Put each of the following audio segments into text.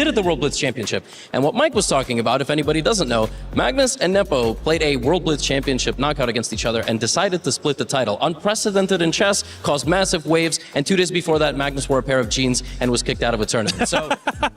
created the World Blitz Championship. And what Mike was talking about, if anybody doesn't know, Magnus and Nepo played a World Blitz Championship knockout against each other and decided to split the title. Unprecedented in chess, caused massive waves, and 2 days before that, Magnus wore a pair of jeans and was kicked out of a tournament. So,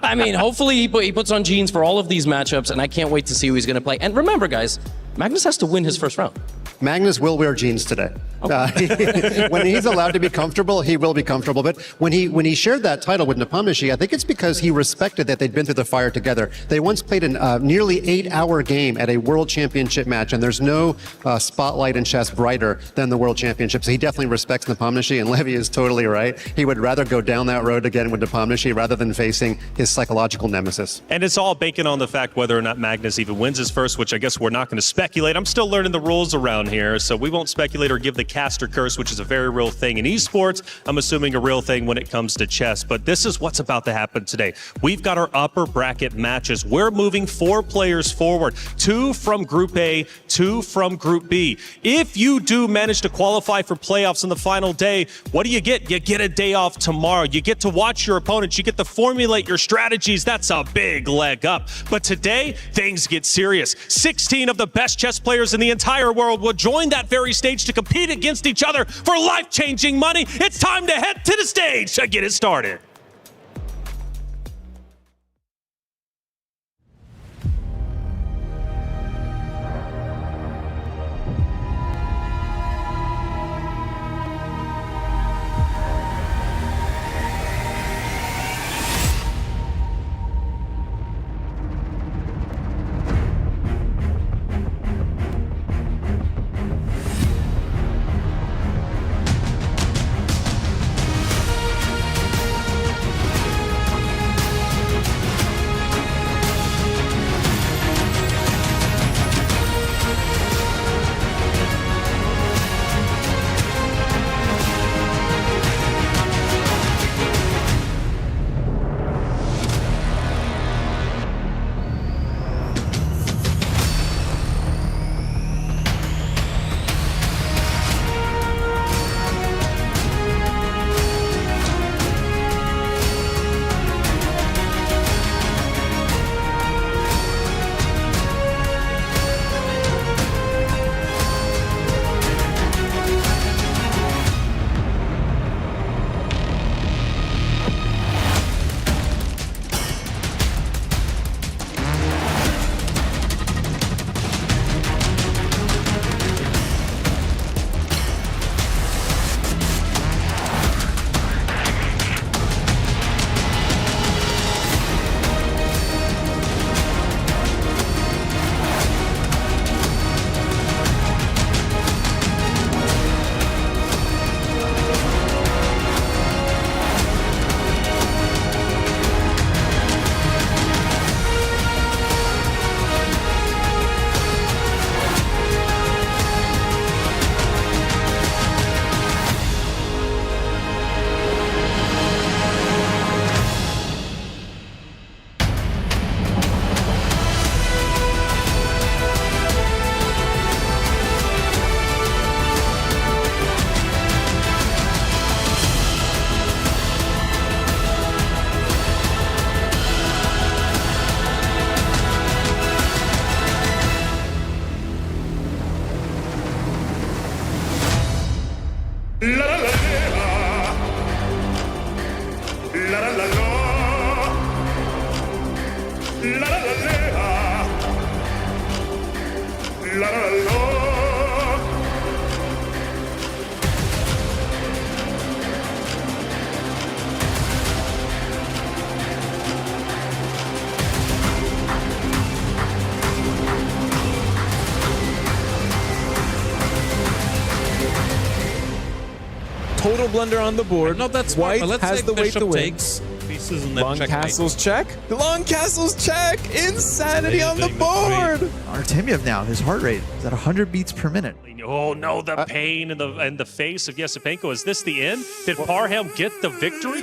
I mean, hopefully he puts on jeans for all of these matchups, and I can't wait to see who he's going to play. And remember, guys, Magnus has to win his first round. Magnus will wear jeans today. Okay. When he's allowed to be comfortable, he will be comfortable. But when he shared that title with Nepomniachtchi, I think it's because he respected that they'd been through the fire together. They once played a nearly 8-hour game at a world championship match, and there's no spotlight in chess brighter than the world championship. So he definitely respects Nepomniachtchi, and Levy is totally right. He would rather go down that road again with Nepomniachtchi rather than facing his psychological nemesis. And it's all banking on the fact whether or not Magnus even wins his first, which I guess we're not going to speculate. I'm still learning the rules around here, so we won't speculate or give the caster curse, which is a very real thing in esports. I'm assuming a real thing when it comes to chess, but this is what's about to happen today. We've got our upper bracket matches. We're moving 4 players forward, 2 from Group A, 2 from Group B. If you do manage to qualify for playoffs on the final day, what do you get? You get a day off tomorrow. You get to watch your opponents. You get to formulate your strategies. That's a big leg up. But today, things get serious. 16 of the best chess players in the entire world will join that very stage to compete against each other for life-changing money. It's time to head to the stage to get it started. Total blunder on the board. No, that's White smart, let's has say the weight bishop to win. takes pieces and then Long checkmate. castles check. The long castles check. Insanity on the board. Artemiev now, his heart rate is at 100 beats per minute. Oh no, the pain and the face of Yesipenko. Is this the end? Did Parham get the victory?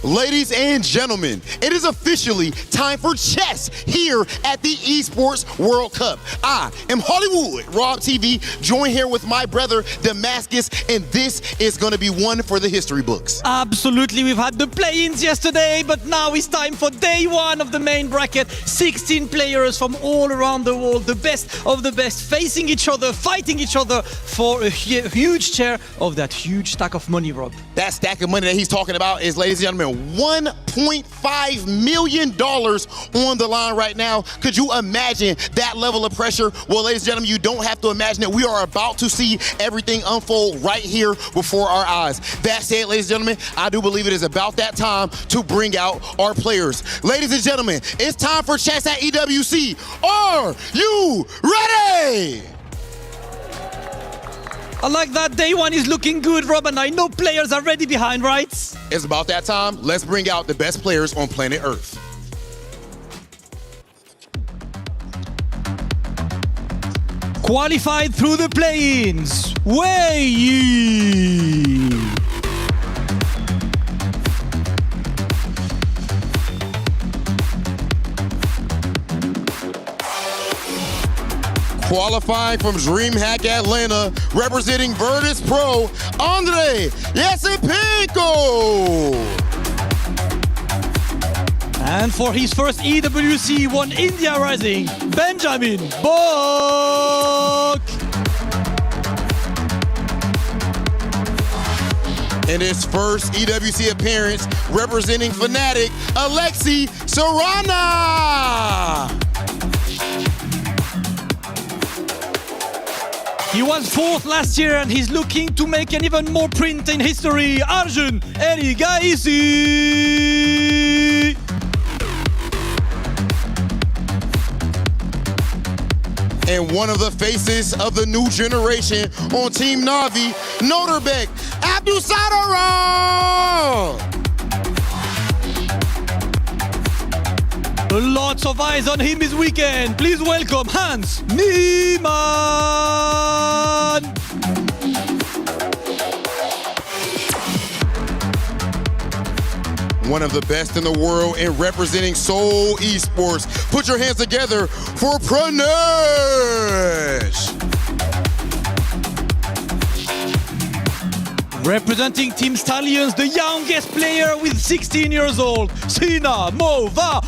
Ladies and gentlemen, it is officially time for chess here at the Esports World Cup. I am Hollywood Rob TV, joined here with my brother Damascus, and this is going to be one for the history books. Absolutely, we've had the play-ins yesterday, but now it's time for day one of the main bracket. 16 players from all around the world, the best of the best, facing each other, fighting each other for a huge share of that huge stack of money, Rob. That stack of money that he's talking about is, ladies and gentlemen, $1.5 million on the line right now. Could you imagine that level of pressure? Well, ladies and gentlemen, you don't have to imagine it. We are about to see everything unfold right here before our eyes. That said, ladies and gentlemen, I do believe it is about that time to bring out our players. Ladies and gentlemen, it's time for chess at EWC. Are you ready? I like that. Day one is looking good, Rob, and I know players are ready behind, right? It's about that time. Let's bring out the best players on planet Earth. Qualified through the play-ins. Way! Qualifying from DreamHack Atlanta, representing Virtus Pro, Andre Yesipenko. And for his first EWC, won India Rising, Benjamin Bok. In his first EWC appearance, representing Fnatic, Alexi Serrana. He was fourth last year and he's looking to make an even more print in history. Arjun Erigaisi. And one of the faces of the new generation on Team Na'Vi, Noterbek Abdusatara. Lots of eyes on him this weekend. Please welcome Hans Niemann. One of the best in the world in representing Seoul Esports. Put your hands together for Pranesh. Representing Team Stallions, the youngest player with 16 years old, Sina Movahed.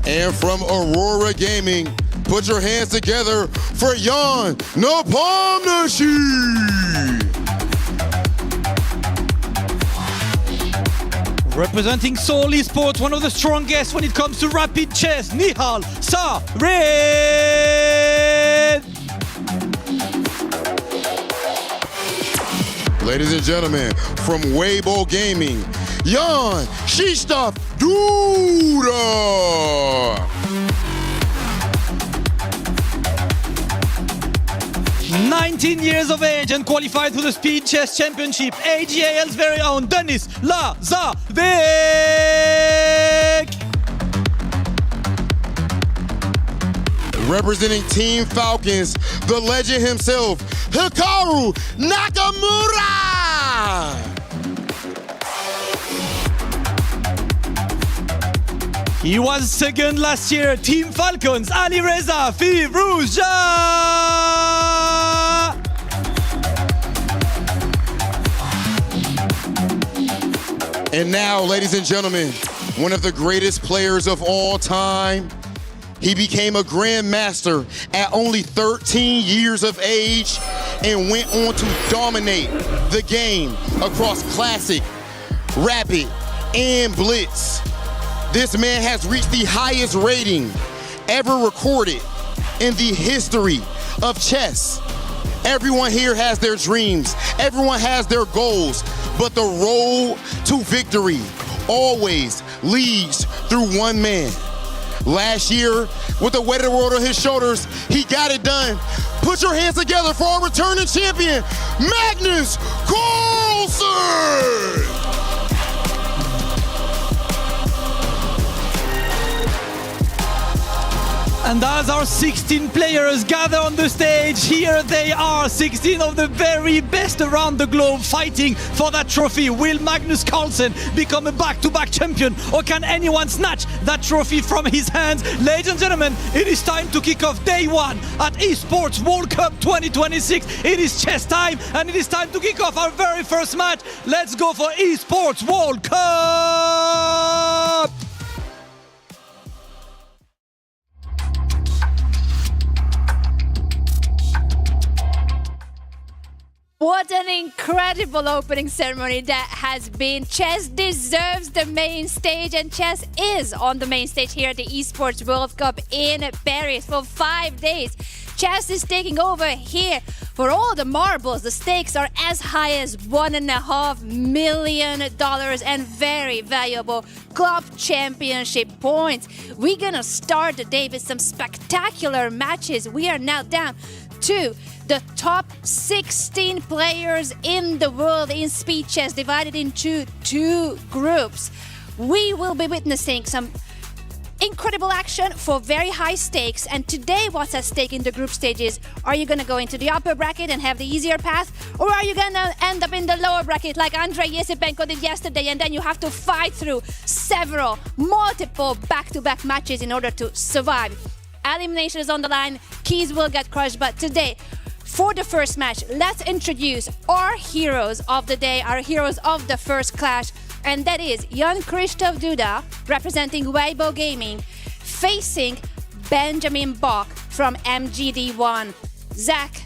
And from Aurora Gaming, put your hands together for Jan Nepomniachtchi. Representing Seoul Esports, one of the strongest when it comes to rapid chess, Nihal Sared. Ladies and gentlemen, from Weibo Gaming, Jan Krzysztof Duda. 19 years of age and qualified to the Speed Chess Championship, AGAL's very own Denis Lazavek. Representing Team Falcons, the legend himself, Hikaru Nakamura. He was second last year, Team Falcons, Ali Reza Firouja. And now, ladies and gentlemen, one of the greatest players of all time. He became a grandmaster at only 13 years of age and went on to dominate the game across Classic, Rapid, and Blitz. This man has reached the highest rating ever recorded in the history of chess. Everyone here has their dreams. Everyone has their goals. But the road to victory always leads through one man. Last year, with the weight of the world on his shoulders, he got it done. Put your hands together for our returning champion, Magnus Carlsen! And as our 16 players gather on the stage, here they are, 16 of the very best around the globe fighting for that trophy. Will Magnus Carlsen become a back-to-back champion, or can anyone snatch that trophy from his hands? Ladies and gentlemen, it is time to kick off day one at Esports World Cup 2026. It is chess time, and it is time to kick off our very first match. Let's go for Esports World Cup! What an incredible opening ceremony that has been. Chess deserves the main stage, and chess is on the main stage here at the Esports World Cup in Paris for 5 days. Chess is taking over here for all the marbles. The stakes are as high as $1.5 million and very valuable club championship points. We're gonna start the day with some spectacular matches. We are now down to the top 16 players in the world in speed chess, divided into 2 groups. We will be witnessing some incredible action for very high stakes. And today, what's at stake in the group stages? Are you gonna go into the upper bracket and have the easier path? Or are you gonna end up in the lower bracket like Andrei Yesipenko did yesterday, and then you have to fight through multiple back-to-back matches in order to survive? Elimination is on the line, keys will get crushed, but today, for the first match, let's introduce our heroes of the day, our heroes of the first clash, and that is Jan-Krzysztof Duda, representing Weibo Gaming, facing Benjamin Bok from MGD1. Zach,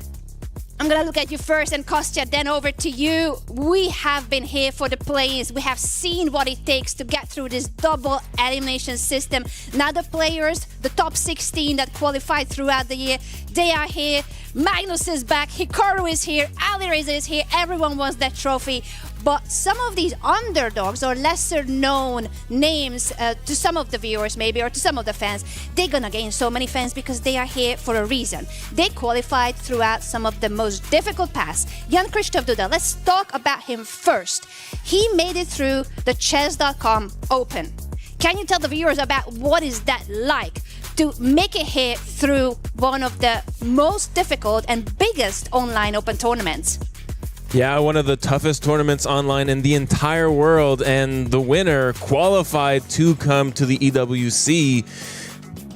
I'm gonna look at you first, and Kostya, then over to you. We have been here for the play-ins. We have seen what it takes to get through this double elimination system. Now the players, the top 16 that qualified throughout the year, they are here. Magnus is back, Hikaru is here, Alireza is here, everyone wants that trophy. But some of these underdogs or lesser known names to some of the viewers maybe, or to some of the fans, they're gonna gain so many fans because they are here for a reason. They qualified throughout some of the most difficult paths. Jan-Krzysztof Duda, let's talk about him first. He made it through the chess.com Open. Can you tell the viewers about what is that like to make it here through one of the most difficult and biggest online open tournaments? Yeah, one of the toughest tournaments online in the entire world, and the winner qualified to come to the EWC.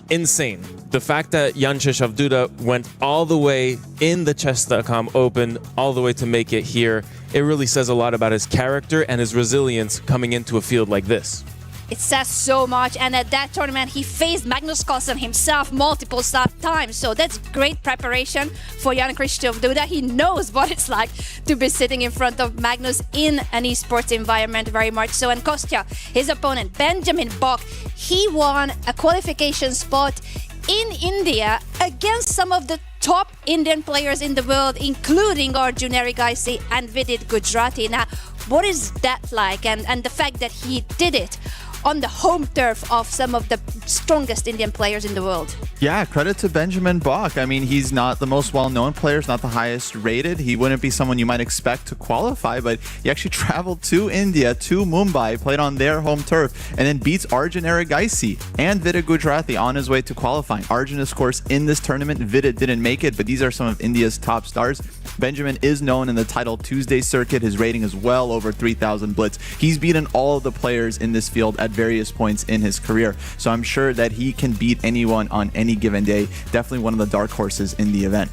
Insane. The fact that Jan-Krzysztof Duda went all the way in the chess.com Open, all the way to make it here, it really says a lot about his character and his resilience coming into a field like this. It says so much, and at that tournament he faced Magnus Carlsen himself multiple times, so that's great preparation for Jan-Krzysztof Duda. He knows what it's like to be sitting in front of Magnus in an esports environment, very much so. And Kostya, his opponent, Benjamin Bok, he won a qualification spot in India against some of the top Indian players in the world, including Arjun Erigaisi and Vidit Gujrati. Now, what is that like? And the fact that he did it on the home turf of some of the strongest Indian players in the world. Yeah, credit to Benjamin Bok. I mean, he's not the most well-known player, he's not the highest rated. He wouldn't be someone you might expect to qualify, but he actually traveled to India, to Mumbai, played on their home turf, and then beats Arjun Erigaisi and Vidit Gujrati on his way to qualifying. Arjun, of course, in this tournament. Vidit didn't make it, but these are some of India's top stars. Benjamin is known in the Title Tuesday circuit. His rating is well over 3,000 blitz. He's beaten all of the players in this field at various points in his career. So I'm sure that he can beat anyone on any given day. Definitely one of the dark horses in the event.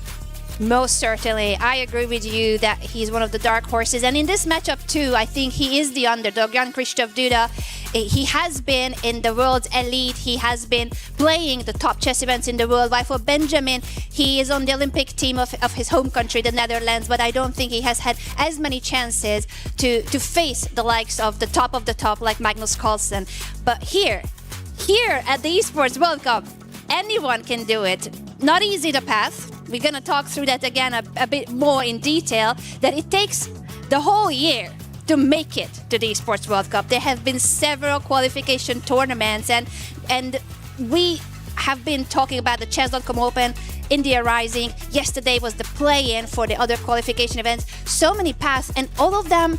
Most certainly. I agree with you that he's one of the dark horses. And in this matchup too, I think he is the underdog. Jan-Krzysztof Duda, he has been in the world's elite. He has been playing the top chess events in the world. While for Benjamin, he is on the Olympic team of his home country, the Netherlands. But I don't think he has had as many chances to face the likes of the top like Magnus Carlsen. But here at the Esports World Cup, anyone can do it. Not easy to pass. We're going to talk through that again a bit more in detail, that it takes the whole year to make it to the Esports World Cup. There have been several qualification tournaments, and we have been talking about the Chess.com Open, India Rising. Yesterday was the play-in for the other qualification events. So many paths, and all of them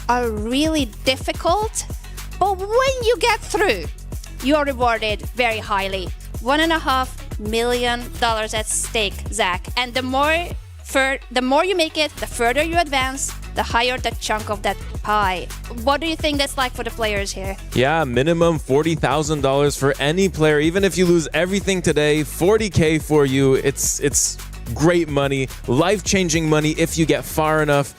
are really difficult. But when you get through, you are rewarded very highly. $1.5 million at stake, Zach. And the more you make it, the further you advance, the higher the chunk of that pie. What do you think that's like for the players here? Yeah, minimum $40,000 for any player. Even if you lose everything today, $40K for you. It's great money, life-changing money if you get far enough.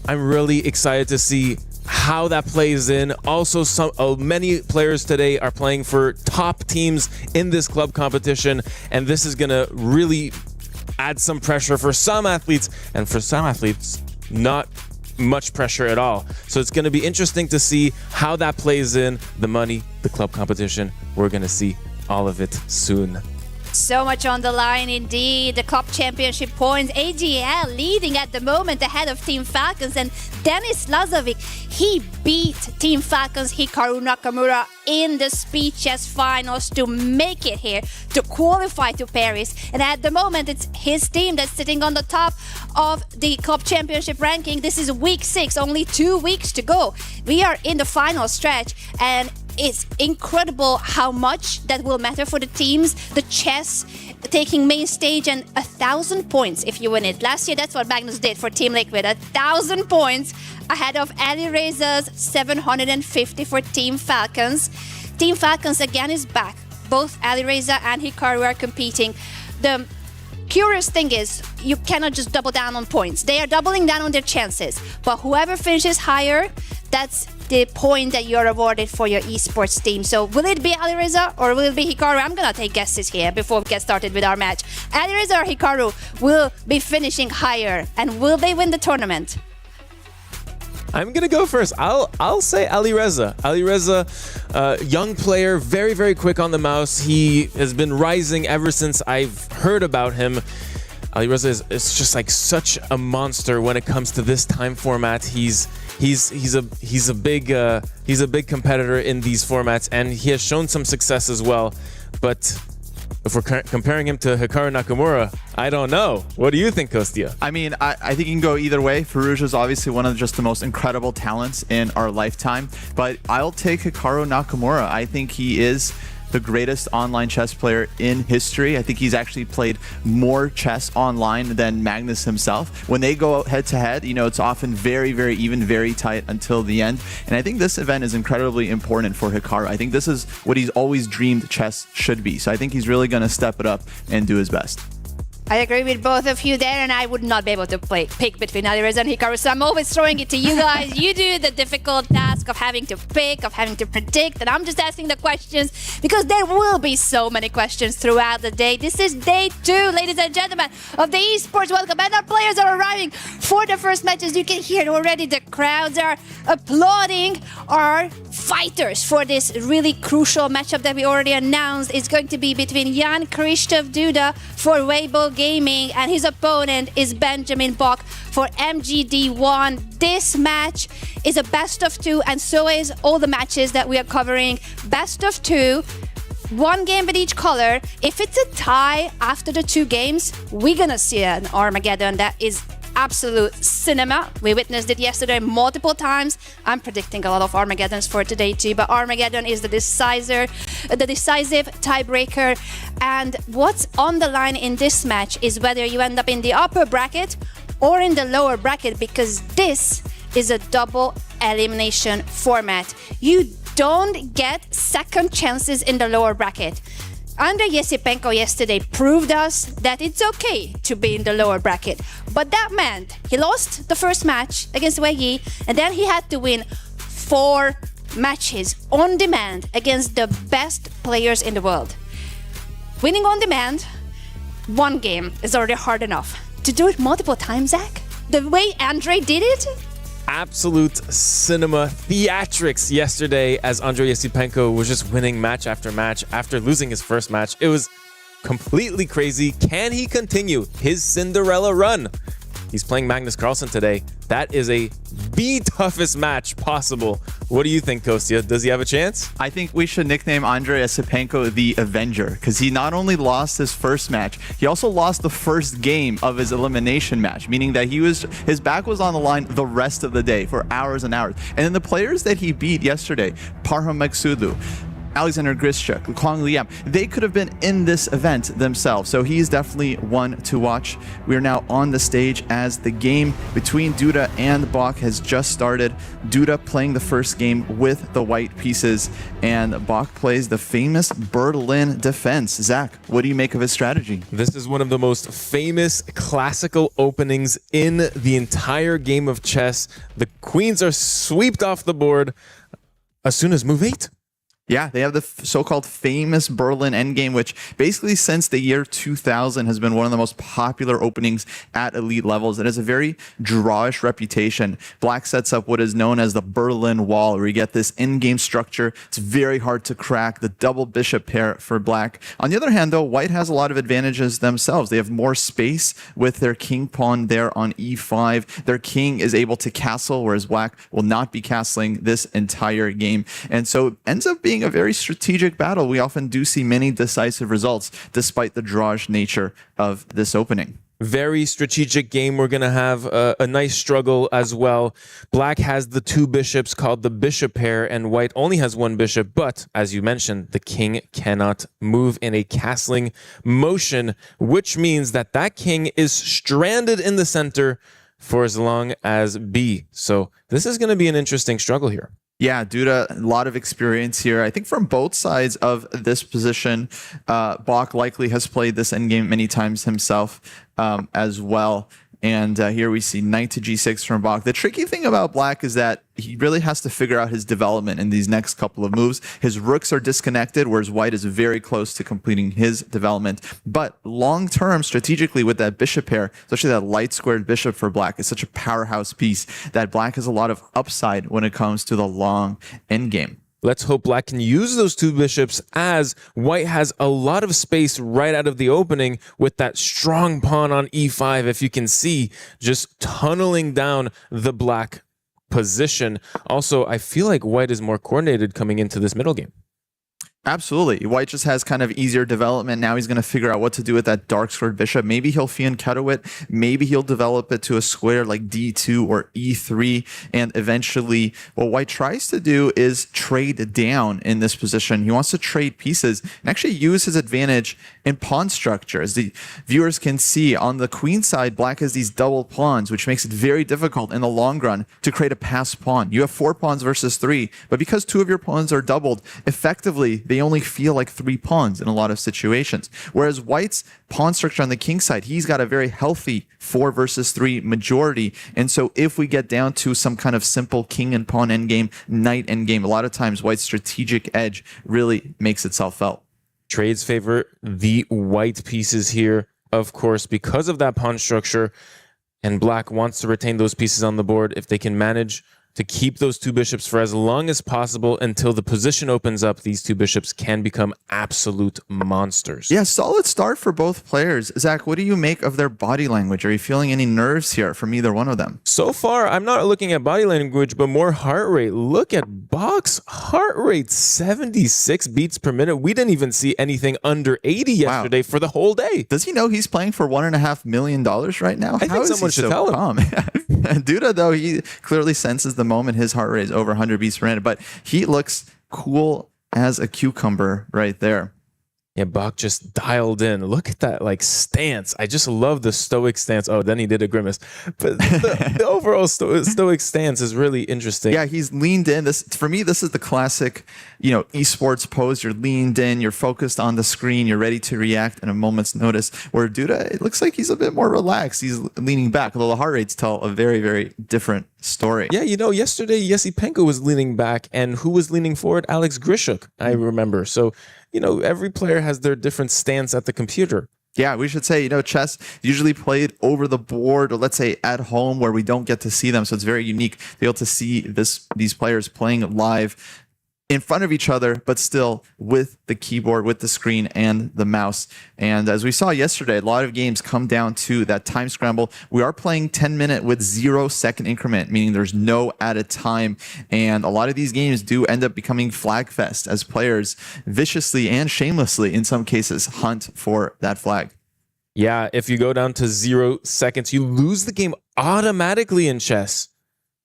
I'm really excited to see how that plays in. Also, many players today are playing for top teams in this club competition, and this is gonna really add some pressure for some athletes, and for some athletes, not much pressure at all. So it's going to be interesting to see how that plays in. The money, the club competition, we're going to see all of it soon. So much on the line indeed. The club championship points. AGL leading at the moment ahead of Team Falcons, and Denis Lazovic, he beat Team Falcons Hikaru Nakamura in the speed chess finals to make it here, to qualify to Paris. And at the moment, it's his team that's sitting on the top of the club championship ranking. This is week 6, only 2 weeks to go. We are in the final stretch, and it's incredible how much that will matter for the teams. The chess taking main stage, and 1,000 points if you win it. Last year, that's what Magnus did for Team Liquid. 1,000 points ahead of Alireza's 750 for Team Falcons. Team Falcons again is back. Both Alireza and Hikaru are competing. The curious thing is, you cannot just double down on points. They are doubling down on their chances. But whoever finishes higher, that's the point that you're awarded for your esports team. So will it be Alireza or will it be Hikaru? I'm gonna take guesses here before we get started with our match. Alireza or Hikaru will be finishing higher, and will they win the tournament? I'm gonna go first. I'll say Alireza. Alireza, young player, very, very quick on the mouse. He has been rising ever since I've heard about him. Alireza is just like such a monster when it comes to this time format. He's a big competitor in these formats, and he has shown some success as well. But if we're comparing him to Hikaru Nakamura, I don't know. What do you think, Kostya? I mean, I think you can go either way. Farouj is obviously one of just the most incredible talents in our lifetime, but I'll take Hikaru Nakamura. I think he is the greatest online chess player in history. I think he's actually played more chess online than Magnus himself. When they go head to head, you know, it's often very, very even, very tight until the end. And I think this event is incredibly important for Hikaru. I think this is what he's always dreamed chess should be. So I think he's really going to step it up and do his best. I agree with both of you there, and I would not be able to pick between Alireza and Hikaru, so I'm always throwing it to you guys. You do the difficult task of having to pick, of having to predict, and I'm just asking the questions because there will be so many questions throughout the day. This is day 2, ladies and gentlemen, of the Esports World Cup, and our players are arriving for the first matches. You can hear it already. The crowds are applauding our fighters for this really crucial matchup that we already announced. It's going to be between Jan Krzysztof Duda for Weibo Gaming, and his opponent is Benjamin Bok for MGD1. This match is a best of 2, and so is all the matches that we are covering. Best of 2, 1 game with each color. If it's a tie after the 2 games, we're gonna see an Armageddon that is absolute cinema. We witnessed it yesterday multiple times. I'm predicting a lot of Armageddons for today too, but Armageddon is the decisive tiebreaker. And what's on the line in this match is whether you end up in the upper bracket or in the lower bracket, because this is a double elimination format. You don't get second chances in the lower bracket. Andrei Yesipenko yesterday proved us that it's okay to be in the lower bracket. But that meant he lost the first match against Wei Yi, and then he had to win 4 matches on demand against the best players in the world. Winning on demand, 1 game is already hard enough. To do it multiple times, Zach? The way Andrei did it? Absolute cinema theatrics yesterday as Andrei Yesipenko was just winning match after match after losing his first match. It was completely crazy. Can he continue his Cinderella run? He's playing Magnus Carlsen today. That is the toughest match possible. What do you think, Kostya? Does he have a chance? I think we should nickname Andrei Yesipenko the Avenger, because he not only lost his first match, he also lost the first game of his elimination match, meaning that his back was on the line the rest of the day for hours and hours. And then the players that he beat yesterday, Parham Maksudlu, Alexander Grischuk, Kwang Liam, they could have been in this event themselves. So he's definitely one to watch. We are now on the stage as the game between Duda and Bach has just started. Duda playing the first game with the white pieces, and Bach plays the famous Berlin defense. Zach, what do you make of his strategy? This is one of the most famous classical openings in the entire game of chess. The queens are swept off the board as soon as move 8. Yeah, they have the so-called famous Berlin endgame, which basically since the year 2000 has been one of the most popular openings at elite levels. It has a very drawish reputation. Black sets up what is known as the Berlin Wall, where you get this in-game structure. It's very hard to crack, the double bishop pair for Black. On the other hand, though, White has a lot of advantages themselves. They have more space with their king pawn there on e5. Their king is able to castle, whereas Black will not be castling this entire game. And so it ends up being a very strategic battle. We often do see many decisive results despite the drawish nature of this opening. Very strategic game. We're going to have a nice struggle as well. Black has the 2 bishops called the bishop pair, and White only has 1 bishop. But as you mentioned, the king cannot move in a castling motion, which means that that king is stranded in the center for as long as B. So this is going to be an interesting struggle here. Yeah, Duda, a lot of experience here. I think from both sides of this position, Bach likely has played this endgame many times himself as well. And here we see knight to g6 from Bach. The tricky thing about Black is that he really has to figure out his development in these next couple of moves. His rooks are disconnected, whereas White is very close to completing his development. But long-term, strategically, with that bishop pair, especially that light-squared bishop for Black, is such a powerhouse piece that Black has a lot of upside when it comes to the long endgame. Let's hope Black can use those 2 bishops, as White has a lot of space right out of the opening with that strong pawn on e5, if you can see, just tunneling down the Black position. Also, I feel like White is more coordinated coming into this middle game. Absolutely. White just has kind of easier development. Now he's going to figure out what to do with that dark squared bishop. Maybe he'll fianchetto it. Maybe he'll develop it to a square like d2 or e3. And eventually, what White tries to do is trade down in this position. He wants to trade pieces and actually use his advantage in pawn structure. As the viewers can see, on the queen side, Black has these double pawns, which makes it very difficult in the long run to create a passed pawn. You have 4 pawns versus 3, but because 2 of your pawns are doubled, effectively, they only feel like 3 pawns in a lot of situations. Whereas White's pawn structure on the king side, he's got a very healthy 4 versus 3 majority. And so if we get down to some kind of simple king and pawn endgame, knight endgame, a lot of times White's strategic edge really makes itself felt. Trades favor the white pieces here, of course, because of that pawn structure. And Black wants to retain those pieces on the board if they can manage to keep those 2 bishops for as long as possible until the position opens up. These 2 bishops can become absolute monsters. Yeah, solid start for both players. Zach, what do you make of their body language? Are you feeling any nerves here from either one of them? So far, I'm not looking at body language, but more heart rate. Look at Bach's heart rate, 76 beats per minute. We didn't even see anything under 80 yesterday for the whole day. Does he know he's playing for $1.5 million right now? I think someone should tell him. Duda, though, he clearly senses the moment his heart rate is over 100 beats per minute, but he looks cool as a cucumber right there. Yeah, Bach just dialed in. Look at that stance. I just love the stoic stance. Oh, then he did a grimace. But the overall stoic stance is really interesting. Yeah, he's leaned in. For me, this is the classic, esports pose. You're leaned in, you're focused on the screen, you're ready to react at a moment's notice. Where Duda, it looks like he's a bit more relaxed. He's leaning back, although the heart rates tell a very, very different story. Yeah, yesterday Yesipenko was leaning back, and who was leaning forward? Alex Grischuk, I remember. So, every player has their different stance at the computer. Yeah, we should say, chess usually played over the board, or let's say at home where we don't get to see them. So it's very unique to be able to see these players playing live in front of each other, but still with the keyboard, with the screen and the mouse. And as we saw yesterday, a lot of games come down to that time scramble. We are playing 10-minute with 0-second increment, meaning there's no added time. And a lot of these games do end up becoming flag fest as players viciously and shamelessly, in some cases, hunt for that flag. Yeah, if you go down to 0 seconds, you lose the game automatically in chess.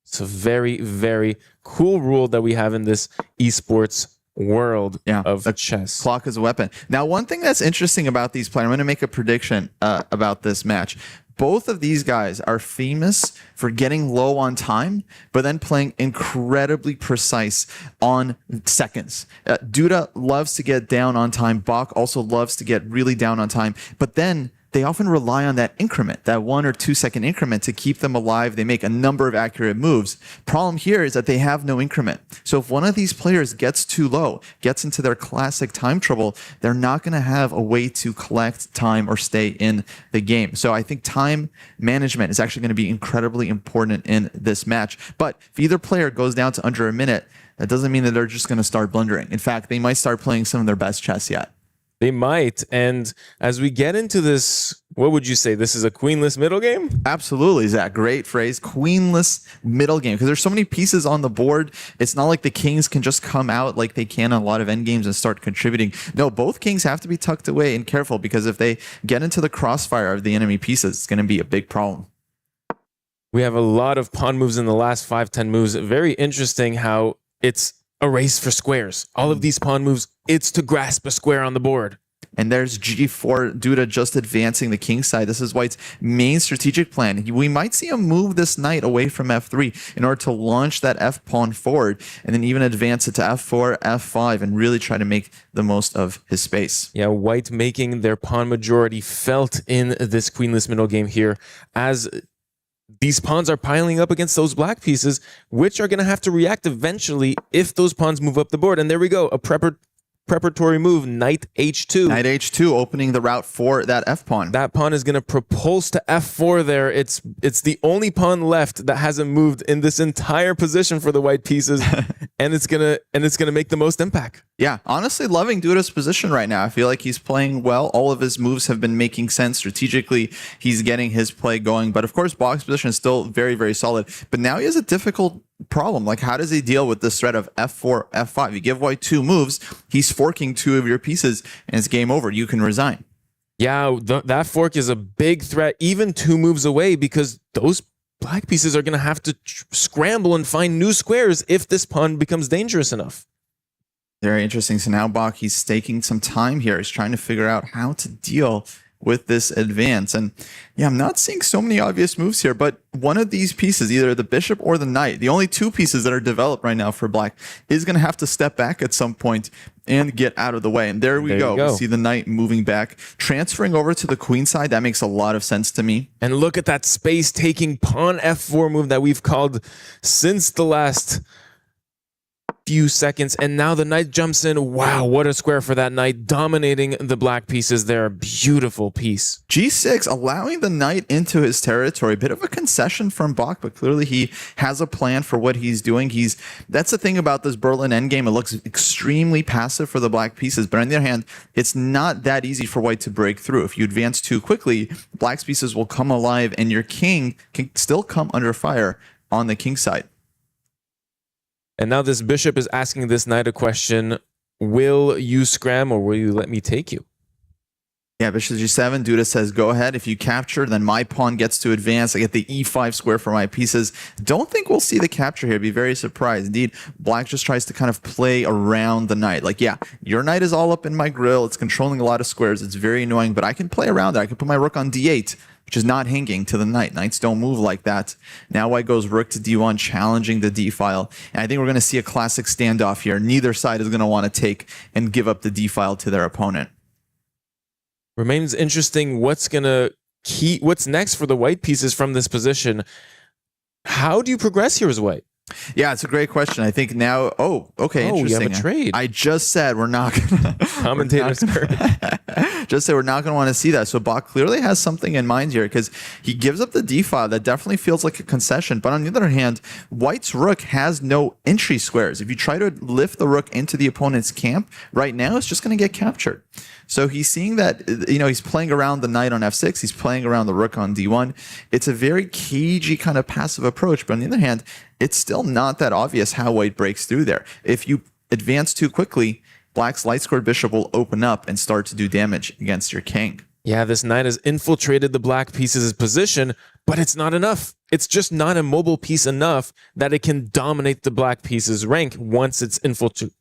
It's a very, very cool rule that we have in this esports world of the chess. Clock is a weapon. Now, one thing that's interesting about these players, I'm going to make a prediction about this match. Both of these guys are famous for getting low on time, but then playing incredibly precise on seconds. Duda loves to get down on time. Bach also loves to get really down on time, but then they often rely on that increment, that 1 or 2 second increment to keep them alive. They make a number of accurate moves. Problem here is that they have no increment. So if one of these players gets too low, gets into their classic time trouble, they're not going to have a way to collect time or stay in the game. So I think time management is actually going to be incredibly important in this match. But if either player goes down to under a minute, that doesn't mean that they're just going to start blundering. In fact, they might start playing some of their best chess yet. They might. And as we get into this, what would you say? This is a queenless middle game? Absolutely, Zach. Great phrase. Queenless middle game. Because there's so many pieces on the board. It's not like the kings can just come out like they can on a lot of endgames and start contributing. No, both kings have to be tucked away and careful, because if they get into the crossfire of the enemy pieces, it's going to be a big problem. We have a lot of pawn moves in the last 5-10 moves. Very interesting how it's a race for squares. All of these pawn moves, it's to grasp a square on the board. And there's G4, Duda just advancing the king side. This is White's main strategic plan. We might see him move this knight away from F3 in order to launch that F pawn forward, and then even advance it to F4, F5, and really try to make the most of his space. Yeah, White making their pawn majority felt in this queenless middle game here, as these pawns are piling up against those black pieces, which are going to have to react eventually if those pawns move up the board. And there we go, a preparatory move, knight h2. Knight h2, opening the route for that f pawn. That pawn is going to propulse to f4 there. It's the only pawn left that hasn't moved in this entire position for the white pieces, and it's gonna make the most impact. Yeah, honestly, loving Duda's position right now. I feel like he's playing well. All of his moves have been making sense strategically. He's getting his play going, but of course, Bach's position is still very, very solid. But now he has a difficult problem. Like, how does he deal with this threat of f4, f5? You give White 2 moves, he's forking 2 of your pieces, and it's game over. You can resign. Yeah, that fork is a big threat, even 2 moves away, because those black pieces are going to have to scramble and find new squares if this pawn becomes dangerous enough. Very interesting. So now Bach, he's staking some time here. He's trying to figure out how to deal with this advance. And yeah, I'm not seeing so many obvious moves here, but one of these pieces, either the bishop or the knight, the only 2 pieces that are developed right now for black, is going to have to step back at some point and get out of the way. And there we go. We see the knight moving back, transferring over to the queen side. That makes a lot of sense to me. And look at that space-taking pawn f4 move that we've called since the last few seconds, and now the knight jumps in. Wow, what a square for that knight, dominating the black pieces there. A beautiful piece. G6, allowing the knight into his territory. Bit of a concession from Bach, but clearly he has a plan for what he's doing. That's the thing about this Berlin endgame. It looks extremely passive for the black pieces, but on the other hand, it's not that easy for White to break through. If you advance too quickly, black's pieces will come alive, and your king can still come under fire on the king side. And now this bishop is asking this knight a question. Will you scram, or will you let me take you? Yeah, bishop g7. Duda says, go ahead. If you capture, then my pawn gets to advance. I get the e5 square for my pieces. Don't think we'll see the capture here. Be very surprised. Indeed, black just tries to kind of play around the knight. Like, yeah, your knight is all up in my grill. It's controlling a lot of squares. It's very annoying, but I can play around it. I can put my rook on d8, which is not hanging to the knight. Knights don't move like that. Now White goes rook to d1, challenging the d file. And I think we're going to see a classic standoff here. Neither side is going to want to take and give up the d file to their opponent. Remains interesting what's next for the white pieces from this position. How do you progress here as White? Yeah, it's a great question. I think now, interesting. You have a trade. I just said we're not going to... Commentators. Just say we're not going to want to see that. So Bach clearly has something in mind here, because he gives up the d file. That definitely feels like a concession. But on the other hand, White's rook has no entry squares. If you try to lift the rook into the opponent's camp, right now it's just going to get captured. So he's seeing that, he's playing around the knight on f6. He's playing around the rook on d1. It's a very cagey kind of passive approach. But on the other hand, it's still not that obvious how White breaks through there. If you advance too quickly, black's light squared bishop will open up and start to do damage against your king. Yeah, this knight has infiltrated the black pieces' position, but it's not enough. It's just not a mobile piece enough that it can dominate the black piece's rank once it's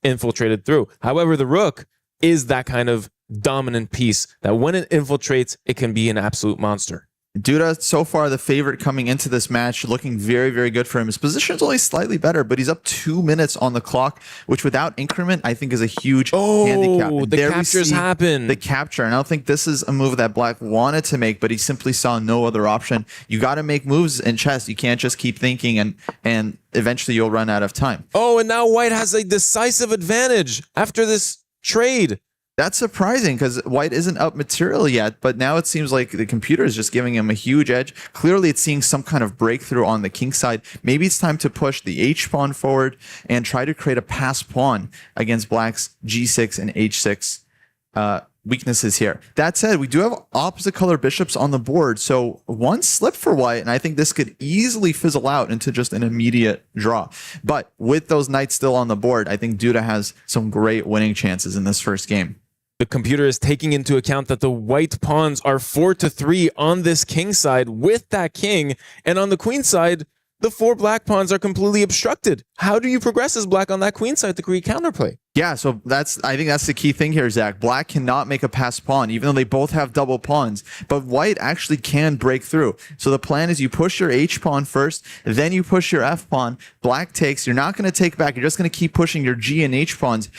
infiltrated through. However, the rook is that kind of dominant piece that when it infiltrates, it can be an absolute monster. Duda, so far the favorite coming into this match, looking very, very good for him. His position's only slightly better, but he's up 2 minutes on the clock, which without increment, I think is a huge handicap. Oh, the captures happen. The capture, and I don't think this is a move that Black wanted to make, but he simply saw no other option. You got to make moves in chess. You can't just keep thinking, and eventually you'll run out of time. Oh, and now White has a decisive advantage after this trade. That's surprising because White isn't up material yet, but now it seems like the computer is just giving him a huge edge. Clearly, it's seeing some kind of breakthrough on the king side. Maybe it's time to push the h-pawn forward and try to create a pass pawn against Black's g6 and h6 weaknesses here. That said, we do have opposite color bishops on the board, so one slip for White, and I think this could easily fizzle out into just an immediate draw. But with those knights still on the board, I think Duda has some great winning chances in this first game. The computer is taking into account that the white pawns are 4-3 on this king side with that king, and on the queen side, the 4 black pawns are completely obstructed. How do you progress as black on that queen side to create counterplay? Yeah, so I think that's the key thing here, Zach. Black cannot make a pass pawn, even though they both have double pawns, but White actually can break through. So the plan is you push your H pawn first, then you push your F pawn. Black takes. You're not going to take back. You're just going to keep pushing your G and H pawns.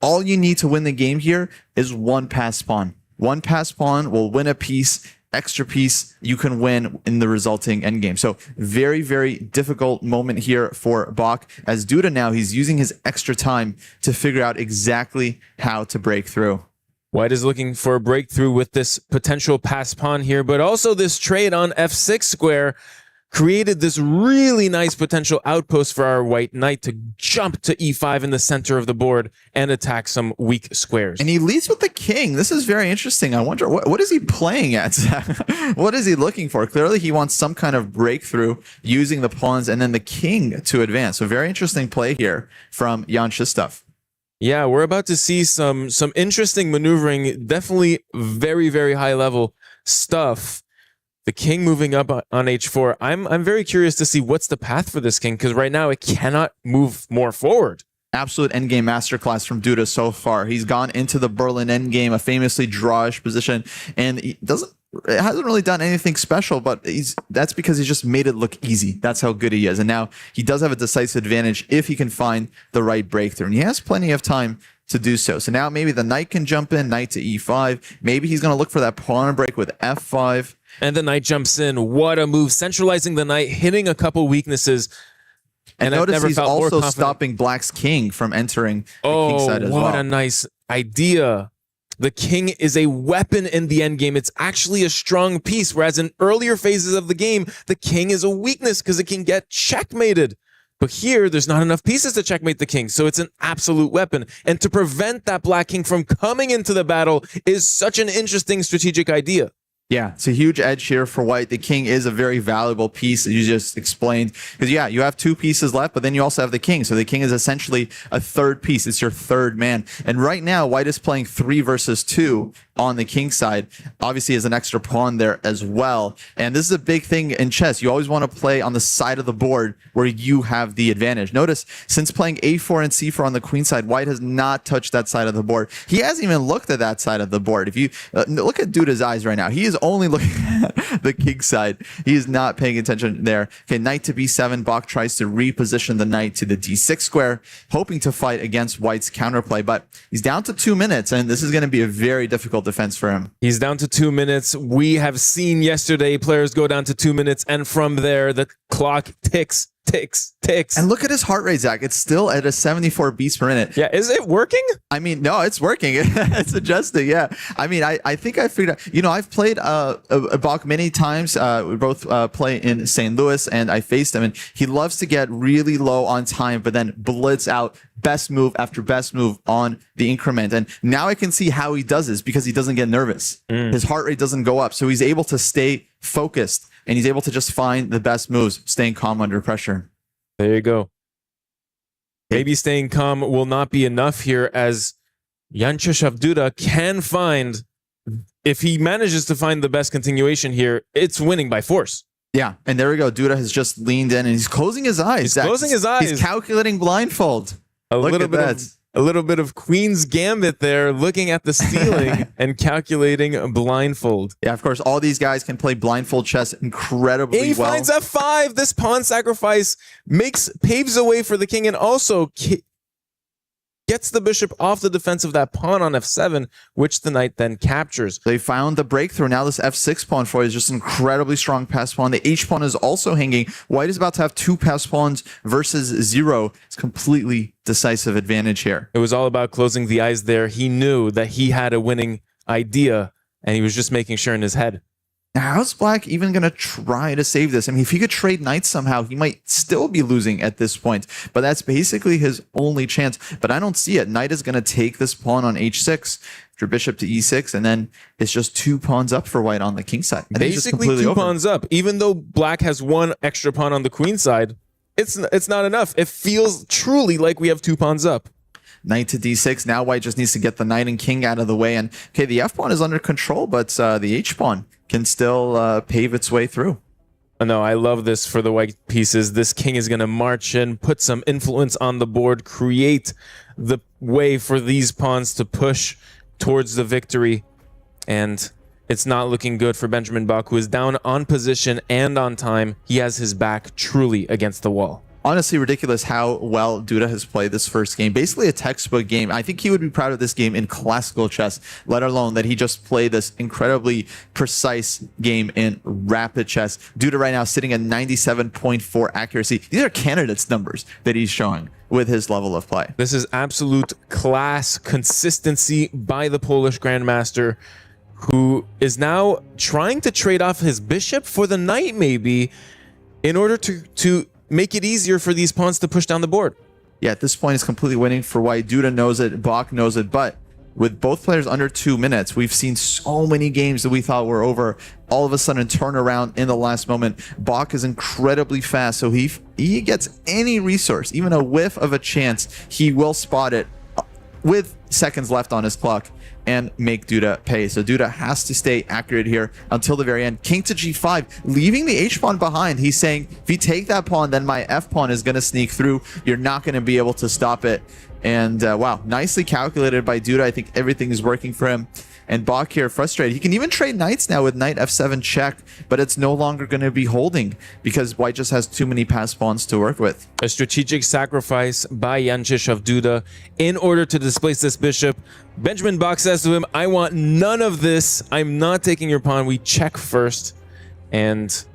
All you need to win the game here is one pass pawn. One pass pawn will win a piece. Extra piece you can win in the resulting endgame. So very, very difficult moment here for Bach. As Duda now, he's using his extra time to figure out exactly how to break through. White is looking for a breakthrough with this potential pass pawn here, but also this trade on f6 square created this really nice potential outpost for our white knight to jump to e5 in the center of the board and attack some weak squares. And he leads with the king. This is very interesting. I wonder, what is he playing at? What is he looking for? Clearly, he wants some kind of breakthrough using the pawns and then the king to advance. So very interesting play here from Jan Krzysztof. Yeah, we're about to see some interesting maneuvering, definitely very, very high level stuff. The king moving up on h4. I'm very curious to see what's the path for this king, because right now it cannot move more forward. Absolute endgame masterclass from Duda so far. He's gone into the Berlin endgame, a famously drawish position, and he hasn't really done anything special, but that's because he's just made it look easy. That's how good he is. And now he does have a decisive advantage if he can find the right breakthrough. And he has plenty of time to do so. So now maybe the knight can jump in, knight to e5. Maybe he's going to look for that pawn break with f5. And the knight jumps in. What a move. Centralizing the knight, hitting a couple weaknesses. And notice he's also stopping Black's king from entering the king side as well. What a nice idea. The king is a weapon in the endgame. It's actually a strong piece, whereas in earlier phases of the game, the king is a weakness because it can get checkmated. But here, there's not enough pieces to checkmate the king, so it's an absolute weapon. And to prevent that black king from coming into the battle is such an interesting strategic idea. Yeah, it's a huge edge here for White. The king is a very valuable piece, as you just explained. Because, yeah, you have 2 pieces left, but then you also have the king. So the king is essentially a third piece. It's your third man. And right now, White is playing 3 versus 2 on the king side. Obviously, has an extra pawn there as well. And this is a big thing in chess. You always want to play on the side of the board where you have the advantage. Notice, since playing a4 and c4 on the queen side, White has not touched that side of the board. He hasn't even looked at that side of the board. If you look at Duda's eyes right now, he is only looking at the king side. He is not paying attention there. Okay, knight to b7. Bach tries to reposition the knight to the d6 square, hoping to fight against White's counterplay. But he's down to 2 minutes, and this is going to be a very difficult defense for him. He's down to 2 minutes. We have seen yesterday players go down to 2 minutes, and from there, the clock ticks. And look at his heart rate, Zach. It's still at a 74 beats per minute. Yeah, is it working? I mean, no, it's working. It's adjusting, yeah. I mean, I think I figured out, you know, I've played Bach many times. We both play in St. Louis, and I faced him, and he loves to get really low on time, but then blitz out best move after best move on the increment. And now I can see how he does this, because he doesn't get nervous. His heart rate doesn't go up, so he's able to stay focused, and he's able to just find the best moves, staying calm under pressure. There you go. Maybe staying calm will not be enough here, as Jan Krzysztof Duda can find, if he manages to find the best continuation here, it's winning by force. Yeah, and there we go. Duda has just leaned in and he's closing his eyes. He's closing his eyes. He's calculating blindfold. A little bit of Queen's Gambit there, looking at the ceiling and calculating blindfold. Yeah, of course, all these guys can play blindfold chess incredibly He well. finds F5. This pawn sacrifice paves the way for the king and also gets the bishop off the defense of that pawn on F7, which the knight then captures. They found the breakthrough. Now this F6 pawn for you is just an incredibly strong pass pawn. The H pawn is also hanging. White is about to have 2 pass pawns versus 0. It's completely decisive advantage here. It was all about closing the eyes there. He knew that he had a winning idea, and he was just making sure in his head. Now, how's Black even going to try to save this? I mean, if he could trade knights somehow, he might still be losing at this point. But that's basically his only chance. But I don't see it. Knight is going to take this pawn on H6, your bishop to E6, and then it's just 2 pawns up for White on the king side. Basically 2 pawns up. Even though Black has 1 extra pawn on the queen side, it's not enough. It feels truly like we have 2 pawns up. Knight to D6. Now White just needs to get the knight and king out of the way. And okay, the F pawn is under control, but the H pawn can still pave its way through. No, I love this for the white pieces. This king is going to march in, put some influence on the board, create the way for these pawns to push towards the victory. And it's not looking good for Benjamin Bach, who is down on position and on time. He has his back truly against the wall. Honestly, ridiculous how well Duda has played this first game. Basically a textbook game. I think he would be proud of this game in classical chess, let alone that he just played this incredibly precise game in rapid chess. Duda right now sitting at 97.4 accuracy. These are candidates numbers that he's showing with his level of play. This is absolute class consistency by the Polish Grandmaster, who is now trying to trade off his bishop for the knight maybe in order to make it easier for these pawns to push down the board. Yeah, at this point, it's completely winning for White. Duda knows it. Bach knows it. But with both players under 2 minutes, we've seen so many games that we thought were over all of a sudden turn around in the last moment. Bach is incredibly fast, so he gets any resource, even a whiff of a chance, he will spot it with seconds left on his clock and make Duda pay. So Duda has to stay accurate here until the very end. King to G5, leaving the H pawn behind. He's saying, if you take that pawn, then my F pawn is going to sneak through. You're not going to be able to stop it. And wow, nicely calculated by Duda. I think everything is working for him. And Bach here frustrated. He can even trade knights now with knight F7 check, but it's no longer going to be holding because White just has too many pass pawns to work with. A strategic sacrifice by Jancic of Duda in order to displace this bishop. Benjamin Bach says to him, I want none of this. I'm not taking your pawn. We check first. And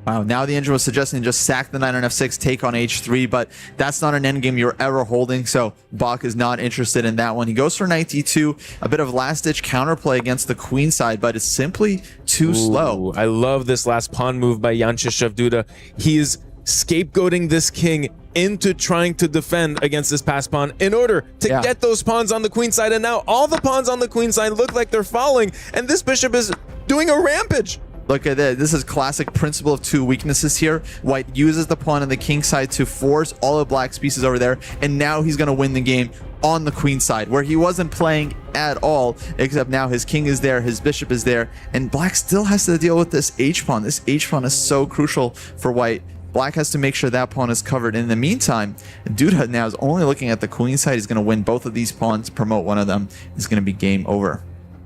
wow, now the engine was suggesting just sack the knight on F6, take on H3, but that's not an endgame you're ever holding, so Bach is not interested in that one. He goes for knight D2, a bit of last-ditch counterplay against the queen side, but it's simply too slow. I love this last pawn move by Jancic of Duda. He is scapegoating this king into trying to defend against this pass pawn in order to get those pawns on the queen side, and now all the pawns on the queen side look like they're falling, and this bishop is doing a rampage. Look at that. This is classic principle of 2 weaknesses here. White uses the pawn on the king side to force all of Black's pieces over there, and now he's going to win the game on the queen side, where he wasn't playing at all, except now his king is there, his bishop is there, and Black still has to deal with this H pawn. This H pawn is so crucial for White. Black has to make sure that pawn is covered. In the meantime, Duda now is only looking at the queen side. He's going to win both of these pawns, promote one of them. It's going to be game over.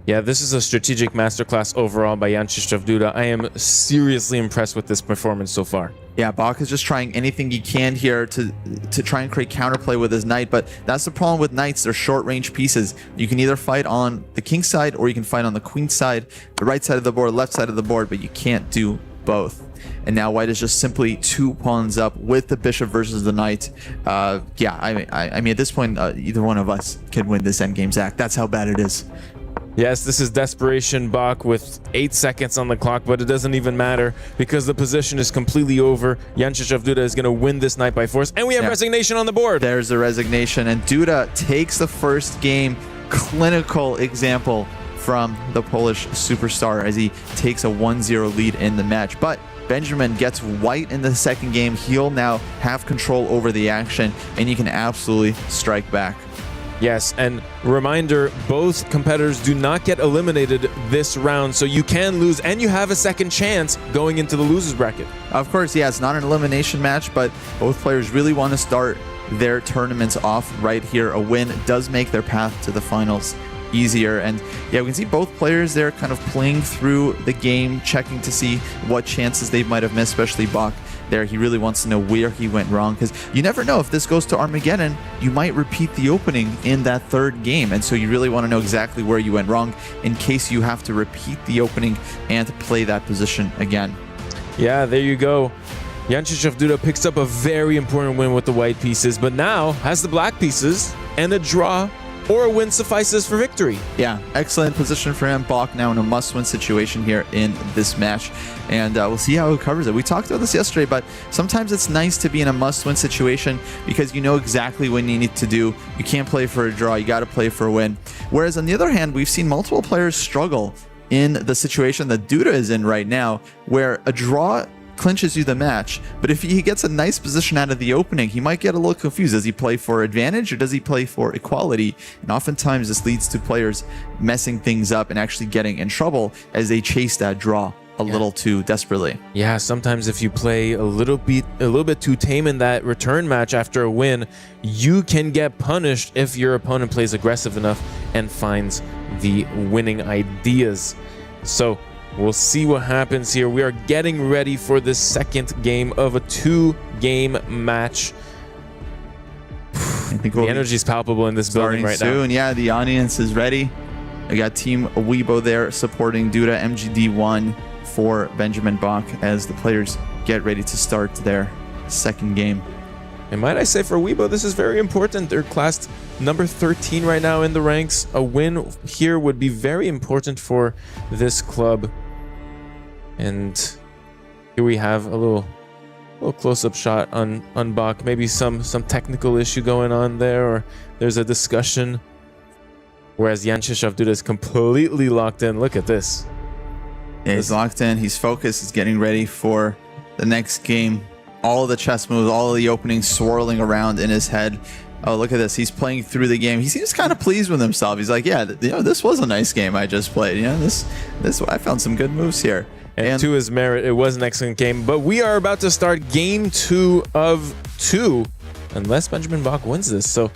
Yeah, this is a strategic masterclass overall by Jancic of Duda. I am seriously impressed with this performance so far. Yeah, Bach is just trying anything he can here to try and create counterplay with his knight, but that's the problem with knights. They're short-range pieces. You can either fight on the king side or you can fight on the queen side, the right side of the board, left side of the board, but you can't do both. And now White is just simply 2 pawns up with the bishop versus the knight. Yeah, I mean, at this point, either one of us can win this endgame, Zach. That's how bad it is. Yes, this is desperation Bach with 8 seconds on the clock, but it doesn't even matter because the position is completely over. Jancic of Duda is going to win this knight by force, and we have resignation on the board. There's the resignation, and Duda takes the first game. Clinical example from the Polish superstar as he takes a 1-0 lead in the match. But Benjamin gets White in the second game. He'll now have control over the action, and he can absolutely strike back. Yes, and reminder, both competitors do not get eliminated this round, so you can lose, and you have a second chance going into the losers bracket. Of course, yeah, it's not an elimination match, but both players really want to start their tournaments off right here. A win does make their path to the finals easier. And yeah, we can see both players there kind of playing through the game, checking to see what chances they might have missed, especially Bach there. He really wants to know where he went wrong, because you never know, if this goes to Armageddon, you might repeat the opening in that third game. And so you really want to know exactly where you went wrong in case you have to repeat the opening and play that position again. Yeah, there you go. Yanczic of Duda picks up a very important win with the white pieces, but now has the black pieces, and a draw or a win suffices for victory. Yeah, excellent position for him. Bach now in a must-win situation here in this match, and we'll see how he covers it. We talked about this yesterday, but sometimes it's nice to be in a must-win situation because you know exactly what you need to do. You can't play for a draw, you got to play for a win. Whereas on the other hand, we've seen multiple players struggle in the situation that Duda is in right now, where a draw clinches you the match, but if he gets a nice position out of the opening, he might get a little confused. Does he play for advantage or does he play for equality? And oftentimes this leads to players messing things up and actually getting in trouble as they chase that draw a little too desperately. Yeah, sometimes if you play a little bit too tame in that return match after a win, you can get punished if your opponent plays aggressive enough and finds the winning ideas. So we'll see what happens here. We are getting ready for the second game of a 2-game match. I think the energy is palpable in this building right soon. now. Yeah, the audience is ready. I got Team Weibo there supporting Duda MGD1 for Benjamin Bach as the players get ready to start their second game. And might I say, for Weibo, this is very important. They're classed number 13 right now in the ranks. A win here would be very important for this club. And here we have a little close-up shot on Bach. Maybe some technical issue going on there, or there's a discussion. Whereas Yanczic of Duda is completely locked in. Look at this. Yeah, he's locked in. He's focused. He's getting ready for the next game. All of the chess moves, all of the openings swirling around in his head. Oh, look at this. He's playing through the game. He seems kind of pleased with himself. He's like, yeah, this was a nice game I just played. This I found some good moves here. And to his merit, it was an excellent game. But we are about to start game 2 of 2, unless Benjamin Bach wins this. So,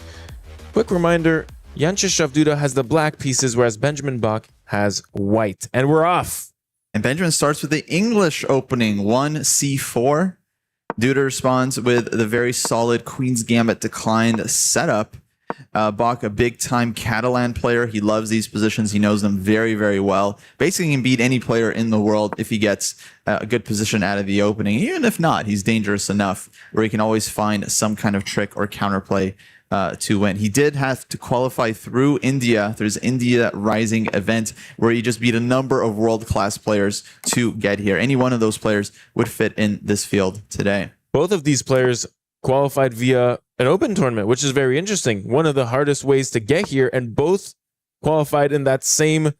quick reminder, Yanczic of Duda has the black pieces, whereas Benjamin Bach has white. And we're off. And Benjamin starts with the English opening, 1c4. Duda responds with the very solid Queen's Gambit declined setup. Bach, a big-time Catalan player. He loves these positions. He knows them very, very well. Basically, he can beat any player in the world if he gets a good position out of the opening. Even if not, he's dangerous enough where he can always find some kind of trick or counterplay to win. He did have to qualify through India. There's India Rising event where he just beat a number of world-class players to get here. Any one of those players would fit in this field today. Both of these players qualified via an open tournament, which is very interesting. One of the hardest ways to get here, and both qualified in that same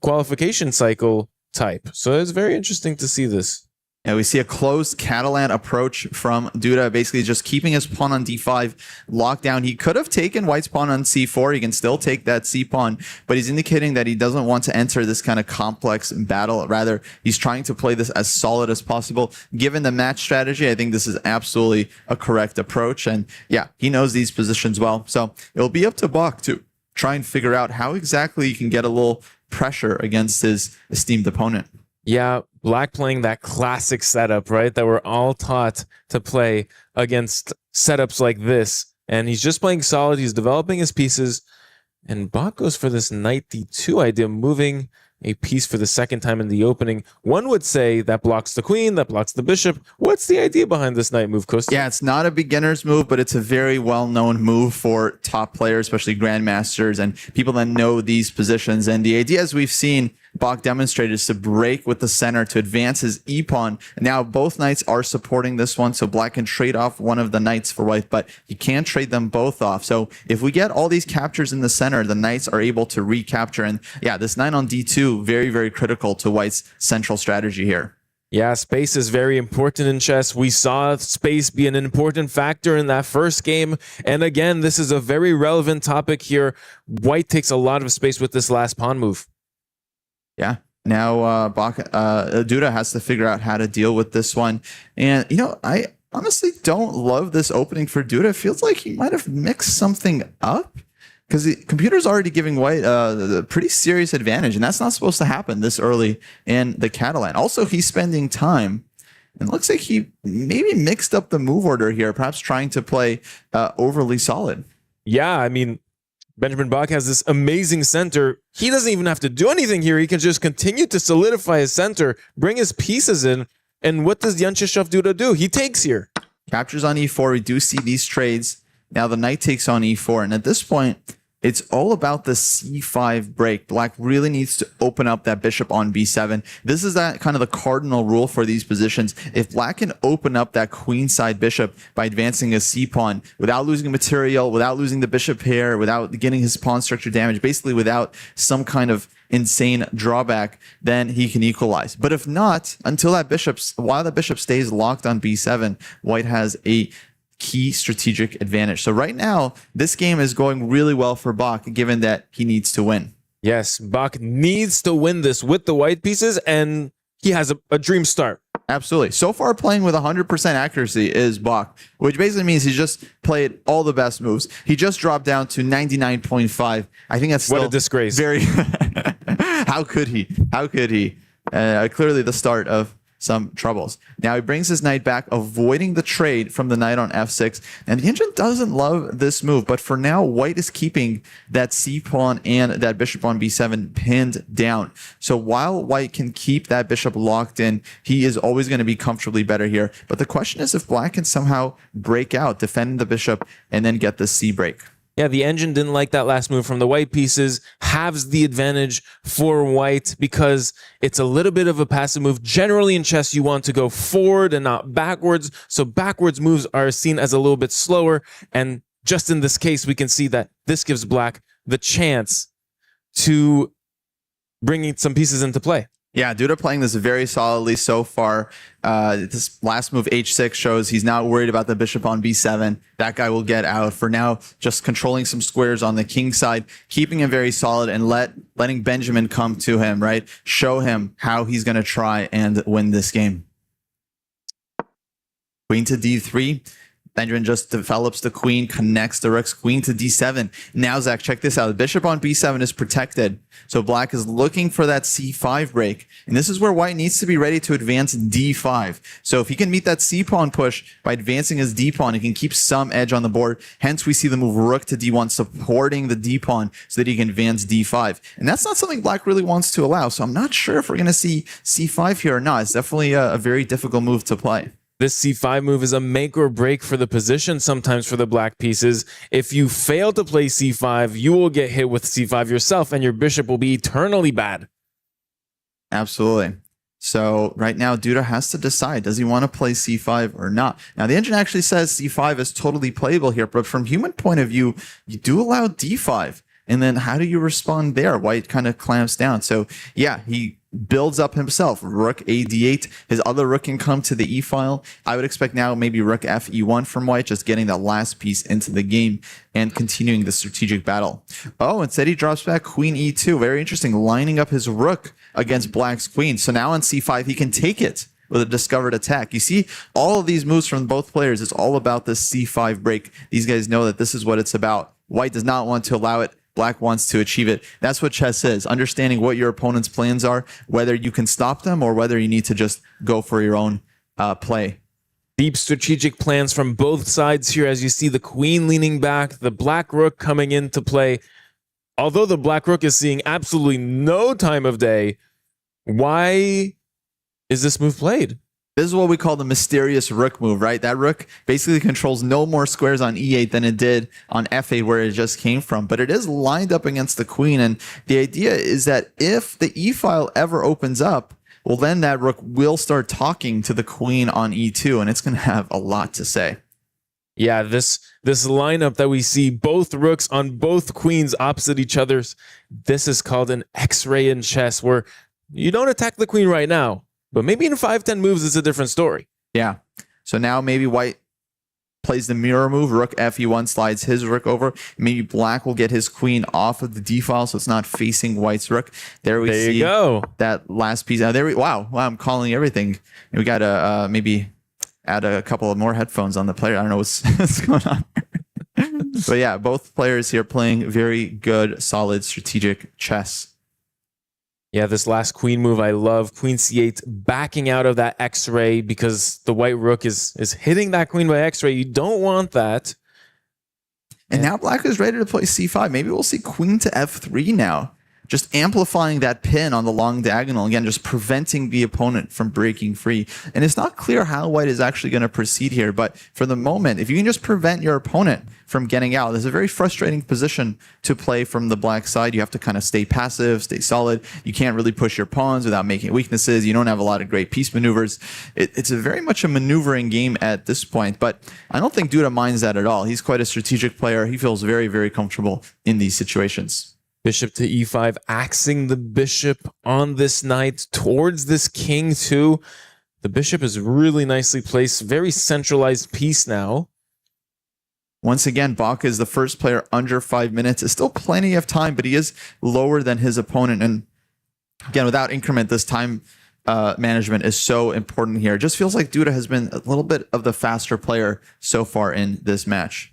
qualification cycle type. So it's very interesting to see this. Yeah, we see a closed Catalan approach from Duda, basically just keeping his pawn on d5 locked down. He could have taken white's pawn on c4. He can still take that c-pawn, but he's indicating that he doesn't want to enter this kind of complex battle. Rather, he's trying to play this as solid as possible. Given the match strategy, I think this is absolutely a correct approach. And yeah, he knows these positions well. So it'll be up to Bach to try and figure out how exactly he can get a little pressure against his esteemed opponent. Yeah, Black playing that classic setup, right? That we're all taught to play against setups like this. And he's just playing solid. He's developing his pieces. And Bach goes for this knight d2 idea, moving a piece for the second time in the opening. One would say that blocks the queen, that blocks the bishop. What's the idea behind this knight move, Kosta? Yeah, it's not a beginner's move, but it's a very well-known move for top players, especially grandmasters and people that know these positions. And the idea, as we've seen Bach demonstrated, is to break with the center to advance his e-pawn. Now both knights are supporting this one, so Black can trade off one of the knights for white, but he can't trade them both off. So if we get all these captures in the center, the knights are able to recapture. And yeah, this knight on d2, very, very critical to white's central strategy here. Yeah, space is very important in chess. We saw space be an important factor in that first game. And again, this is a very relevant topic here. White takes a lot of space with this last pawn move. Yeah. Now Duda has to figure out how to deal with this one. And, I honestly don't love this opening for Duda. It feels like he might have mixed something up, because the computer's already giving White a pretty serious advantage, and that's not supposed to happen this early in the Catalan. Also, he's spending time, and it looks like he maybe mixed up the move order here, perhaps trying to play overly solid. Yeah, I mean, Benjamin Bach has this amazing center. He doesn't even have to do anything here. He can just continue to solidify his center, bring his pieces in, and what does Yanchishov Duda do? He takes here. Captures on e4. We do see these trades. Now the knight takes on e4, and at this point, it's all about the c5 break. Black really needs to open up that bishop on b7. This is that kind of the cardinal rule for these positions. If Black can open up that queenside bishop by advancing a c-pawn without losing material, without losing the bishop pair, without getting his pawn structure damaged, basically without some kind of insane drawback, then he can equalize. But if not, while that bishop stays locked on b7, White has a key strategic advantage. So right now, this game is going really well for Bach, given that he needs to win. Yes, Bach needs to win this with the white pieces, and he has a dream start. Absolutely. So far, playing with 100% accuracy is Bach, which basically means he's just played all the best moves. He just dropped down to 99.5. I think that's still what a disgrace. Very. How could he? How could he? Clearly the start of some troubles. Now he brings his knight back, avoiding the trade from the knight on f6. And the engine doesn't love this move, but for now, White is keeping that c-pawn and that bishop on b7 pinned down. So while White can keep that bishop locked in, he is always going to be comfortably better here. But the question is if Black can somehow break out, defend the bishop, and then get the c break. Yeah, the engine didn't like that last move from the white pieces, halves the advantage for White because it's a little bit of a passive move. Generally in chess, you want to go forward and not backwards. So backwards moves are seen as a little bit slower. And just in this case, we can see that this gives Black the chance to bring some pieces into play. Yeah, Duda playing this very solidly so far. This last move, h6, shows he's not worried about the bishop on b7. That guy will get out. For now, just controlling some squares on the king side, keeping him very solid and letting Benjamin come to him, right? Show him how he's going to try and win this game. Queen to d3. Benjamin just develops the queen, connects the rooks, queen to d7. Now, Zach, check this out. The bishop on b7 is protected. So Black is looking for that c5 break. And this is where White needs to be ready to advance d5. So if he can meet that c-pawn push by advancing his d-pawn, he can keep some edge on the board. Hence, we see the move rook to d1, supporting the d-pawn so that he can advance d5. And that's not something Black really wants to allow. So I'm not sure if we're going to see c5 here or not. It's definitely a very difficult move to play. This c5 move is a make or break for the position sometimes for the black pieces. If you fail to play c5, you will get hit with c5 yourself and your bishop will be eternally bad. Absolutely. So right now, Duda has to decide, does he want to play c5 or not? Now, the engine actually says c5 is totally playable here, but from human point of view, you do allow d5. And then how do you respond there? White kind of clamps down. So yeah, he builds up himself. Rook a d8. His other rook can come to the e file. I would expect now maybe rook f e1 from White, just getting that last piece into the game and continuing the strategic battle. Oh, instead he drops back queen e2. Very interesting, lining up his rook against Black's queen. So now on c5, he can take it with a discovered attack. You see all of these moves from both players. It's all about this c5 break. These guys know that this is what it's about. White does not want to allow it. Black wants to achieve it. That's what chess is. Understanding what your opponent's plans are, whether you can stop them or whether you need to just go for your own play. Deep strategic plans from both sides here as you see the queen leaning back, the black rook coming into play. Although the black rook is seeing absolutely no time of day, why is this move played? This is what we call the mysterious rook move, right? That rook basically controls no more squares on e8 than it did on f8 where it just came from. But it is lined up against the queen. And the idea is that if the e file ever opens up, well, then that rook will start talking to the queen on e2. And it's going to have a lot to say. Yeah, this lineup that we see, both rooks on both queens opposite each other's, this is called an X-ray in chess where you don't attack the queen right now. But maybe in 5-10 moves, it's a different story. Yeah. So now maybe white plays the mirror move. Rook fe1 slides his rook over. Maybe black will get his queen off of the d-file, so it's not facing white's rook. There we see you go. That last piece. Wow, I'm calling everything. And we got to maybe add a couple of more headphones on the player. I don't know what's going on. But yeah, both players here playing very good, solid, strategic chess. Yeah, this last queen move I love. Queen c8 backing out of that x-ray because the white rook is hitting that queen by x-ray. You don't want that. And now black is ready to play c5. Maybe we'll see queen to f3 now. Just amplifying that pin on the long diagonal. Again, just preventing the opponent from breaking free. And it's not clear how white is actually going to proceed here. But for the moment, if you can just prevent your opponent from getting out, there's a very frustrating position to play from the black side. You have to kind of stay passive, stay solid. You can't really push your pawns without making weaknesses. You don't have a lot of great piece maneuvers. It's a very much a maneuvering game at this point. But I don't think Duda minds that at all. He's quite a strategic player. He feels very, very comfortable in these situations. Bishop to e5, axing the bishop on this knight towards this king too. The bishop is really nicely placed. Very centralized piece now. Once again, Bach is the first player under 5 minutes. It's still plenty of time, but he is lower than his opponent. And again, without increment, this time management is so important here. It just feels like Duda has been a little bit of the faster player so far in this match.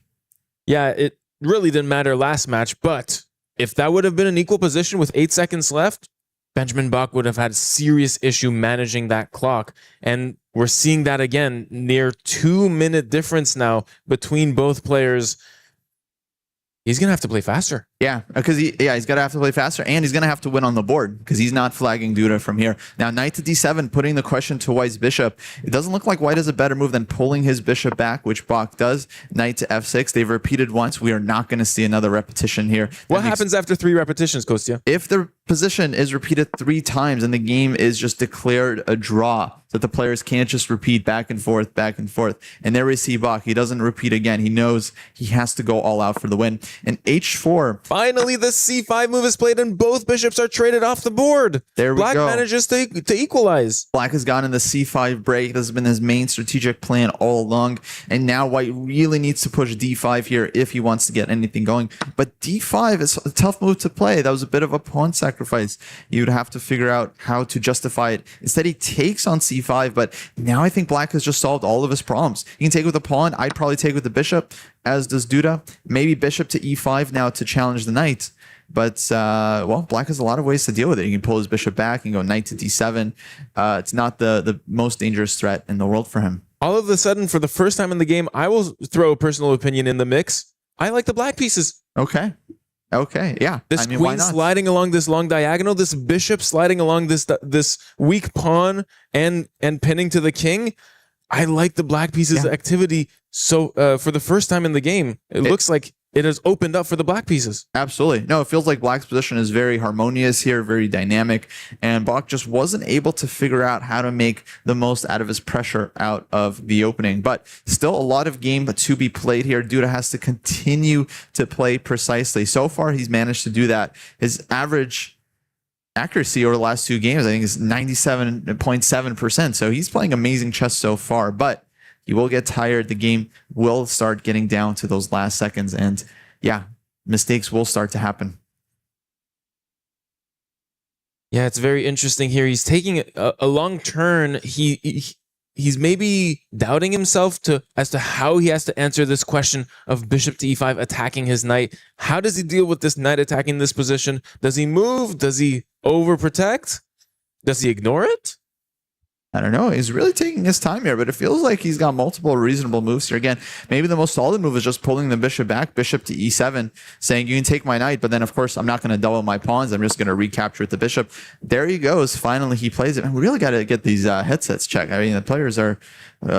Yeah, it really didn't matter last match, but if that would have been an equal position with 8 seconds left, Benjamin Bach would have had a serious issue managing that clock. And we're seeing that again, near 2-minute difference now between both players. He's going to have to play faster. Yeah, because he's got to have to play faster, and he's going to have to win on the board because he's not flagging Duda from here. Now, knight to d7, putting the question to white's bishop. It doesn't look like white has a better move than pulling his bishop back, which Bach does. Knight to f6. They've repeated once. We are not going to see another repetition here. What happens after 3 repetitions, Kostya? If the position is repeated 3 times and the game is just declared a draw, that the players can't just repeat back and forth, back and forth. And there we see Bach. He doesn't repeat again. He knows he has to go all out for the win. And h4. Finally, the c5 move is played and both bishops are traded off the board. There we go. Black manages to equalize. Black has gone in the c5 break. This has been his main strategic plan all along. And now white really needs to push d5 here if he wants to get anything going. But d5 is a tough move to play. That was a bit of a pawn sacrifice. You'd have to figure out how to justify it. Instead, he takes on c5. But now I think black has just solved all of his problems. He can take with the pawn. I'd probably take with the bishop, as does Duda. Maybe bishop to e5 now to challenge the knight. But, well, black has a lot of ways to deal with it. He can pull his bishop back and go knight to d7. It's not the most dangerous threat in the world for him. All of a sudden, for the first time in the game, I will throw a personal opinion in the mix. I like the black pieces. Okay. Okay, yeah. This queen sliding along this long diagonal, this bishop sliding along this weak pawn and pinning to the king. I like the black pieces activity. So for the first time in the game, it looks like it has opened up for the black pieces. Absolutely. No, it feels like black's position is very harmonious here, very dynamic. And Bach just wasn't able to figure out how to make the most out of his pressure out of the opening. But still a lot of game to be played here. Duda has to continue to play precisely. So far, he's managed to do that. His average accuracy over the last 2 games, I think, is 97.7%. So he's playing amazing chess so far. But he will get tired. The game will start getting down to those last seconds. And yeah, mistakes will start to happen. Yeah, it's very interesting here. He's taking a long turn. He's maybe doubting himself as to how he has to answer this question of bishop to e5 attacking his knight. How does he deal with this knight attacking this position? Does he move? Does he overprotect? Does he ignore it? I don't know. He's really taking his time here, but it feels like he's got multiple reasonable moves here. Again, maybe the most solid move is just pulling the bishop back, bishop to e7, saying you can take my knight, but then of course I'm not going to double my pawns. I'm just going to recapture with the bishop. There he goes. Finally, he plays it. And we really got to get these headsets checked. I mean, the players are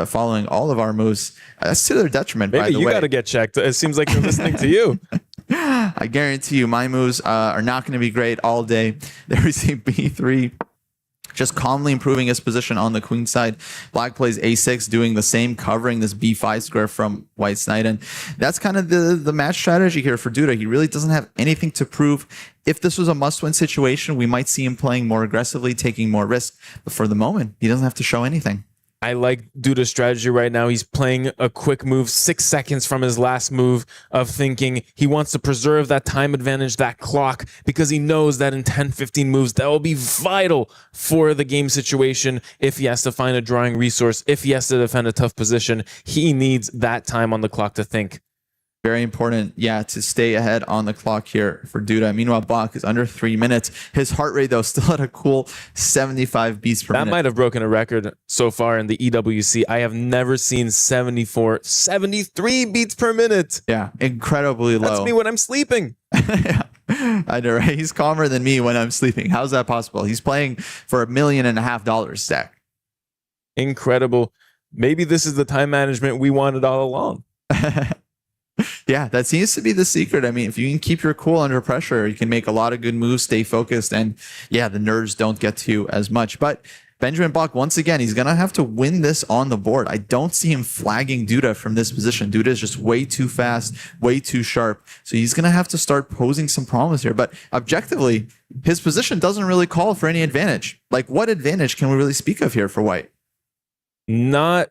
following all of our moves. That's to their detriment, by the way. Maybe you got to get checked. It seems like they're listening to you. I guarantee you my moves are not going to be great all day. There we see b3. just calmly improving his position on the queen side. Black plays a6, doing the same, covering this b5 square from White's knight. And that's kind of the match strategy here for Duda. He really doesn't have anything to prove. If this was a must-win situation, we might see him playing more aggressively, taking more risk. But for the moment, he doesn't have to show anything. I like Duda's strategy right now. He's playing a quick move 6 seconds from his last move of thinking he wants to preserve that time advantage, that clock, because he knows that in 10, 15 moves, that will be vital for the game situation. If he has to find a drawing resource, if he has to defend a tough position, he needs that time on the clock to think. Very important, yeah, to stay ahead on the clock here for Duda. Meanwhile, Bach is under 3 minutes. His heart rate, though, still at a cool 75 beats per minute. That might have broken a record so far in the EWC. I have never seen 74, 73 beats per minute. Yeah, incredibly low. That's me when I'm sleeping. Yeah. I know, right? He's calmer than me when I'm sleeping. How's that possible? He's playing for $1.5 million stack. Incredible. Maybe this is the time management we wanted all along. Yeah, that seems to be the secret. I mean, if you can keep your cool under pressure, you can make a lot of good moves, stay focused, and yeah, the nerves don't get to you as much. But Benjamin Bach, once again, he's going to have to win this on the board. I don't see him flagging Duda from this position. Duda is just way too fast, way too sharp. So he's going to have to start posing some problems here. But objectively, his position doesn't really call for any advantage. Like, what advantage can we really speak of here for White? Not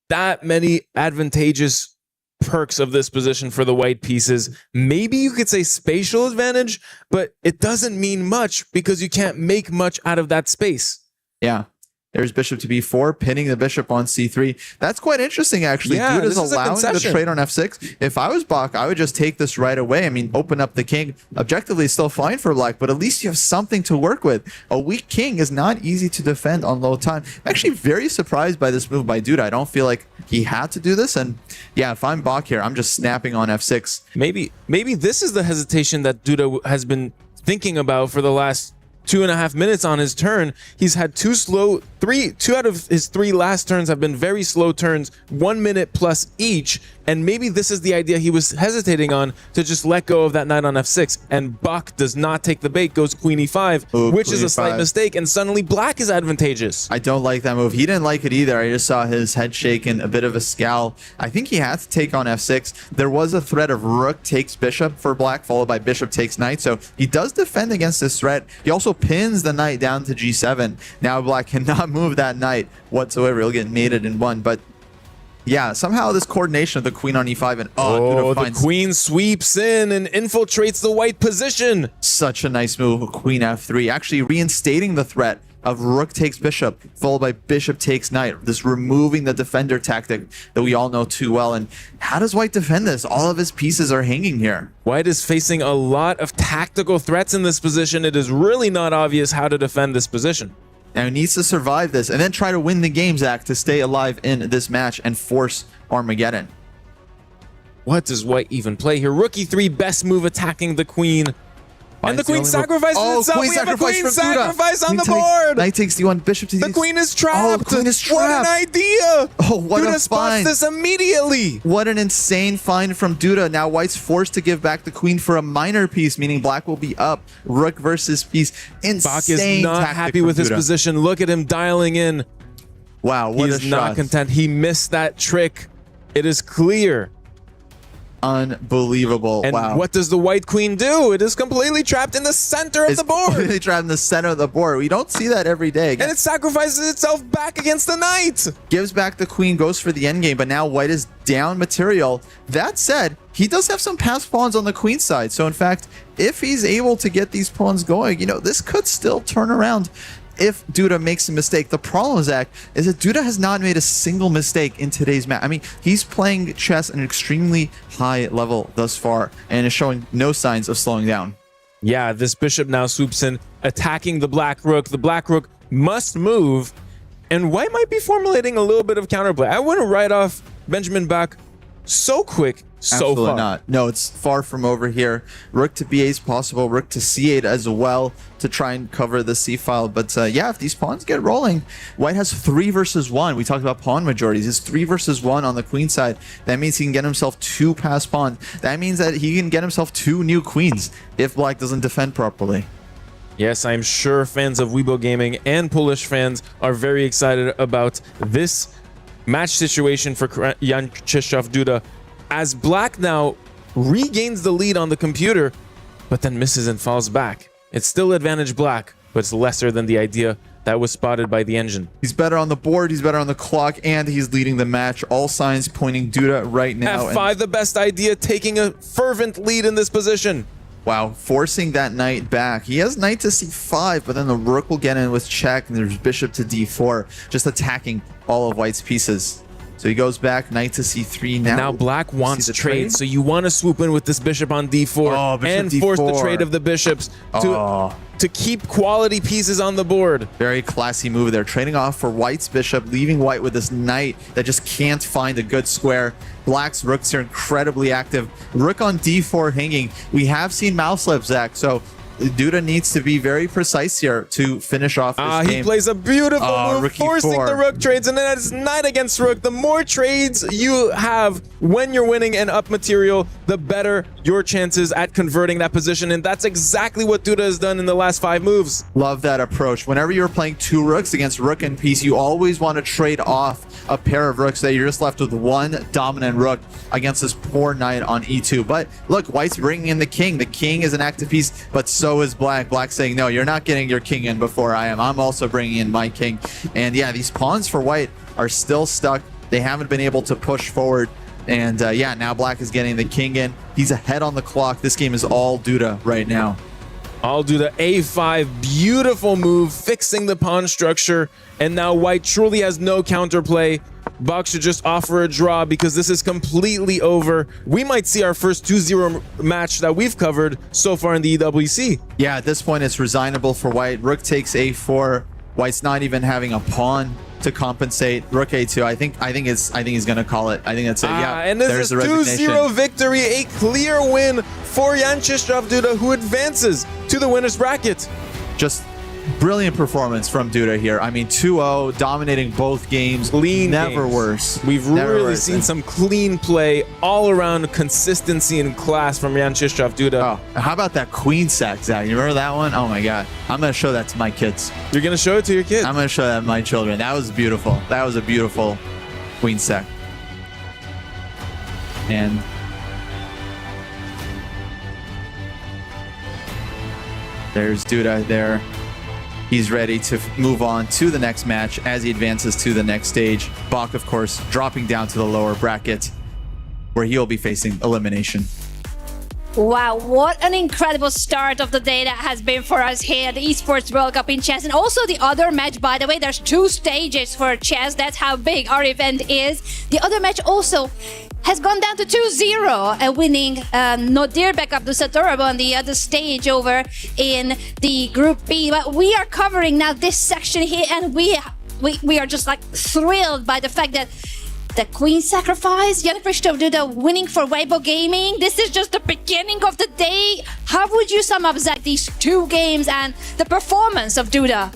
that many advantageous perks of this position for the white pieces. Maybe you could say spatial advantage, but it doesn't mean much because you can't make much out of that space. Yeah. There's bishop to b4, pinning the bishop on c3. That's quite interesting, actually. Yeah, Duda's allowing the trade on f6. If I was Bach, I would just take this right away. I mean, open up the king. Objectively, still fine for Black, but at least you have something to work with. A weak king is not easy to defend on low time. I'm actually very surprised by this move by Duda. I don't feel like he had to do this. And yeah, if I'm Bach here, I'm just snapping on f6. Maybe this is the hesitation that Duda has been thinking about for the last 2.5 minutes on his turn. He's had two out of his 3 last turns have been very slow turns, 1 minute plus each. And maybe this is the idea he was hesitating on, to just let go of that knight on f6. And Bach does not take the bait, goes queen e5, which is a slight mistake. And suddenly Black is advantageous. I don't like that move. He didn't like it either. I just saw his head shaking, a bit of a scowl. I think he had to take on f6. There was a threat of rook takes bishop for Black, followed by bishop takes knight. So he does defend against this threat. He also pins the knight down to g7. Now Black cannot move that knight whatsoever. He'll get mated in one. But yeah, somehow this coordination of the queen on e5 and the queen sweeps in and infiltrates the white position. Such a nice move, queen f3, actually reinstating the threat of rook takes bishop, followed by bishop takes knight. This removing the defender tactic that we all know too well. And how does White defend this? All of his pieces are hanging here. White is facing a lot of tactical threats in this position. It is really not obvious how to defend this position. Now he needs to survive this and then try to win the game, Zach, to stay alive in this match and force Armageddon. What does White even play here? Rook e3, best move, attacking the queen. And the queen sacrifices itself. We have a queen sacrifice on the board. Knight takes d1, bishop to d6. The queen is trapped. Oh, the queen is trapped. What an idea. Oh, what Duda a spots find. this immediately. What an insane find from Duda. Now White's forced to give back the queen for a minor piece, meaning Black will be up. Rook versus piece. Insane. Bach is not happy with his position. Look at him dialing in. Wow, what a shot. He's not content. He missed that trick. It is clear. Unbelievable. And wow. What does the white queen do? It is completely trapped in the center of the board. Completely trapped in the center of the board. We don't see that every day. And it sacrifices itself back against the knight. Gives back the queen, goes for the endgame, but now White is down material. That said, he does have some passed pawns on the queen side. So in fact, if he's able to get these pawns going, you know, this could still turn around if Duda makes a mistake. The problem, Zach, is that Duda has not made a single mistake in today's match. I mean, he's playing chess at an extremely high level thus far and is showing no signs of slowing down. Yeah, this bishop now swoops in, attacking the black rook. The black rook must move, and White might be formulating a little bit of counterplay. I wouldn't write off Benjamin Bach so quick. Absolutely far. not. No, it's far from over here. Rook to b8 is possible. Rook to c8 as well to try and cover the c file. But yeah, if these pawns get rolling, White has 3 versus 1. We talked about pawn majorities. It's 3 versus 1 on the queen side. That means he can get himself 2 passed pawns. That means that he can get himself 2 new queens if Black doesn't defend properly. Yes, I'm sure fans of Weibo Gaming and Polish fans are very excited about this match situation for Jan Krzysztof Duda, as Black now regains the lead on the computer, but then misses and falls back. It's still advantage Black, but it's lesser than the idea that was spotted by the engine. He's better on the board, he's better on the clock, and he's leading the match. All signs pointing Duda right now. F5, the best idea, taking a fervent lead in this position. Wow, forcing that knight back. He has knight to c5, but then the rook will get in with check, and there's bishop to d4, just attacking all of white's pieces. So he goes back, knight to c3 now. Now Black wants to trade, so you want to swoop in with this bishop on d4 and D4. force the trade of the bishops to keep quality pieces on the board. Very classy move there, trading off for white's bishop, leaving white with this knight that just can't find a good square. Black's rooks are incredibly active. Rook on d4 hanging. We have seen mouse slip, Zach, so Duda needs to be very precise here to finish off this game. He plays a beautiful move, forcing E4. the rook trades, and then it's knight against rook. The more trades you have when you're winning and up material, the better your chances at converting that position, and that's exactly what Duda has done in the last 5 moves. Love that approach. Whenever you're playing 2 rooks against rook and piece, you always want to trade off a pair of rooks, that you're just left with one dominant rook against this poor knight on e2. But look, white's bringing in the king. The king is an active piece, but so is Black. Black saying, no, you're not getting your king in before I am. I'm also bringing in my king. And yeah, these pawns for white are still stuck. They haven't been able to push forward. And yeah, now Black is getting the king in. He's ahead on the clock. This game is all Duda right now. I'll do the a5, beautiful move, fixing the pawn structure, and now white truly has no counterplay. Bach should just offer a draw because this is completely over. We might see our first 2-0 match that we've covered so far in the EWC. Yeah, at this point it's resignable for white. Rook takes a4. White's not even having a pawn to compensate. Rook a2. I think he's gonna call it. I think that's it. Yeah, and this is a 2-0 victory, a clear win for Jan Krzysztof Duda, who advances to the winner's bracket. Just brilliant performance from Duda here. I mean, 2-0, dominating both games. Clean never games. Worse. We've really seen some clean play, all around consistency and class from Jan Krzysztof Duda. Oh, how about that queen sack, Zach? You remember that one? Oh my god. I'm gonna show that to my kids. You're gonna show it to your kids? I'm gonna show that to my children. That was beautiful. That was a beautiful queen sack. And there's Duda there. He's ready to move on to the next match as he advances to the next stage. Bach, of course, dropping down to the lower bracket where he'll be facing elimination. Wow, what an incredible start of the day that has been for us here at the Esports World Cup in chess. And also the other match, by the way, there's 2 stages for chess. That's how big our event is. The other match also has gone down to 2-0, winning Nodirbek Abdusattorov on the other stage over in the Group B. But we are covering now this section here, and we are just like thrilled by the fact that the queen sacrifice, Jan Krzysztof Duda winning for Weibo Gaming. This is just the beginning of the day. How would you sum up, Zach, these 2 games and the performance of Duda?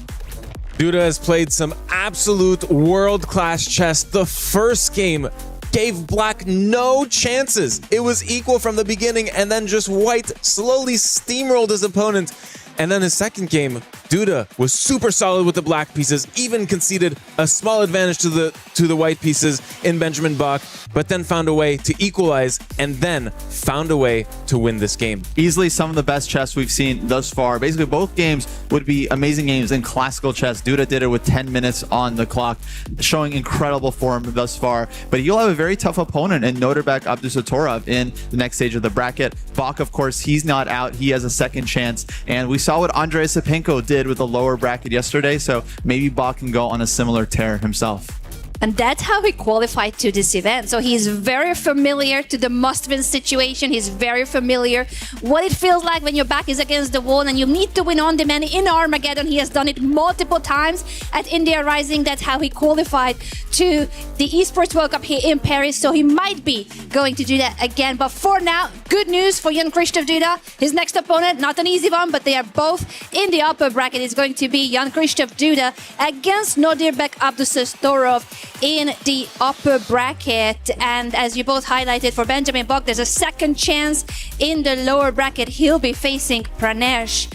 Duda has played some absolute world-class chess. The first game gave Black no chances. It was equal from the beginning, and then just white slowly steamrolled his opponent. And then his second game, Duda was super solid with the black pieces, even conceded a small advantage to the white pieces in Benjamin Bach, but then found a way to equalize and then found a way to win this game. Easily some of the best chess we've seen thus far. Basically, both games would be amazing games in classical chess. Duda did it with 10 minutes on the clock, showing incredible form thus far. But he'll have a very tough opponent in Nodirbek Abdusattorov in the next stage of the bracket. Bach, of course, he's not out. He has a second chance. And we saw what Andrei Sapenko did with the lower bracket yesterday, so maybe Bach can go on a similar tear himself. And that's how he qualified to this event. So he's very familiar to the must-win situation. He's very familiar what it feels like when your back is against the wall and you need to win on demand in Armageddon. He has done it multiple times at India Rising. That's how he qualified to the Esports World Cup here in Paris. So he might be going to do that again. But for now, good news for Jan Krzysztof Duda. His next opponent, not an easy one, but they are both in the upper bracket. It's going to be Jan Krzysztof Duda against Nodirbek Abdusattorov in the upper bracket. And as you both highlighted, for Benjamin Bach, there's a second chance in the lower bracket. He'll be facing Pranesh.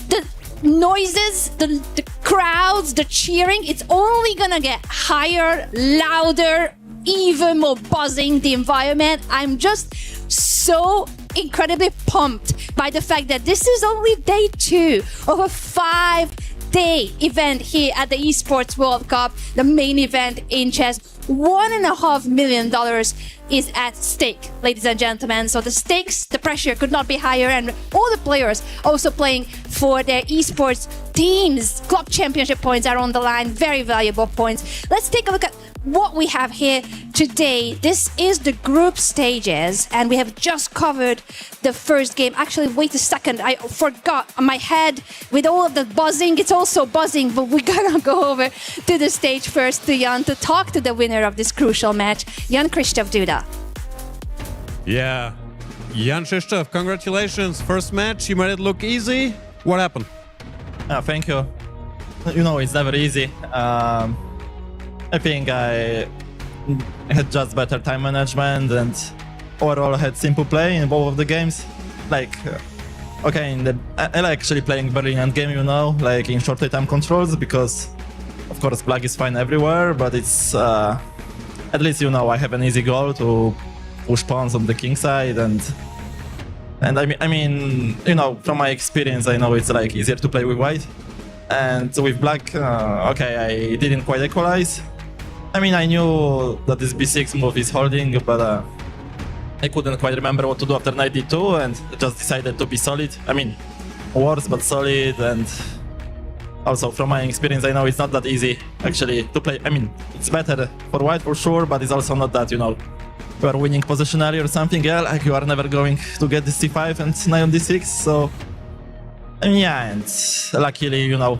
the noises, the crowds, the cheering, it's only gonna get higher, louder, even more buzzing, the environment. I'm just so incredibly pumped by the fact that this is only day 2 of a 5-day event here at the Esports World Cup, the main event in chess. $1.5 million is at stake, ladies and gentlemen. So the stakes, the pressure could not be higher, and all the players also playing for their esports teams. Club championship points are on the line, very valuable points. Let's take a look at what we have here today. This is the group stages, and we have just covered the first game. Actually, wait a second, I forgot. My head, with all of the buzzing, it's also buzzing, but we're gonna go over to the stage first to Jan to talk to the winner of this crucial match, Jan Krzysztof Duda. Yeah, Jan Krzysztof, congratulations. First match, you made it look easy. What happened? Thank you. You know, it's never easy. I think I had just better time management and overall had simple play in both of the games. Like, okay, I like actually playing very end game, you know, like in short time controls, because of course Black is fine everywhere, but it's at least, you know, I have an easy goal to push pawns on the king side, and I mean, you know, from my experience, I know it's like easier to play with white, and with Black, okay, I didn't quite equalize. I mean, I knew that this b6 move is holding, but I couldn't quite remember what to do after knight d2, and just decided to be solid. I mean, worse but solid, and also from my experience, I know it's not that easy actually to play. I mean, it's better for white for sure, but it's also not that, you know, you are winning positionally or something, yeah, like you are never going to get this c5 and knight on d6, so I mean, yeah, and luckily, you know,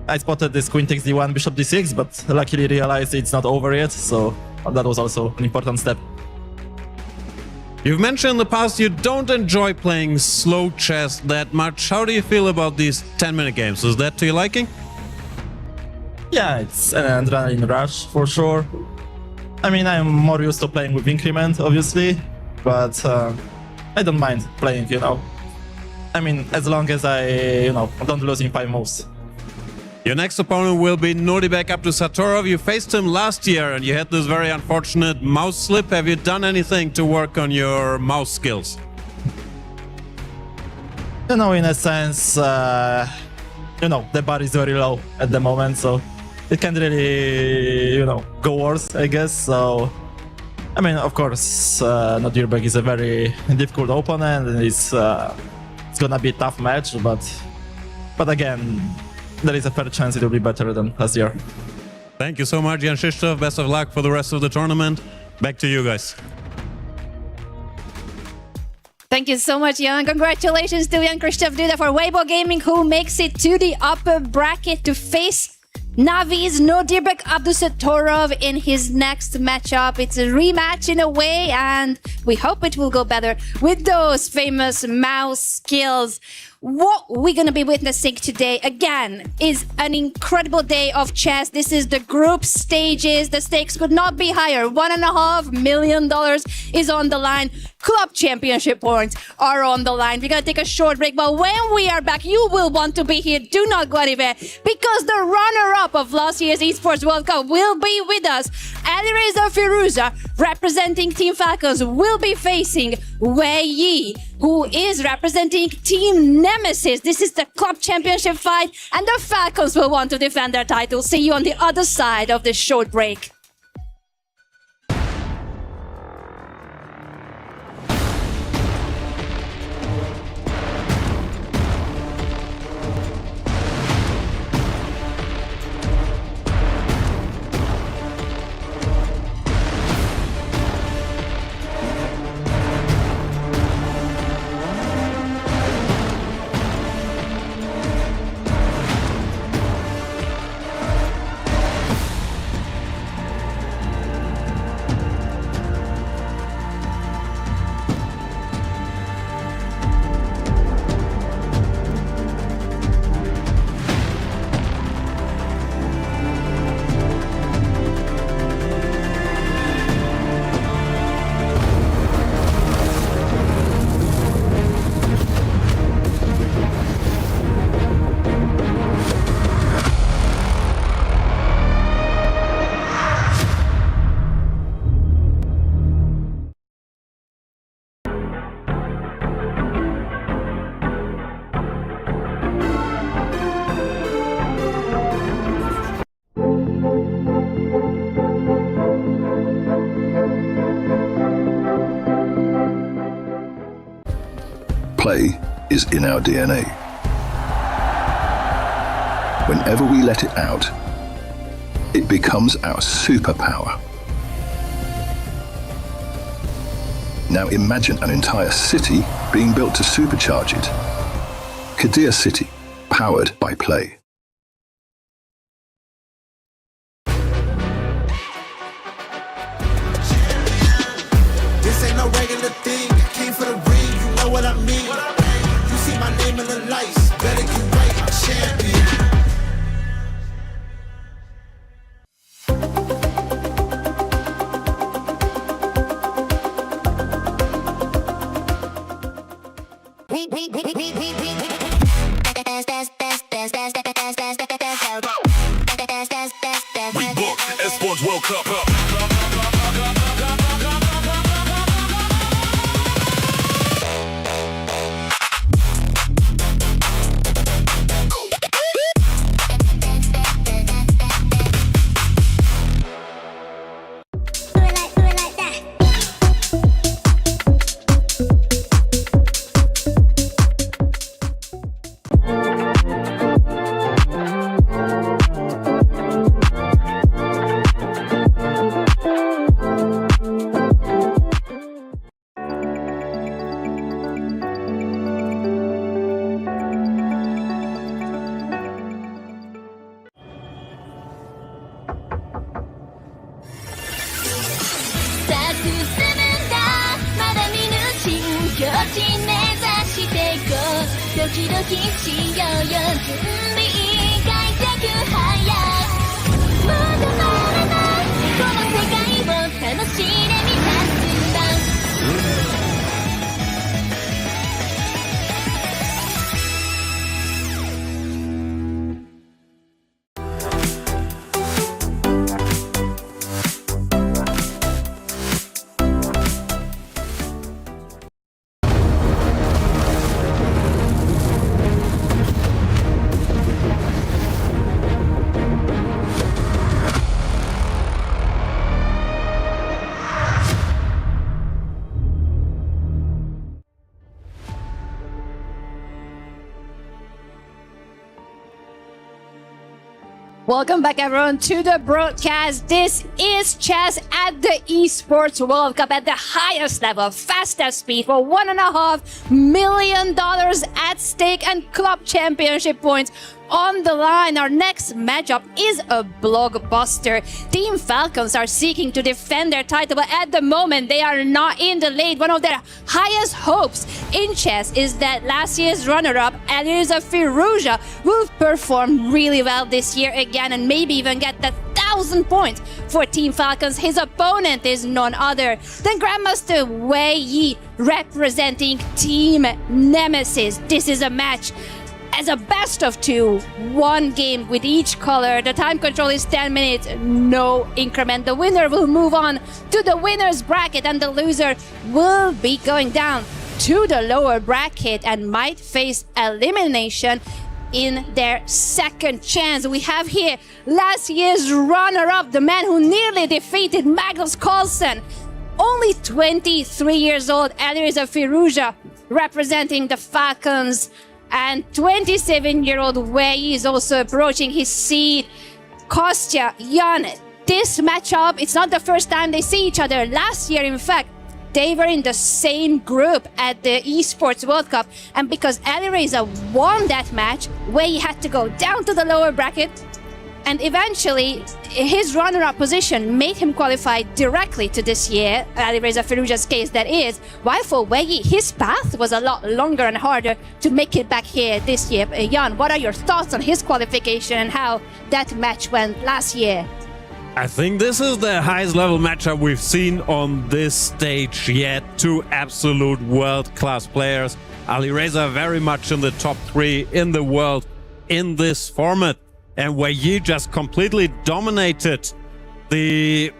I spotted this queen takes d1, bishop d6, but luckily realized it's not over yet, so that was also an important step. You've mentioned in the past you don't enjoy playing slow chess that much. How do you feel about these 10-minute games? Is that to your liking? Yeah, it's an adrenaline rush for sure. I mean, I'm more used to playing with increment, obviously, but I don't mind playing, you know. I mean, as long as I, you know, don't lose in 5 moves. Your next opponent will be Nordibek Abdusatorov. You faced him last year and you had this very unfortunate mouse slip. Have you done anything to work on your mouse skills? You know, in a sense, you know, the bar is very low at the moment, so it can't really, you know, go worse, I guess. So, I mean, of course, Nordibek is a very difficult opponent, and it's gonna be a tough match, but again, there is a fair chance it will be better than last year. Thank you so much, Jan Krzysztof. Best of luck for the rest of the tournament. Back to you guys. Thank you so much, Jan. Congratulations to Jan Krzysztof Duda for Weibo Gaming, who makes it to the upper bracket to face Navi's Nordibek Abdusatorov in his next matchup. It's a rematch in a way, and we hope it will go better with those famous mouse skills. What we're going to be witnessing today, again, is an incredible day of chess. This is the group stages. The stakes could not be higher. $1.5 million is on the line. Club championship points are on the line. We're going to take a short break, but when we are back, you will want to be here. Do not go anywhere, because the runner-up of last year's Esports World Cup will be with us. Alireza Firuza, representing Team Falcons, will be facing Wei Yi, who is representing Team Nemesis. This is the club championship fight, and the Falcons will want to defend their title. See you on the other side of this short break. is in our DNA. Whenever we let it out, it becomes our superpower. Now imagine an entire city being built to supercharge it. Kadir City, powered by play. This ain't no regular thing. I came for the ring, you know what I mean. You see my name in the lights, better get right, I'm champion. We book Esports World Cup up. Welcome back, everyone, to the broadcast. This is chess at the Esports World Cup at the highest level, fastest speed for $1.5 million at stake and club championship points on the line. Our next matchup is a blockbuster. Team Falcons are seeking to defend their title, but at the moment they are not in the lead. One of their highest hopes in chess is that last year's runner-up, Alireza Firouzja, will perform really well this year again and maybe even get that 1,000 points for Team Falcons. His opponent is none other than Grandmaster Wei Yi, representing Team Nemesis. This is a match as a best of two, one game with each color. The time control is 10 minutes, no increment. The winner will move on to the winner's bracket and the loser will be going down to the lower bracket and might face elimination in their second chance. We have here last year's runner-up, the man who nearly defeated Magnus Carlsen. Only 23 years old, Alireza Firouzja, representing the Falcons. And 27-year-old Wei is also approaching his seed. Kostya, Jan, this matchup, it's not the first time they see each other. Last year, in fact, they were in the same group at the Esports World Cup. And because Alireza won that match, Wei had to go down to the lower bracket. And eventually, his runner-up position made him qualify directly to this year, Alireza Firouzja's case that is, while for Wei Yi, his path was a lot longer and harder to make it back here this year. Jan, what are your thoughts on his qualification and how that match went last year? I think this is the highest level matchup we've seen on this stage yet. Two absolute world-class players. Alireza very much in the top 3 in the world in this format. And Wei Yi just completely dominated the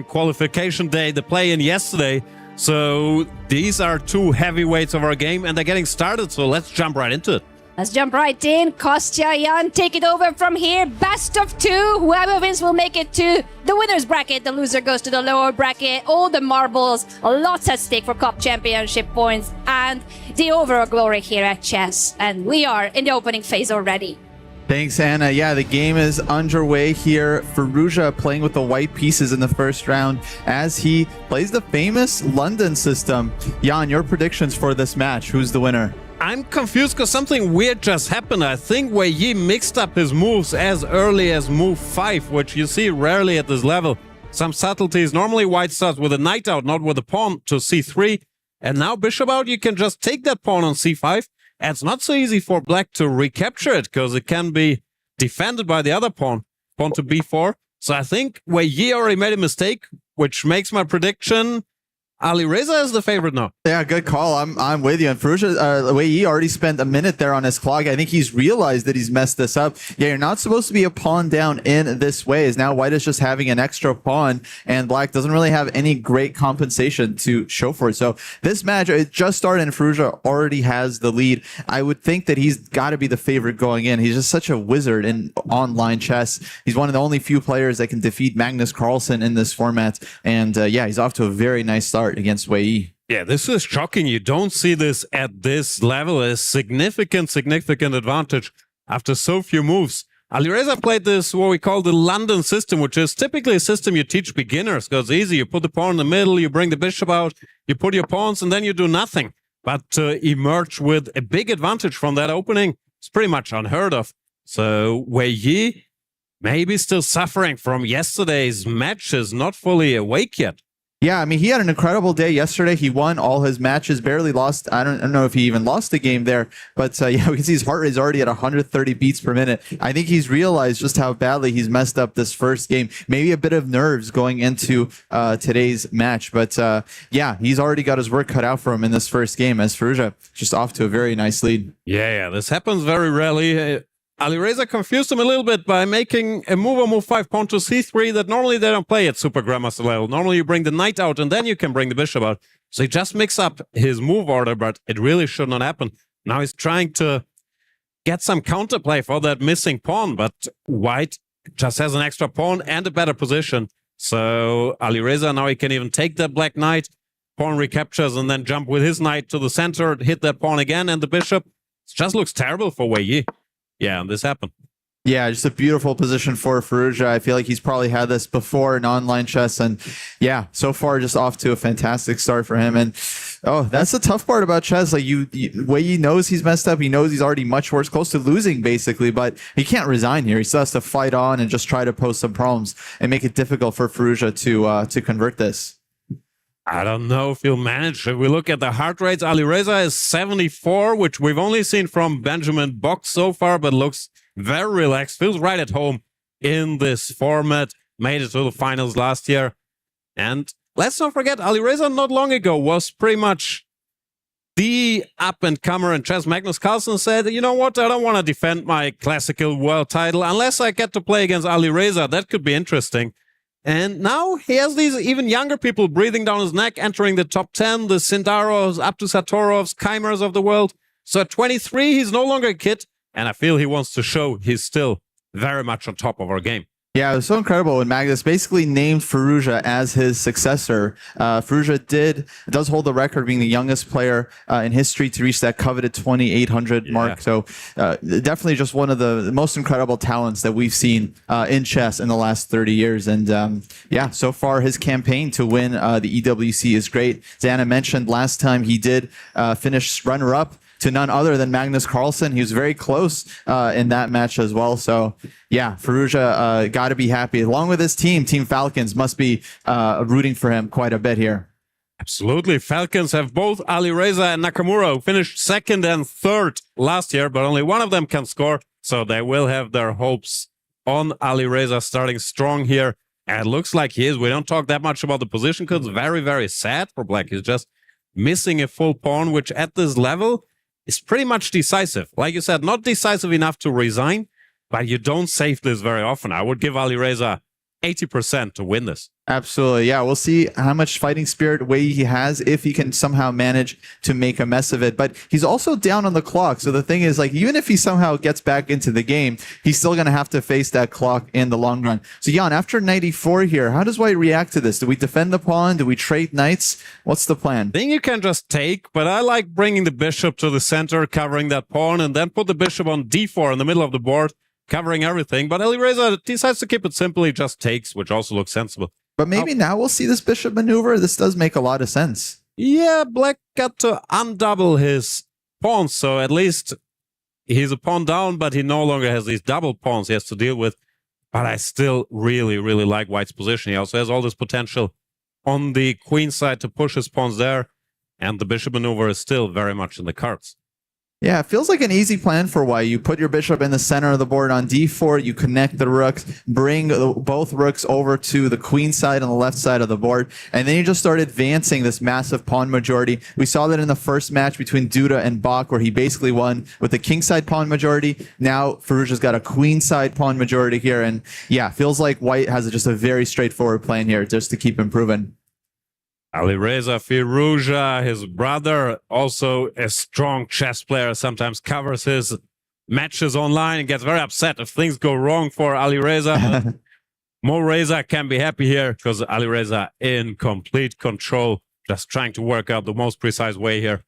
qualification day, the play-in yesterday. So these are two heavyweights of our game and they're getting started. So let's jump right into it. Let's jump right in. Kostya, Jan, take it over from here. Best of two. Whoever wins will make it to the winner's bracket. The loser goes to the lower bracket. All the marbles, lots at stake for Cup Championship points and the overall glory here at chess. And we are in the opening phase already. Thanks, Anna. Yeah, the game is underway here. Firouzja playing with the white pieces in the first round as he plays the famous London system. Jan, your predictions for this match. Who's the winner? I'm confused because something weird just happened. I think Wei Yi mixed up his moves as early as move 5, which you see rarely at this level. Some subtleties. Normally white starts with a knight out, not with a pawn to c3. And now bishop out, you can just take that pawn on c5. And it's not so easy for black to recapture it because it can be defended by the other pawn. Pawn to b4. So I think Wei Yi already made a mistake, which makes my prediction Alireza is the favorite now. Yeah, good call. I'm with you. And Firouzja, Wei Yi already spent a minute there on his clock. I think he's realized that he's messed this up. Yeah, you're not supposed to be a pawn down in this way. As now white is just having an extra pawn, and black doesn't really have any great compensation to show for it. So this match, it just started, and Firouzja already has the lead. I would think that he's got to be the favorite going in. He's just such a wizard in online chess. He's one of the only few players that can defeat Magnus Carlsen in this format. And yeah, he's off to a very nice start against Wei Yi. Yeah, this is shocking. You don't see this at this level. A significant advantage after so few moves. Alireza played this, what we call the London system, which is typically a system you teach beginners because it's easy. You put the pawn in the middle, you bring the bishop out, you put your pawns, and then you do nothing. But to emerge with a big advantage from that opening is pretty much unheard of. So Wei Yi maybe still suffering from yesterday's matches, not fully awake yet. Yeah, I mean, he had an incredible day yesterday. He won all his matches, barely lost. I don't know if he even lost a game there, but yeah, we can see his heart rate is already at 130 beats per minute. I think he's realized just how badly he's messed up this first game. Maybe a bit of nerves going into today's match, but yeah, he's already got his work cut out for him in this first game as Firouzja just off to a very nice lead. Yeah, this happens very rarely. Alireza confused him a little bit by making a move on move 5, pawn to c3 that normally they don't play at Super Grandmaster level. Normally you bring the knight out and then you can bring the bishop out. So he just mixed up his move order, but it really should not happen. Now he's trying to get some counterplay for that missing pawn, but white just has an extra pawn and a better position. So Alireza, now he can even take that black knight, pawn recaptures, and then jump with his knight to the center, hit that pawn again, and the bishop. It just looks terrible for Wei Yi. Yeah, and this happened. Yeah, just a beautiful position for Firouzja. I feel like he's probably had this before in online chess. And yeah, so far just off to a fantastic start for him. And oh, that's the tough part about chess. Like Wei Yi knows he's messed up. He knows he's already much worse, close to losing basically, but he can't resign here. He still has to fight on and just try to pose some problems and make it difficult for Firouzja to convert this. I don't know if he'll manage. If we look at the heart rates, Alireza is 74, which we've only seen from Benjamin Box so far, but looks very relaxed. Feels right at home in this format. Made it to the finals last year. And let's not forget, Alireza not long ago was pretty much the up-and-comer in chess. Magnus Carlsen said, you know what, I don't want to defend my classical world title unless I get to play against Alireza. That could be interesting. And now he has these even younger people breathing down his neck, entering the top 10, the Sindarovs, up to Satorovs, Keimers of the world. So at 23, he's no longer a kid, and I feel he wants to show he's still very much on top of our game. Yeah, it was so incredible when Magnus basically named Firouzja as his successor. Firouzja does hold the record being the youngest player in history to reach that coveted 2,800 mark. So definitely just one of the most incredible talents that we've seen in chess in the last 30 years. And yeah, so far his campaign to win the EWC is great. As Anna mentioned last time, he did finish runner-up to none other than Magnus Carlsen. He was very close in that match as well. So yeah, Firouzja got to be happy. Along with his team, Team Falcons must be rooting for him quite a bit here. Absolutely. Falcons have both Alireza and Nakamura, who finished second and third last year, but only one of them can score. So they will have their hopes on Alireza starting strong here. And it looks like he is. We don't talk that much about the position because it's very, very sad for black. He's just missing a full pawn, which at this level is pretty much decisive. Like you said, not decisive enough to resign, but you don't save this very often. I would give Alireza 80% to win this. Absolutely. Yeah, we'll see how much fighting spirit Wei he has if he can somehow manage to make a mess of it. But he's also down on the clock. So the thing is, like, even if he somehow gets back into the game, he's still going to have to face that clock in the long run. So Jan, after 94 here, how does White react to this? Do we defend the pawn? Do we trade knights? What's the plan? I think you can just take, but I like bringing the bishop to the center, covering that pawn, and then put the bishop on d4 in the middle of the board, covering everything. But Alireza decides to keep it simple. He just takes, which also looks sensible. But maybe now we'll see this bishop maneuver. This does make a lot of sense. Yeah, Black got to undouble his pawns, so at least he's a pawn down, but he no longer has these double pawns he has to deal with. But I still really, really like White's position. He also has all this potential on the queen side to push his pawns there, and the bishop maneuver is still very much in the cards. Yeah, it feels like an easy plan for White. You put your bishop in the center of the board on d4, you connect the rooks, bring both rooks over to the queen side on the left side of the board, and then you just start advancing this massive pawn majority. We saw that in the first match between Duda and Bach, where he basically won with the king side pawn majority. Now Firouzja's got a queen side pawn majority here, and yeah, feels like White has just a very straightforward plan here just to keep improving. Alireza Firouzja, his brother, also a strong chess player, sometimes covers his matches online and gets very upset if things go wrong for Alireza. Mo Reza can be happy here because Alireza in complete control, just trying to work out the most precise way here.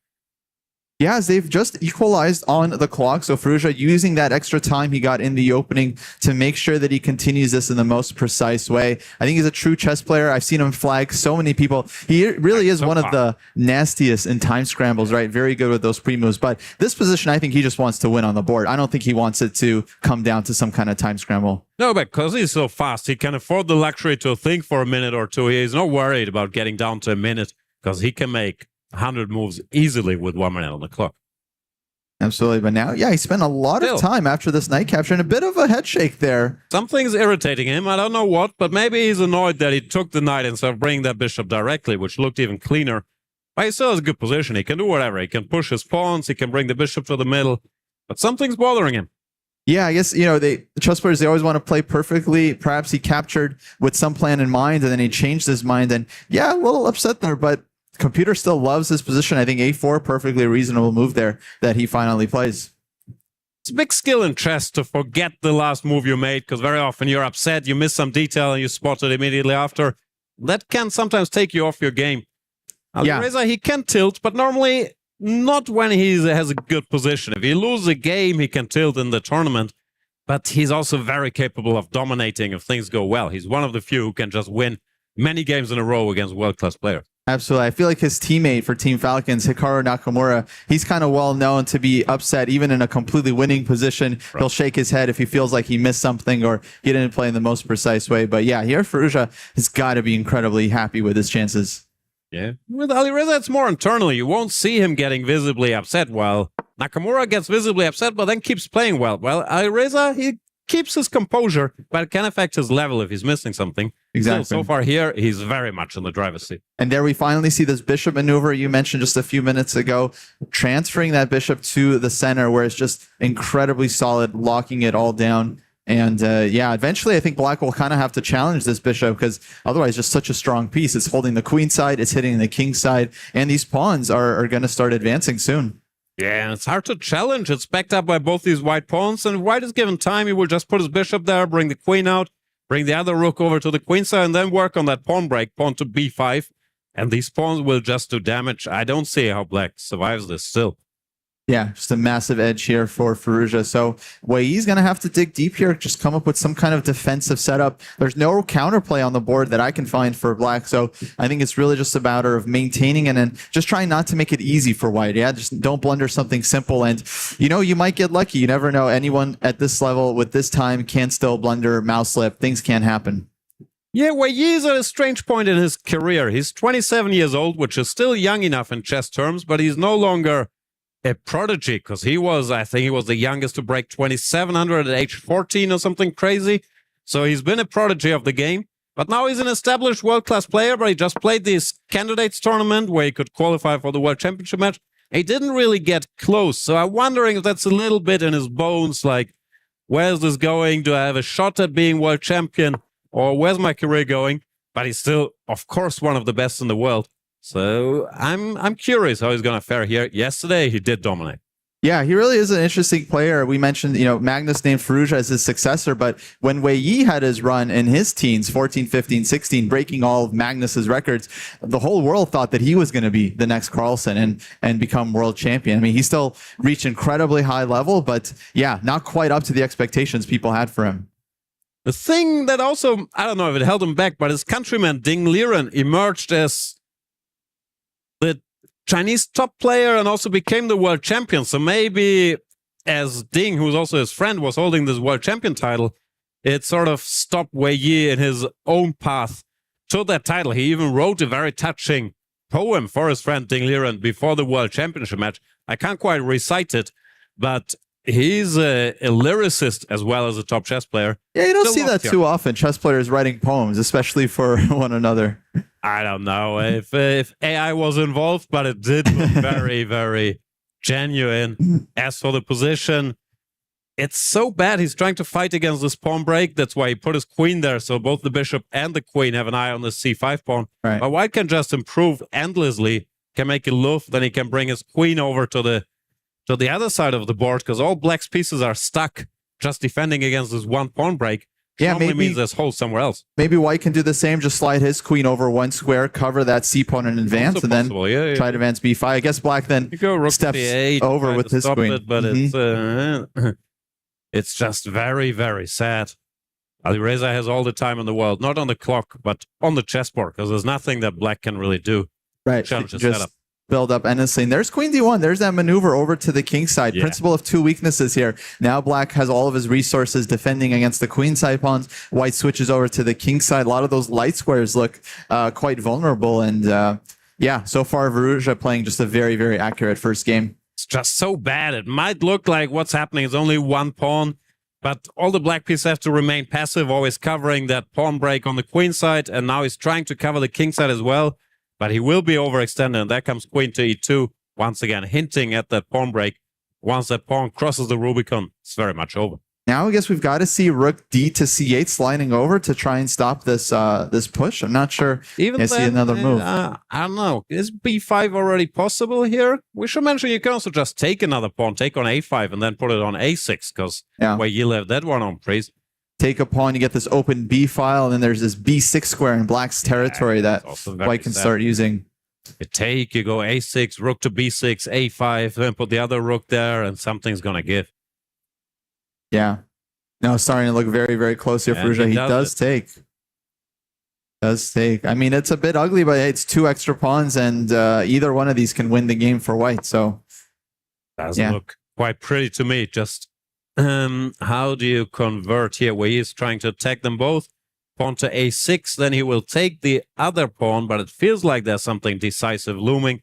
Yeah, as they've just equalized on the clock. So Firouzja using that extra time he got in the opening to make sure that he continues this in the most precise way. I think he's a true chess player. I've seen him flag so many people. He really is one of the nastiest in time scrambles, right? Very good with those pre-moves. But this position, I think he just wants to win on the board. I don't think he wants it to come down to some kind of time scramble. No, but because he's so fast, he can afford the luxury to think for a minute or two. He's not worried about getting down to a minute because he can make 100 moves easily with 1 minute on the clock. Absolutely. But now, yeah, he spent a lot of time after this knight capture and a bit of a head shake there. Something's irritating him. I don't know what, but maybe he's annoyed that he took the knight instead of bringing that bishop directly, which looked even cleaner. But he still has a good position. He can do whatever. He can push his pawns. He can bring the bishop to the middle. But something's bothering him. Yeah, I guess, you know, the chess players, they always want to play perfectly. Perhaps he captured with some plan in mind and then he changed his mind. And yeah, a little upset there, but computer still loves his position. I think a4, perfectly reasonable move there that he finally plays. It's a big skill in chess to forget the last move you made, because very often you're upset, you miss some detail, and you spot it immediately after. That can sometimes take you off your game. Alireza, he can tilt, but normally not when he has a good position. If he loses a game, he can tilt in the tournament, but he's also very capable of dominating if things go well. He's one of the few who can just win many games in a row against world-class players. Absolutely. I feel like his teammate for Team Falcons, Hikaru Nakamura, he's kind of well known to be upset even in a completely winning position. Right. He'll shake his head if he feels like he missed something or he didn't play in the most precise way. But yeah, here Firouzja has got to be incredibly happy with his chances. Yeah. With Alireza, it's more internally. You won't see him getting visibly upset while Nakamura gets visibly upset but then keeps playing well. Well, Alireza, he keeps his composure, but it can affect his level if he's missing something. Exactly. So far here, he's very much in the driver's seat. And there we finally see this bishop maneuver you mentioned just a few minutes ago, transferring that bishop to the center where it's just incredibly solid, locking it all down. And yeah, eventually I think Black will kind of have to challenge this bishop because otherwise just such a strong piece. It's holding the queen side, it's hitting the king side, and these pawns are going to start advancing soon. Yeah, it's hard to challenge. It's backed up by both these white pawns, and White is given time. He will just put his bishop there, bring the queen out, bring the other rook over to the queen side, and then work on that pawn break, pawn to b5. And these pawns will just do damage. I don't see how Black survives this still. Yeah, just a massive edge here for Firouzja. So Wei's going to have to dig deep here, just come up with some kind of defensive setup. There's no counterplay on the board that I can find for Black. So I think it's really just a matter of maintaining and then just trying not to make it easy for White. Yeah, just don't blunder something simple. And, you know, you might get lucky. You never know. Anyone at this level with this time can still blunder, mouse slip. Things can happen. Yeah, Wei is at a strange point in his career. He's 27 years old, which is still young enough in chess terms, but he's no longer a prodigy, because he was, I think he was the youngest to break 2,700 at age 14 or something crazy. So he's been a prodigy of the game. But now he's an established world-class player, but he just played this candidates tournament where he could qualify for the World Championship match. He didn't really get close. So I'm wondering if that's a little bit in his bones, like, where's this going? Do I have a shot at being world champion? or where's my career going? But he's still, of course, one of the best in the world. So I'm curious how he's going to fare here. Yesterday, he did dominate. Yeah, he really is an interesting player. We mentioned, Magnus named Farouja as his successor, but when Wei Yi had his run in his teens, 14, 15, 16, breaking all of Magnus's records, the whole world thought that he was going to be the next Carlsen and become world champion. I mean, he still reached incredibly high level, but yeah, not quite up to the expectations people had for him. The thing that also, I don't know if it held him back, but his countryman Ding Liren emerged as the Chinese top player and also became the world champion. So maybe as Ding, who's also his friend, was holding this world champion title, it sort of stopped Wei Yi in his own path to that title. He even wrote a very touching poem for his friend Ding Liren before the world championship match. I can't quite recite it, but he's a lyricist as well as a top chess player. Yeah, you don't see that too often, chess players writing poems, especially for one another. I don't know if AI was involved, but it did look very, very genuine. As for the position, it's so bad. He's trying to fight against this pawn break. That's why he put his queen there, so both the bishop and the queen have an eye on the c5 pawn. Right. But white can just improve endlessly, can make it loaf, then he can bring his queen over to the other side of the board, because all black's pieces are stuck just defending against this one pawn break. Yeah, maybe means there's holes somewhere else. Maybe white can do the same, just slide his queen over one square, cover that c pawn in advance, and then try to advance b5. I guess black then steps over with his queen. But it's just very, very sad. Alireza has all the time in the world, not on the clock, but on the chessboard, because there's nothing that black can really do. Right, just build up endlessly. And there's queen d1. There's that maneuver over to the king side. Yeah. Principle of two weaknesses here. Now black has all of his resources defending against the queen side pawns. White switches over to the king side. A lot of those light squares look quite vulnerable. And yeah, so far Farouja playing just a very, very accurate first game. It's just so bad. It might look like what's happening is only one pawn, but all the black pieces have to remain passive, always covering that pawn break on the queen side. And now he's trying to cover the king side as well. But he will be overextended, and there comes queen to e2, once again hinting at that pawn break. Once that pawn crosses the Rubicon, it's very much over. Now I guess we've got to see rook d to c8 sliding over to try and stop this this push. I'm not sure. Even I see another move. I don't know. Is b5 already possible here? We should mention you can also just take another pawn, take on a5, and then put it on a6, because where you left that one on priest. Take a pawn, you get this open b file, and then there's this b6 square in black's territory that white can start using. You take, you go a6, rook to b6, a5, then put the other rook there, and something's going to give. Yeah. No, starting to look very, very close here, Farouja. He does take. Does take. I mean, it's a bit ugly, but it's two extra pawns, and either one of these can win the game for white. So, doesn't look quite pretty to me. Just how do you convert here where he's trying to attack them both? Pawn to a6, then he will take the other pawn, but it feels like there's something decisive looming.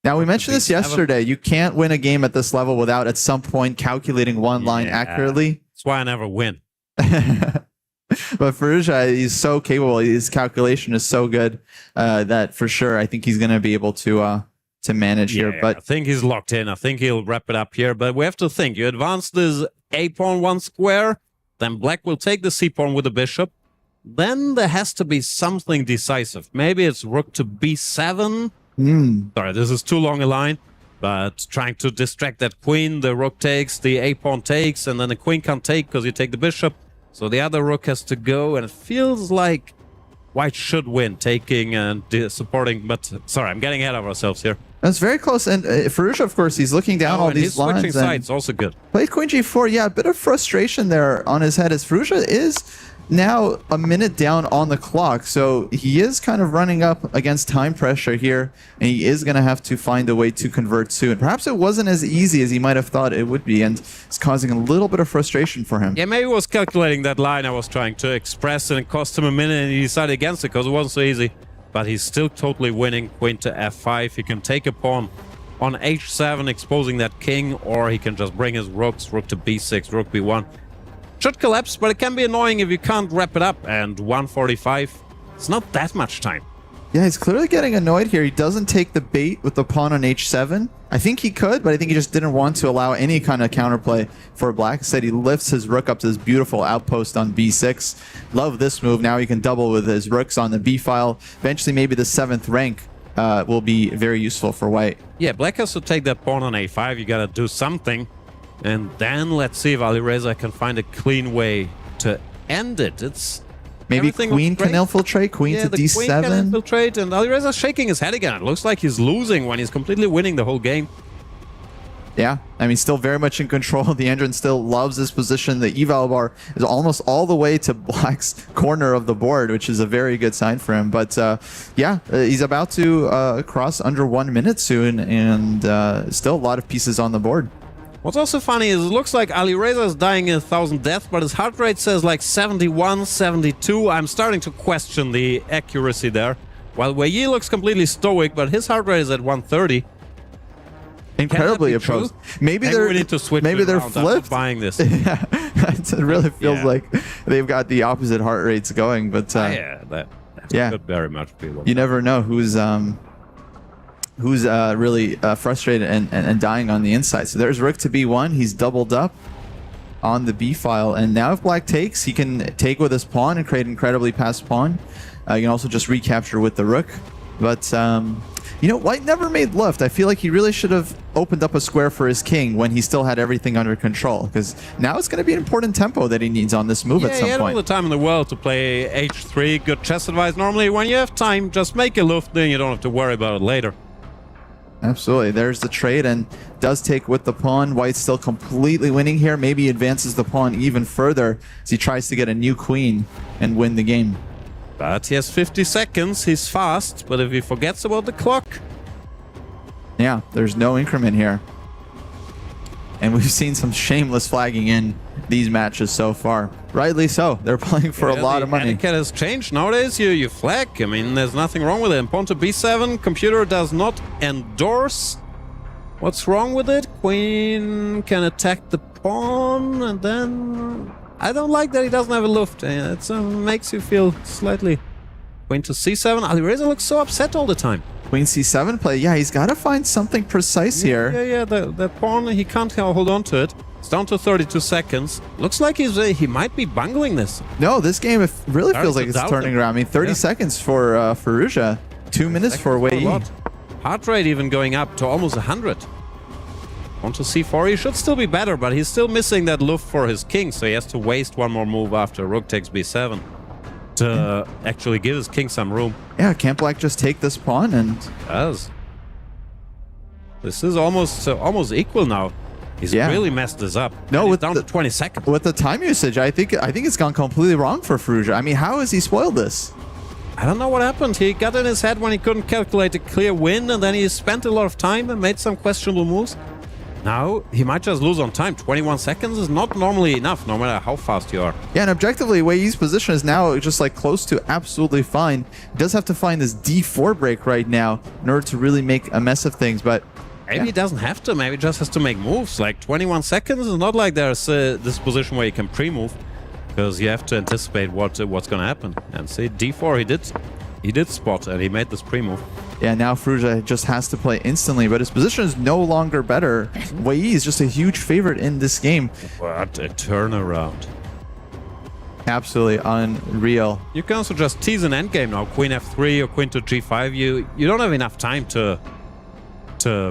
Now, we mentioned this yesterday. You can't win a game at this level without at some point calculating one line accurately. That's why I never win. But Farouja, he's so capable. His calculation is so good that for sure, I think he's going to be able to manage here. But I think he's locked in. I think he'll wrap it up here. But we have to think. You advance this a pawn one square, then black will take the c pawn with the bishop. Then there has to be something decisive. Maybe it's rook to b7. Sorry, this is too long a line. But trying to distract that queen, the rook takes, the a pawn takes, and then the queen can't take because you take the bishop. So the other rook has to go, and it feels like white should win, taking and supporting. But sorry, I'm getting ahead of ourselves here. That's very close. And Farouja, of course, he's looking down all these lines. Switching sides, also good. Played queen g4. Yeah, a bit of frustration there on his head as Farouja is now a minute down on the clock. So he is kind of running up against time pressure here, and he is going to have to find a way to convert soon. Perhaps it wasn't as easy as he might have thought it would be, and it's causing a little bit of frustration for him. Yeah, maybe he was calculating that line I was trying to express, and it cost him a minute, and he decided against it because it wasn't so easy. But he's still totally winning. Queen to f5. He can take a pawn on h7, exposing that king, or he can just bring his rooks, rook to b6, rook b1. Should collapse, but it can be annoying if you can't wrap it up. And 1:45, it's not that much time. Yeah, he's clearly getting annoyed here. He doesn't take the bait with the pawn on h7. I think he could, but I think he just didn't want to allow any kind of counterplay for black. Instead, he lifts his rook up to this beautiful outpost on b6. Love this move. Now he can double with his rooks on the b file. Eventually, maybe the 7th rank will be very useful for white. Yeah, black has to take that pawn on a5. You gotta do something. And then let's see if Alireza can find a clean way to end it. It's... Maybe queen can infiltrate, queen to d7. Queen can infiltrate, and Alireza's shaking his head again. It looks like he's losing when he's completely winning the whole game. Yeah, I mean, still very much in control. The Endron still loves this position. The eval bar is almost all the way to black's corner of the board, which is a very good sign for him. But yeah, he's about to cross under 1 minute soon, and still a lot of pieces on the board. What's also funny is it looks like Alireza is dying in 1,000 deaths, but his heart rate says like 71, 72. I'm starting to question the accuracy there. While Wei Yi looks completely stoic, but his heart rate is at 130. Incredibly opposed. Maybe we need to switch. Maybe they're around. flipped. I'm buying this. Yeah, it really feels like they've got the opposite heart rates going. But yeah, that could very much be. You never know who's really frustrated and dying on the inside. So there's rook to b1. He's doubled up on the b file, and now if black takes, he can take with his pawn and create an incredibly passed pawn. You can also just recapture with the rook. But you know, white never made left. I feel like he really should have opened up a square for his king when he still had everything under control, because now it's going to be an important tempo that he needs on this move at some he had point. all the time in the world to play h3. Good chess advice. Normally, when you have time, just make a luft, then you don't have to worry about it later. Absolutely. There's the trade, and does take with the pawn. White's still completely winning here. Maybe advances the pawn even further as he tries to get a new queen and win the game. But he has 50 seconds. He's fast, but if he forgets about the clock... Yeah, there's no increment here. And we've seen some shameless flagging in these matches so far. Rightly so. They're playing for a lot of money. Etiquette has changed. Nowadays, you flag. I mean, there's nothing wrong with it. Pawn to b7. Computer does not endorse. What's wrong with it? Queen can attack the pawn, and then... I don't like that he doesn't have a luft. It makes you feel slightly... Queen to c7. Alireza looks so upset all the time. Queen c7 play. Yeah, he's got to find something precise here. Yeah. The pawn, he can't hold on to it. It's down to 32 seconds. Looks like he might be bungling this. No, this game really feels like it's turning around. I mean, 30 seconds for Firouzja. 2 minutes for Wei Yi. Heart rate even going up to almost 100. On to c4. He should still be better, but he's still missing that luft for his king, so he has to waste one more move after rook takes b7 to actually give his king some room. Yeah, can't black just take this pawn? And does. This is almost equal now. He's really messed this up. No, with down to 20 seconds. With the time usage, I think it's gone completely wrong for Firouzja. I mean, how has he spoiled this? I don't know what happened. He got in his head when he couldn't calculate a clear win, and then he spent a lot of time and made some questionable moves. Now, he might just lose on time. 21 seconds is not normally enough, no matter how fast you are. Yeah, and objectively, Wei Yi's position is now just like close to absolutely fine. He does have to find this d4 break right now in order to really make a mess of things, but... Maybe he doesn't have to. Maybe he just has to make moves. Like 21 seconds is not like there's this position where you can pre-move, because you have to anticipate what's going to happen. And see, d4 he did spot, and he made this pre-move. Yeah, now Firouzja just has to play instantly, but his position is no longer better. Wei Yi is just a huge favorite in this game. What a turnaround. Absolutely unreal. You can also just tease an endgame now. Queen f3 or queen to g5. You don't have enough time to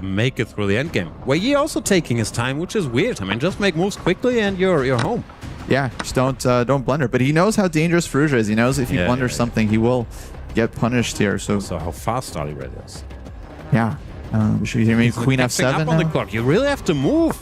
make it through the endgame. Wei Yi also taking his time, which is weird. I mean, just make moves quickly and you're home. Yeah, just don't blunder. But he knows how dangerous Firouzja is. He knows if he blunders something, he will get punished here. So how fast Alireza is. Yeah. Should we hear queen f7 up on the clock. You really have to move.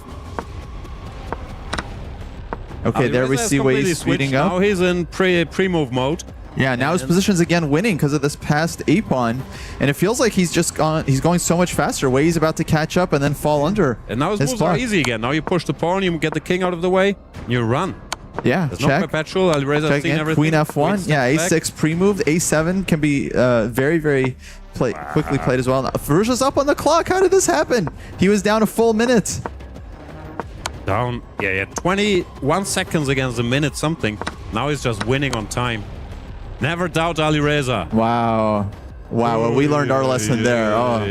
Okay, there we see Wei Yi speeding up. Now he's in pre-move mode. Yeah, now his position's again winning because of this past a-pawn, and it feels like he's going so much faster. Wei Yi's about to catch up and then fall under. And now his moves are easy again. Now you push the pawn, you get the king out of the way, you run. Yeah, There's check. no perpetual. Alireza seen everything. Queen f1. Yeah, a6 pre-moved. a7 can be very, very quickly played as well. Now, Firouzja's up on the clock. How did this happen? He was down a full minute. Down, 21 seconds against a minute something. Now he's just winning on time. Never doubt Alireza. Wow. Wow, well, we learned our lesson there. Oh.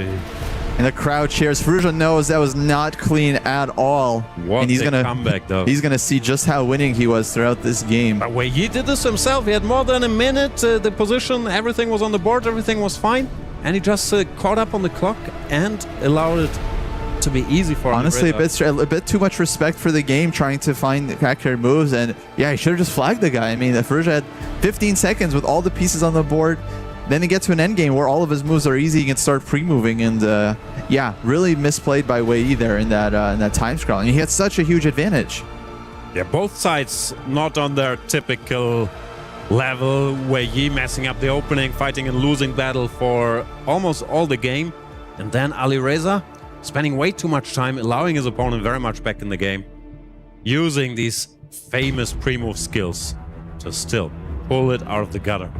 And the crowd cheers. Ferrugia knows that was not clean at all. What and he's a gonna comeback, though. He's gonna see just how winning he was throughout this game. But wait, he did this himself. He had more than a minute. The position, everything was on the board, everything was fine. And he just caught up on the clock and allowed it to be easy for him. Honestly, a bit too much respect for the game, trying to find the accurate moves. And yeah, he should have just flagged the guy. I mean, Ferrugia had 15 seconds with all the pieces on the board. Then he gets to an end game where all of his moves are easy. He can start pre-moving, and yeah, really misplayed by Wei Yi there in that time scroll. And he had such a huge advantage. Yeah, both sides not on their typical level. Wei Yi messing up the opening, fighting and losing battle for almost all the game. And then Alireza spending way too much time, allowing his opponent very much back in the game, using these famous pre-move skills to still pull it out of the gutter.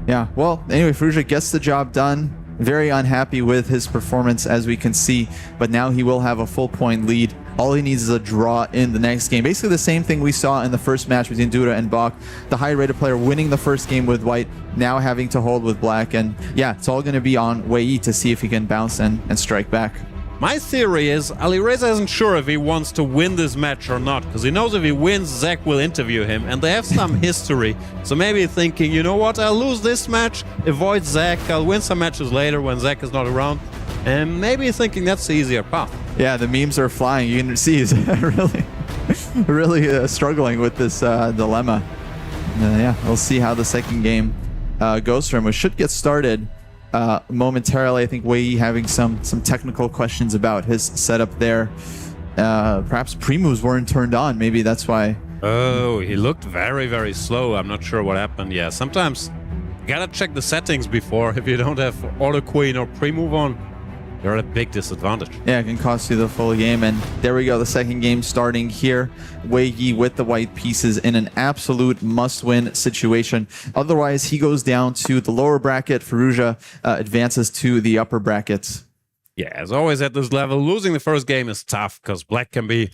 Yeah, well, anyway, Ferrugia gets the job done. Very unhappy with his performance, as we can see, but now he will have a full point lead. All he needs is a draw in the next game. Basically the same thing we saw in the first match between Duda and Bach. The high-rated player winning the first game with white, now having to hold with black. And yeah, it's all going to be on Wei Yi to see if he can bounce and strike back. My theory is Alireza isn't sure if he wants to win this match or not, because he knows if he wins, Zach will interview him, and they have some history. So maybe thinking, you know what, I'll lose this match, avoid Zach, I'll win some matches later when Zach is not around, and maybe thinking that's the easier path. Yeah, the memes are flying. You can see he's really struggling with this dilemma. Yeah, we'll see how the second game goes for him. We should get started momentarily. I think Wei Yi having some technical questions about his setup there. Perhaps pre-moves weren't turned on. Maybe that's why. Oh, he looked very, very slow. I'm not sure what happened. Yeah, sometimes you gotta check the settings before. If you don't have auto queen or pre-move on, you're at a big disadvantage. Yeah, it can cost you the full game. And there we go, the second game starting here. Wei Yi with the white pieces in an absolute must-win situation. Otherwise, he goes down to the lower bracket. Ferrugia advances to the upper brackets. Yeah, as always at this level, losing the first game is tough because black can be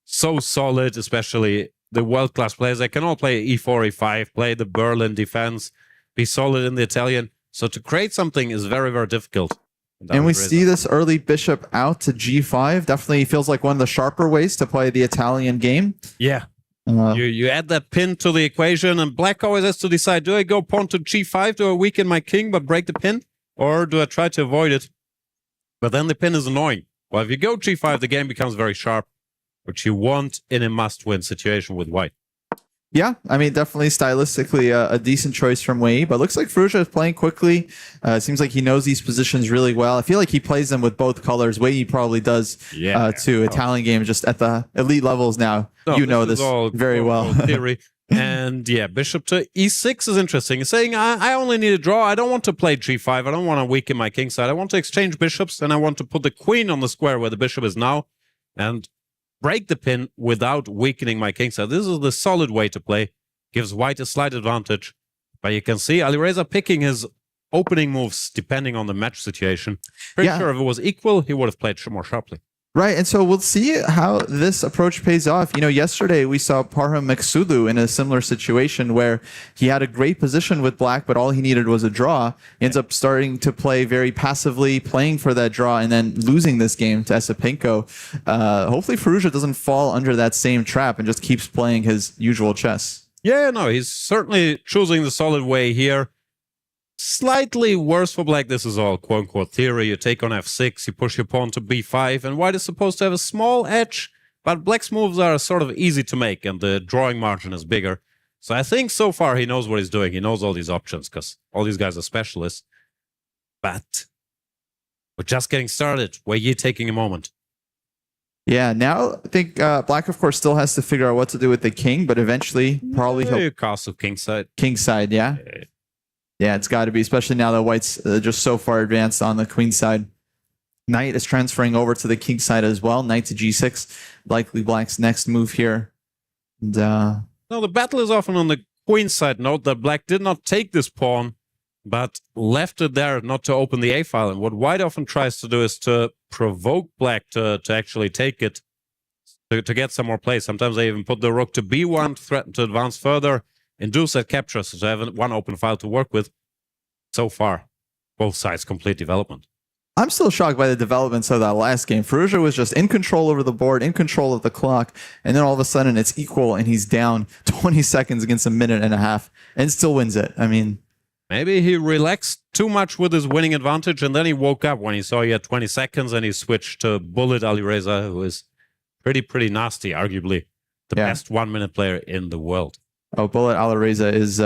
so solid, especially the world-class players. They can all play e4, e5, play the Berlin defense, be solid in the Italian. So to create something is very, very difficult. And we see this early bishop out to g5. Definitely feels like one of the sharper ways to play the Italian game. Yeah. You add that pin to the equation, and black always has to decide, do I go pawn to g5, do I weaken my king but break the pin? Or do I try to avoid it? But then the pin is annoying. Well, if you go g5, the game becomes very sharp, which you want in a must-win situation with white. Yeah, I mean, definitely stylistically a decent choice from Wei Yi, but looks like Ferrugia is playing quickly. It seems like he knows these positions really well. I feel like he plays them with both colors. Wei Yi probably does too. Italian game just at the elite levels now. No, you know this very well. Theory. And yeah, bishop to e6 is interesting. He's saying, I only need a draw. I don't want to play g5. I don't want to weaken my king side. I want to exchange bishops, and I want to put the queen on the square where the bishop is now, and break the pin without weakening my king side. This is the solid way to play. Gives white a slight advantage. But you can see Alireza picking his opening moves depending on the match situation. Pretty sure if it was equal, he would have played more sharply. Right, and so we'll see how this approach pays off. You know, yesterday we saw Parham Maksulu in a similar situation where he had a great position with black, but all he needed was a draw. He ends up starting to play very passively, playing for that draw, and then losing this game to Esipenko. Hopefully Ferrugia doesn't fall under that same trap and just keeps playing his usual chess. Yeah, no, he's certainly choosing the solid way here. Slightly worse for black. This is all quote-unquote theory. You take on f6, you push your pawn to b5, and white is supposed to have a small edge, but black's moves are sort of easy to make, and the drawing margin is bigger. So I think so far he knows what he's doing. He knows all these options, because all these guys are specialists. But we're just getting started. Wei Yi taking a moment. Yeah, now I think black, of course, still has to figure out what to do with the king, but eventually probably he'll... Castle kingside. Kingside, yeah. Yeah, it's got to be, especially now that white's just so far advanced on the queen side. Knight is transferring over to the king side as well. Knight to g6, likely black's next move here. And, no, the battle is often on the queen side. Note that black did not take this pawn, but left it there not to open the a file. And what white often tries to do is to provoke black to actually take it, to get some more play. Sometimes they even put the rook to b1, threaten to advance further, induce that capture, so to have one open file to work with. So far, both sides' complete development. I'm still shocked by the developments of that last game. Firouzja was just in control over the board, in control of the clock, and then all of a sudden it's equal and he's down 20 seconds against a minute and a half and still wins it. I mean, maybe he relaxed too much with his winning advantage, and then he woke up when he saw he had 20 seconds and he switched to Bullet Alireza, who is pretty nasty, arguably the best 1 minute player in the world. Oh, Bullet Alireza is,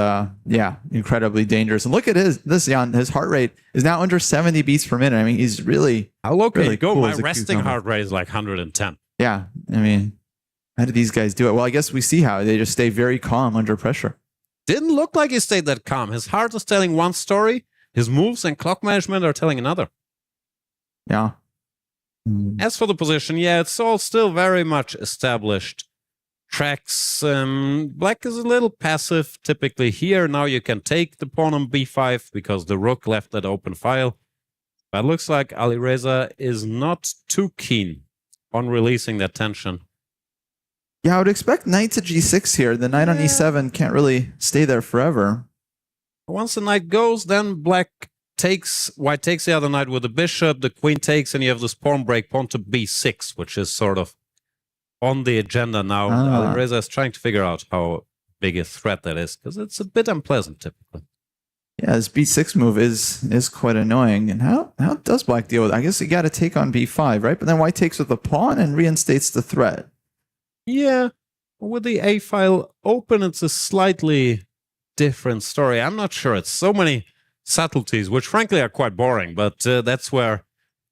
incredibly dangerous. And look at this, Jan. His heart rate is now under 70 beats per minute. I mean, he's really, really cool. My resting heart rate is like 110. Yeah, I mean, how do these guys do it? Well, I guess we see how. They just stay very calm under pressure. Didn't look like he stayed that calm. His heart is telling one story. His moves and clock management are telling another. Yeah. As for the position, it's all still very much established tracks. Black is a little passive typically here. Now you can take the pawn on b5 because the rook left that open file. But it looks like Alireza is not too keen on releasing that tension. Yeah, I would expect knight to g6 here. The knight on e7 can't really stay there forever. Once the knight goes, then white takes the other knight with the bishop, the queen takes, and you have this pawn break, pawn to b6, which is sort of on the agenda now. Alireza is trying to figure out how big a threat that is, because it's a bit unpleasant typically. Yeah, this b6 move is quite annoying. And how does black deal with it? I guess you got to take on b5, right? But then white takes with the pawn and reinstates the threat. Yeah, with the a file open, it's a slightly different story. I'm not sure. It's so many subtleties, which frankly are quite boring, but that's where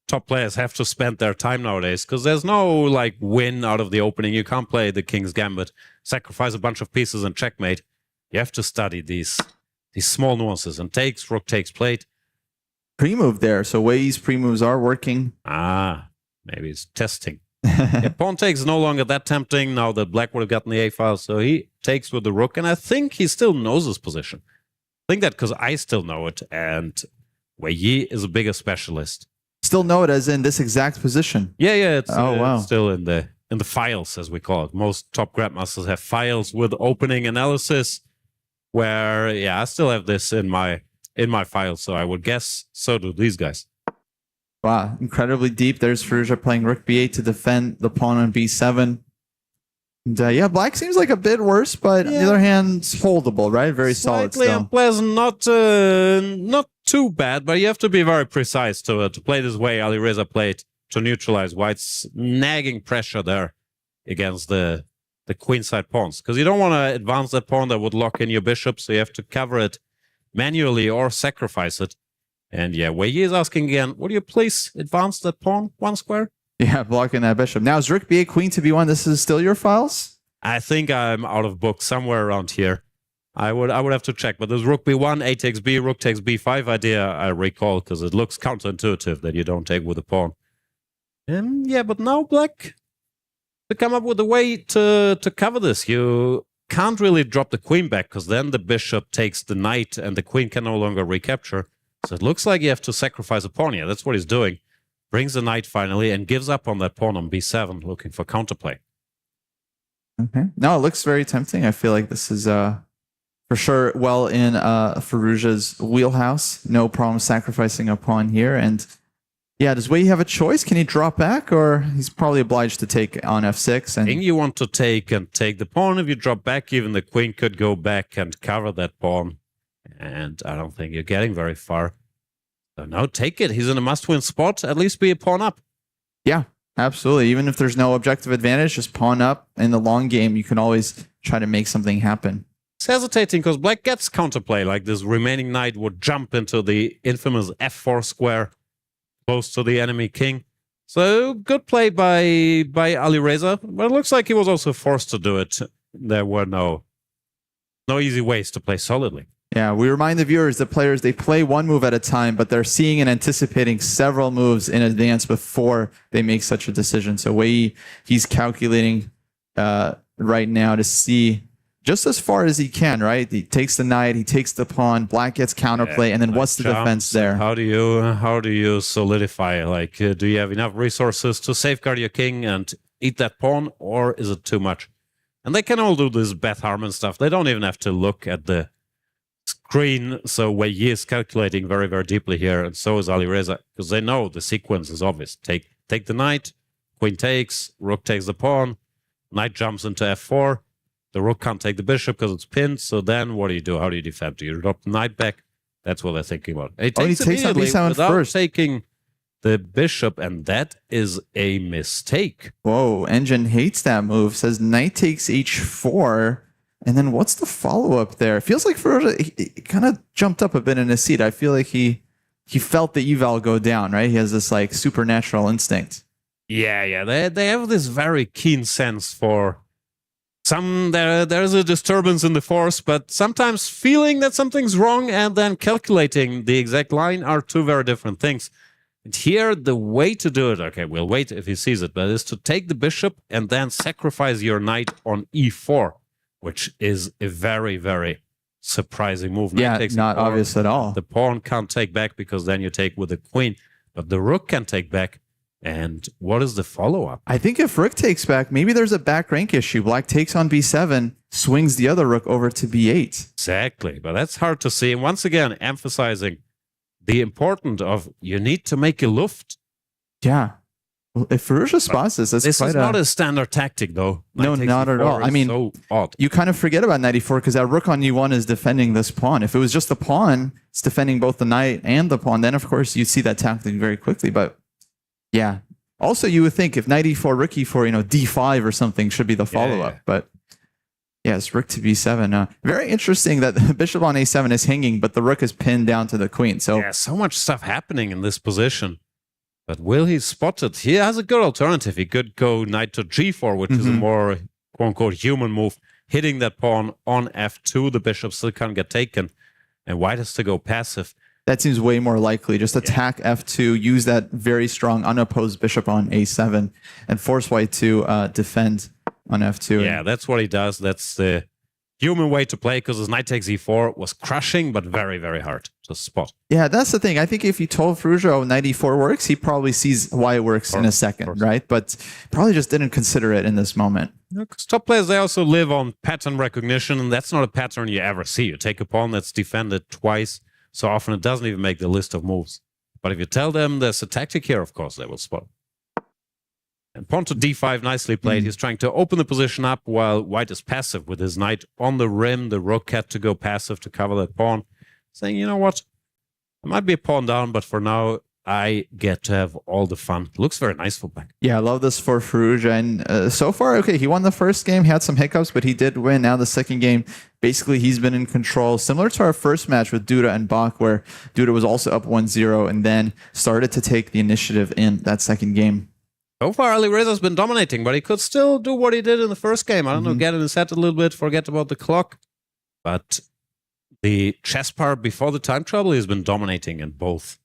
top players have to spend their time nowadays, because there's no like win out of the opening. You can't play the King's Gambit, sacrifice a bunch of pieces and checkmate. You have to study these small nuances, and takes, rook takes plate. Pre-move there, so Wei's pre-moves are working. Maybe it's testing. Pawn takes is no longer that tempting now that black would have gotten the a-file, so he takes with the rook, and I think he still knows his position. I think that because I still know it, and Wei is a bigger specialist. Still know it as in this exact position? Yeah, it's wow. still in the files, as we call it. Most top grandmasters have files with opening analysis, where, I still have this in my file, so I would guess so do these guys. Wow, incredibly deep. There's Firouzja playing rook b8 to defend the pawn on b7. And, black seems like a bit worse, but on the other hand, it's holdable, right? Very solid still. Slightly unpleasant, not too bad, but you have to be very precise to play this way Alireza played to neutralize white's nagging pressure there against the queenside pawns. Because you don't want to advance that pawn that would lock in your bishop, so you have to cover it manually or sacrifice it. And Wei is asking again, would you please advance that pawn one square? Yeah, blocking that bishop. Now, is rook b8, queen to b1, this is still your files? I think I'm out of book somewhere around here. I would have to check, but there's rook b1, a takes b, rook takes b5 idea I recall, because it looks counterintuitive that you don't take with a pawn. And but now black to come up with a way to cover this. You can't really drop the queen back, because then the bishop takes the knight and the queen can no longer recapture. So it looks like you have to sacrifice a pawn here. That's what he's doing. Brings the knight finally and gives up on that pawn on b7, looking for counterplay. Okay. No, it looks very tempting. I feel like this is for sure well in Firouzja's wheelhouse. No problem sacrificing a pawn here. And does Wei have a choice? Can he drop back, or he's probably obliged to take on f6? And I think you want to take the pawn. If you drop back, even the queen could go back and cover that pawn. And I don't think you're getting very far. So no, take it. He's in a must-win spot. At least be a pawn up. Yeah, absolutely. Even if there's no objective advantage, just pawn up. In the long game, you can always try to make something happen. It's hesitating because black gets counterplay. Like this remaining knight would jump into the infamous f4 square close to the enemy king. So good play by Alireza. But it looks like he was also forced to do it. There were no easy ways to play solidly. Yeah, we remind the viewers that players, they play one move at a time, but they're seeing and anticipating several moves in advance before they make such a decision. So Wei, he's calculating right now to see just as far as he can, right? He takes the knight, he takes the pawn, black gets counterplay, and then what's the defense there? How do you solidify? Like, do you have enough resources to safeguard your king and eat that pawn, or is it too much? And they can all do this Beth Harmon stuff. They don't even have to look at the screen. So Wei Yi is calculating very, very deeply here, and so is Alireza, because they know the sequence is obvious. Take the knight, queen takes, rook takes the pawn, knight jumps into f4. The rook can't take the bishop because it's pinned. So then what do you do? How do you defend? Do you drop the knight back? That's what they're thinking about. He takes on b7 without first. taking the bishop, and that is a mistake. Whoa, Engine hates that move. Says knight takes h4. And then what's the follow-up there? It feels like Firouzja, he kind of jumped up a bit in his seat. I feel like he felt the eval go down, right? He has this like supernatural instinct. Yeah. They have this very keen sense for there's a disturbance in the force, but sometimes feeling that something's wrong and then calculating the exact line are two very different things. And here, the way to do it, okay, we'll wait if he sees it, but is to take the bishop and then sacrifice your knight on e4, which is a very, very surprising move. Yeah, not obvious at all. The pawn can't take back because then you take with the queen, but the rook can take back. And what is the follow-up? I think if rook takes back, maybe there's a back rank issue. Black takes on b7, swings the other rook over to b8. Exactly, but that's hard to see. And once again, emphasizing the importance of you need to make a luft. Yeah. Well, if Firouzja spots this is not a standard tactic, though. No, not at all. I mean, so odd. You kind of forget about 94 because that rook on e1 is defending this pawn. If it was just the pawn, it's defending both the knight and the pawn. Then, of course, you'd see that tactic very quickly. But yeah. Also, you would think if knight e4, rook e4, d5 or something should be the follow-up. Yeah. But yes, rook to b7. Very interesting that the bishop on a7 is hanging, but the rook is pinned down to the queen. So yeah, so much stuff happening in this position. But will he spot it? He has a good alternative. He could go knight to g4, which is a more quote-unquote human move, hitting that pawn on f2. The bishop still can't get taken. And white has to go passive. That seems way more likely. Just attack f2, use that very strong unopposed bishop on a7, and force white to defend on f2. Yeah, that's what he does. That's the human way to play, because his knight takes e4 was crushing, but very, very hard to spot. Yeah, that's the thing. I think if you told Firouzja knight e4 works, he probably sees why it works in a second, right? But probably just didn't consider it in this moment. Because top players, they also live on pattern recognition, and that's not a pattern you ever see. You take a pawn that's defended twice, so often it doesn't even make the list of moves. But if you tell them there's a tactic here, of course, they will spot. And pawn to d5, nicely played. He's trying to open the position up while white is passive with his knight on the rim. The rook had to go passive to cover that pawn. Saying, you know what? It might be a pawn down, but for now, I get to have all the fun. Looks very nice for black. Yeah, I love this for Firouzja. And so far, okay, he won the first game. He had some hiccups, but he did win. Now the second game, basically, he's been in control. Similar to our first match with Duda and Bach, where Duda was also up 1-0 and then started to take the initiative in that second game. So far, Alireza's been dominating, but he could still do what he did in the first game. I don't know, get in his head a little bit, forget about the clock. But the chess part before the time trouble, he's been dominating in both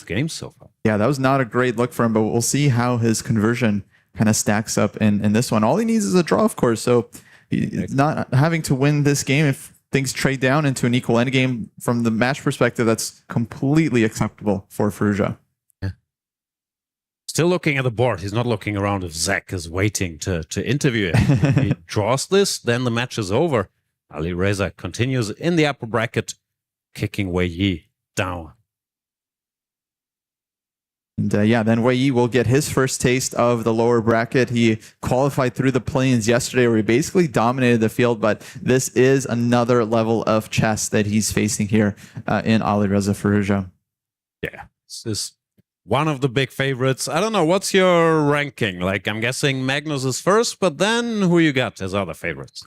games so far. Yeah, that was not a great look for him, but we'll see how his conversion kind of stacks up in this one. All he needs is a draw, of course, so he's not having to win this game. If things trade down into an equal endgame, from the match perspective, that's completely acceptable for Firouzja. Still looking at the board. He's not looking around if Zach is waiting to interview him. He draws this, then the match is over. Alireza continues in the upper bracket, kicking Wei Yi down. And yeah, then Wei Yi will get his first taste of the lower bracket. He qualified through the play-ins yesterday where he basically dominated the field, but this is another level of chess that he's facing here in Alireza Firouzja. Yeah, this is one of the big favorites. I don't know, what's your ranking? Like, I'm guessing Magnus is first, but then who you got as other favorites?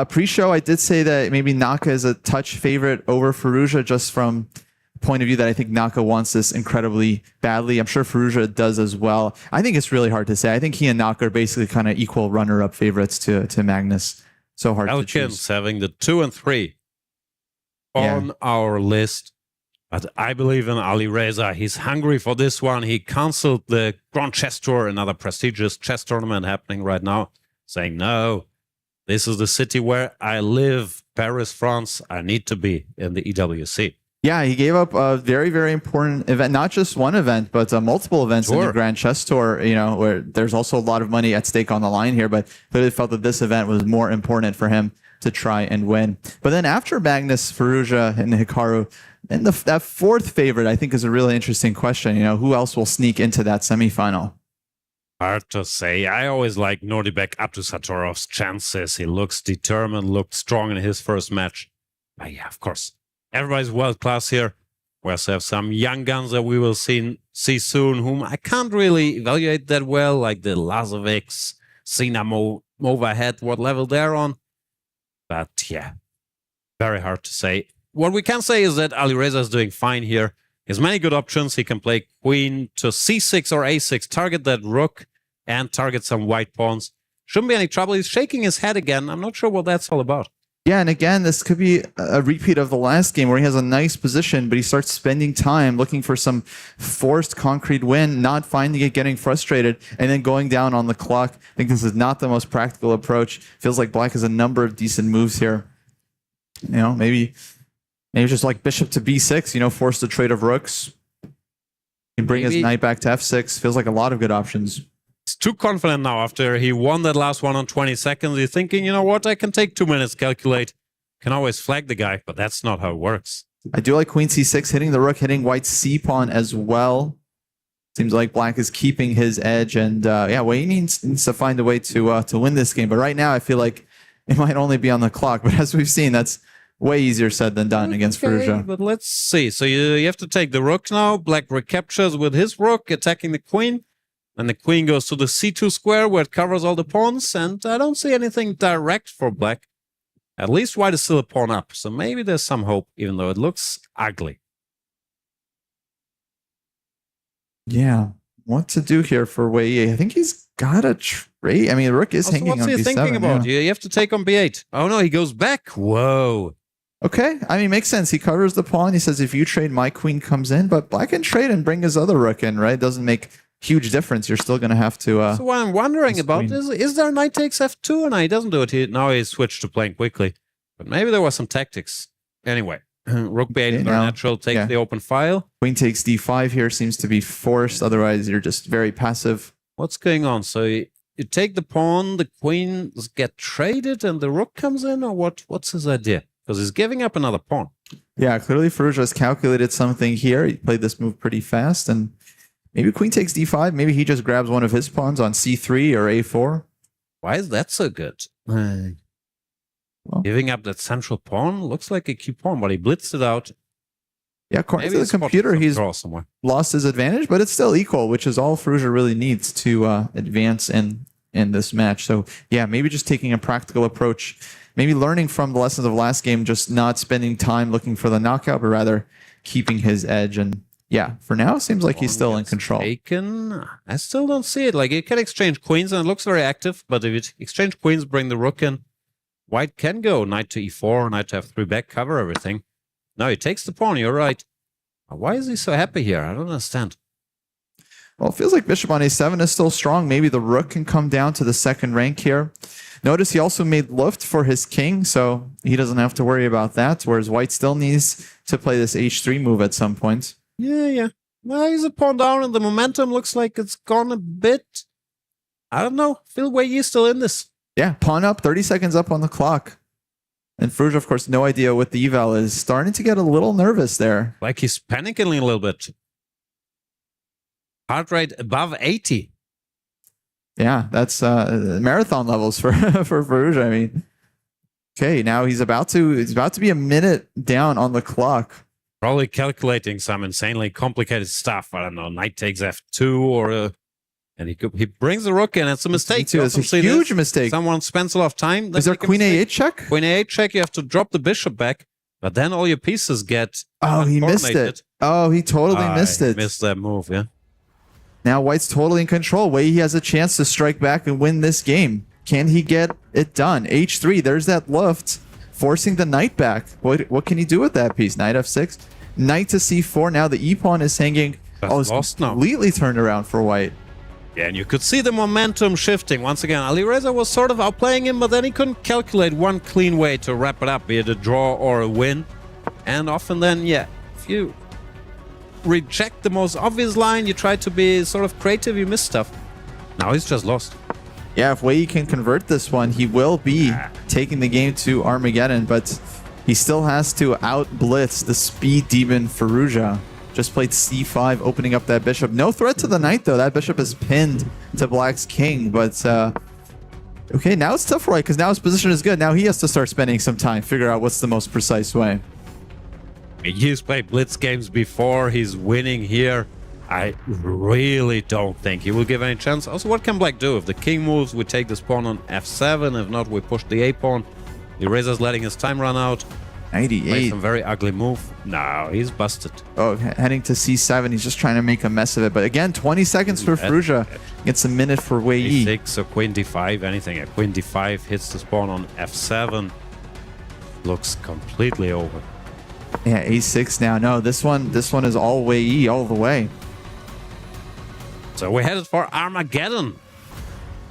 Pre-show, I did say that maybe Naka is a touch favorite over Firouzja, just from the point of view that I think Naka wants this incredibly badly. I'm sure Firouzja does as well. I think it's really hard to say. I think he and Naka are basically kind of equal runner-up favorites to Magnus. So hard to choose. Elkins having the 2 and 3 on our list. But I believe in Alireza. He's hungry for this one. He canceled the Grand Chess Tour, another prestigious chess tournament happening right now, saying, no, this is the city where I live, Paris, France. I need to be in the EWC. Yeah, he gave up a very, very important event, not just one event, but multiple events in the Grand Chess Tour, where there's also a lot of money at stake on the line here, but clearly felt that this event was more important for him. to try and win. But then after Magnus, Firouzja, and Hikaru, and that fourth favorite, I think, is a really interesting question. You know, who else will sneak into that semifinal? Hard to say. I always like Nordibek up to Satorov's chances. He looks determined, looked strong in his first match. But yeah, of course, everybody's world class here. We also have some young guns that we will see soon, whom I can't really evaluate that well, like the Lazovics, Sina Movahead, what level they're on. But yeah, very hard to say. What we can say is that Alireza is doing fine here. He has many good options. He can play queen to c6 or a6, target that rook, and target some white pawns. Shouldn't be any trouble. He's shaking his head again. I'm not sure what that's all about. Yeah, and again, this could be a repeat of the last game where he has a nice position, but he starts spending time looking for some forced concrete win, not finding it, getting frustrated, and then going down on the clock. I think this is not the most practical approach. Feels like Black has a number of decent moves here. You know, maybe just like bishop to b6, you know, force the trade of rooks. He can bring his knight back to f6. Feels like a lot of good options. He's too confident now after he won that last one on 20 seconds. He's thinking, you know what, I can take 2 minutes, calculate. Can always flag the guy, but that's not how it works. I do like queen c6, hitting the rook, hitting white c-pawn as well. Seems like Black is keeping his edge, and yeah, well, he needs to find a way to win this game. But right now, I feel like it might only be on the clock. But as we've seen, that's way easier said than done against Firouzja. But let's see. So you have to take the rook now. Black recaptures with his rook, attacking the queen. And the queen goes to the c2 square where it covers all the pawns. And I don't see anything direct for Black. At least white is still a pawn up. So maybe there's some hope, even though it looks ugly. Yeah. What to do here for Wei? I think he's got a trade. I mean, rook is hanging on b7. What's he thinking about? Yeah. You have to take on b8. Oh, no, he goes back. Whoa. Okay. I mean, makes sense. He covers the pawn. He says, if you trade, my queen comes in. But Black can trade and bring his other rook in, right? It doesn't make huge difference. You're still going to have to... so what I'm wondering about is there knight takes f2? No, he doesn't do it. Now he switched to playing quickly. But maybe there was some tactics. Anyway, rook b8 is very natural. Takes the open file. Queen takes d5 here. Seems to be forced. Otherwise, you're just very passive. What's going on? So you take the pawn, the queens get traded, and the rook comes in? Or what's his idea? Because he's giving up another pawn. Yeah, clearly Firouzja has calculated something here. He played this move pretty fast, and maybe queen takes d5. Maybe he just grabs one of his pawns on c3 or a4. Why is that so good? Well, giving up that central pawn looks like a key pawn, but he blitzed it out. Yeah, according to the computer, he's lost his advantage, but it's still equal, which is all Firouzja really needs to advance in this match. So yeah, maybe just taking a practical approach. Maybe learning from the lessons of last game, just not spending time looking for the knockout, but rather keeping his edge. And yeah, for now, it seems like he's still in control. I still don't see it. Like, you can exchange queens, and it looks very active. But if you exchange queens, bring the rook in, white can go knight to e4, knight to f3 back, cover everything. No, he takes the pawn, you're right. Why is he so happy here? I don't understand. Well, it feels like bishop on a7 is still strong. Maybe the rook can come down to the second rank here. Notice he also made Luft for his king, so he doesn't have to worry about that, whereas white still needs to play this h3 move at some point. Yeah. Well, he's a pawn down, and the momentum looks like it's gone a bit. I don't know. Feel Wei Yi's still in this. Yeah, pawn up, 30 seconds up on the clock. And Firouzja, of course, no idea what the eval is. Starting to get a little nervous there. Like he's panicking a little bit. Heart rate above 80. Yeah, that's marathon levels for Firouzja. I mean, okay, now he's about to be a minute down on the clock. Probably calculating some insanely complicated stuff. I don't know, knight takes f2 or and he brings the rook in. It's a mistake. It's a huge mistake. Someone spends a lot of time. Is there queen a8 check? Queen a8 check. You have to drop the bishop back, but then all your pieces get. Oh, he missed it. Oh, he totally missed it. Missed that move. Yeah. Now white's totally in control. Wei Yi has a chance to strike back and win this game. Can he get it done? H3. There's that Luft, forcing the knight back. What can he do with that piece? Knight f6. Knight to c4. Now the e-pawn is hanging. It's lost now. Completely turned around for white. Yeah, and you could see the momentum shifting. Once again, Alireza was sort of outplaying him, but then he couldn't calculate one clean way to wrap it up, be it a draw or a win. And often then, yeah, if you reject the most obvious line, you try to be sort of creative, you miss stuff. Now he's just lost. Yeah, if Wei can convert this one, he will be taking the game to Armageddon, but he still has to out-blitz the speed demon Faruja. Just played c5, opening up that bishop. No threat to the knight, though. That bishop is pinned to Black's king, but... okay, now it's tough for White, because now his position is good. Now he has to start spending some time, figure out what's the most precise way. He's played blitz games before. He's winning here. I really don't think he will give any chance. Also, what can Black do? If the king moves, we take this pawn on f7. If not, we push the a pawn. Eraser's letting his time run out. 98. Some very ugly move. No, he's busted. Oh, heading to c7. He's just trying to make a mess of it. But again, 20 seconds for Faruja. Gets a minute for Wei Yi. a6 or queen d5, anything. A queen d5 hits the pawn on f7. Looks completely over. Yeah, a6 now. No, this one is all Wei Yi all the way. So we're headed for Armageddon.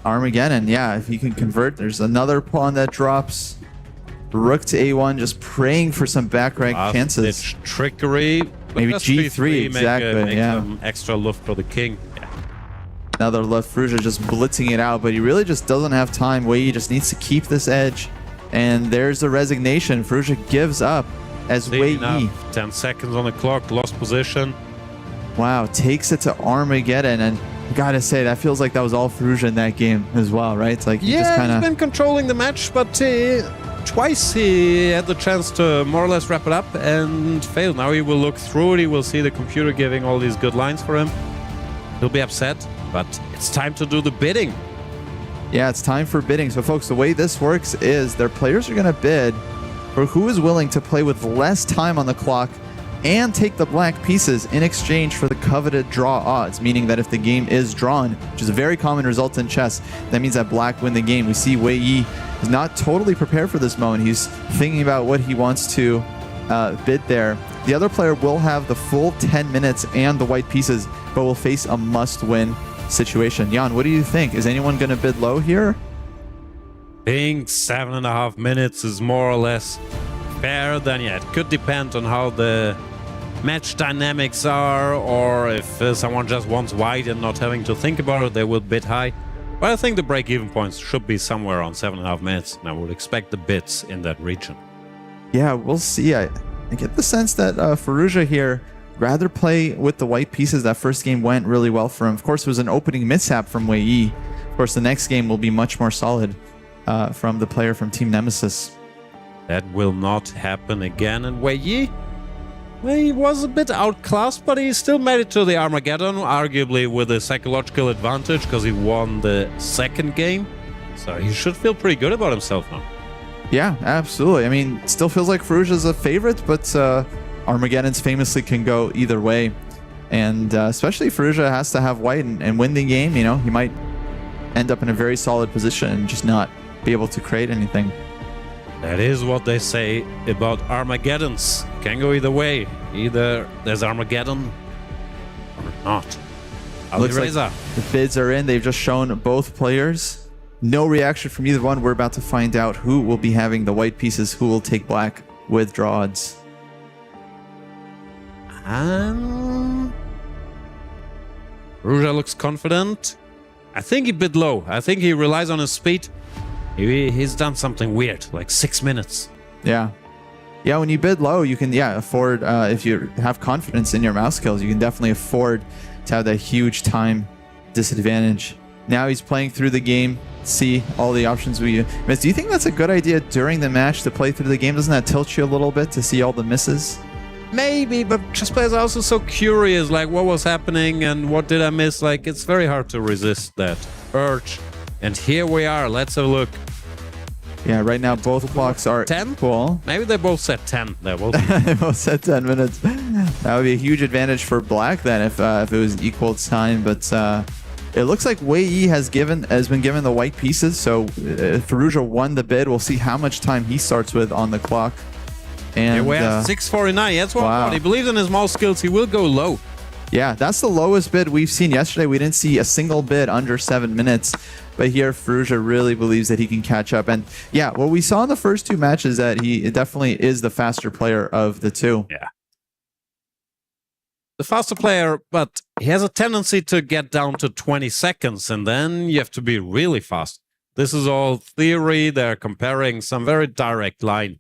Armageddon, yeah. If he can convert, there's another pawn that drops. Rook to a1, just praying for some back rank chances. Trickery. Maybe g3, exactly. Make yeah. some extra love for the king. Yeah. Another left Faruja just blitzing it out, but he really just doesn't have time. Wei Yi just needs to keep this edge. And there's the resignation. Faruja gives up as Wei Yi. 10 seconds on the clock, lost position. Wow, takes it to Armageddon, and gotta say that feels like that was all Faruja in that game as well, right? It's like he just kind he's of been controlling the match, but twice he had the chance to more or less wrap it up and failed. Now he will look through it. He will see the computer giving all these good lines for him. He'll be upset, but it's time to do the bidding. Yeah, it's time for bidding. So folks, the way this works is their players are going to bid for who is willing to play with less time on the clock and take the black pieces in exchange for the coveted draw odds, meaning that if the game is drawn, which is a very common result in chess, that means that black win the game. We see Wei Yi is not totally prepared for this moment. He's thinking about what he wants to bid there. The other player will have the full 10 minutes and the white pieces, but will face a must-win situation. Jan, what do you think? Is anyone going to bid low here? I think 7.5 minutes is more or less fair. Then yeah, it could depend on how the match dynamics are, or if someone just wants white and not having to think about it, they will bid high. But I think the break-even points should be somewhere around 7.5 minutes, and I would expect the bids in that region. Yeah, we'll see. I get the sense that Faruja here rather play with the white pieces. That first game went really well for him. Of course, it was an opening mishap from Wei Yi. Of course, the next game will be much more solid from the player from Team Nemesis. That will not happen again. And Wei Yi, well, he was a bit outclassed, but he still made it to the Armageddon, arguably with a psychological advantage because he won the second game. So he should feel pretty good about himself now. Yeah, absolutely. I mean, it still feels like Faruja's a favorite, but Armageddons famously can go either way. And especially Faruja has to have white and win the game. You know, he might end up in a very solid position and just not be able to create anything. That is what they say about Armageddons. Can go either way. Either there's Armageddon or not. Looks like the bids are in. They've just shown both players. No reaction from either one. We're about to find out who will be having the white pieces, who will take black with draw odds. Faruja looks confident. I think he bid low. I think he relies on his speed. He's done something weird, like 6 minutes. Yeah. Yeah, when you bid low, you can, afford, if you have confidence in your mouse skills, you can definitely afford to have that huge time disadvantage. Now he's playing through the game, see all the options we miss. Do you think that's a good idea during the match to play through the game? Doesn't that tilt you a little bit to see all the misses? Maybe, but chess players are also so curious, like what was happening and what did I miss? Like, it's very hard to resist that urge. And here we are. Let's have a look. Yeah, right now both clocks are 10? Cool. Maybe they both said 10. They both said 10 minutes. That would be a huge advantage for black then if it was equal time. But it looks like Wei Yi has been given the white pieces. So Faruja won the bid. We'll see how much time he starts with on the clock. And here we have 649. That's what he believes in his mouse skills. He will go low. Yeah, that's the lowest bid we've seen yesterday. We didn't see a single bid under 7 minutes. But here, Faruja really believes that he can catch up. And yeah, what we saw in the first two matches that he definitely is the faster player of the two. Yeah. the faster player, but he has a tendency to get down to 20 seconds, and then you have to be really fast. This is all theory. They're comparing some very direct line.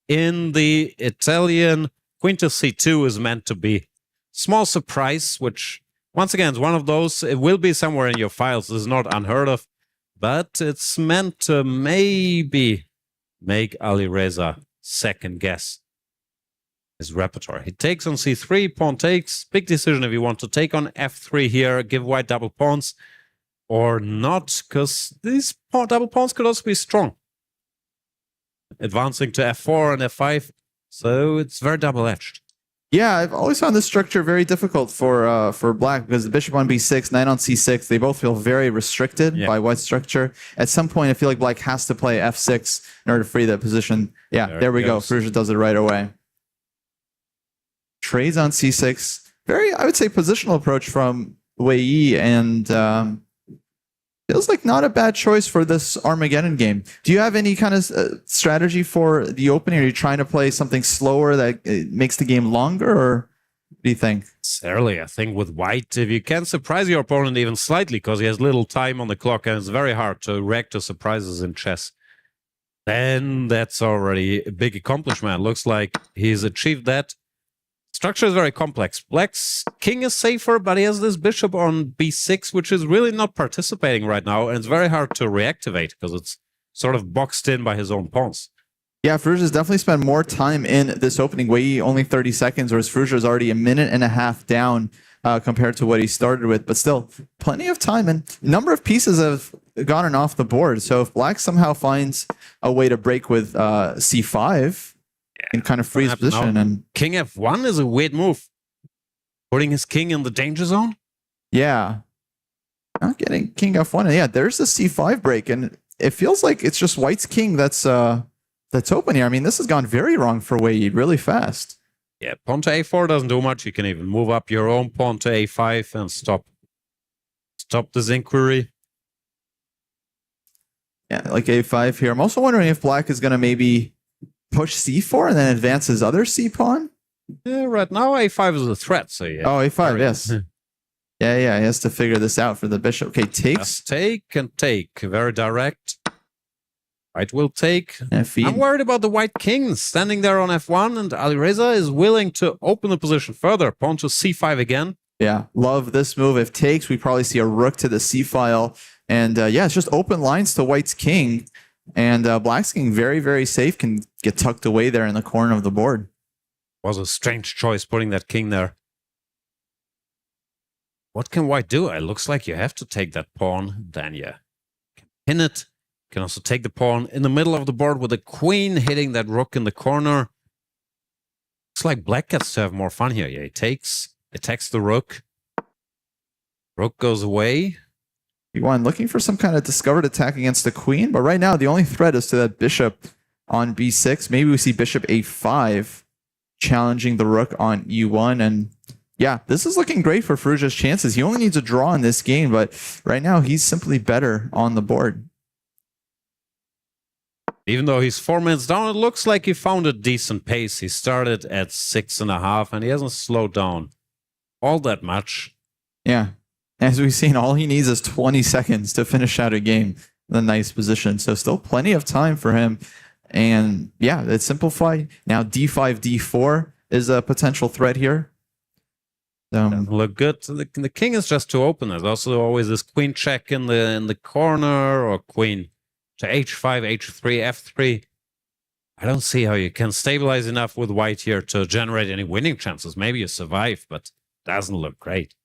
In the Italian, queen to c2 is meant to be small surprise, which, once again, is one of those. It will be somewhere in your files. This is not unheard of, but it's meant to maybe make Alireza second guess his repertoire. He takes on c3, pawn takes. Big decision if you want to take on f3 here, give white double pawns, or not, because these double pawns could also be strong. Advancing to f4 and f5, so it's very double-edged. Yeah, I've always found this structure very difficult for black, because the bishop on b6, knight on c6, they both feel very restricted by white structure. At some point, I feel like black has to play f6 in order to free that position. Yeah, there we go. Firouzja does it right away. Trades on c6. Very, I would say, positional approach from Wei Yi, and feels like not a bad choice for this Armageddon game. Do you have any kind of strategy for the opening? Are you trying to play something slower that makes the game longer, or what do you think? Necessarily, I think with white, if you can surprise your opponent even slightly, because he has little time on the clock and it's very hard to react to surprises in chess, then that's already a big accomplishment. Looks like he's achieved that. Structure is very complex. Black's king is safer, but he has this bishop on b6, which is really not participating right now, and it's very hard to reactivate because it's sort of boxed in by his own pawns. Yeah, Firouzja's definitely spent more time in this opening. Wei Yi only 30 seconds, whereas Firouzja is already a minute and a half down compared to what he started with. But still, plenty of time, and a number of pieces have gotten off the board. So if Black somehow finds a way to break with c5, and kind of freeze position. Now, and king f1 is a weird move. Putting his king in the danger zone? Yeah. Not getting king f1. And yeah, there's the c5 break, and it feels like it's just white's king that's open here. I mean, this has gone very wrong for Wei Yi really fast. Yeah, pawn to a4 doesn't do much. You can even move up your own pawn to a5 and stop this inquiry. Yeah, like a5 here. I'm also wondering if black is going to maybe push c4 and then advance his other c-pawn? Yeah, right now a5 is a threat, so yeah. Oh, a5, yes. Yeah, he has to figure this out for the bishop. Okay, takes. Just take and take. Very direct. White will take. F8. I'm worried about the white king standing there on f1, and Alireza is willing to open the position further. Pawn to c5 again. Yeah, love this move. If takes, we probably see a rook to the c-file. And yeah, it's just open lines to white's king. And black's king, very, very safe, can get tucked away there in the corner of the board. Was a strange choice putting that king there. What can white do? It looks like you have to take that pawn. Then you can pin it. You can also take the pawn in the middle of the board with the queen hitting that rook in the corner. Looks like black gets to have more fun here. Yeah, he takes, attacks the rook. Rook goes away. E1 looking for some kind of discovered attack against the queen, but right now the only threat is to that bishop on b6. Maybe we see bishop a5 challenging the rook on e1, and yeah, this is looking great for Firouzja's chances. He only needs a draw in this game, but right now he's simply better on the board. Even though he's 4 minutes down, it looks like he found a decent pace. He started at 6.5, and he hasn't slowed down all that much. Yeah. As we've seen, all he needs is 20 seconds to finish out a game in a nice position. So still plenty of time for him. And yeah, it's simplified. Now d5, d4 is a potential threat here. Doesn't look good. The king is just too open. There's also always this queen check in the corner, or queen to h5, h3, f3. I don't see how you can stabilize enough with white here to generate any winning chances. Maybe you survive, but doesn't look great.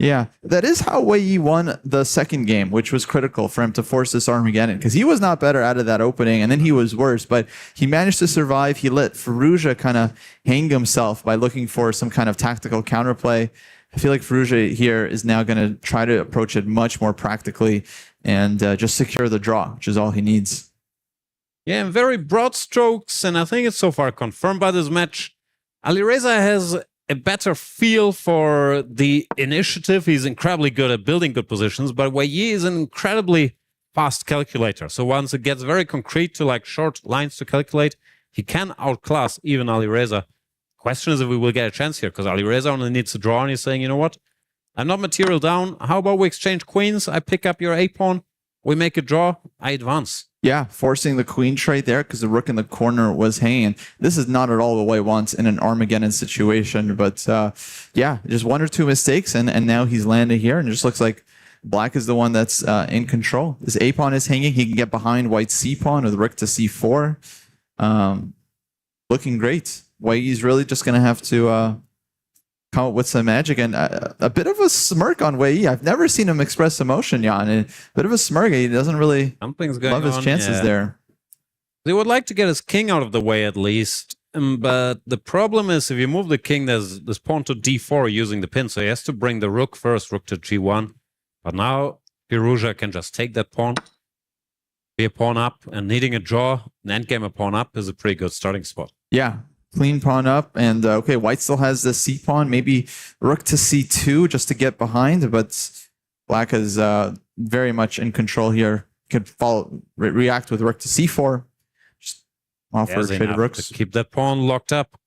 Yeah, that is how Wei Yi won the second game, which was critical for him to force this Armageddon, because he was not better out of that opening, and then he was worse, but he managed to survive. He let Firouzja kind of hang himself by looking for some kind of tactical counterplay. I feel like Firouzja here is now going to try to approach it much more practically and just secure the draw, which is all he needs. Yeah, in very broad strokes, and I think it's so far confirmed by this match, Alireza has a better feel for the initiative. He's incredibly good at building good positions, but Wei Yi is an incredibly fast calculator. So once it gets very concrete to like short lines to calculate, he can outclass even Alireza. Question is if we will get a chance here, because Alireza only needs to draw, and he's saying, you know what? I'm not material down. How about we exchange queens? I pick up your a-pawn. We make a draw. I advance. Yeah, forcing the queen trade there because the rook in the corner was hanging. This is not at all what White wants in an Armageddon situation. But yeah, just one or two mistakes, and now he's landed here, and it just looks like Black is the one that's in control. His a-pawn is hanging. He can get behind White's c-pawn with rook to c4. Looking great. White is really just going to have to come up with some magic, and a bit of a smirk on Wei Yi. I've never seen him express emotion, Jan. A bit of a smirk. He doesn't really love his chances there. He would like to get his king out of the way at least, but the problem is if you move the king, there's this pawn to d4 using the pin, so he has to bring the rook first, rook to g1. But now Firouzja can just take that pawn, be a pawn up, and needing a draw, an endgame a pawn up is a pretty good starting spot. Yeah. Clean pawn up, and okay, White still has the c-pawn, maybe rook to c2 just to get behind, but Black is very much in control here. Could react with rook to c4. Just offer trade rooks. To keep that pawn locked up.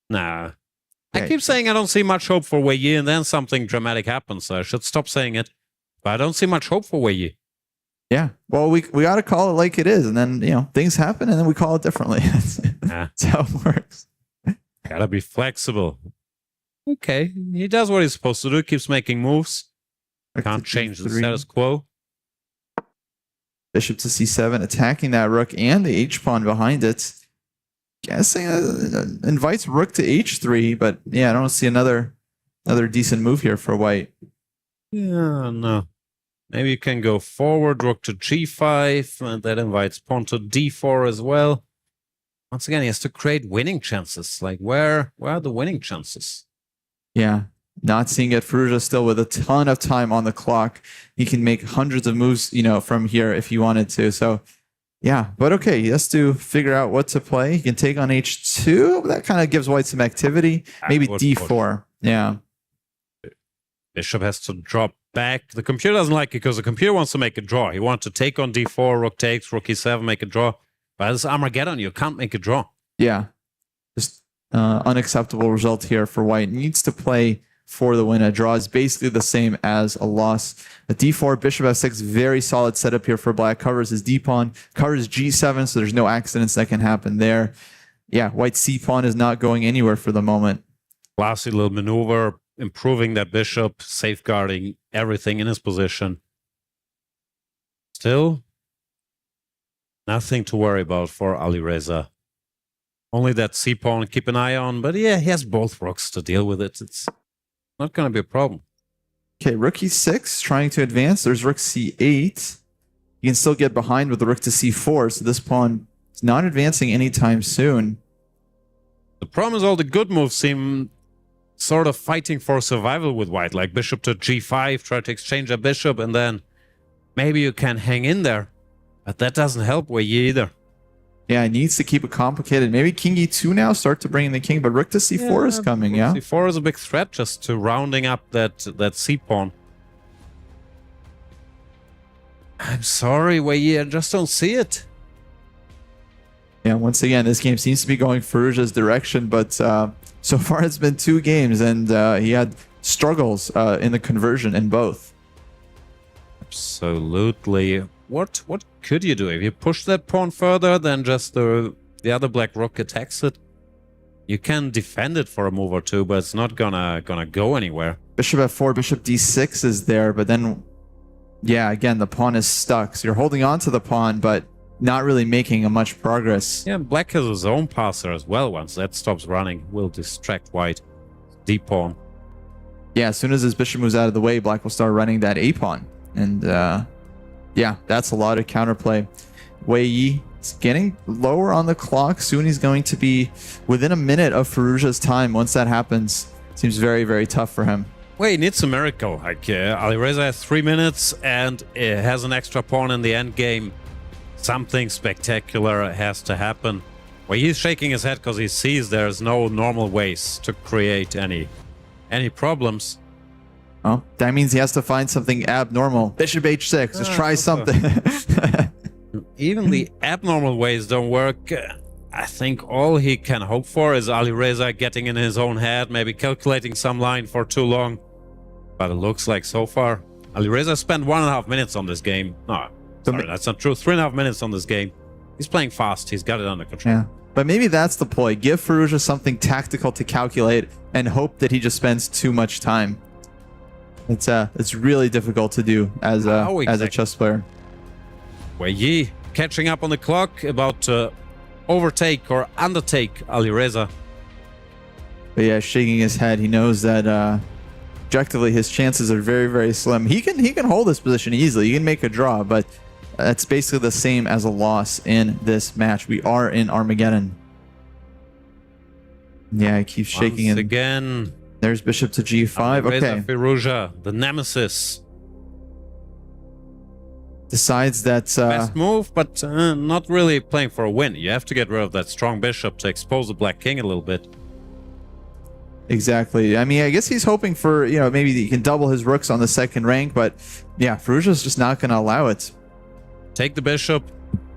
Nah. I keep saying I don't see much hope for Wei Yi, and then something dramatic happens, so I should stop saying it. But I don't see much hope for Wei Yi. Yeah, well, we got to call it like it is, and then, you know, things happen, and then we call it differently. That's how it works. Gotta be flexible. Okay, he does what he's supposed to do, keeps making moves. Can't change the status quo. Bishop to c7, attacking that rook and the h-pawn behind it. Guessing invites rook to h3, but yeah, I don't see another decent move here for White. Yeah, no. Maybe you can go forward, rook to g5, and that invites pawn to d4 as well. Once again, he has to create winning chances. Like, where are the winning chances? Yeah, not seeing it. Firouzja still with a ton of time on the clock. He can make hundreds of moves, you know, from here if he wanted to. So, yeah, but okay, he has to figure out what to play. He can take on h2. That kind of gives White some activity. Maybe d4. Yeah. Bishop has to drop back. The computer doesn't like it because the computer wants to make a draw. He wants to take on d4, rook takes, rook e7, make a draw. But as Armageddon, you can't make a draw. Yeah. Just unacceptable result here for White. Needs to play for the win. A draw is basically the same as a loss. A d4, bishop f6, very solid setup here for Black. Covers his d-pawn, covers g7, so there's no accidents that can happen there. Yeah, White's c-pawn is not going anywhere for the moment. Classy little maneuver, improving that bishop, safeguarding everything in his position. Still, nothing to worry about for Alireza. Only that c-pawn keep an eye on, but yeah, he has both rooks to deal with it. It's not going to be a problem. Okay, rook e6, trying to advance. There's rook c8. You can still get behind with the rook to c4, so this pawn is not advancing anytime soon. The problem is all the good moves seem sort of fighting for survival with White, like bishop to g5, try to exchange a bishop, and then maybe you can hang in there. But that doesn't help Wei Yi either. Yeah, it needs to keep it complicated. Maybe king e2 now, start to bring in the king, but rook to c4 is coming, yeah? c4 is a big threat just to rounding up that c-pawn. I'm sorry, Wei Yi, I just don't see it. Yeah, once again, this game seems to be going Firouzja's direction, but so far it's been 2 games, and he had struggles in the conversion in both. Absolutely. What could you do? If you push that pawn further, then just the other black rook attacks it. You can defend it for a move or two, but it's not gonna go anywhere. Bishop f4, bishop d6 is there, but then, yeah, again, the pawn is stuck. So you're holding on to the pawn, but not really making much progress. Yeah, black has his own passer as well. Once that stops running, will distract white. D-pawn. Yeah, as soon as his bishop moves out of the way, black will start running that a-pawn. And yeah, that's a lot of counterplay. Wei Yi is getting lower on the clock. Soon he's going to be within a minute of Firouzja's time. Once that happens, seems very, very tough for him. Wait, he needs a miracle. Like, Alireza has 3 minutes and it has an extra pawn in the end game. Something spectacular has to happen. Well, he's shaking his head because he sees there's no normal ways to create any problems. Oh, that means he has to find something abnormal. Bishop h6, just try something. Even the abnormal ways don't work. I think all he can hope for is Alireza getting in his own head, maybe calculating some line for too long. But it looks like so far, Alireza spent 1.5 minutes on this game. No, sorry, that's not true. 3.5 minutes on this game. He's playing fast. He's got it under control. Yeah. But maybe that's the ploy. Give Firouzja something tactical to calculate and hope that he just spends too much time. It's really difficult to do as a chess player. Wei Yi catching up on the clock, about to overtake or undertake Alireza. But yeah, shaking his head. He knows that objectively his chances are very, very slim. He can hold this position easily. He can make a draw, but that's basically the same as a loss in this match. We are in Armageddon. Yeah, he keeps shaking it again. There's bishop to g5. Okay. Firouzja, the nemesis. Decides that best move, but not really playing for a win. You have to get rid of that strong bishop to expose the black king a little bit. Exactly. I mean, I guess he's hoping for, maybe he can double his rooks on the second rank, but yeah, Firouzja's just not going to allow it. Take the bishop,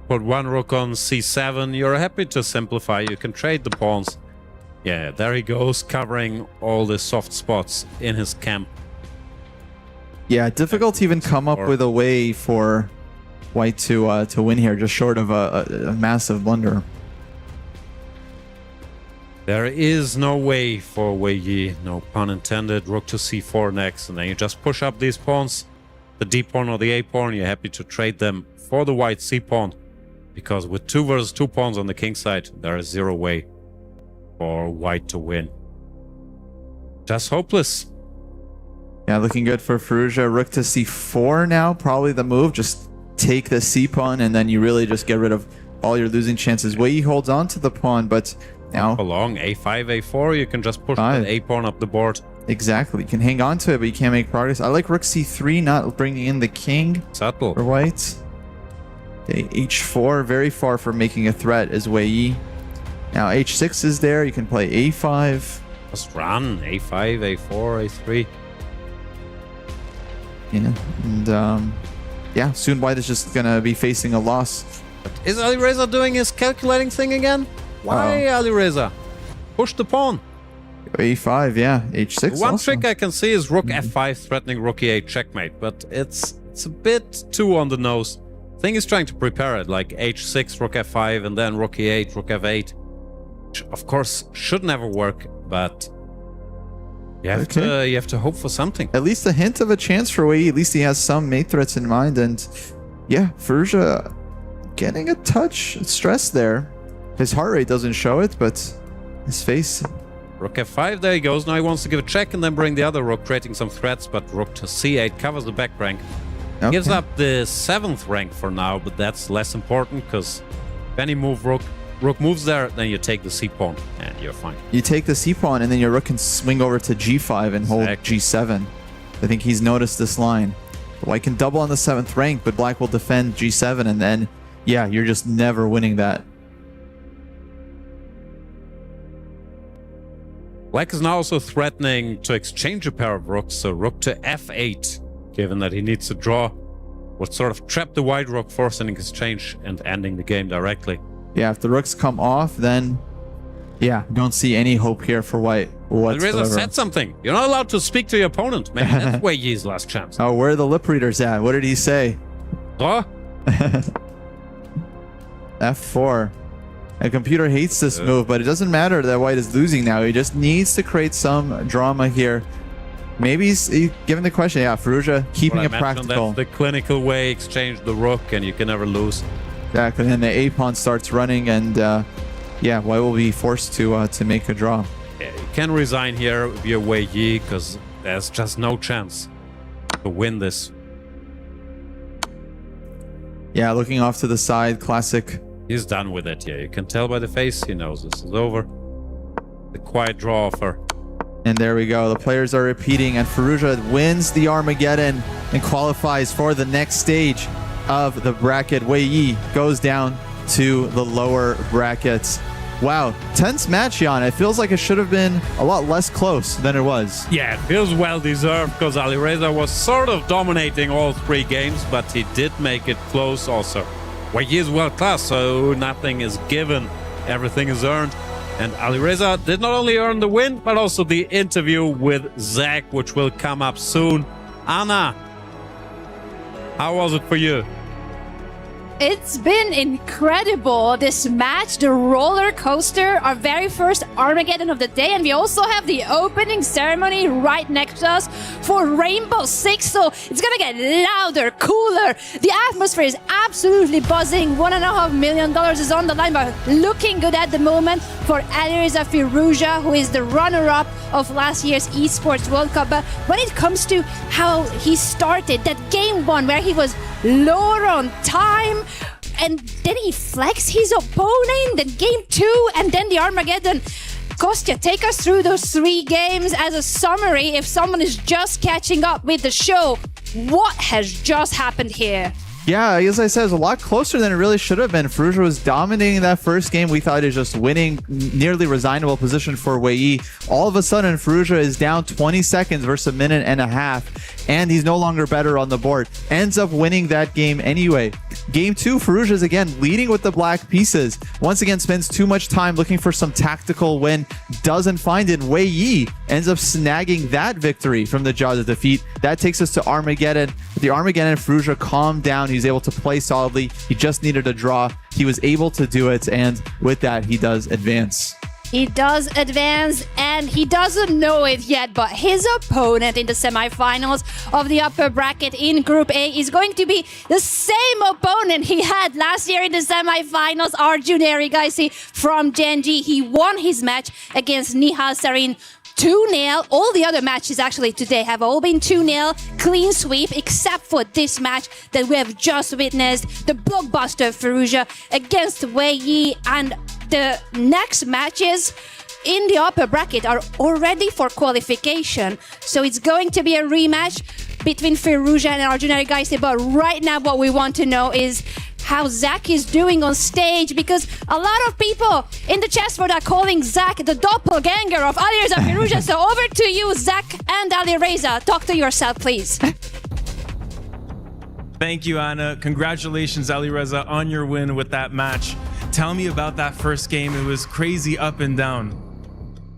put one rook on c7. You're happy to simplify. You can trade the pawns. Yeah, there he goes, covering all the soft spots in his camp. Yeah, difficult to even come up with a way for White to win here, just short of a massive blunder. There is no way for Wei Yi, no pun intended. Rook to c4 next, and then you just push up these pawns. The d pawn or the a pawn, you're happy to trade them for the white c pawn, because with 2 versus 2 pawns on the king side, there is zero way for White to win. Just hopeless. Yeah, looking good for Firouzja. Rook to c4 now, probably the move. Just take the c pawn, and then you really just get rid of all your losing chances. Wei Yi holds on to the pawn, but now along a5, a4, you can just push that a pawn up the board. Exactly, you can hang on to it, but you can't make progress. I like rook c3, not bringing in the king. Subtle for White. Okay, h4, very far from making a threat is Wei Yi. Now h6 is there. You can play a5. Just run a5, a4, a3. Yeah, and yeah, soon White is just gonna be facing a loss. Is Alireza doing his calculating thing again? Why, Alireza? Push the pawn. a5, yeah, h6. One also. trick I can see is rook f5 threatening rook e8 checkmate, but it's a bit too on the nose. Thing is trying to prepare it, like h6, rook f5, and then rook e8, rook f8. Which of course should never work, but you have to hope for something. At least a hint of a chance for Wei Yi. At least he has some mate threats in mind, and yeah, Firouzja getting a touch stress there. His heart rate doesn't show it, but his face. Rook f5, there he goes. Now he wants to give a check and then bring the other rook, creating some threats, but rook to c8 covers the back rank. Okay. Gives up the 7th rank for now, but that's less important, because if any move rook moves there, then you take the c pawn and you're fine. You take the c pawn, and then your rook can swing over to g5 and hold g7. I think he's noticed this line. White can double on the 7th rank, but Black will defend g7, and then, yeah, you're just never winning that. Black is now also threatening to exchange a pair of rooks, so rook to f8, given that he needs to draw, would sort of trap the white rook, forcing an exchange and ending the game directly. Yeah, if the rooks come off, then yeah, don't see any hope here for White whatsoever. Alireza said something. You're not allowed to speak to your opponent. Maybe that's Wei Yi's last chance. Oh, where are the lip readers at? What did he say? Draw? f4. The computer hates this move, but it doesn't matter that White is losing now. He just needs to create some drama here. Maybe he's given the question. Yeah, Firouzja keeping it practical. That's the clinical way. Exchange the rook, and you can never lose. Exactly. And then the a pawn starts running, and yeah, White will be forced to make a draw. Yeah, you can resign here via Wei Yi, because there's just no chance to win this. Yeah, looking off to the side, classic. He's done with it. Yeah, you can tell by the face. He knows this is over. The quiet draw offer. And there we go. The players are repeating, and Firouzja wins the Armageddon and qualifies for the next stage of the bracket. Wei Yi goes down to the lower brackets. Wow, tense match, Jan. It feels like it should have been a lot less close than it was. Yeah, it feels well deserved, because Alireza was sort of dominating all 3 games, but he did make it close also. Wei Yi is world class, so nothing is given. everything is earned. And Alireza did not only earn the win, but also the interview with Zach, which will come up soon. Anna, how was it for you? It's been incredible, this match, the roller coaster, our very first Armageddon of the day, and we also have the opening ceremony right next to us for Rainbow Six, so it's gonna get louder, cooler. The atmosphere is absolutely buzzing. $1.5 million is on the line, but looking good at the moment for Alireza Firouzja, who is the runner-up of last year's Esports World Cup. But when it comes to how he started, that game one where he was lower on time, and then he flexed his opponent, then game two, and then the Armageddon. Kostya, take us through those 3 games as a summary if someone is just catching up with the show. What has just happened here? Yeah, as I said, it was a lot closer than it really should have been. Firouzja was dominating that first game. We thought he was just winning, nearly resignable position for Wei. All of a sudden, Firouzja is down 20 seconds versus a minute and a half, and he's no longer better on the board. Ends up winning that game anyway. Game 2, Firouzja is again leading with the black pieces. Once again, spends too much time looking for some tactical win. Doesn't find it. Wei Yi ends up snagging that victory from the jaws of defeat. That takes us to Armageddon. The Armageddon, Firouzja calmed down. He's able to play solidly. He just needed a draw. He was able to do it, and with that, he does advance. He does advance, and he doesn't know it yet, but his opponent in the semifinals of the upper bracket in Group A is going to be the same opponent he had last year in the semifinals, Arjun Erigaisi from Genji. He won his match against Nihal Sarin 2-0. All the other matches actually today have all been 2-0, clean sweep, except for this match that we have just witnessed, the blockbuster Firouzja against Wei Yi. And the next matches in the upper bracket are already for qualification. So it's going to be a rematch between Firouzja and Arjun Erigaisi. But right now what we want to know is how Zach is doing on stage, because a lot of people in the chessboard are calling Zach the doppelganger of Alireza Firouzja. So over to you, Zach and Alireza. Talk to yourself, please. Thank you, Anna. Congratulations, Alireza, on your win with that match. Tell me about that first game. It was crazy up and down.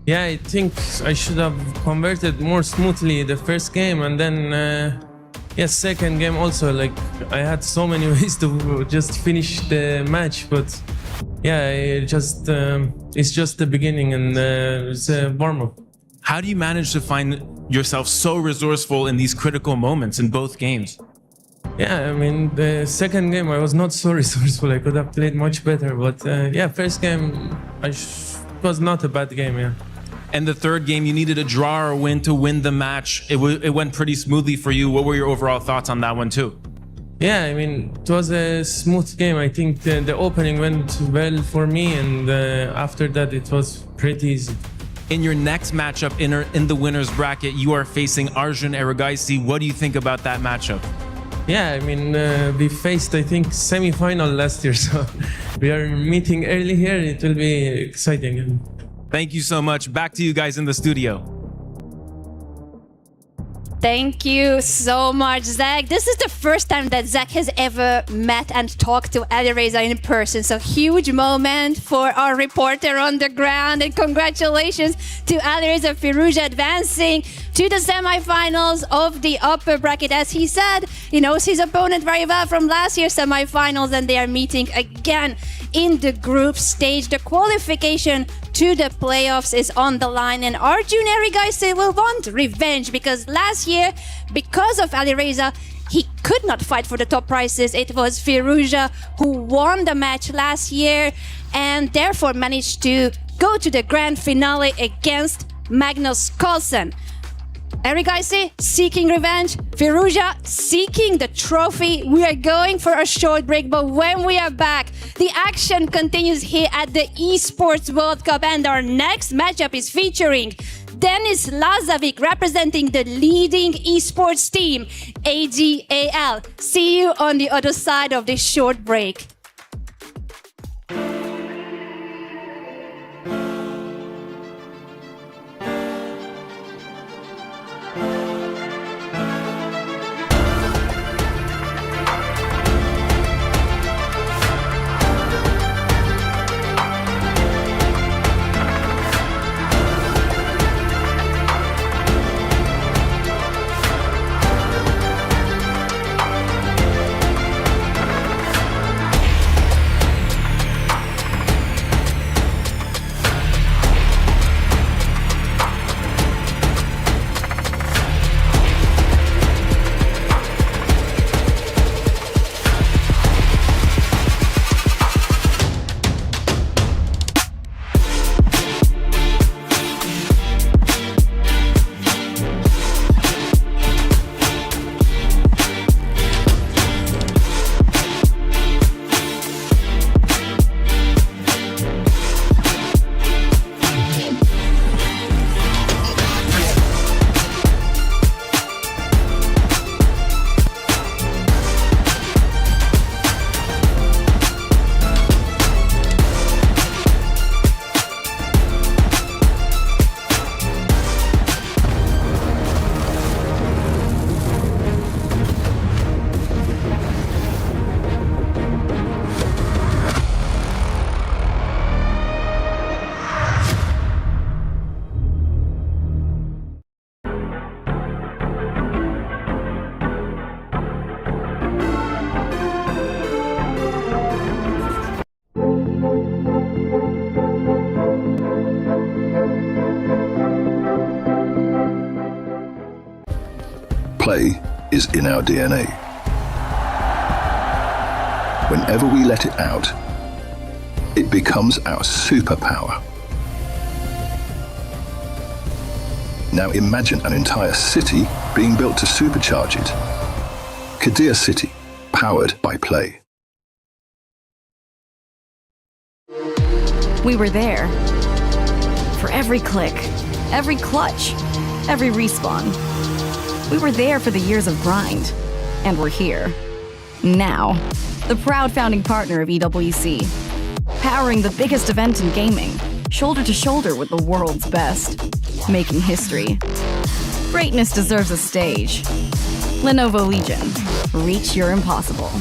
Yeah, I think I should have converted more smoothly the first game, and then second game also, like I had so many ways to just finish the match, but yeah, it's just the beginning, and it's a warm-up. How do you manage to find yourself so resourceful in these critical moments in both games? Yeah, I mean, the second game I was not so resourceful. I could have played much better, but first game it was not a bad game, yeah. And the third game, you needed a draw or a win to win the match. It went pretty smoothly for you. What were your overall thoughts on that one too? Yeah, I mean, it was a smooth game. I think the opening went well for me, and after that it was pretty easy. In your next matchup in the winner's bracket, you are facing Arjun Erigaisi. What do you think about that matchup? Yeah, I mean, we faced, I think, semi-final last year, so we are meeting early here. It will be exciting. Thank you so much. Back to you guys in the studio. Thank you so much, Zach. This is the first time that Zach has ever met and talked to Alireza in person. So huge moment for our reporter on the ground. And congratulations to Alireza Firouzja advancing to the semifinals of the upper bracket. As he said, he knows his opponent very well from last year's semifinals, and they are meeting again in the group stage. The qualification to the playoffs is on the line, and Arjun Erigaisi will want revenge, because last year, because of Alireza, he could not fight for the top prizes. It was Firouzja who won the match last year and therefore managed to go to the grand finale against Magnus Carlsen. Erigaisi seeking revenge, Firouzja seeking the trophy. We are going for a short break, but when we are back, the action continues here at the Esports World Cup, and our next matchup is featuring Denis Lazovic representing the leading esports team, AGAL. See you on the other side of this short break. play is in our DNA. Whenever we let it out, it becomes our superpower. Now imagine an entire city being built to supercharge it. Kadir City, powered by play. We were there. For every click, every clutch, every respawn. We were there for the years of grind. And we're here. Now. The proud founding partner of EWC. Powering the biggest event in gaming. Shoulder to shoulder with the world's best. Making history. Greatness deserves a stage. Lenovo Legion. Reach your impossible.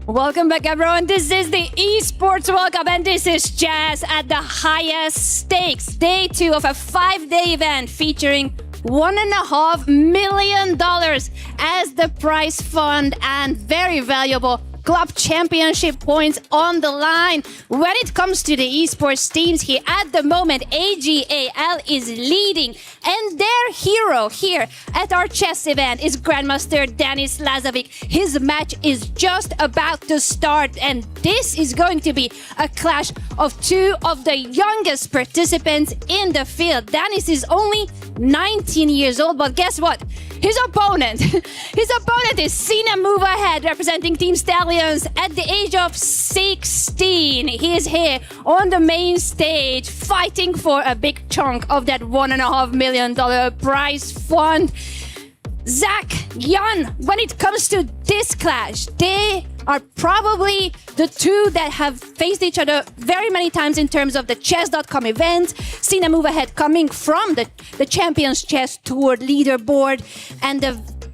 Welcome back, everyone. This is the Esports World Cup, and this is Jazz at the highest stakes. Day 2 of a 5-day event featuring $1.5 million as the prize fund and very valuable club championship points on the line. When it comes to the esports teams here, at the moment, AGAL is leading, and their hero here at our chess event is Grandmaster Denis Lazovic. His match is just about to start, and this is going to be a clash of two of the youngest participants in the field. Denis is only 19 years old, but guess what? His opponent is Sina Move Ahead, representing Team Stallions at the age of 16. He is here on the main stage fighting for a big chunk of that $1.5 million prize fund. Zach, Jan, when it comes to this clash, they are probably the two that have faced each other very many times in terms of the chess.com event. Sina Move Ahead coming from the Champions Chess Tour leaderboard, and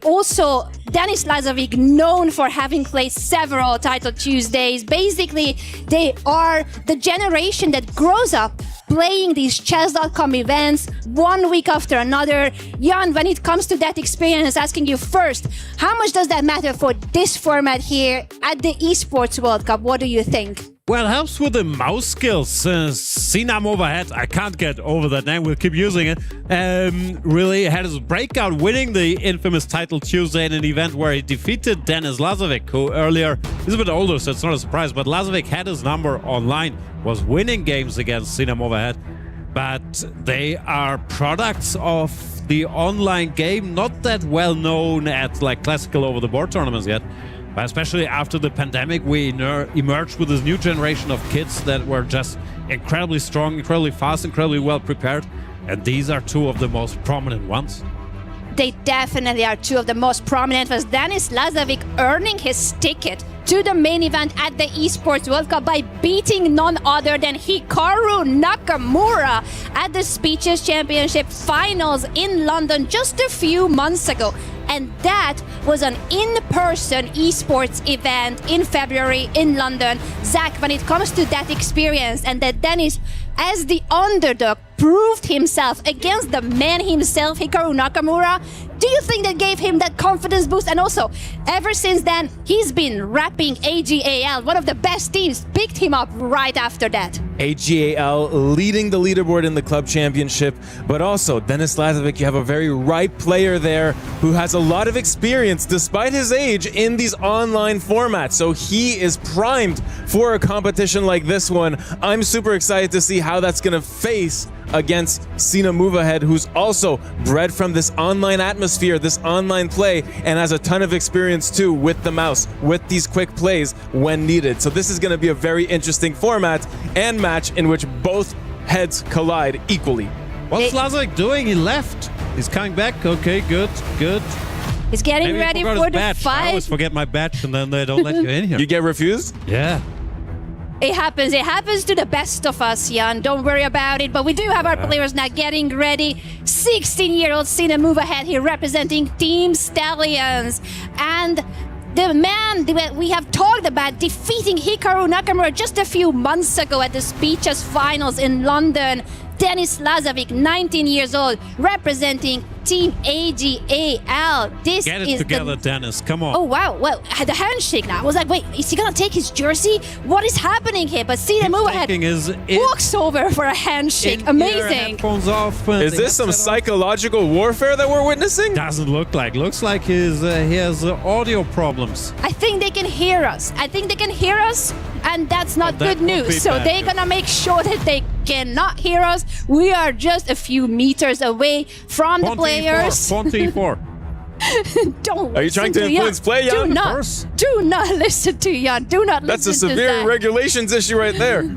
also Denis Lazovic, known for having played several Title Tuesdays. Basically, they are the generation that grows up playing these chess.com events 1 week after another. Jan, when it comes to that experience, asking you first, how much does that matter for this format here at the Esports World Cup? What do you think? Well, it helps with the mouse skills. Sina Move Ahead, I can't get over that name, we'll keep using it. Really had his breakout winning the infamous Title Tuesday in an event where he defeated Denis Lazovic, who earlier is a bit older, so it's not a surprise, but Lazovic had his number online, was winning games against Sina Move Ahead. But they are products of the online game, not that well known at like classical over-the-board tournaments yet. But especially after the pandemic, we emerged with this new generation of kids that were just incredibly strong, incredibly fast, incredibly well prepared. And these are two of the most prominent ones. They definitely are two of the most prominent ones. Denis Lazovic earning his ticket to the main event at the Esports World Cup by beating none other than Hikaru Nakamura at the Speeches Championship Finals in London just a few months ago. And that was an in-person esports event in February in London. Zach, when it comes to that experience and that Dennis, as the underdog, proved himself against the man himself, Hikaru Nakamura, do you think that gave him that confidence boost? And also, ever since then, he's been rapping AGAL, one of the best teams, picked him up right after that. AGAL leading the leaderboard in the club championship, but also Denis Lazovic, you have a very ripe player there who has a lot of experience despite his age in these online formats. So he is primed for a competition like this one. I'm super excited to see how that's going to face against Sina Movahead, who's also bred from this online atmosphere, this online play, and has a ton of experience too with the mouse, with these quick plays when needed. So this is going to be a very interesting format and match in which both heads collide equally. What's Lazovic doing? He left. He's coming back. Okay, good. He's getting Maybe ready he forgot for his the badge. I fight. always forget my badge and then they don't let you in here. You get refused? Yeah. It happens. It happens to the best of us, Jan. Don't worry about it. But we do have our players now getting ready. 16-year-old Sina Movahead here representing Team Stallions. And the man that we have talked about defeating Hikaru Nakamura just a few months ago at the Speeches Finals in London. Denis Lazovic, 19 years old, representing Team AGAL. This Get it is together, Dennis. Come on. Oh, wow. Well, the handshake now. I was like, wait, is he going to take his jersey? What is happening here? But Sina Movahead walks over for a handshake. Amazing. Headphones off. Is this some psychological warfare that we're witnessing? Doesn't look like. Looks like he has audio problems. I think they can hear us. And that's not good news. So they're going to make sure that they cannot hear us. We are just a few meters away from the players. Don't Are you trying to influence play, Jan? Do not listen to Jan. Do not That's listen a to severe Zach. regulations issue right there.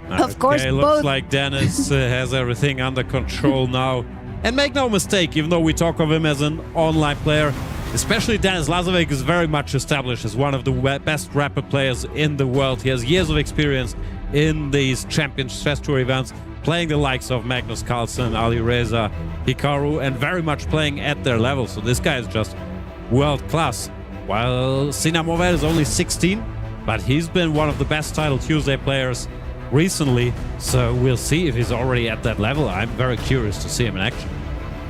Of course, it looks like Dennis has everything under control now. And make no mistake, even though we talk of him as an online player, especially Denis Lazovic is very much established as one of the best rapid players in the world. He has years of experience in these Champions Chess Tour events, playing the likes of Magnus Carlsen, Ali Reza, Hikaru, and very much playing at their level. So this guy is just world class. While Sina Movahead is only 16, but he's been one of the best Title Tuesday players recently. So we'll see if he's already at that level. I'm very curious to see him in action.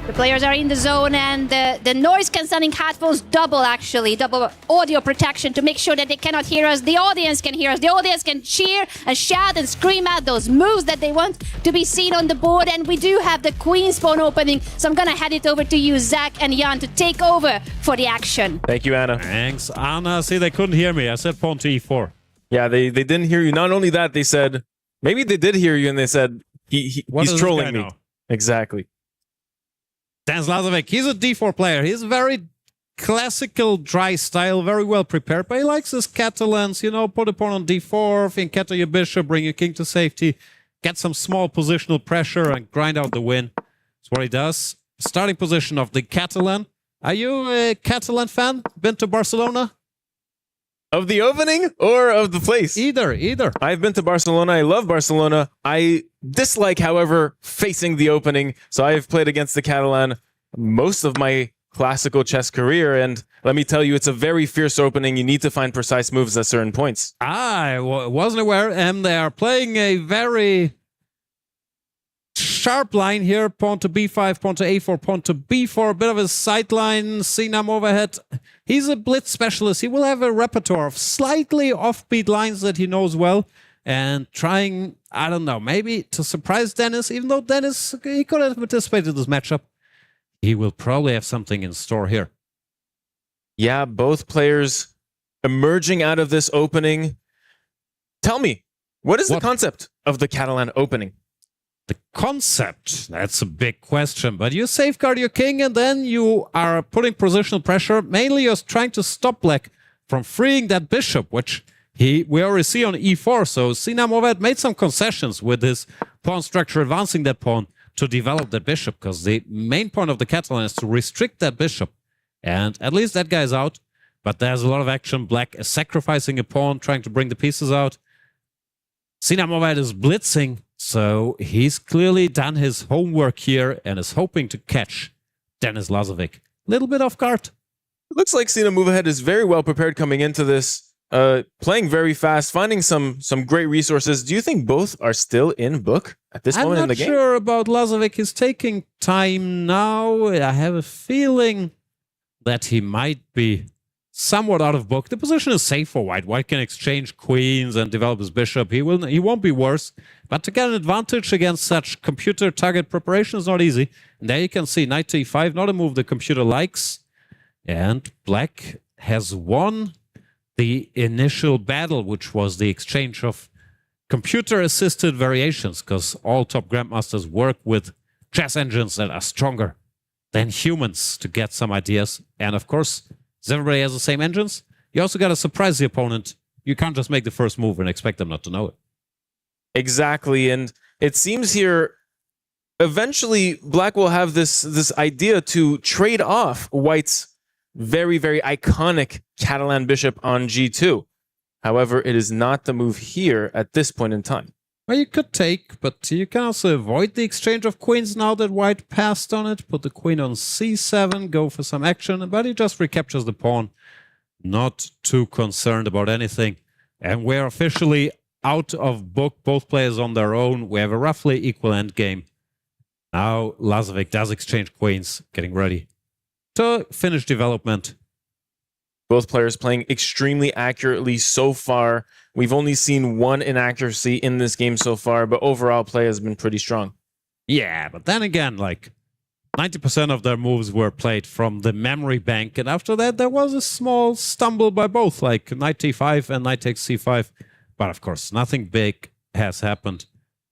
The players are in the zone, and the noise-cancelling headphones double audio protection to make sure that they cannot hear us. The audience can hear us. The audience can cheer and shout and scream out those moves that they want to be seen on the board. And we do have the Queen's Pawn opening, so I'm gonna hand it over to you, Zach and Jan, to take over for the action. Thank you, Anna. Thanks, Anna. See, they couldn't hear me. I said pawn to e4. Yeah, they didn't hear you. Not only that, they said, maybe they did hear you and they said, he's trolling me. Exactly. Denis Lazovic, he's a d4 player. He's very classical dry style, very well prepared, but he likes his Catalans, you know, put a pawn on d4, fianchetto your bishop, bring your king to safety, get some small positional pressure and grind out the win. That's what he does. Starting position of the Catalan. Are you a Catalan fan? Been to Barcelona? Of the opening or of the place? Either. I've been to Barcelona. I love Barcelona. I dislike, however, facing the opening. So I've played against the Catalan most of my classical chess career. And let me tell you, it's a very fierce opening. You need to find precise moves at certain points. I wasn't aware. And they are playing a very sharp line here. Pawn to b5, pawn to a4, pawn to b4. A bit of a sideline. Sina Movahead. He's a blitz specialist. He will have a repertoire of slightly offbeat lines that he knows well. And trying, I don't know, maybe to surprise Dennis, even though Dennis, he could have anticipated this matchup. He will probably have something in store here. Yeah, both players emerging out of this opening. Tell me, what is the concept of the Catalan opening? The concept, that's a big question, but you safeguard your king and then you are putting positional pressure. Mainly you're trying to stop black from freeing that bishop, which we already see on e4. So Sina Movahead made some concessions with his pawn structure, advancing that pawn to develop that bishop, because the main point of the Catalan is to restrict that bishop. And at least that guy's out. but there's a lot of action. Black is sacrificing a pawn, trying to bring the pieces out. Sinamovad is blitzing, so he's clearly done his homework here and is hoping to catch Denis Lazovic. Little bit off guard. It looks like Sina Move Ahead is very well prepared coming into this, playing very fast, finding some great resources. Do you think both are still in book at this moment in the game? I'm not sure about Lazovic. He's taking time now. I have a feeling that he might be somewhat out of book. The position is safe for White. White can exchange queens and develop his bishop. He won't be worse. But to get an advantage against such computer target preparation is not easy. And there you can see knight to e5, not a move the computer likes. And Black has won the initial battle, which was the exchange of computer-assisted variations, because all top grandmasters work with chess engines that are stronger than humans to get some ideas. And of course, as everybody has the same engines, you also got to surprise the opponent. You can't just make the first move and expect them not to know it. Exactly, and it seems here eventually Black will have this idea to trade off White's very, very iconic Catalan bishop on g2. However, it is not the move here at this point in time. Well, you could take, but you can also avoid the exchange of queens now that White passed on it. Put the queen on c7, go for some action, but he just recaptures the pawn. Not too concerned about anything. And we're officially out of book, both players on their own. We have a roughly equal endgame. Now Lazovic does exchange queens, getting ready to finish development. Both players playing extremely accurately so far. We've only seen one inaccuracy in this game so far, but overall play has been pretty strong. Yeah, but then again, like 90% of their moves were played from the memory bank, and after that there was a small stumble by both, like knight t5 and knight takes c5. But of course, nothing big has happened.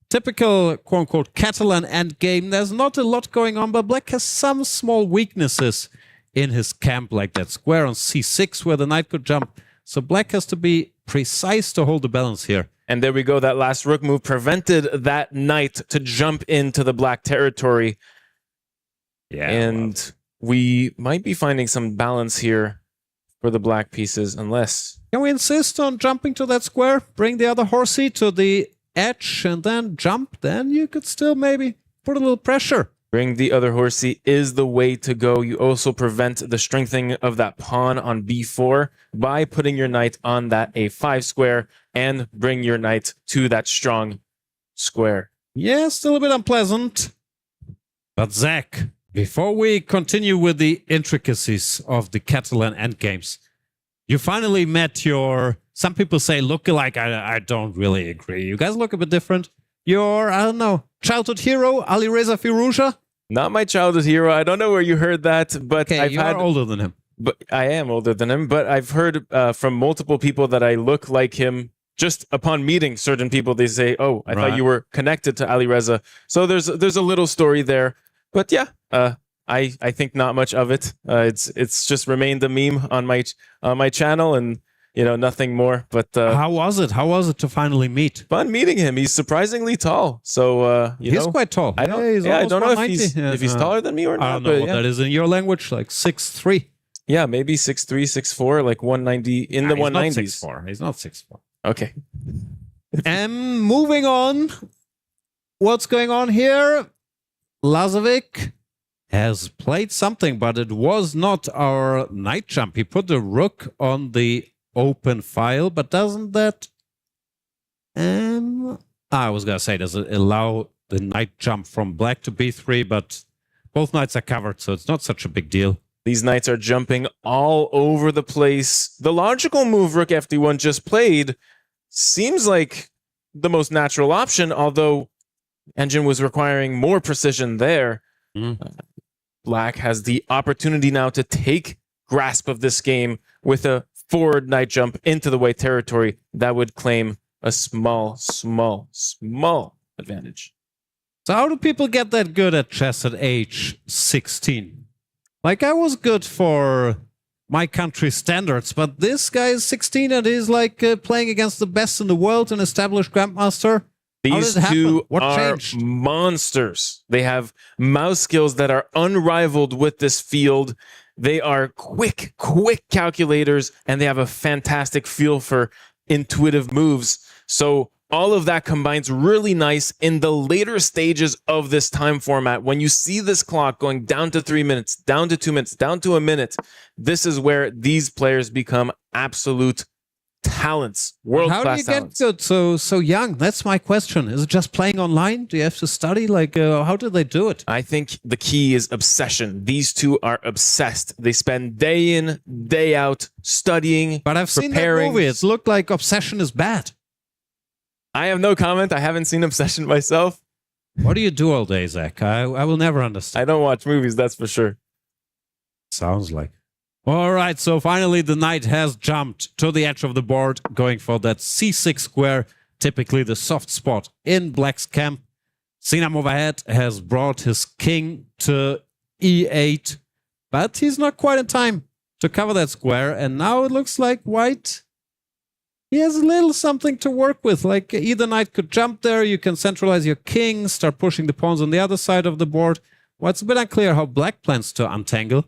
Typical quote-unquote Catalan endgame. There's not a lot going on, but Black has some small weaknesses in his camp, like that square on c6 where the knight could jump. So Black has to be precise to hold the balance here. And there we go. That last rook move prevented that knight to jump into the Black territory. Yeah, and we might be finding some balance here for the Black pieces, unless... Can we insist on jumping to that square? Bring the other horsey to the edge and then jump? Then you could still maybe put a little pressure. Bring the other horsey is the way to go. You also prevent the strengthening of that pawn on b4 by putting your knight on that a5 square and bring your knight to that strong square. Yeah, still a bit unpleasant. But Zach, before we continue with the intricacies of the Catalan endgames, you finally met your, some people say look-alike. I don't really agree. You guys look a bit different. Your, I don't know, childhood hero, Alireza Firouzja? Not my childhood hero. I don't know where you heard that, but okay, I've you are older than him. But I am older than him, but I've heard from multiple people that I look like him. Just upon meeting certain people, they say, oh, I thought you were connected to Alireza. So there's a little story there. But yeah, I think not much of it. It's just remained a meme on my channel, and you know, nothing more. But how was it? How was it to finally meet? Fun meeting him. He's surprisingly tall. So he's quite tall. I don't know if he's taller than me or not. I don't know what that is in your language, like 6'3". Yeah, maybe 6'3", 6'4", like 190 in the 190s. He's not 6'4". Okay. And moving on, what's going on here? Lazovic has played something, but it was not our knight jump. He put the rook on the open file, but doesn't that I was gonna say, does it allow the knight jump from Black to b3, but both knights are covered, so it's not such a big deal. These knights are jumping all over the place. The logical move rook fd1 just played seems like the most natural option, although engine was requiring more precision there. Black has the opportunity now to take grasp of this game with a forward knight jump into the white territory that would claim a small advantage. So how do people get that good at chess at age 16? Like, I was good for my country's standards, but this guy is 16 and he's like playing against the best in the world, an established grandmaster. These two are monsters. They have mouse skills that are unrivaled with this field. They are quick calculators, and they have a fantastic feel for intuitive moves. So all of that combines really nice in the later stages of this time format. When you see this clock going down to 3 minutes, down to 2 minutes, down to a minute, this is where these players become absolute talents, world-class talents. How do you get so young? That's my question. Is it just playing online? Do you have to study? Like, how do they do it? I think the key is obsession. These two are obsessed. They spend day in, day out studying, But I've seen that movie. It looked like Obsession is bad. I have no comment. I haven't seen Obsession myself. What do you do all day, Zach? I will never understand. I don't watch movies, that's for sure. Sounds like. All right, so finally the knight has jumped to the edge of the board, going for that c6 square, typically the soft spot in Black's camp. Sina move ahead has brought his king to e8, but he's not quite in time to cover that square, and now it looks like White, he has a little something to work with. Like, either knight could jump there, you can centralize your king, start pushing the pawns on the other side of the board. Well, it's a bit unclear how Black plans to untangle.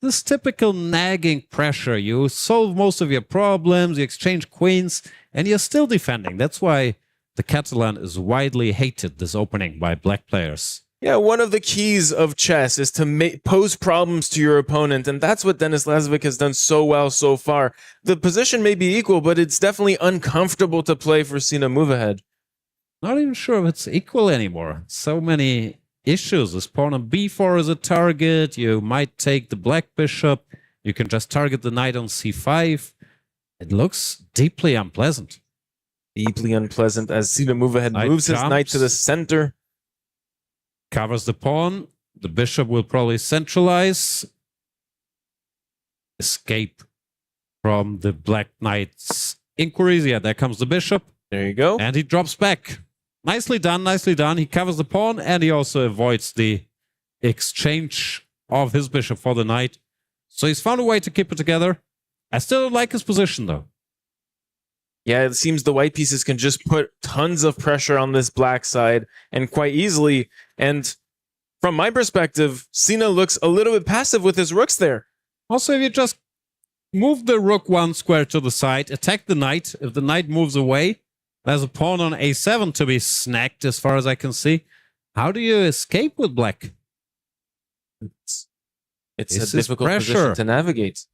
This typical nagging pressure. You solve most of your problems, you exchange queens, and you're still defending. That's why the Catalan is widely hated this opening by Black players. Yeah, one of the keys of chess is to pose problems to your opponent, and that's what Denis Lazovic has done so well so far. The position may be equal, but it's definitely uncomfortable to play for Sina move ahead. Not even sure if it's equal anymore. So many issues. This pawn on b4 is a target. You might take the black bishop. You can just target the knight on c5. It looks deeply unpleasant. Deeply unpleasant as Sina move ahead moves his knight to the center. Covers the pawn. The bishop will probably centralize. Escape from the black knight's inquiries. Yeah, there comes the bishop. There you go. And he drops back. Nicely done, nicely done. He covers the pawn, and he also avoids the exchange of his bishop for the knight. So he's found a way to keep it together. I still don't like his position, though. Yeah, it seems the white pieces can just put tons of pressure on this black side, and quite easily. And from my perspective, Sina looks a little bit passive with his rooks there. Also, if you just move the rook one square to the side, attack the knight. If the knight moves away, there's a pawn on a7 to be snagged, as far as I can see. How do you escape with black? It's a difficult position to navigate.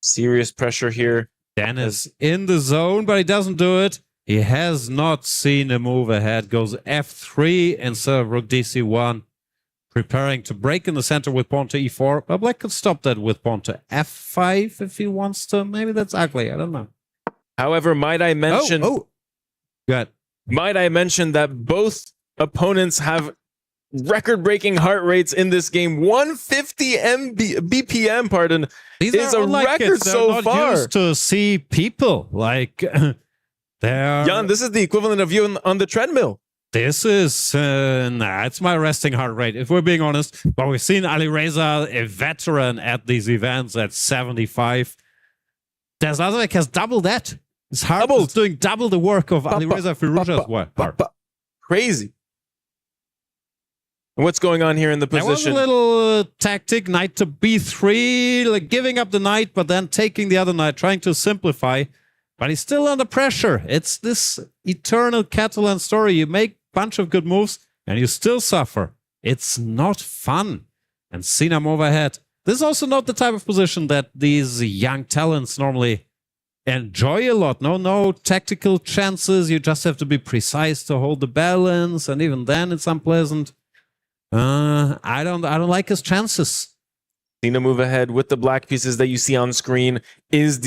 Serious pressure here. Denis in the zone, but he doesn't do it. He has not seen a move ahead. Goes f3 instead of rook dc1. Preparing to break in the center with pawn to e4. But black could stop that with pawn to f5 if he wants to. Maybe that's ugly. I don't know. However, might I mention... Good. Might I mention that both opponents have record-breaking heart rates in this game. 150 BPM, pardon, is a record so far. Used to see people like they're... Jan, this is the equivalent of you on the treadmill. This is, it's my resting heart rate, if we're being honest. But we've seen Alireza, a veteran at these events, at 75. Denis Lazovic has double that. His heart is doing double the work of Alireza Firouzja's heart. Crazy. And what's going on here in the position? There was a little tactic, knight to b3, like giving up the knight, but then taking the other knight, trying to simplify. But he's still under pressure. It's this eternal Catalan story. You make a bunch of good moves, and you still suffer. It's not fun. And Sina move ahead. This is also not the type of position that these young talents normally enjoy a lot. No tactical chances. You just have to be precise to hold the balance, and even then it's unpleasant. I don't like his chances. Sina move ahead with the black pieces that you see on screen is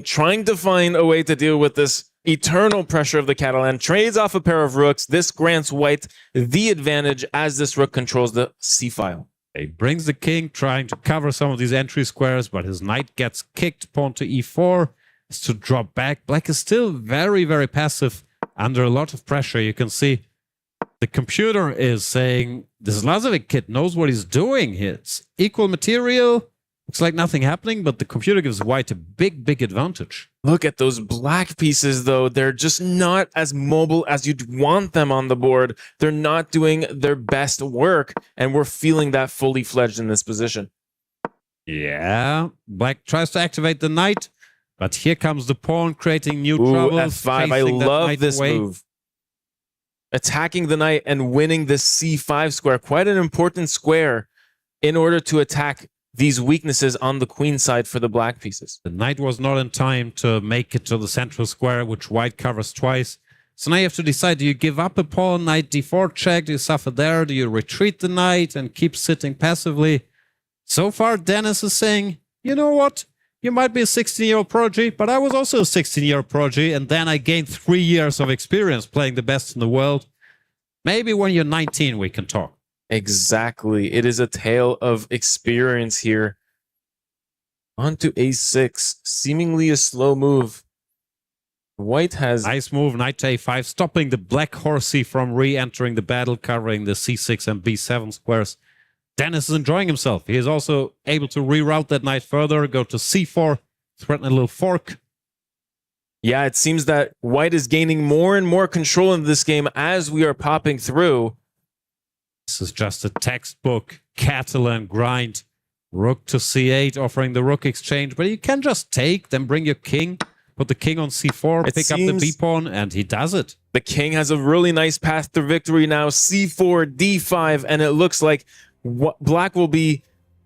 trying to find a way to deal with this eternal pressure of the Catalan. Trades off a pair of rooks. This grants white the advantage as this rook controls the c-file. He brings the king, trying to cover some of these entry squares, but his knight gets kicked. Pawn to e4 is to drop back. Black is still very, very passive under a lot of pressure. You can see the computer is saying, this Lazovic kid knows what he's doing. It's equal material. Looks like nothing happening, but the computer gives white a big, big advantage. Look at those black pieces, though. They're just not as mobile as you'd want them on the board. They're not doing their best work, and we're feeling that fully fledged in this position. Yeah, black tries to activate the knight, but here comes the pawn, creating new troubles. F5. I love this move. Attacking the knight and winning the c5 square. Quite an important square in order to attack these weaknesses on the queen side for the black pieces. The knight was not in time to make it to the central square, which white covers twice. So now you have to decide, do you give up a pawn, knight d4 check, do you suffer there, do you retreat the knight and keep sitting passively? So far, Dennis is saying, you know what? You might be a 16-year-old prodigy, but I was also a 16-year-old prodigy, and then I gained 3 years of experience playing the best in the world. Maybe when you're 19, we can talk. Exactly. It is a tale of experience here. On to a6. Seemingly a slow move. White has... Nice move, knight to a5, stopping the black horsey from re-entering the battle, covering the c6 and b7 squares. Dennis is enjoying himself. He is also able to reroute that knight further, go to c4, threaten a little fork. Yeah, it seems that white is gaining more and more control in this game as we are popping through. This is just a textbook Catalan grind. Rook to c8, offering the rook exchange, but you can just take, then bring your king, put the king on c4, pick up the b-pawn, and he does it. The king has a really nice path to victory now. c4, d5, and it looks like black will be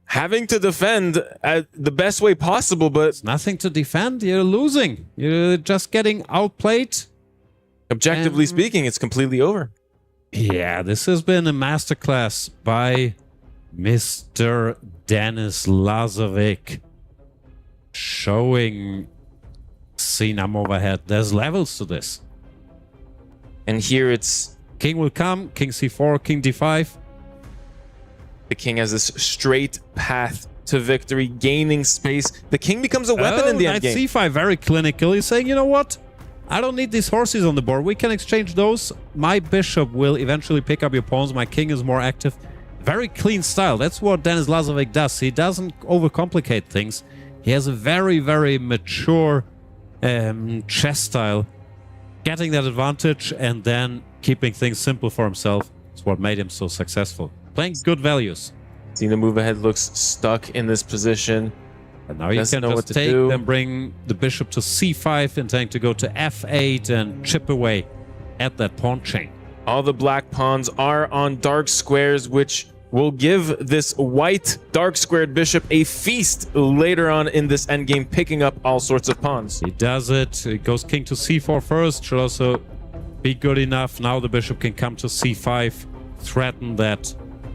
having to defend the best way possible, but... It's nothing to defend. You're losing. You're just getting outplayed. Objectively speaking, it's completely over. Yeah, this has been a masterclass by Mr. Denis Lazovic, showing Sinam overhead. There's levels to this. And here it's... King will come, king c4, king d5. The king has this straight path to victory, gaining space. The king becomes a weapon in the knight endgame. c5, very clinical. He's saying, you know what? I don't need these horses on the board. We can exchange those. My bishop will eventually pick up your pawns. My king is more active. Very clean style. That's what Denis Lazovic does. He doesn't overcomplicate things. He has a very, very mature chess style. Getting that advantage and then keeping things simple for himself is what made him so successful. Playing good values. Sina move ahead looks stuck in this position. And now you can just take, then bring the bishop to c5, intending to go to f8 and chip away at that pawn chain. All the black pawns are on dark squares, which will give this white dark squared bishop a feast later on in this endgame, picking up all sorts of pawns. He does it. It goes king to c4 first. Should also be good enough. Now the bishop can come to c5, threaten that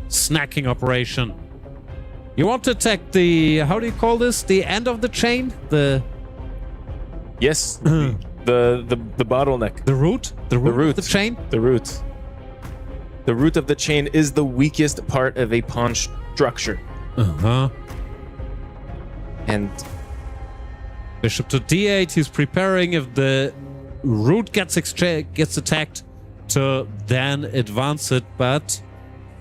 snacking operation. You want to attack the, how do you call this? The end of the chain? The... Yes. the bottleneck. The root? The root of the chain? The root. The root of the chain is the weakest part of a pawn structure. Uh-huh. And bishop to d8. He's preparing if the root gets attacked to then advance it, but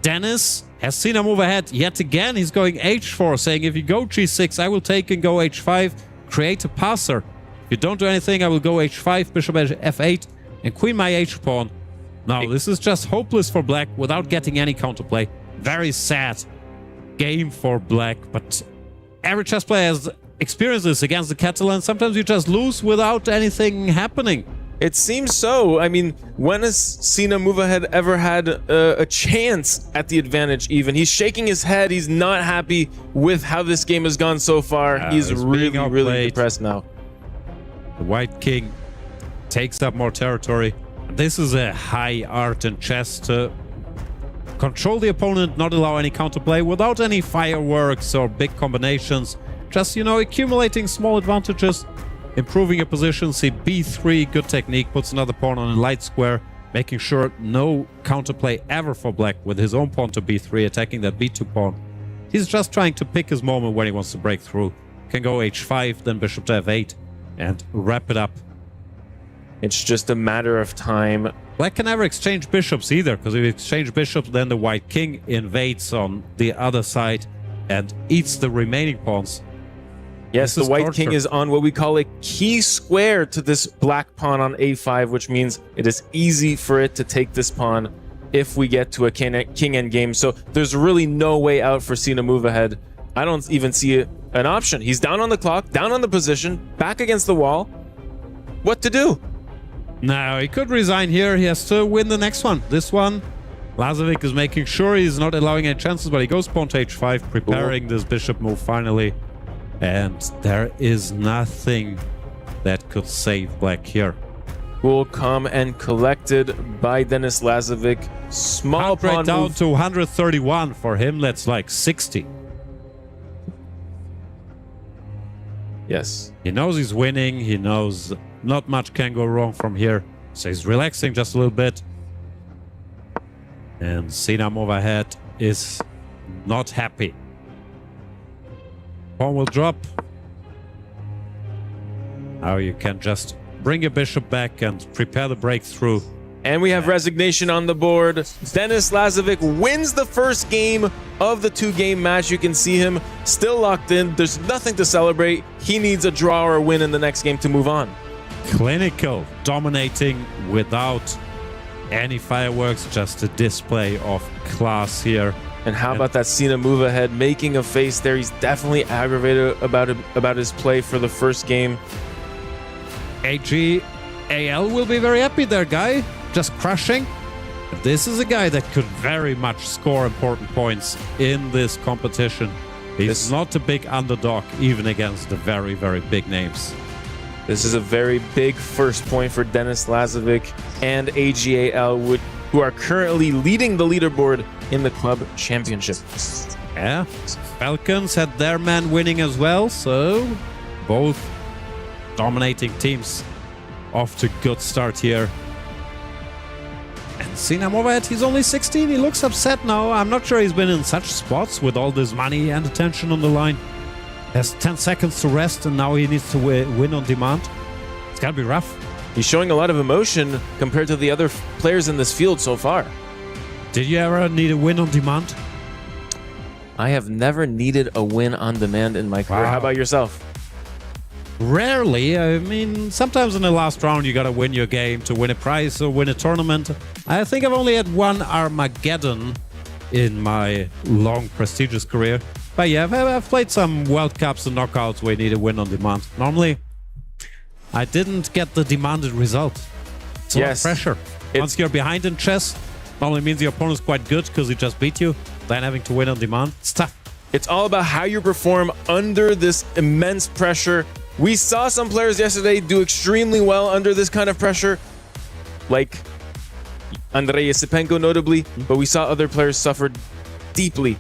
Denis has seen a move ahead yet again. He's going h4, saying if you go g6, I will take and go h5, create a passer. If you don't do anything, I will go h5, bishop f8, and queen my h-pawn. Now, this is just hopeless for black without getting any counterplay. Very sad game for black, but every chess player has experienced this against the Catalan. Sometimes you just lose without anything happening. It seems so. I mean, when has Sina move ahead ever had a chance at the advantage even? He's shaking his head. He's not happy with how this game has gone so far. He's really depressed now. The white king takes up more territory. This is a high art in chess to control the opponent, not allow any counterplay without any fireworks or big combinations. Just, you know, accumulating small advantages. Improving your position, see b3, good technique, puts another pawn on a light square, making sure no counterplay ever for black with his own pawn to b3, attacking that b2 pawn. He's just trying to pick his moment when he wants to break through. Can go h5, then bishop to f8, and wrap it up. It's just a matter of time. Black can never exchange bishops either, because if you exchange bishops, then the white king invades on the other side and eats the remaining pawns. Yes, the white king is on what we call a key square to this black pawn on a5, which means it is easy for it to take this pawn if we get to a king endgame. So there's really no way out for Sina move ahead. I don't even see an option. He's down on the clock, down on the position, back against the wall. What to do? Now, he could resign here. He has to win the next one. This one, Lazovic is making sure he's not allowing any chances, but he goes pawn to h5, preparing this bishop move finally. And there is nothing that could save black here. Cool, calm, and collected by Denis Lazovic. Small pawn down move. to 131 for him. That's like 60. Yes. He knows he's winning. He knows not much can go wrong from here. So he's relaxing just a little bit. And Sinam overhead is not happy. Pawn will drop. Now you can just bring your bishop back and prepare the breakthrough. And we have resignation on the board. Denis Lazovic wins the first game of the 2-game match. You can see him still locked in. There's nothing to celebrate. He needs a draw or a win in the next game to move on. Clinical, dominating without any fireworks, just a display of class here. And how about that Sina move ahead, making a face there? He's definitely aggravated about his play for the first game. AL will be very happy there, guy. Just crushing. This is a guy that could very much score important points in this competition. He's not a big underdog, even against the very, very big names. This is a very big first point for Denis Lazovic and AGAL, who are currently leading the leaderboard in the club championship. Yeah, Falcons had their man winning as well, so both dominating teams off to a good start here. And Sinam overhead, he's only 16, he looks upset now. I'm not sure he's been in such spots with all this money and attention on the line. Has 10 seconds to rest and now he needs to win on demand. It's gotta be rough. He's showing a lot of emotion compared to the other players in this field so far. Did you ever need a win on demand? I have never needed a win on demand in my career. Wow. How about yourself? Rarely. I mean, sometimes in the last round you gotta win your game to win a prize or win a tournament. I think I've only had one Armageddon in my long, prestigious career. But yeah, I've played some World Cups and knockouts where you need a win on demand. Normally, I didn't get the demanded result. It's a lot of pressure. Once you're behind in chess, normally means your opponent's quite good because he just beat you. Then having to win on demand, it's tough. It's all about how you perform under this immense pressure. We saw some players yesterday do extremely well under this kind of pressure, like Andrei Yesipenko notably, but we saw other players suffer deeply.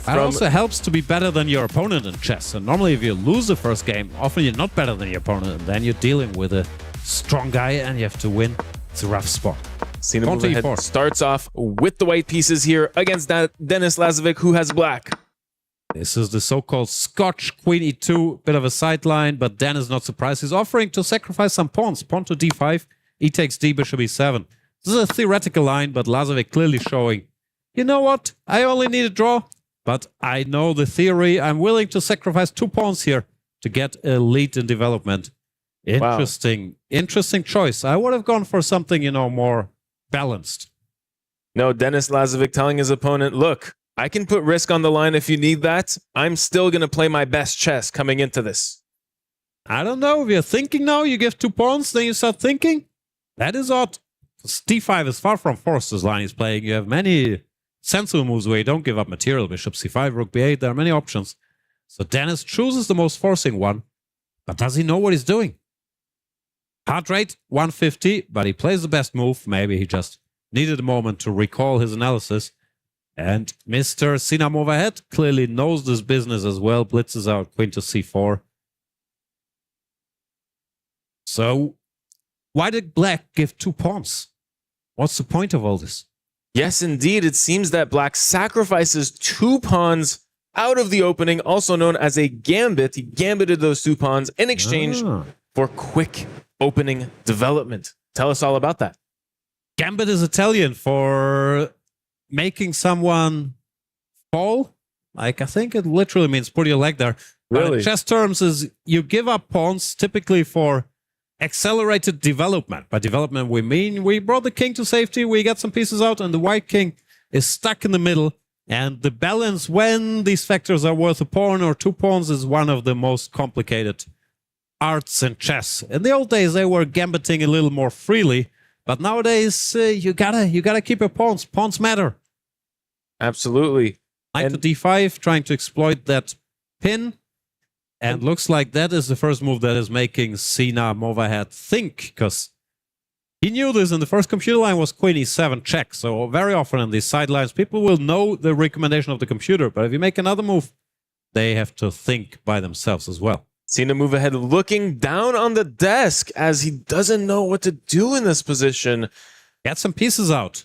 It also helps to be better than your opponent in chess. And normally if you lose the first game, often you're not better than your opponent, and then you're dealing with a strong guy and you have to win. It's a rough spot. Sina Movahed starts off with the white pieces here against Denis Lazovic, who has black. This is the so-called Scotch Queen e2, bit of a sideline, but Dan is not surprised. He's offering to sacrifice some pawns. Pawn to d5, e takes d, bishop e7. This is a theoretical line, but Lazovic clearly showing, you know what, I only need a draw, but I know the theory. I'm willing to sacrifice 2 pawns here to get a lead in development. Interesting, interesting choice. I would have gone for something, you know, more balanced. No, Denis Lazovic telling his opponent, look, I can put risk on the line if you need that. I'm still going to play my best chess coming into this. I don't know. If you're thinking now, you give 2 pawns, then you start thinking. That is odd. d5 is far from forced, this line he's playing. You have many sensible moves where you don't give up material. Bishop c5, rook b8, there are many options. So Denis chooses the most forcing one. But does he know what he's doing? Heart rate, 150, but he plays the best move. Maybe he just needed a moment to recall his analysis. And Mr. Sinam overhead clearly knows this business as well. Blitzes out queen to c4. So, why did black give 2 pawns? What's the point of all this? Yes, indeed. It seems that black sacrifices 2 pawns out of the opening, also known as a gambit. He gambited those 2 pawns in exchange for quick opening development. Tell us all about that. Gambit is Italian for making someone fall. Like, I think it literally means put your leg there. But in chess terms is you give up pawns typically for accelerated development. By development, we mean we brought the king to safety, we get some pieces out, and the white king is stuck in the middle. And the balance when these factors are worth a pawn or 2 pawns is one of the most complicated arts in chess. In the old days, they were gambiting a little more freely, but nowadays you gotta keep your pawns. Pawns matter. Absolutely. Knight to d5, trying to exploit that pin. And looks like that is the first move that is making Sina Movahead think, because he knew this in the first computer line was queen e7 check. So very often in these sidelines, people will know the recommendation of the computer, but if you make another move, they have to think by themselves as well. Sina Movahead looking down on the desk as he doesn't know what to do in this position. Get some pieces out.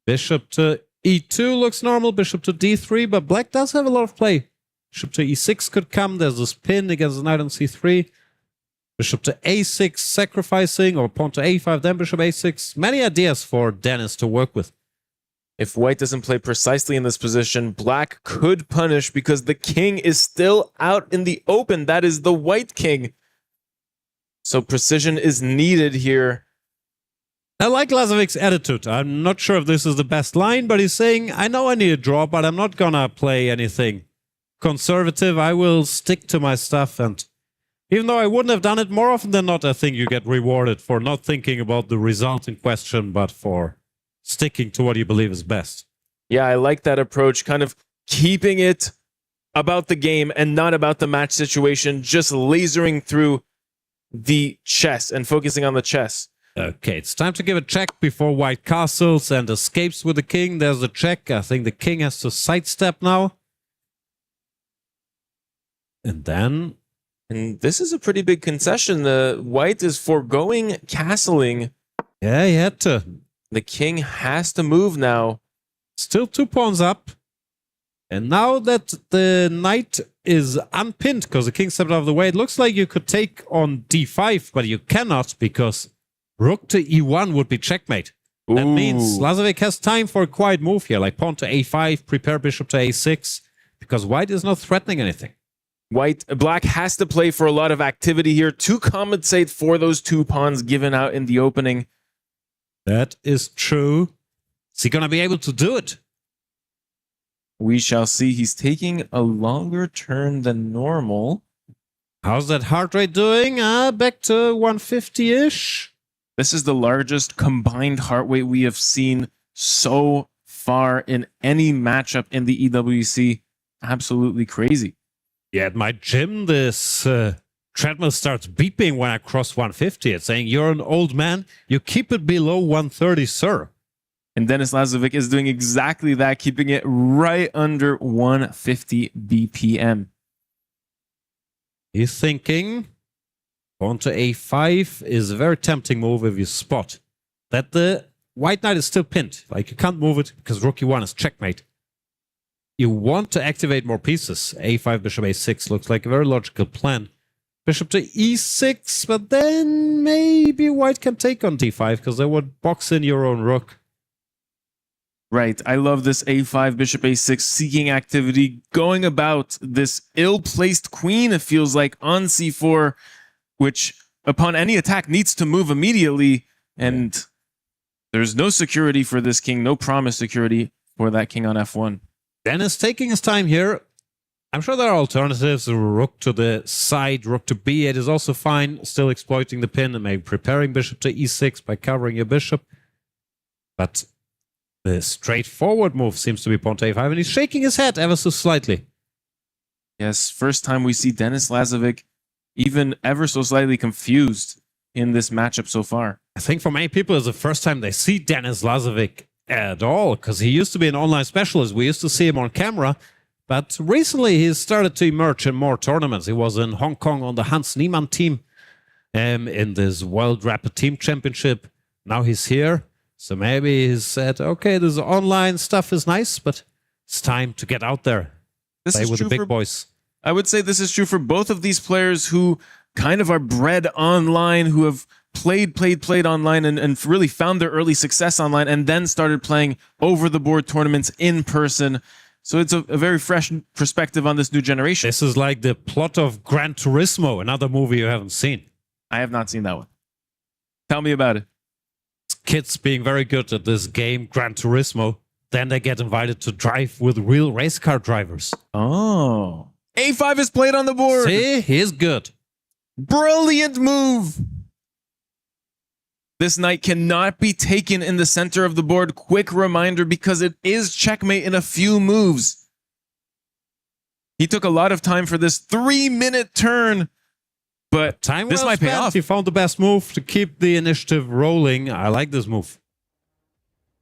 Bishop to e2 looks normal, bishop to d3, but black does have a lot of play. Bishop to e6 could come, there's this pin against the knight on c3. Bishop to a6 sacrificing, or pawn to a5, then bishop a6. Many ideas for Dennis to work with. If white doesn't play precisely in this position, black could punish because the king is still out in the open. That is the white king. So precision is needed here. I like Lazovic's attitude. I'm not sure if this is the best line, but he's saying, I know I need a draw, but I'm not gonna play anything conservative. I will stick to my stuff, and even though I wouldn't have done it, more often than not, I think you get rewarded for not thinking about the result in question, but for sticking to what you believe is best. Yeah, I like that approach, kind of keeping it about the game and not about the match situation, just lasering through the chess and focusing on the chess. Okay, it's time to give a check before white castles and escapes with the king. There's a check. I think the king has to sidestep now. And then... And this is a pretty big concession. The white is foregoing castling. Yeah, he had to. The king has to move now. Still 2 pawns up. And now that the knight is unpinned because the king stepped out of the way, it looks like you could take on d5, but you cannot because rook to e1 would be checkmate. Ooh. That means Lazovic has time for a quiet move here, like pawn to a5, prepare bishop to a6, because white is not threatening anything. Black has to play for a lot of activity here to compensate for those 2 pawns given out in the opening. That is true. Is he going to be able to do it? We shall see. He's taking a longer turn than normal. How's that heart rate doing? Back to 150-ish. This is the largest combined heart rate we have seen so far in any matchup in the EWC. Absolutely crazy. Yeah, at my gym, this treadmill starts beeping when I cross 150. It's saying, you're an old man, you keep it below 130, sir. And Denis Lazovic is doing exactly that, keeping it right under 150 BPM. He's thinking, pawn to a5 is a very tempting move if you spot that the white knight is still pinned. Like, you can't move it because rook e1 is checkmate. You want to activate more pieces. a5, bishop a6 looks like a very logical plan. Bishop to e6, but then maybe white can take on d5 because they would box in your own rook. Right, I love this a5, bishop a6 seeking activity, going about this ill-placed queen, it feels like, on c4, which upon any attack needs to move immediately, and there's no security for this king, no promised security for that king on f1. Dennis taking his time here. I'm sure there are alternatives. Rook to the side, rook to b8 is also fine. Still exploiting the pin and maybe preparing bishop to e6 by covering your bishop. But the straightforward move seems to be pawn to a5, and he's shaking his head ever so slightly. Yes, first time we see Denis Lazovic even ever so slightly confused in this matchup so far. I think for many people it's the first time they see Denis Lazovic at all, because he used to be an online specialist. We used to see him on camera, but recently he's started to emerge in more tournaments. He was in Hong Kong on the Hans Niemann team in this World Rapid Team Championship. Now he's here, so maybe he said, okay, this online stuff is nice, but it's time to get out there, play with the big boys. I would say this is true for both of these players who kind of are bred online, who have played online and really found their early success online and then started playing over-the-board tournaments in person. So it's a very fresh perspective on this new generation. This is like the plot of Gran Turismo, another movie you haven't seen. I have not seen that one. Tell me about it. Kids being very good at this game, Gran Turismo. then they get invited to drive with real race car drivers. Oh. A5 is played on the board. See, he's good. Brilliant move. This knight cannot be taken in the center of the board. Quick reminder, because it is checkmate in a few moves. He took a lot of time for this 3-minute turn, but time this well might pay spent. off. He found the best move to keep the initiative rolling. I like this move.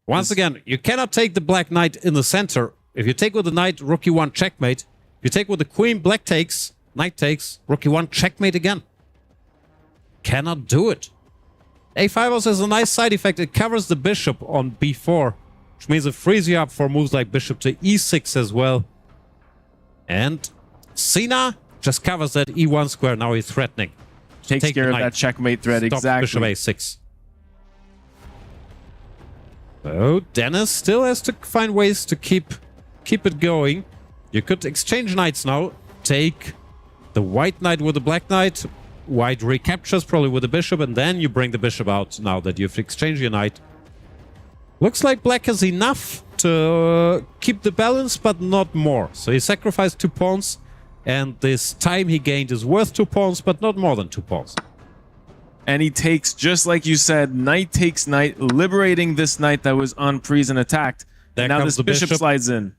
Once again, you cannot take the black knight in the center. If you take with the knight, rook e1, checkmate. If you take with the queen, black takes, knight takes, rook e1, checkmate again. Cannot do it. A5 also has a nice side effect. It covers the bishop on b4, which means it frees you up for moves like bishop to e6 as well. And Sina just covers that e1 square. Now he's threatening. Takes care of that checkmate threat. Stops Exactly. bishop a6. So Dennis still has to find ways to keep it going. You could exchange knights now. Take the white knight with the black knight. White recaptures probably with the bishop, and then you bring the bishop out now that you've exchanged your knight. Looks like black has enough to keep the balance, but not more. So he sacrificed 2 pawns, and this time he gained is worth 2 pawns, but not more than 2 pawns. And he takes, just like you said, knight takes knight, liberating this knight that was on prise and attacked. There now comes this the bishop slides in.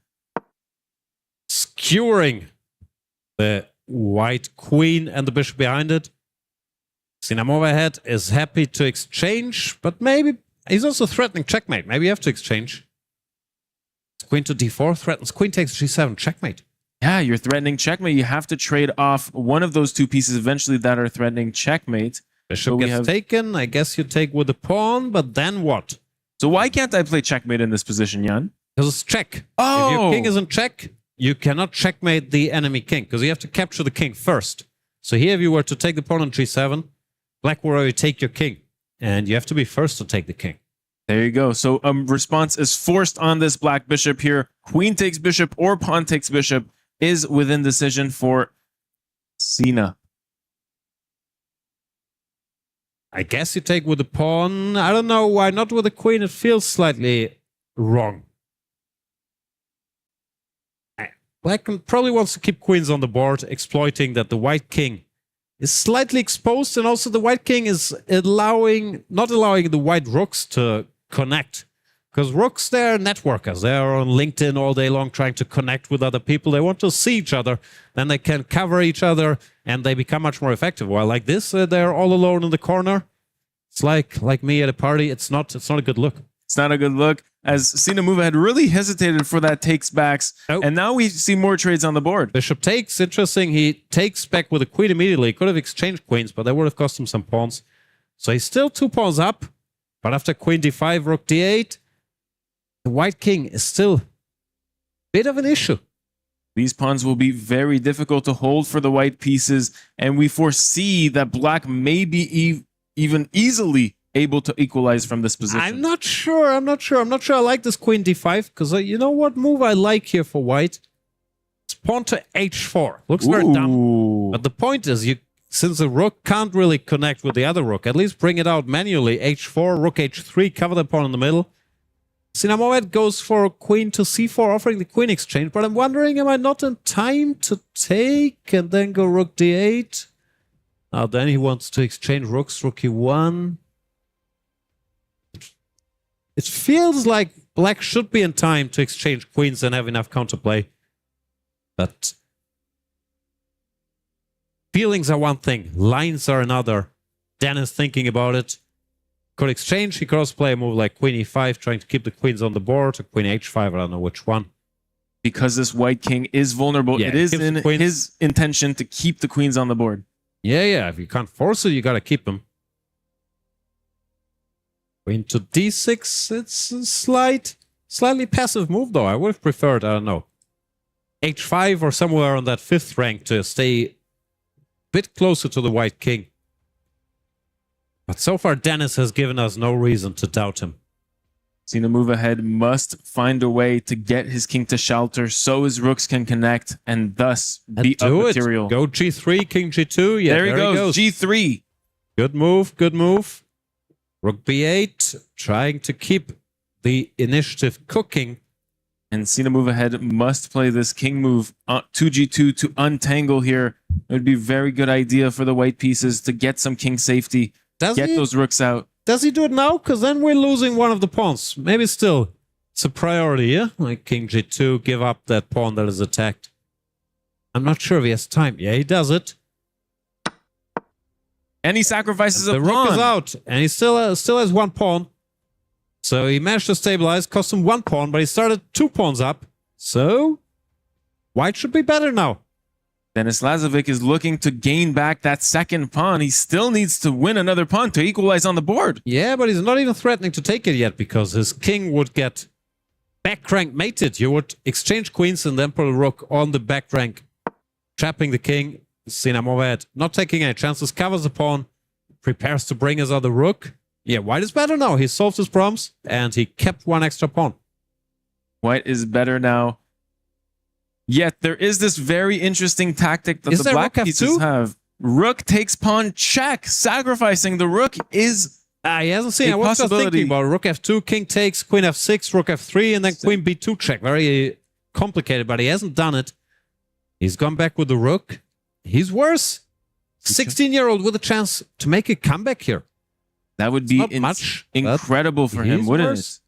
Skewering the white queen and the bishop behind it. Sinamova ahead is happy to exchange, but maybe he's also threatening checkmate. Maybe you have to exchange. Queen to d4 threatens queen takes g7, checkmate. Yeah, you're threatening checkmate. You have to trade off one of those 2 pieces eventually that are threatening checkmate. Bishop gets taken. I guess you take with the pawn, but then what? So why can't I play checkmate in this position, Jan? Because it's check. Oh! If your king is in check, you cannot checkmate the enemy king, because you have to capture the king first. So here, if you were to take the pawn on g7, black will already take your king, and you have to be first to take the king. There you go. So response is forced on this black bishop here. Queen takes bishop or pawn takes bishop is within decision for Sina. I guess you take with the pawn. I don't know why not with the queen. It feels slightly wrong. Black probably wants to keep queens on the board, exploiting that the white king is slightly exposed, and also the white king is not allowing the white rooks to connect. Because rooks, they're networkers. They are on LinkedIn all day long trying to connect with other people. They want to see each other. Then they can cover each other, and they become much more effective. While like this, they're all alone in the corner. It's like me at a party. It's not a good look. It's not a good look, as Sinamova had really hesitated for that takes backs, and now we see more trades on the board. Bishop takes, interesting. He takes back with a queen immediately. He could have exchanged queens, but that would have cost him some pawns. So he's still 2 pawns up, but after queen d5, rook d8, the white king is still a bit of an issue. These pawns will be very difficult to hold for the white pieces, and we foresee that black may be even easily able to equalize from this position. I'm not sure I like this queen d5, because you know what move I like here for white? It's pawn to h4. Looks very dumb. But the point is, since the rook can't really connect with the other rook, at least bring it out manually. h4, rook h3, cover the pawn in the middle. Sinamova goes for queen to c4, offering the queen exchange, but I'm wondering, am I not in time to take and then go rook d8? Now then he wants to exchange rooks, rook e1. It feels like black should be in time to exchange queens and have enough counterplay. But feelings are one thing, lines are another. Dan is thinking about it. Could exchange, he could also play a move like queen e5, trying to keep the queens on the board, or queen h5, I don't know which one. Because this white king is vulnerable, Yeah, it is keeps the in queens. his intention to keep the queens on the board. Yeah, if you can't force it, you gotta keep them. Queen to d6, it's a slightly passive move though. I would have preferred, I don't know, h5 or somewhere on that 5th rank to stay a bit closer to the white king. But so far, Dennis has given us no reason to doubt him. Sinamova ahead must find a way to get his king to shelter so his rooks can connect and thus be up material. Go g3, king g2. Yeah, there he goes. G3. Good move, good move. Rook b8, trying to keep the initiative cooking. And Cena move ahead must play this king move 2g2 to untangle here. It would be a very good idea for the white pieces to get some king safety, get those rooks out. Does he do it now? Because then we're losing one of the pawns. Maybe still it's a priority, yeah? Like king g2, give up that pawn that is attacked. I'm not sure if he has time. Yeah, he does it. And he sacrifices a pawn. The rook is out, and he still has one pawn. So he managed to stabilize, cost him one pawn, but he started 2 pawns up. So white should be better now. Denis Lazovic is looking to gain back that second pawn. He still needs to win another pawn to equalize on the board. Yeah, but he's not even threatening to take it yet because his king would get back rank mated. You would exchange queens and then put a rook on the back rank, trapping the king. Sinam overhead, not taking any chances, covers the pawn, prepares to bring his other rook. Yeah, white is better now. He solved his problems and he kept one extra pawn. White is better now. Yet there is this very interesting tactic that the black pieces have. Rook takes pawn check. Sacrificing the rook is he hasn't seen. I was just thinking about rook f2, king takes, queen f6, rook f3, and then queen b2 check. Very complicated, but he hasn't done it. He's gone back with the rook. He's worse. 16-year-old with a chance to make a comeback here. That would be incredible for him, wouldn't it?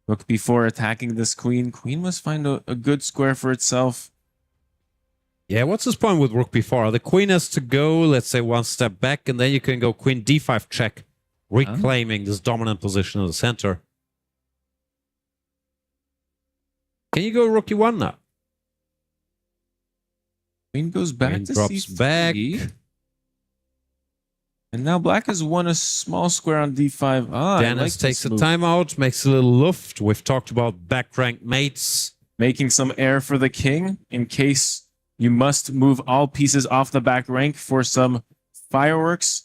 Rook before attacking this queen. Queen must find a good square for itself. Yeah, what's his point with rook b4? The queen has to go, let's say, one step back, and then you can go queen d5 check, reclaiming this dominant position in the center. Can you go rook e1 now? Queen goes back queen to drops c3. back. And now black has won a small square on d5. Denis takes a timeout, makes a little luft. We've talked about back rank mates. Making some air for the king in case you must move all pieces off the back rank for some fireworks.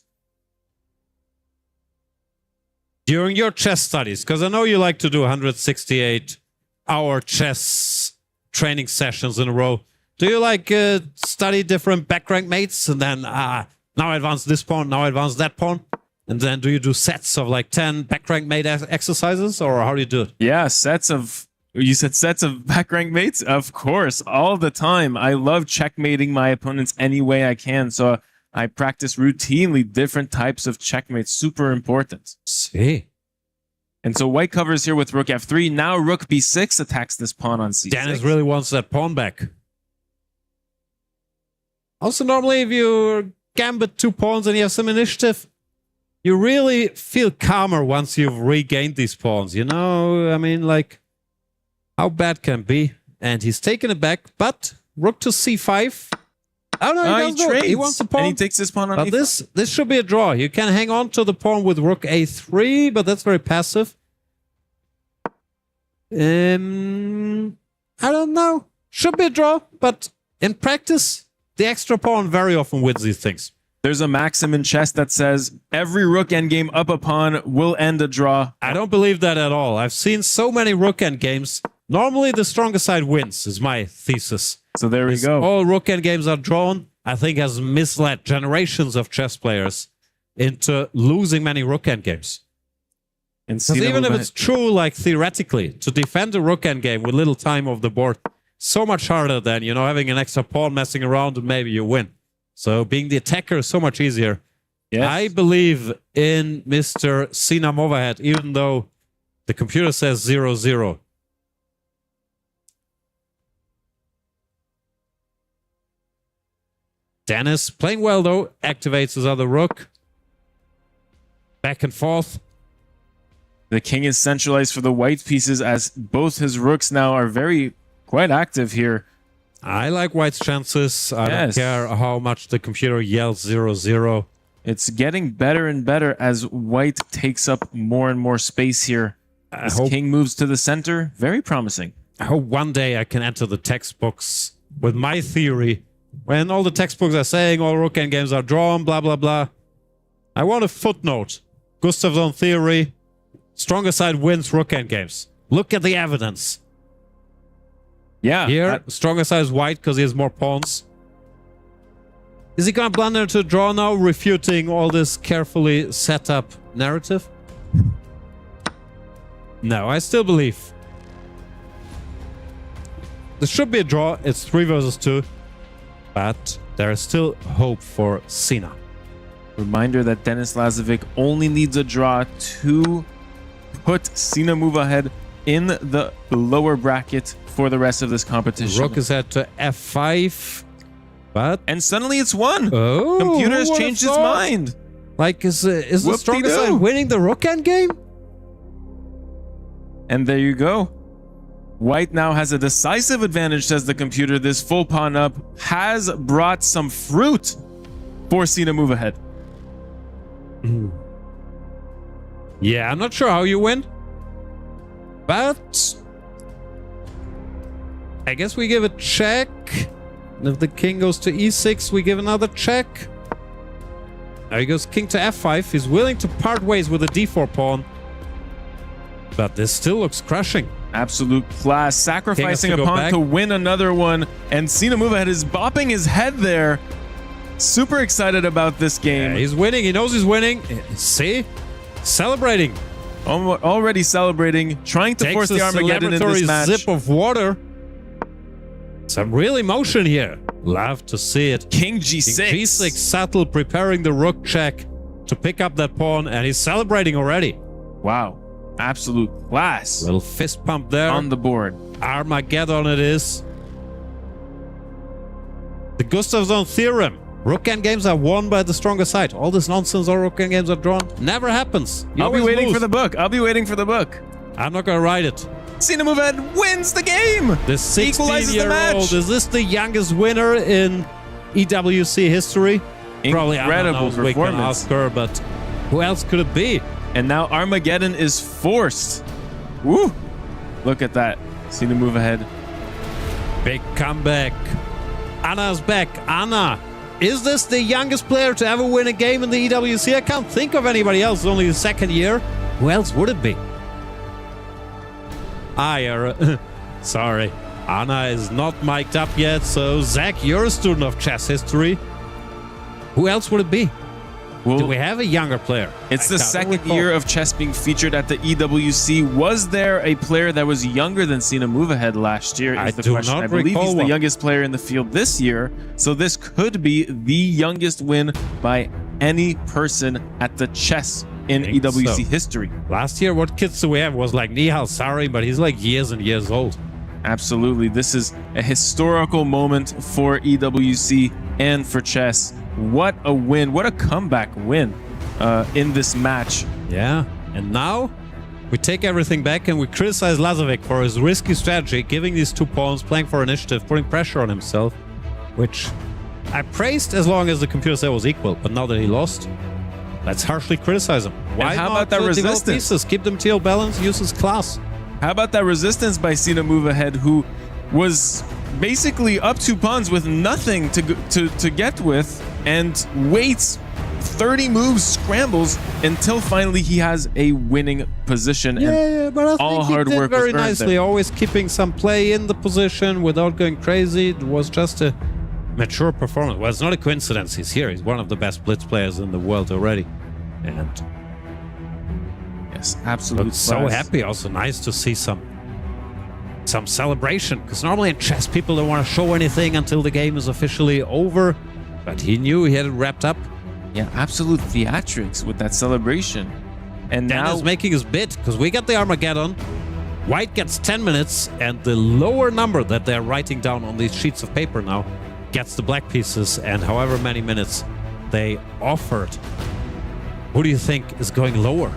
During your chess studies, because I know you like to do 168-hour chess training sessions in a row. Do you like study different back rank mates and then now I advance this pawn, now I advance that pawn? And then do you do sets of like 10 back rank mate exercises, or how do you do it? Yeah, sets of... You said sets of back rank mates? Of course, all the time. I love checkmating my opponents any way I can. So I practice routinely different types of checkmates. Super important. See. And so white covers here with rook f3. Now rook b6 attacks this pawn on c6. Denis really wants that pawn back. Also, normally if you gambit 2 pawns and you have some initiative, you really feel calmer once you've regained these pawns. You know, I mean, like... How bad can it be? And he's taken it back, but rook to c5. Oh no, he trades. He wants the pawn. And he takes this pawn on but e5. This should be a draw. You can hang on to the pawn with rook a3, but that's very passive. I don't know. Should be a draw, but in practice, the extra pawn very often wins these things. There's a maxim in chess that says every rook endgame up a pawn will end a draw. I don't believe that at all. I've seen so many rook endgames. Normally, the stronger side wins, is my thesis. So there we go. All rook endgames are drawn, I think has misled generations of chess players into losing many rook endgames. Because even if it's true, like theoretically, to defend a rook endgame with little time off the board, so much harder than, you know, having an extra pawn messing around and maybe you win. So being the attacker is so much easier. Yes. I believe in Mr. Sinam Overhead, even though the computer says 0-0. Denis playing well though, activates his other rook. Back and forth. The king is centralized for the white pieces as both his rooks now are quite active here. I like white's chances. I don't care how much the computer yells 0-0. It's getting better and better as white takes up more and more space here. As king moves to the center, very promising. I hope one day I can enter the textbooks with my theory. When all the textbooks are saying all rook endgames are drawn, blah, blah, blah. I want a footnote. Gustav's own theory. Stronger side wins rook endgames. Look at the evidence. Yeah. Here, stronger side is white because he has more pawns. Is he going to blunder into a draw now, refuting all this carefully set up narrative? No, I still believe. This should be a draw. It's 3 versus 2. But there is still hope for Cena. Reminder that Denis Lazovic only needs a draw to put Cena move ahead in the lower bracket for the rest of this competition. Rook is at F5. And suddenly it's won. Oh, Computer has changed its mind. Like, is the strongest side winning the Rook endgame? And there you go. White now has a decisive advantage, says the computer. This full pawn up has brought some fruit for Cena move ahead. Yeah, I'm not sure how you win. But I guess we give a check. And if the king goes to e6, we give another check. Now he goes king to f5. He's willing to part ways with the d4 pawn. But this still looks crushing. Absolute class. Sacrificing a pawn to win another one. And Cena move ahead is bopping his head there. Super excited about this game. Yeah, he's winning. He knows he's winning. See? Celebrating. Already celebrating. Trying to force the Armageddon in this match. Sip of water. Some real emotion here. Love to see it. King G6. King G6 subtle, preparing the rook check to pick up that pawn, and he's celebrating already. Wow. Absolute class. Little fist pump there. On the board. Armageddon it is. The Gustafsson theorem. Rook endgames are won by the stronger side. All this nonsense all rook endgames are drawn. Never happens. I'll be waiting for the book. I'll be waiting for the book. I'm not going to write it. Cena move ahead wins the game. The 16-year-old. Is this the youngest winner in EWC history? Probably incredible performance. We can ask her, but who else could it be? And now Armageddon is forced. Woo! Look at that. Cena move ahead. Big comeback. Anna's back. Anna. Is this the youngest player to ever win a game in the EWC? I can't think of anybody else. It's only the second year. Who else would it be? Sorry. Anna is not mic'd up yet, so Zach, you're a student of chess history. Who else would it be? Well, do we have a younger player? It's the second year of chess being featured at the EWC. Was there a player that was younger than Cena move ahead last year? I do not I believe he's the youngest player in the field this year. So this could be the youngest win by any person at the chess in EWC history. Last year, what kids do we have? Was like Nihal Sari, but he's like years and years old. Absolutely. This is a historical moment for EWC and for chess. What a win. What a comeback win in this match. Yeah. And now we take everything back and we criticize Lazovic for his risky strategy, giving these 2 pawns, playing for initiative, putting pressure on himself, which I praised as long as the computer said was equal. But now that he lost, let's harshly criticize him. Why how not about that resistance? Pieces? Keep them TL balance, use his class. How about that resistance by Cena move ahead, who was basically up 2 pawns with nothing to get with, and waits 30 moves, scrambles until finally he has a winning position. Yeah, but I all think hard he did work very was earned nicely, there. always keeping some play in the position without going crazy. It was just a mature performance. Well, it's not a coincidence he's here. He's one of the best blitz players in the world already. And yes, absolutely. So happy. Also nice to see some celebration, because normally in chess people don't want to show anything until the game is officially over. But he knew he had it wrapped up. Yeah, absolute theatrics with that celebration. And Dan now is making his bid, because we got the Armageddon. White gets 10 minutes, and the lower number that they're writing down on these sheets of paper now gets the black pieces, and however many minutes they offered. Who do you think is going lower?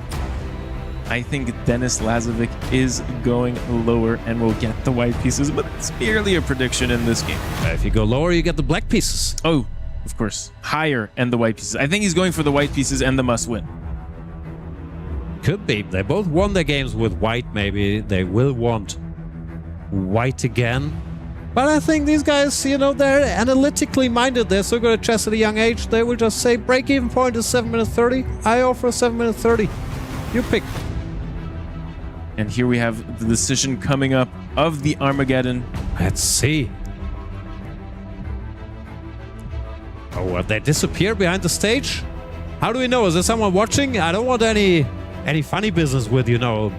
I think Denis Lazovic is going lower and will get the white pieces, but it's merely a prediction in this game. If you go lower, you get the black pieces. Oh, of course. Higher and the white pieces. I think he's going for the white pieces and the must win. Could be. They both won their games with white, maybe. They will want white again. But I think these guys, you know, they're analytically minded. They're so good at chess at a young age. They will just say, break-even point is 7 minutes 30. I offer 7 minutes 30. You pick. And here we have the decision coming up of the Armageddon. Let's see. Oh, they disappear behind the stage? How do we know? Is there someone watching? I don't want any any funny business with,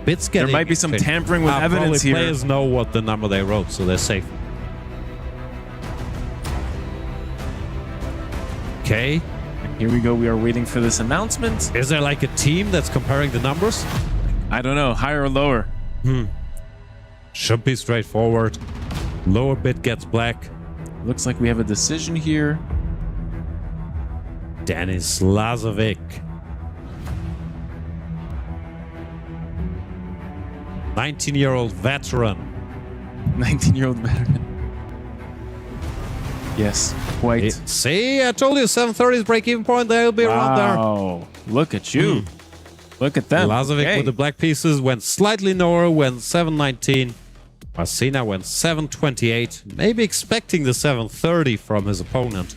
bits getting... There might be some tampering with evidence probably here. Players know what the number they wrote, so they're safe. Okay. Here we go. We are waiting for this announcement. Is there like a team that's comparing the numbers? I don't know. Higher or lower? Should be straightforward. Lower bit gets black. Looks like we have a decision here. Denis Lazovic. 19-year-old veteran. 19-year-old veteran. Yes, quite. See, I told you 730's break-even point. They'll be around there. Wow, look at you. Look at them. Lazovic with the black pieces went slightly lower, went 719. Marcina went 728. Maybe expecting the 730 from his opponent.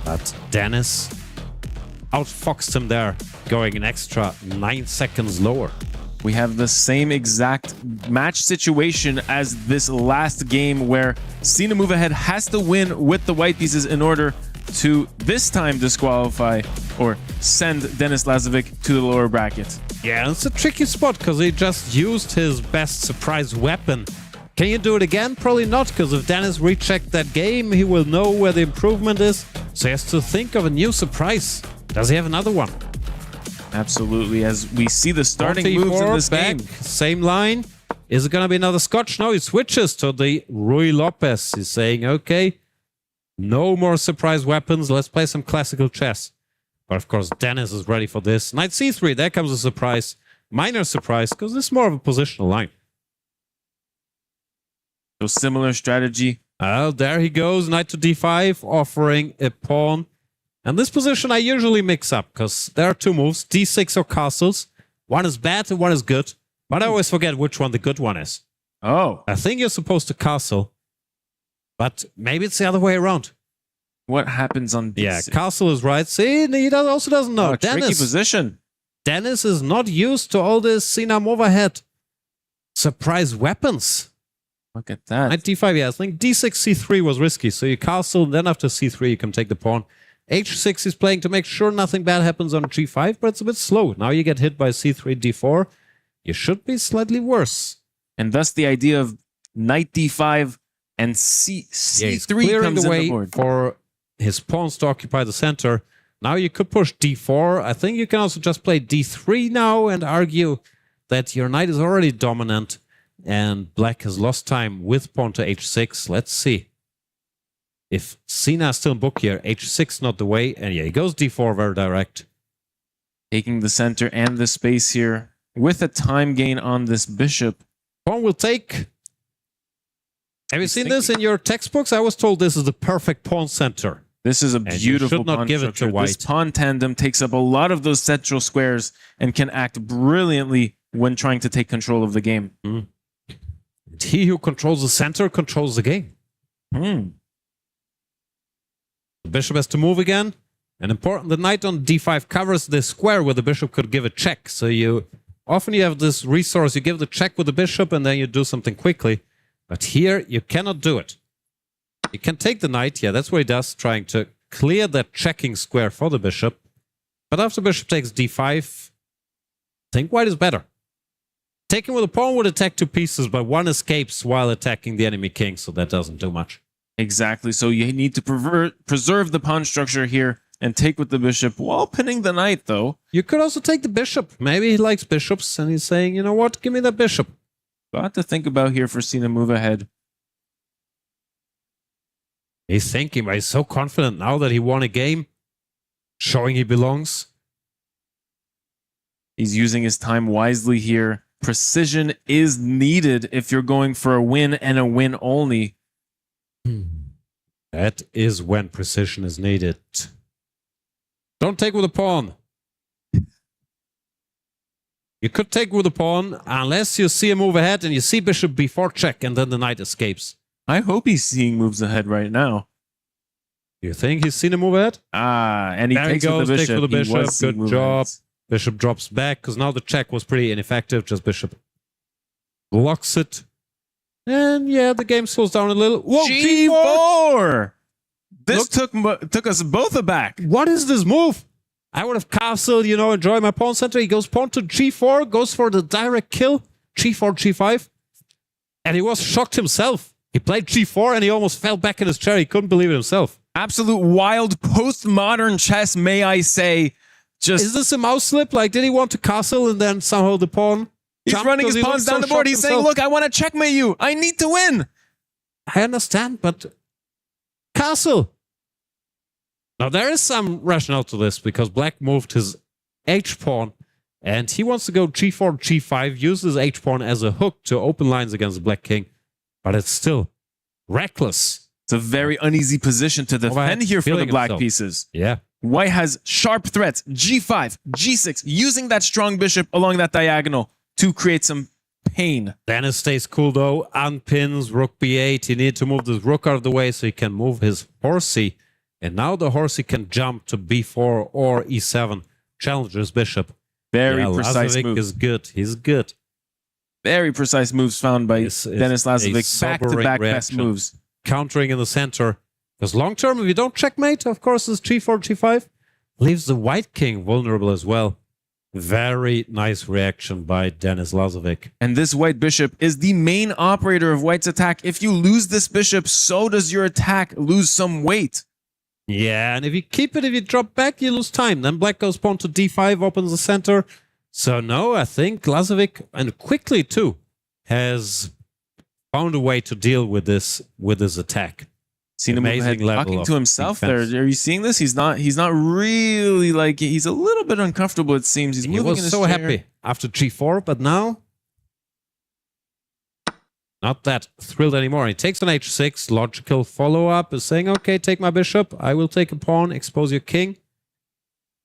But Denis outfoxed him there, going an extra 9 seconds lower. We have the same exact match situation as this last game where Sina Move Ahead has to win with the white pieces in order to this time disqualify or send Denis Lazovic to the lower bracket. Yeah, it's a tricky spot because he just used his best surprise weapon. Can you do it again? Probably not, because if Denis rechecked that game, he will know where the improvement is. So he has to think of a new surprise. Does he have another one? Absolutely, as we see the starting moves in this game. Same line. Is it going to be another Scotch? No, he switches to the Rui Lopez. He's saying, okay, no more surprise weapons. Let's play some classical chess. But of course, Denis is ready for this. Knight c3, there comes a surprise. Minor surprise, because this is more of a positional line. So similar strategy. Oh, there he goes. Knight to d5, offering a pawn. And this position I usually mix up, because there are two moves, d6 or castles. One is bad and one is good. But I always forget which one the good one is. Oh. I think you're supposed to castle. But maybe it's the other way around. What happens on d6? Yeah, castle is right. See, he also doesn't know. Oh, tricky position. Denis is not used to all this Sina Move Ahead surprise weapons. Look at that. Knight d5, yeah, I think d6, c3 was risky. So you castle, then after c3 you can take the pawn. h6 is playing to make sure nothing bad happens on g5, but it's a bit slow. Now you get hit by c3, d4. You should be slightly worse. And thus the idea of knight d5 and c3 clearing comes the in way the board. for his pawns to occupy the center. Now you could push d4. I think you can also just play d3 now and argue that your knight is already dominant and black has lost time with pawn to h6. Let's see. If Sina is still in book here, h6 not the way. And yeah, he goes d4 very direct. Taking the center and the space here with a time gain on this bishop. Pawn will take. Have you seen this in your textbooks? I was told this is the perfect pawn center. This is a beautiful pawn pawn give it to white. This pawn tandem takes up a lot of those central squares and can act brilliantly when trying to take control of the game. And he who controls the center controls the game. The bishop has to move again. And important, the knight on d5 covers the square where the bishop could give a check. So you often you have this resource, you give the check with the bishop and then you do something quickly. But here you cannot do it. You can take the knight, yeah, that's what he does, trying to clear that checking square for the bishop. But after bishop takes d5, I think white is better. Taking with a pawn would attack two pieces, but one escapes while attacking the enemy king, so that doesn't do much. Exactly, so you need to preserve the pawn structure here and take with the bishop while pinning the knight, though. You could also take the bishop. Maybe he likes bishops, and he's saying, you know what, give me that bishop. Got to think about here for Sina Move Ahead. He's thinking, but he's so confident now that he won a game, showing he belongs. He's using his time wisely here. Precision is needed if you're going for a win and a win only. That is when precision is needed. Don't take with a pawn. You could take with a pawn unless you see a move ahead and you see bishop b4 check and then the knight escapes. I hope he's seeing moves ahead right now. You think he's seen a move ahead? Ah, and he there takes he goes, with the bishop. Takes with the bishop. Good job. Aheads. Bishop drops back because now the check was pretty ineffective. Just bishop blocks it. And yeah, the game slows down a little. Whoa, G4! This took us both aback. What is this move? I would have castled, enjoy my pawn center. He goes pawn to g4, goes for the direct kill, g4, g5. And he was shocked himself. He played g4 and he almost fell back in his chair. He couldn't believe it himself. Absolute wild postmodern chess, may I say. Is this a mouse slip? Like, did he want to castle and then somehow the pawn? He's running his pawns down the board. He's saying, look, I want to checkmate you. I need to win. I understand, but castle. Now, there is some rationale to this because black moved his h-pawn and he wants to go g4, g5, use his h-pawn as a hook to open lines against the black king. But it's still reckless. It's a very uneasy position to defend here for the black pieces. Yeah. White has sharp threats, g5, g6, using that strong bishop along that diagonal to create some pain. Dennis stays cool though, unpins, rook b8. He needs to move this rook out of the way so he can move his horsey. And now the horsey can jump to b4 or e7, challenge his bishop. Very precise Lazovic move. is good. He's good. Very precise moves found by Denis Lazovic. Back-to-back best moves. Countering in the center. Because long term, if you don't checkmate, of course, this g4, g5 leaves the white king vulnerable as well. Very nice reaction by Denis Lazovic. And this white bishop is the main operator of white's attack. If you lose this bishop, so does your attack lose some weight. Yeah, and if you keep it, if you drop back, you lose time. Then black goes pawn to d5, opens the center. So no, I think Lazovic, and quickly too, has found a way to deal with this attack. Seen him talking to himself defense. There. Are you seeing this? He's not really like, he's a little bit uncomfortable, it seems. He's moving in his so chair. happy after g4, but now not that thrilled anymore. He takes on h6, logical follow-up is saying, okay, take my bishop, I will take a pawn, expose your king.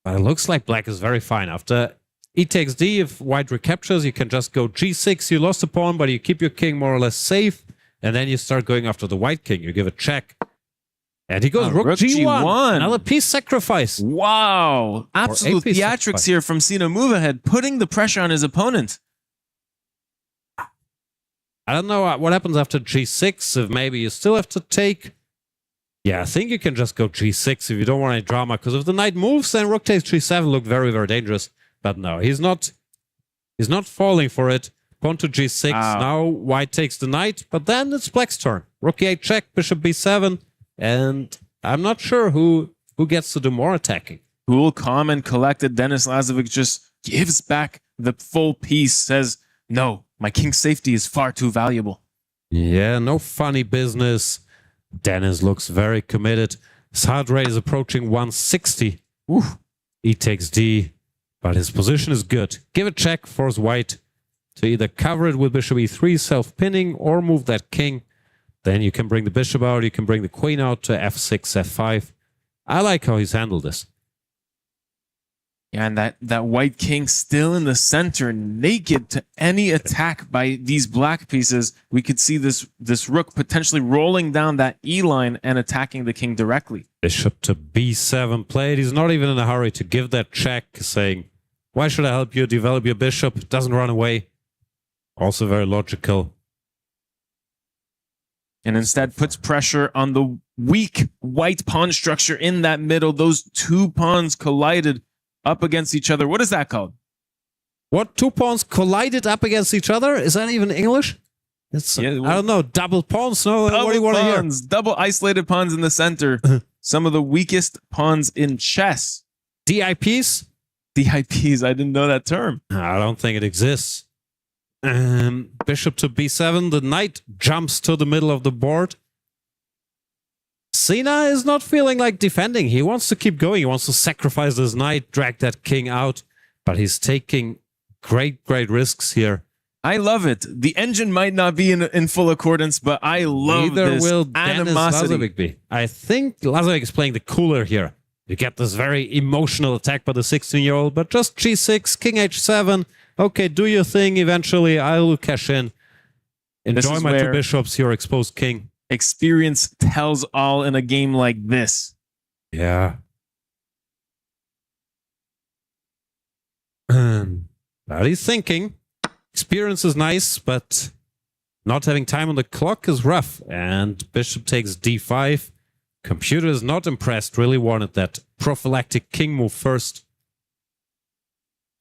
But it looks like black is very fine. After e takes d, if white recaptures, you can just go g6, you lost a pawn, but you keep your king more or less safe, and then you start going after the white king, you give a check. And he goes rook g1, another piece sacrifice. Wow, absolute theatrics here from Sina Move Ahead, putting the pressure on his opponent. I don't know what happens after g6, if maybe you still have to take. Yeah, I think you can just go g6 if you don't want any drama, because if the knight moves, then rook takes g7 look very, very dangerous. But no, he's not falling for it. Pawn to g6, now white takes the knight, but then it's black's turn. Rook e8 check, bishop b7, and I'm not sure who gets to do more attacking. Cool, calm, and collected. Denis Lazovic just gives back the full piece, says, no, my king's safety is far too valuable. Yeah, no funny business. Denis looks very committed. His heart rate is approaching 160. Oof. E takes d, but his position is good. Give a check, force white to either cover it with bishop e3, self-pinning, or move that king. Then you can bring the bishop out, you can bring the queen out to f6, f5. I like how he's handled this. Yeah, and that white king still in the center, naked to any attack by these black pieces. We could see this rook potentially rolling down that E line and attacking the king directly. Bishop to b7 played. He's not even in a hurry to give that check, saying, why should I help you develop your bishop? It doesn't run away. Also very logical. And instead puts pressure on the weak white pawn structure in that middle. Those two pawns collided up against each other. What is that called? What? Two pawns collided up against each other? Is that even English? It's, I don't know. Double pawns? No, what do you want to hear? Double isolated pawns in the center. Some of the weakest pawns in chess. DIPs? DIPs. I didn't know that term. I don't think it exists. Bishop to b7. The knight jumps to the middle of the board. Sina is not feeling like defending. He wants to keep going. He wants to sacrifice his knight, drag that king out. But he's taking great risks here. I love it. The engine might not be in full accordance, but I love Neither this will animosity. Denis Lazovic be. I think Lazovic is playing the cooler here. You get this very emotional attack by the 16-year-old, but just g6, king h7. Okay, do your thing. Eventually, I will cash in. Enjoy my two bishops, your exposed king. Experience tells all in a game like this. Yeah. But he's thinking. Experience is nice, but not having time on the clock is rough. And bishop takes d5. Computer is not impressed. Really wanted that prophylactic king move first.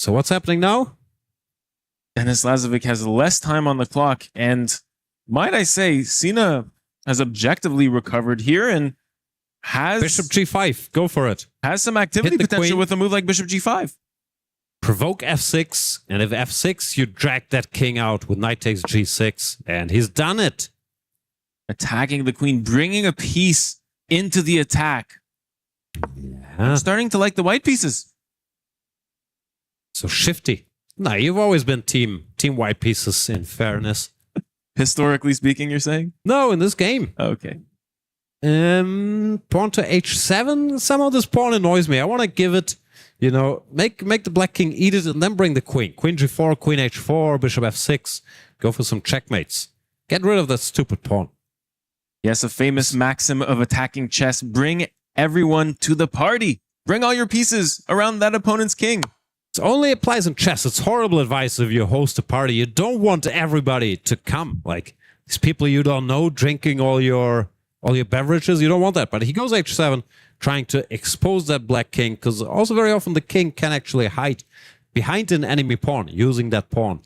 So what's happening now? Denis Lazovic has less time on the clock, and might I say, Sina has objectively recovered here and has Bishop G5. Go for it. Has some activity potential queen. with a move like Bishop G5. Provoke F6, and if F6, you drag that king out with knight takes G6, and he's done it. Attacking the queen, bringing a piece into the attack. I'm starting to like the white pieces. So shifty. No, you've always been team white pieces, in fairness. Historically speaking, you're saying? No, in this game. Okay. Pawn to H7. Somehow this pawn annoys me. I want to give it, you know, make the black king eat it and then bring the queen. Queen G4, Queen H4, Bishop F6. Go for some checkmates. Get rid of that stupid pawn. Yes, a famous maxim of attacking chess. Bring everyone to the party. Bring all your pieces around that opponent's king. It only applies in chess. It's horrible advice if you host a party. You don't want everybody to come. Like these people you don't know drinking all your beverages. You don't want that. But he goes H7, trying to expose that black king, because also very often the king can actually hide behind an enemy pawn, using that pawn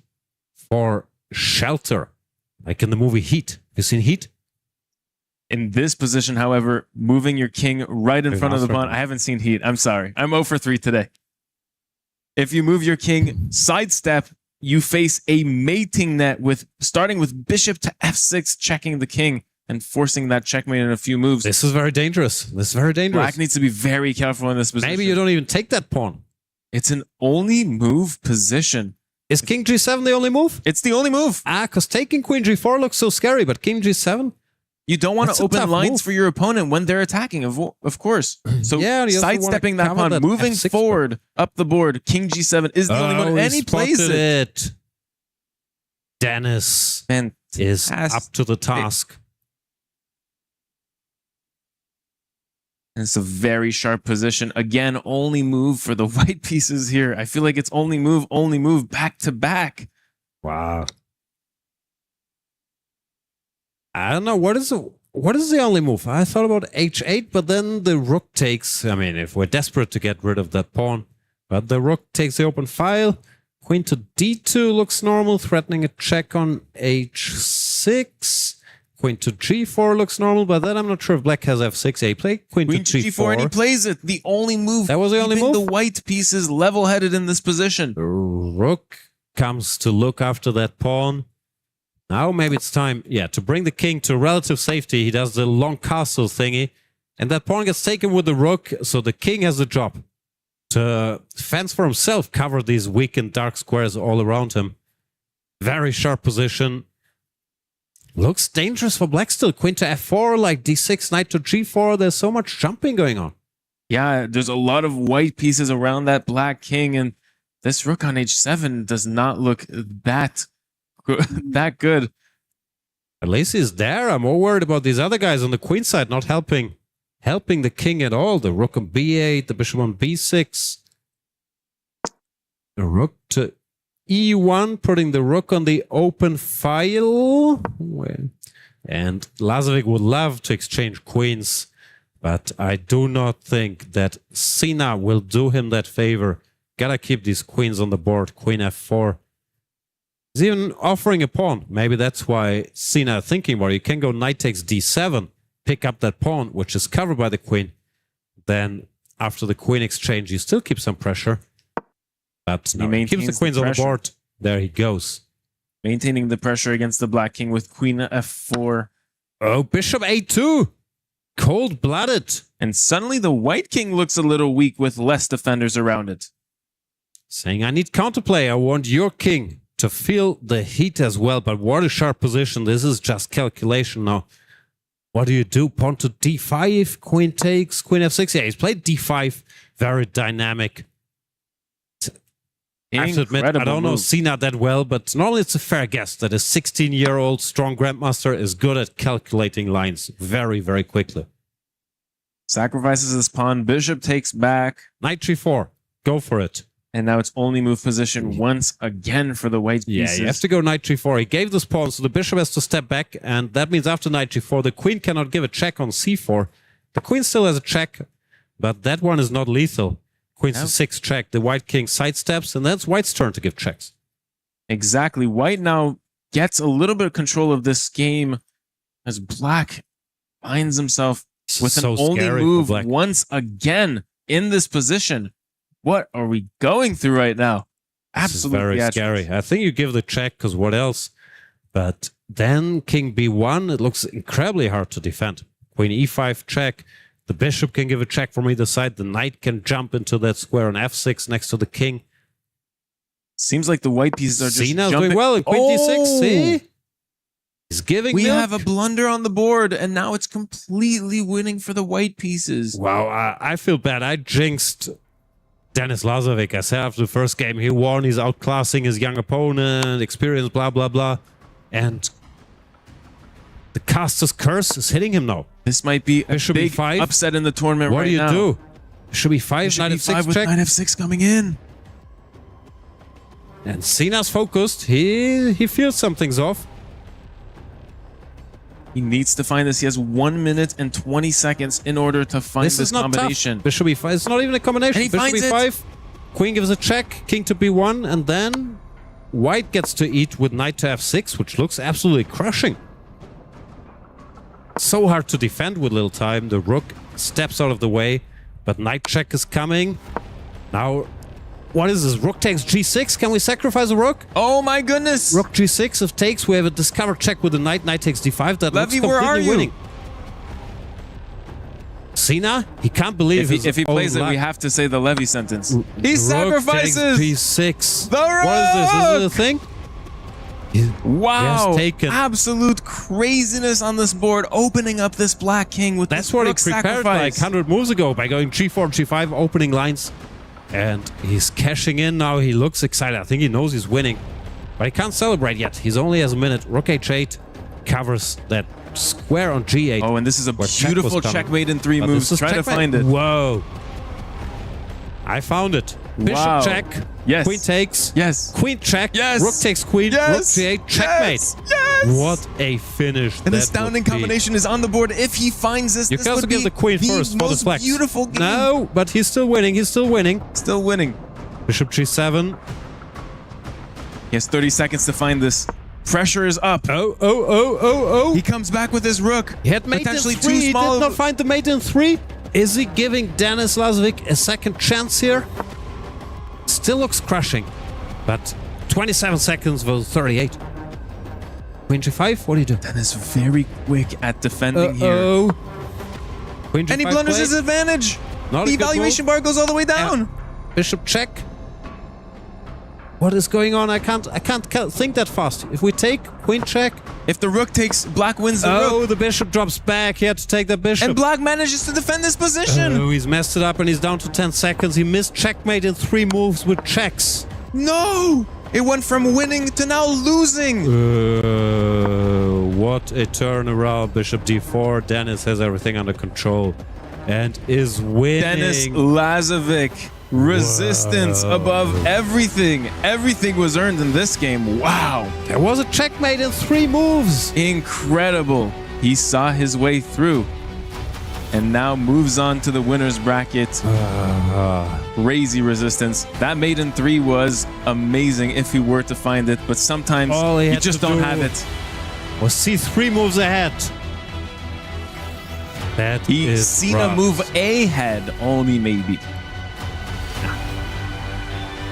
for shelter. Like in the movie Heat. Have you seen Heat? In this position, however, moving your king right in front of the pawn. I haven't seen Heat. I'm sorry. I'm 0 for 3 today. If you move your king sidestep, you face a mating net with starting with bishop to F6, checking the king and forcing that checkmate in a few moves. This is very dangerous. This is very dangerous. Black needs to be very careful in this position. Maybe you don't even take that pawn. It's an only move position. Is King G7 the only move? It's the only move. Because taking Queen G4 looks so scary, but King G7? You don't want to open lines for your opponent when they're attacking, of course. So sidestepping that pawn, moving forward up the board, King G7 is the only one, and he plays it. Denis is up to the task. And it's a very sharp position. Again, only move for the white pieces here. I feel like it's only move back to back. Wow. I don't know. What is the only move? I thought about H8, but then the rook takes... I mean, if we're desperate to get rid of that pawn. But the rook takes the open file. Queen to D2 looks normal, threatening a check on H6. Queen to G4 looks normal, but then I'm not sure if black has F6. Yeah, he played Queen to G4. And he plays it. The only move. That was the only move? The white pieces level-headed in this position. The rook comes to look after that pawn. Now maybe it's time, to bring the king to relative safety. He does the long castle thingy. And that pawn gets taken with the rook, so the king has the job to fence for himself, cover these weak and dark squares all around him. Very sharp position. Looks dangerous for black still. Queen to F4, like D6, knight to G4. There's so much jumping going on. Yeah, there's a lot of white pieces around that black king, and this rook on H7 does not look that good. At least he's there. I'm more worried about these other guys on the queen side not helping the king at all. The rook on B8, the bishop on B6. The rook to E1, putting the rook on the open file. And Lazovic would love to exchange queens, but I do not think that Sina will do him that favor. Gotta keep these queens on the board. Queen F4. He's even offering a pawn. Maybe that's why Sina thinking about it. You can go knight takes D7, pick up that pawn, which is covered by the queen. Then after the queen exchange, you still keep some pressure. But no, he keeps the queens on the board. There he goes. Maintaining the pressure against the black king with queen F4. Oh, bishop A2. Cold-blooded. And suddenly the white king looks a little weak with less defenders around it. Saying, I need counterplay. I want your king to feel the heat as well. But what a sharp position. This is just calculation now. What do you do? Pawn to D5. Queen takes. Queen F6. Yeah, he's played D5. Very dynamic. I have to admit, I don't know Sina that well, but normally it's a fair guess that a 16-year-old strong grandmaster is good at calculating lines very, very quickly. Sacrifices his pawn. Bishop takes back. Knight G4. Go for it. And now it's only move position once again for the white pieces. Yeah, you have to go knight G4. He gave this pawn, so the bishop has to step back, and that means after knight G4, the queen cannot give a check on C4. The queen still has a check, but that one is not lethal. Queen C6 check. The white king sidesteps, and then it's white's turn to give checks. Exactly. White now gets a little bit of control of this game as black finds himself with an only move once again in this position. What are we going through right now? Absolutely very scary. I think you give the check because what else? But then king b1, it looks incredibly hard to defend. Queen e5 check. The bishop can give a check from either side. The knight can jump into that square on f6 next to the king. Seems like the white pieces are just Sina's jumping. doing well in queen d6. See? He's giving We milk. have a blunder on the board, and now it's completely winning for the white pieces. Wow, I feel bad. I jinxed Denis Lazovic. I said after the first game, he won. He's outclassing his young opponent, experience, blah, blah, blah. And the caster's curse is hitting him now. This might be a Bishop big e5. upset in the tournament What right do you now. do? Bishop e5, Bishop knight e5 f6 with check. knight f6 coming in. And Sina's focused. He feels something's off. He needs to find this. He has 1 minute and 20 seconds in order to find This is not combination. tough. Bishop e5. It's not even a combination. And he Bishop finds it. e5. Queen gives a check. King to b1. And then white gets to eat with knight to f6, which looks absolutely crushing. So hard to defend with little time. The rook steps out of the way. But knight check is coming. Now, what is this? Rook takes g6. Can we sacrifice a rook? Oh my goodness. Rook g6. If takes, we have a discovered check with the knight. Knight takes d5. That Levy, looks where are completely you? winning. Sina, he can't believe If he plays it, we have to say the Levy sentence. He sacrifices g6. the rook. What is this? Is it a thing? Wow. Yes, taken. Absolute craziness on this board, opening up this black king with That's this what he rook prepared sacrifice. like 100 moves ago by going g4, g5, opening lines. And he's cashing in now. He looks excited. I think he knows he's winning. But he can't celebrate yet. He's only has a minute. Rook h8 covers that square on g8. Oh, and this is a where check beautiful was coming. checkmate in 3 But moves. this is Try to checkmate. find it. Whoa. I found it. Bishop Wow. check. Yes. Queen takes. Yes. Queen check. Yes. Rook takes queen. Yes. Rook g8. Checkmate. Yes. Yes. What a finish. An that astounding would be. combination is on the board. If he finds this, You this can also would give be the queen first for the most flex. beautiful game. No, but he's still winning. He's still winning. Still winning. Bishop g7. He has 30 seconds to find this. Pressure is up. Oh. He comes back with his rook. He had mate in Potentially 3. too He small. did not find the mate in 3. Is he giving Denis Lazovic a second chance here? Still looks crushing. But 27 seconds versus 38. Queen g5, what do you do? That is very quick at defending here. Queen g5 And he blunders play. his advantage. Not The a good evaluation move. bar goes all the way down. Bishop check. What is going on? I can't think that fast. If we take queen check. If the rook takes, black wins the rook. Oh, the bishop drops back. He had to take the bishop. And black manages to defend this position. Oh, he's messed it up and he's down to 10 seconds. He missed checkmate in 3 moves with checks. No! It went from winning to now losing. What a turnaround. Bishop d4. Denis has everything under control and is winning. Denis Lazovic. Resistance above everything. Everything was earned in this game. Wow. There was a checkmate in 3 moves. Incredible. He saw his way through and now moves on to the winner's bracket. Crazy resistance. That mate in 3 was amazing if he were to find it, but sometimes All he you had just to don't do have it. Was see 3 moves ahead. That He is seen rough. a move ahead, only maybe.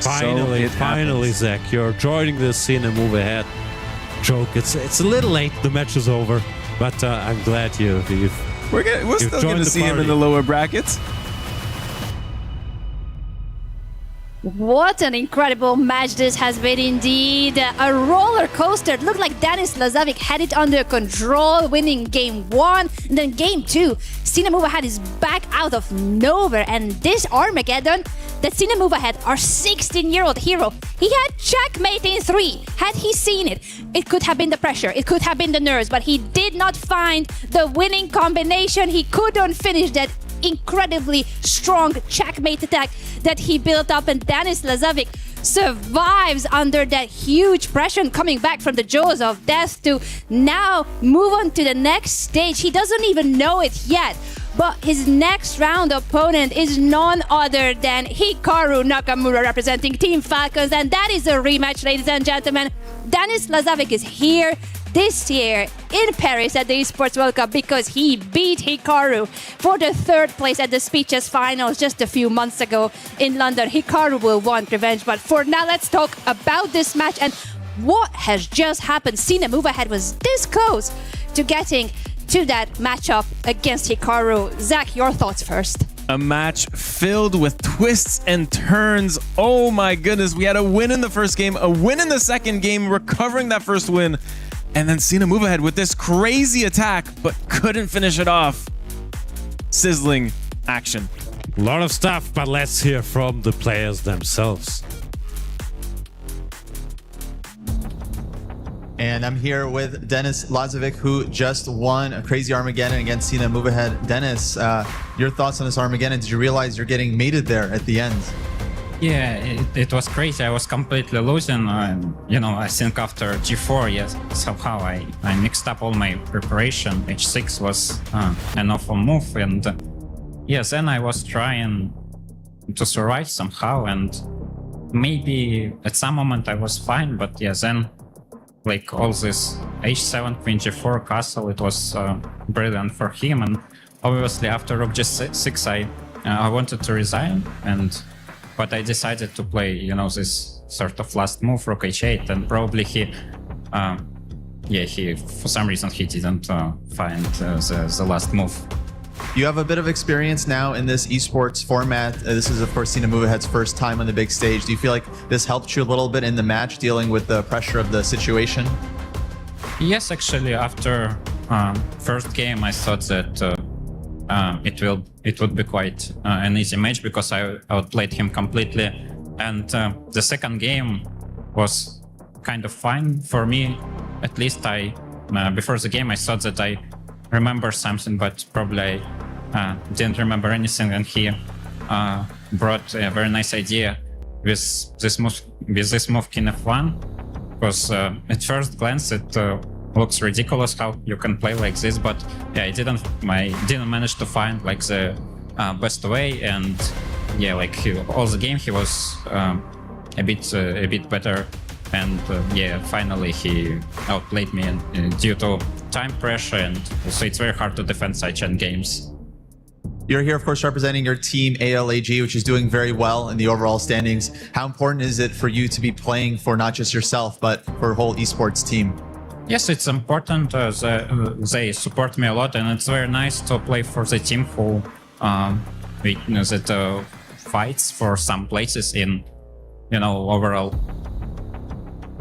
Finally, So it happens. Zach, you're joining this scene and move ahead joke. It's a little late. The match is over, but I'm glad you've We're still going to see him in the lower brackets. What an incredible match this has been indeed. A roller coaster. It looked like Denis Lazovic had it under control, winning game 1. And then game 2, Sinamuva had his back out of nowhere. And this Armageddon that Sinamuva had, our 16-year-old hero, he had checkmate in 3. Had he seen it, it could have been the pressure, it could have been the nerves, but he did not find the winning combination. He couldn't finish that incredibly strong checkmate attack that he built up, and Denis Lazovic survives under that huge pressure, coming back from the jaws of death to now move on to the next stage. He doesn't even know it yet, But his next round opponent is none other than Hikaru Nakamura representing Team Falcons, and that is a rematch, ladies and gentlemen. Denis Lazovic is here this year in Paris at the Esports World Cup because he beat Hikaru for the third place at the Speeches Finals just a few months ago in London. Hikaru will want revenge, but for now, let's talk about this match and what has just happened. Sina Movahead was this close to getting to that matchup against Hikaru. Zach, your thoughts first. A match filled with twists and turns. Oh my goodness, we had a win in the first game, a win in the second game, recovering that first win, and then Sina Movahead with this crazy attack, but couldn't finish it off. Sizzling action. A lot of stuff, but let's hear from the players themselves. And I'm here with Denis Lazovic, who just won a crazy Armageddon against Sina Movahead. Denis, your thoughts on this Armageddon? Did you realize you're getting mated there at the end? Yeah, it was crazy. I was completely losing. I think after G4, yes, somehow I mixed up all my preparation. H6 was an awful move, and yes, then I was trying to survive somehow, and maybe at some moment I was fine, but yeah, then like all this H7, Queen G4 castle, it was brilliant for him, and obviously after Rook G6 I wanted to resign, but I decided to play, this sort of last move, Rook H8, and probably he for some reason he didn't find the last move. You have a bit of experience now in this esports format. This is, of course, Sina Movahead's first time on the big stage. Do you feel like this helped you a little bit in the match, dealing with the pressure of the situation? Yes, actually, after first game, I thought that it would be quite an easy match because I outplayed him completely, and the second game was kind of fine for me. At least before the game I thought that I remember something, but probably I didn't remember anything, and he brought a very nice idea with this move King F1, because at first glance it looks ridiculous how you can play like this, but yeah, I didn't manage to find like the best way, and yeah, like all the game he was a bit better, and yeah, finally he outplayed me due to time pressure, and so it's very hard to defend such end games. You're here, of course, representing your team ALAG, which is doing very well in the overall standings. How important is it for you to be playing for not just yourself, but for a whole esports team? Yes, it's important. They support me a lot, and it's very nice to play for the team who that fights for some places in, overall.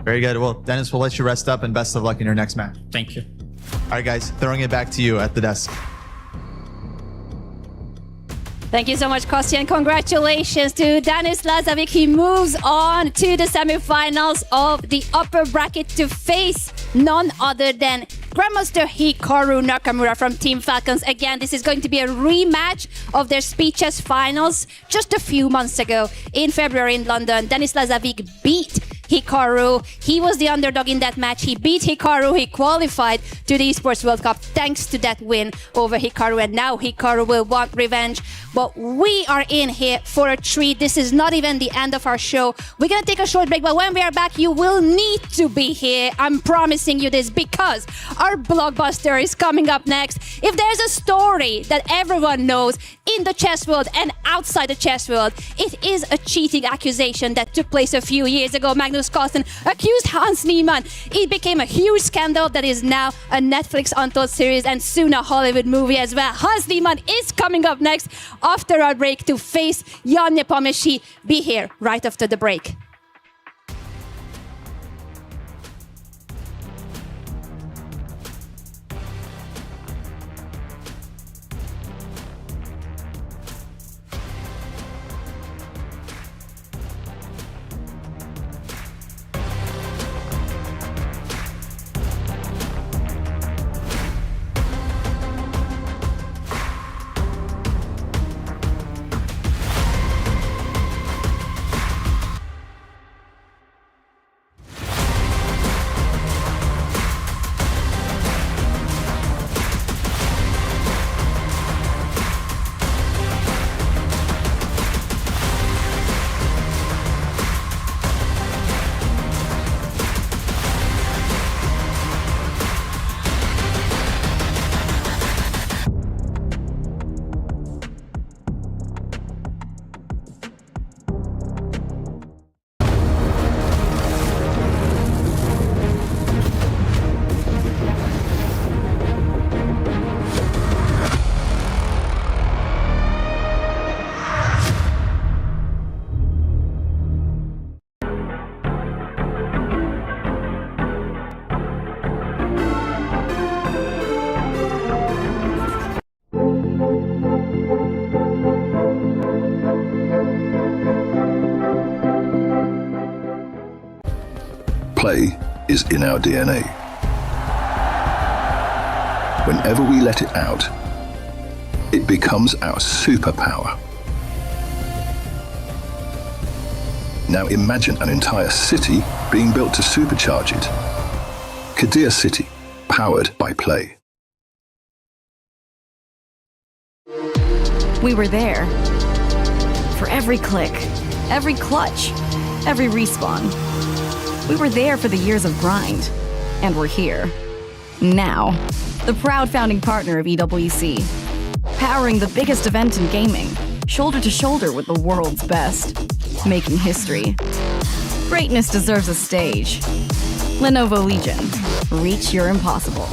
Very good. Well, Denis, we'll let you rest up, and best of luck in your next match. Thank you. All right, guys, throwing it back to you at the desk. Thank you so much, Kostya, and congratulations to Denis Lazovic. He moves on to the semifinals of the upper bracket to face none other than Grandmaster Hikaru Nakamura from Team Falcons. Again, this is going to be a rematch of their Speeches Finals just a few months ago in February in London. Denis Lazovic beat Hikaru. He was the underdog in that match. He beat Hikaru. He qualified to the Esports World Cup thanks to that win over Hikaru. And now Hikaru will want revenge. But we are in here for a treat. This is not even the end of our show. We're going to take a short break, but when we are back, you will need to be here. I'm promising you this because our blockbuster is coming up next. If there's a story that everyone knows in the chess world and outside the chess world, it is a cheating accusation that took place a few years ago. Magnus Carlsen accused Hans Niemann. It became a huge scandal that is now a Netflix Untold series and soon a Hollywood movie as well. Hans Niemann is coming up next after our break to face Jan Nepomniachtchi. Be here right after the break. is in our DNA. Whenever we let it out, it becomes our superpower. Now imagine an entire city being built to supercharge it. Kadir City, powered by play. We were there. For every click, every clutch, every respawn. We were there for the years of grind. And we're here. Now. The proud founding partner of EWC. Powering the biggest event in gaming. Shoulder to shoulder with the world's best. Making history. Greatness deserves a stage. Lenovo Legion. Reach your impossible.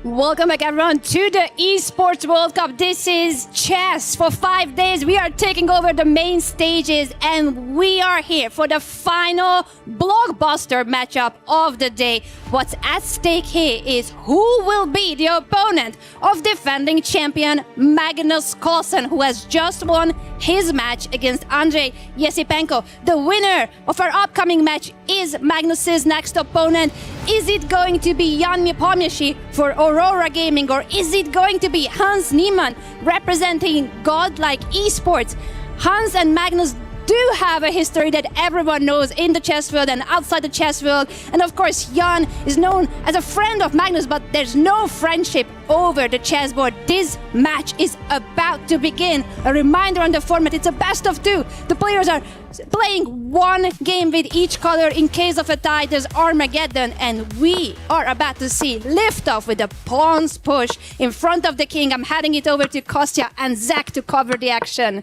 Welcome back, everyone, to the Esports World Cup. This is chess. For 5 days, we are taking over the main stages, and we are here for the final blockbuster matchup of the day. What's at stake here is who will be the opponent of defending champion Magnus Carlsen, who has just won his match against Andrei Yesipenko. The winner of our upcoming match is Magnus's next opponent. Is it going to be Jan Nepomniachtchi for Aurora Gaming, or is it going to be Hans Niemann representing godlike esports? Hans and Magnus do have a history that everyone knows in the chess world and outside the chess world. And of course, Jan is known as a friend of Magnus, but there's no friendship over the chessboard. This match is about to begin. A reminder on the format, it's a best of two. The players are playing one game with each color. In case of a tie, there's Armageddon, and we are about to see liftoff with a pawn's push in front of the king. I'm handing it over to Kostya and Zach to cover the action.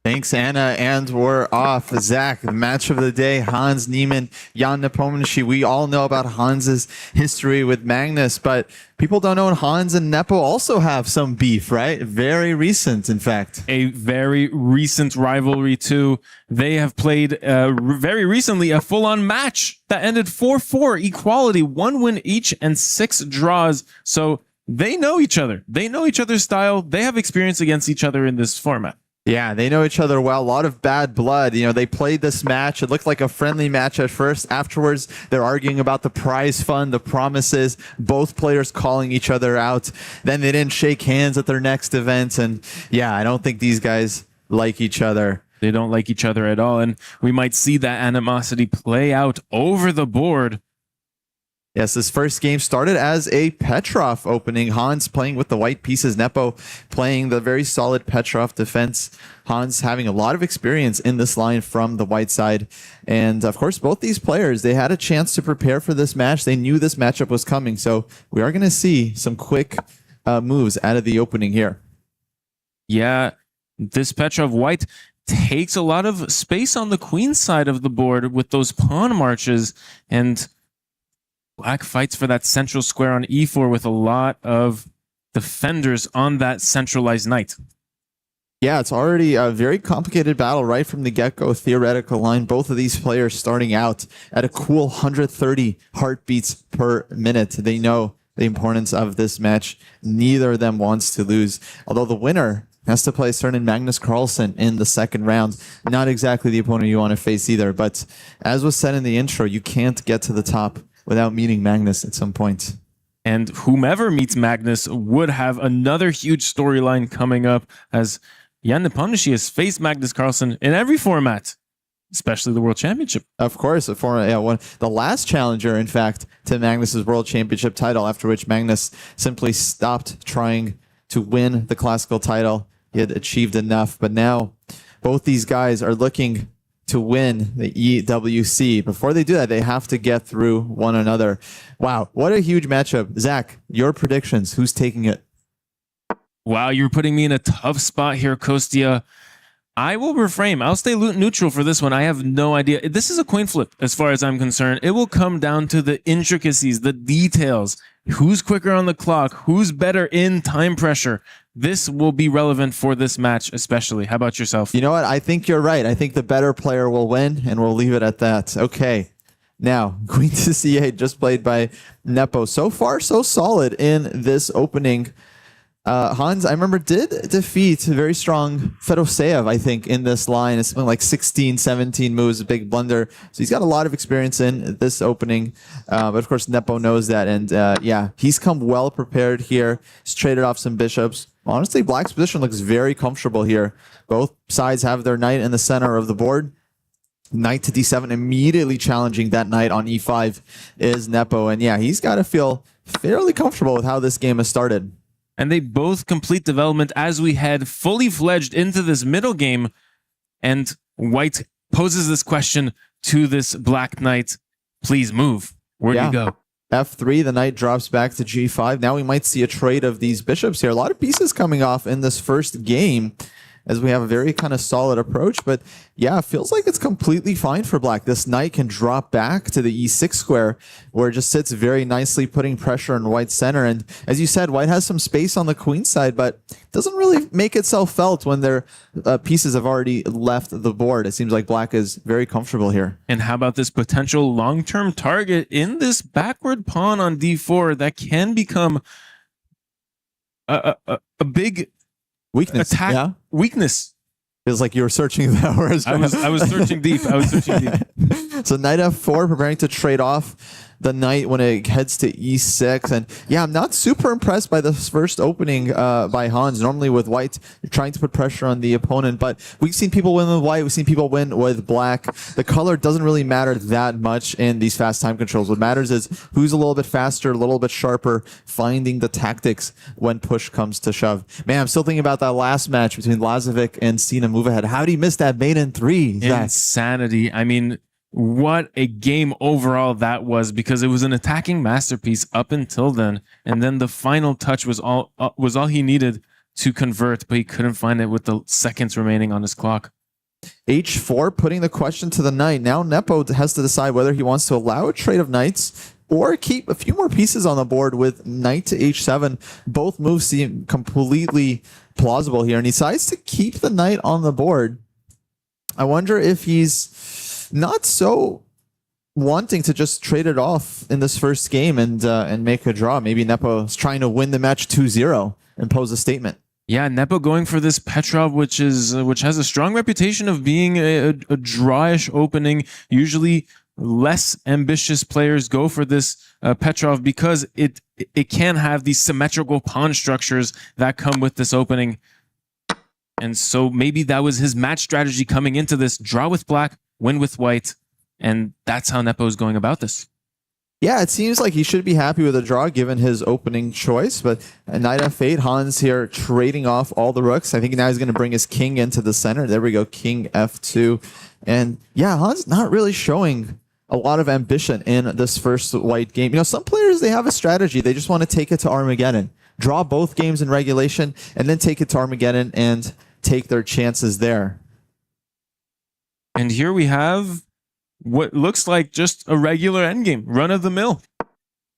Thanks, Anna, and we're off. Zach, the match of the day, Hans Niemann, Jan Nepomniachtchi. We all know about Hans's history with Magnus, but people don't know Hans and Nepo also have some beef, right? Very recent, in fact. A very recent rivalry, too. They have played very recently a full-on match that ended 4-4, equality, 1 win each and 6 draws. So they know each other. They know each other's style. They have experience against each other in this format. Yeah, they know each other well. A lot of bad blood. You know, they played this match. It looked like a friendly match at first. Afterwards, they're arguing about the prize fund, the promises, both players calling each other out. Then they didn't shake hands at their next event. And yeah, I don't think these guys like each other. They don't like each other at all. And we might see that animosity play out over the board. Yes, this first game started as a Petrov opening. Hans playing with the white pieces, Nepo playing the very solid Petrov defense. Hans having a lot of experience in this line from the white side. And of course, both these players, they had a chance to prepare for this match. They knew this matchup was coming. So we are going to see some quick moves out of the opening here. Yeah, this Petrov white takes a lot of space on the queen side of the board with those pawn marches, and black fights for that central square on e4 with a lot of defenders on that centralized knight. Yeah, it's already a very complicated battle right from the get-go theoretical line. Both of these players starting out at a cool 130 heartbeats per minute. They know the importance of this match. Neither of them wants to lose. Although the winner has to play a certain Magnus Carlsen in the second round. Not exactly the opponent you want to face either. But as was said in the intro, you can't get to the top without meeting Magnus at some point. And whomever meets Magnus would have another huge storyline coming up, as Jan Nepomniachtchi has faced Magnus Carlsen in every format, especially the World Championship. Of course, the last challenger, in fact, to Magnus's World Championship title, after which Magnus simply stopped trying to win the classical title. He had achieved enough, but now both these guys are looking to win the EWC. Before they do that, they have to get through one another. Wow, what a huge matchup. Zach, your predictions, who's taking it? Wow, you're putting me in a tough spot here, Kostia. I will refrain. I'll stay neutral for this one. I have no idea. This is a coin flip as far as I'm concerned. It will come down to the intricacies, the details. Who's quicker on the clock? Who's better in time pressure? This will be relevant for this match especially. How about yourself? You know what? I think you're right. I think the better player will win, and we'll leave it at that. Okay. Now, Queen to C8 just played by Nepo. So far, so solid in this opening. Hans, I remember, did defeat a very strong Fedoseev, I think, in this line. It's been like 16, 17 moves, a big blunder. So he's got a lot of experience in this opening. But of course, Nepo knows that. And yeah, he's come well prepared here. He's traded off some bishops. Honestly, Black's position looks very comfortable here. Both sides have their knight in the center of the board. Knight to d7, immediately challenging that knight on e5 is Nepo. And yeah, he's got to feel fairly comfortable with how this game has started. And they both complete development as we head fully fledged into this middle game. And White poses this question to this Black Knight. Please move. Where do you go? F3, the knight drops back to G5. Now we might see a trade of these bishops here. A lot of pieces coming off in this first game as we have a very kind of solid approach. But yeah, it feels like it's completely fine for Black. This knight can drop back to the E6 square where it just sits very nicely, putting pressure on White's center. And as you said, White has some space on the queen side, but doesn't really make itself felt when their pieces have already left the board. It seems like Black is very comfortable here. And how about this potential long-term target in this backward pawn on D4 that can become a big weakness. Attack weakness. Feels like you were searching that. I was searching deep. So knight F4, preparing to trade off the knight when it heads to E6. And yeah, I'm not super impressed by this first opening by Hans. Normally with White, you're trying to put pressure on the opponent, but we've seen people win with White. We've seen people win with Black. The color doesn't really matter that much in these fast time controls. What matters is who's a little bit faster, a little bit sharper, finding the tactics when push comes to shove. Man, I'm still thinking about that last match between Lazovic and Sina move ahead. How did he miss that maiden 3? Insanity. I mean, what a game overall that was, because it was an attacking masterpiece up until then, and then the final touch was all he needed to convert, but he couldn't find it with the seconds remaining on his clock. H4, putting the question to the knight. Now Nepo has to decide whether he wants to allow a trade of knights or keep a few more pieces on the board with knight to H7. Both moves seem completely plausible here, and he decides to keep the knight on the board. I wonder if he's not so wanting to just trade it off in this first game and make a draw. Maybe Nepo is trying to win the match 2-0 and pose a statement. Yeah, Nepo going for this Petrov, which has a strong reputation of being a drawish opening. Usually less ambitious players go for this Petrov because it can have these symmetrical pawn structures that come with this opening. And so maybe that was his match strategy coming into this: draw with Black, win with White, and that's how Nepo is going about this. Yeah, it seems like he should be happy with a draw given his opening choice, but Knight F8, Hans here trading off all the rooks. I think now he's going to bring his king into the center. There we go, King F2. And yeah, Hans not really showing a lot of ambition in this first white game. You know, some players, they have a strategy. They just want to take it to Armageddon, draw both games in regulation, and then take it to Armageddon and take their chances there. And here we have what looks like just a regular endgame, run of the mill.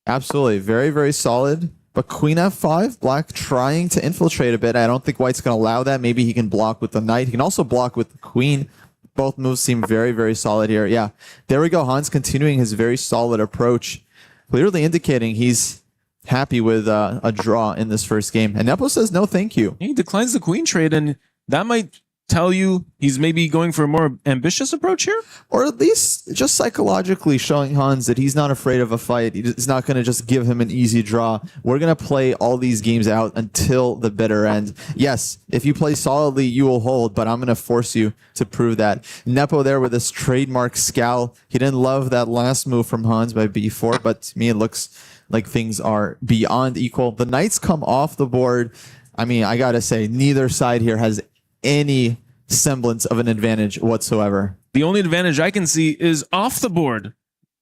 Absolutely. Very, very solid. But Queen F5, Black trying to infiltrate a bit. I don't think White's going to allow that. Maybe he can block with the Knight. He can also block with the Queen. Both moves seem very, very solid here. Yeah, there we go. Hans continuing his very solid approach, clearly indicating he's happy with a draw in this first game. And Nepo says no thank you. He declines the queen trade, and that might tell you he's maybe going for a more ambitious approach here? Or at least just psychologically showing Hans that he's not afraid of a fight. He's not going to just give him an easy draw. We're going to play all these games out until the bitter end. Yes, if you play solidly, you will hold, but I'm going to force you to prove that. Nepo there with his trademark scowl. He didn't love that last move from Hans by b4, but to me it looks like things are beyond equal. The Knights come off the board. I mean, I got to say, neither side here has any semblance of an advantage whatsoever. The only advantage I can see is off the board.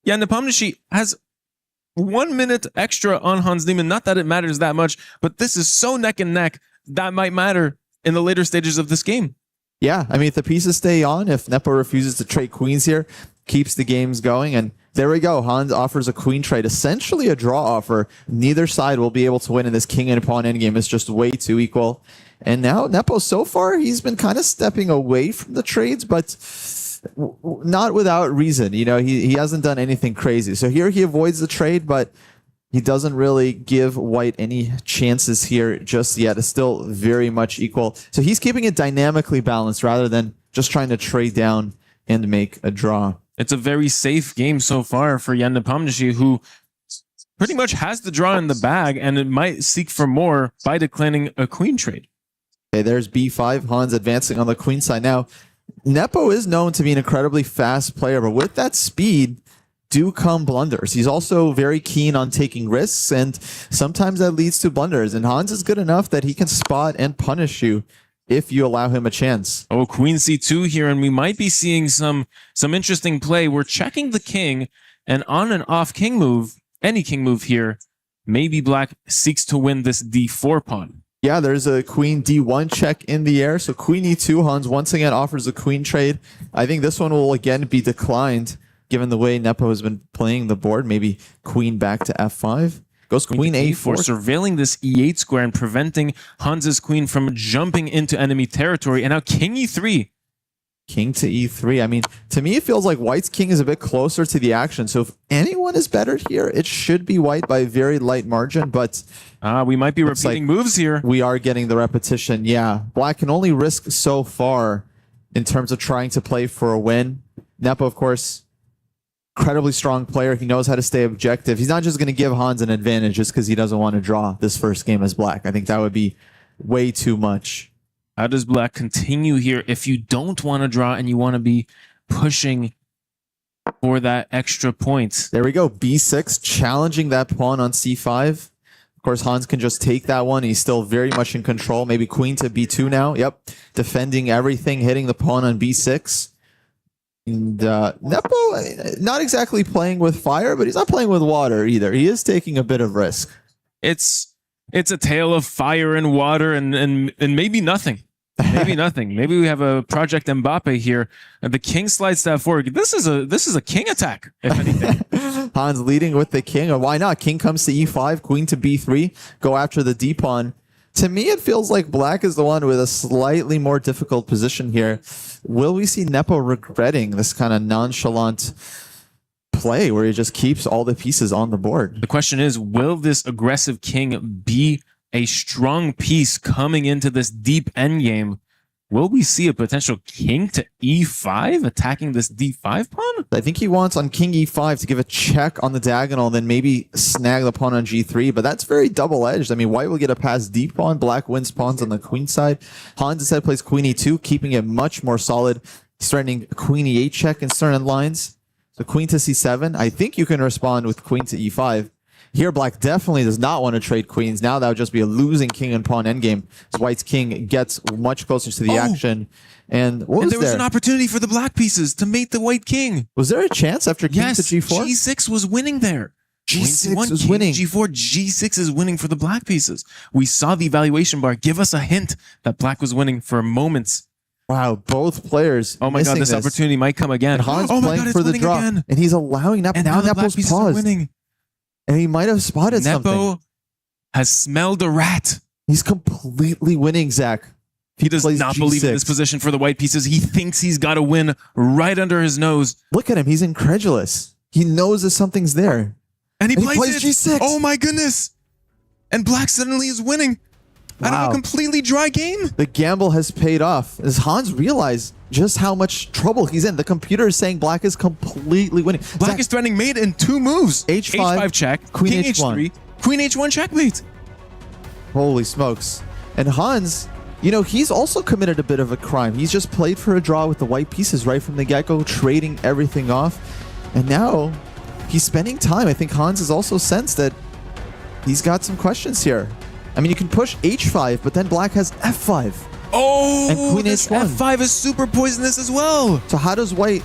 Yeah, Nepomniachtchi has 1 minute extra on Hans Niemann. Not that it matters that much, but this is so neck and neck that might matter in the later stages of this game. Yeah, I mean, if the pieces stay on, if Nepo refuses to trade queens here, keeps the games going, and there we go. Hans offers a queen trade, essentially a draw offer. Neither side will be able to win in this king and pawn endgame. It's just way too equal. And now Nepo, so far, he's been kind of stepping away from the trades, but not without reason. You know, he hasn't done anything crazy. So here he avoids the trade, but he doesn't really give White any chances here just yet. It's still very much equal. So he's keeping it dynamically balanced rather than just trying to trade down and make a draw. It's a very safe game so far for Jan Nepomniachtchi, who pretty much has the draw in the bag, and it might seek for more by declining a queen trade. Okay, there's b5. Hans advancing on the queen side. Now, Nepo is known to be an incredibly fast player, but with that speed do come blunders. He's also very keen on taking risks, and sometimes that leads to blunders. And Hans is good enough that he can spot and punish you if you allow him a chance. Oh, queen c2 here, and we might be seeing some interesting play. We're checking the king, and on and off king move, any king move here, maybe Black seeks to win this d4 pawn. Yeah, there's a queen d1 check in the air. So queen e2, Hans once again offers a queen trade. I think this one will again be declined given the way Nepo has been playing the board. Maybe queen back to f5. Goes queen a4. Surveilling this e8 square and preventing Hans's queen from jumping into enemy territory. And now king e3. King to e3. I mean, to me, it feels like White's king is a bit closer to the action. So if anyone is better here, it should be White by a very light margin. But we might be repeating moves here. We are getting the repetition. Yeah, Black can only risk so far in terms of trying to play for a win. Nepo, of course, incredibly strong player. He knows how to stay objective. He's not just going to give Hans an advantage just because he doesn't want to draw this first game as Black. I think that would be way too much. How does Black continue here if you don't want to draw and you want to be pushing for that extra point? There we go. b6, challenging that pawn on c5. Of course, Hans can just take that one. He's still very much in control. Maybe queen to b2 now. Yep. Defending everything, hitting the pawn on b6. And Nepo, not exactly playing with fire, but he's not playing with water either. He is taking a bit of risk. It's a tale of fire and water and maybe nothing. Maybe nothing. Maybe we have a Project Mbappe here. The king slides that forward. This is a king attack, if anything. Hans leading with the king. Why not? King comes to e5, queen to b3, go after the d pawn. To me, it feels like Black is the one with a slightly more difficult position here. Will we see Nepo regretting this kind of nonchalant play where he just keeps all the pieces on the board? The question is, will this aggressive king be a strong piece coming into this deep endgame? Will we see a potential king to e5 attacking this d5 pawn? I think he wants on king e5 to give a check on the diagonal, then maybe snag the pawn on g3, but that's very double-edged. I mean, White will get a passed d pawn, Black wins pawns on the queen side. Hans instead plays queen e2, keeping it much more solid, threatening queen e8 check in certain lines. So queen to c7. I think you can respond with queen to e5. Here, black definitely does not want to trade queens. Now that would just be a losing king and pawn endgame. As white's king gets much closer to the action. And what was there was an opportunity for the black pieces to mate the white king. Was there a chance after king Yes, to g4? G6 was winning there. G6 Queen was king, winning. G4, G6 is winning for the black pieces. We saw the evaluation bar give us a hint that black was winning for moments. Wow, both players. Oh my god, this opportunity might come again. And Hans oh my playing god, it's for the winning draw. again. And he's allowing Nepo. And Now the black Nepo's pieces are paused. winning. And he might have spotted something. Nepo has smelled a rat. He's completely winning, Zach. He does not believe in this position for the white pieces. He thinks he's got a win right under his nose. Look at him. He's incredulous. He knows that something's there. And he plays it. G6. Oh my goodness. And black suddenly is winning. Out of a completely dry game. The gamble has paid off. As Hans realized just how much trouble he's in. The computer is saying black is completely winning. Black is threatening mate in 2 moves. H5 check, Queen King H1. H3, Queen H1 checkmate. Holy smokes. And Hans, you know, he's also committed a bit of a crime. He's just played for a draw with the white pieces right from the get-go, trading everything off. And now he's spending time. I think Hans has also sensed that he's got some questions here. I mean, you can push H5, but then black has F5. Oh, and Queen this H1. F5 is super poisonous as well. So how does white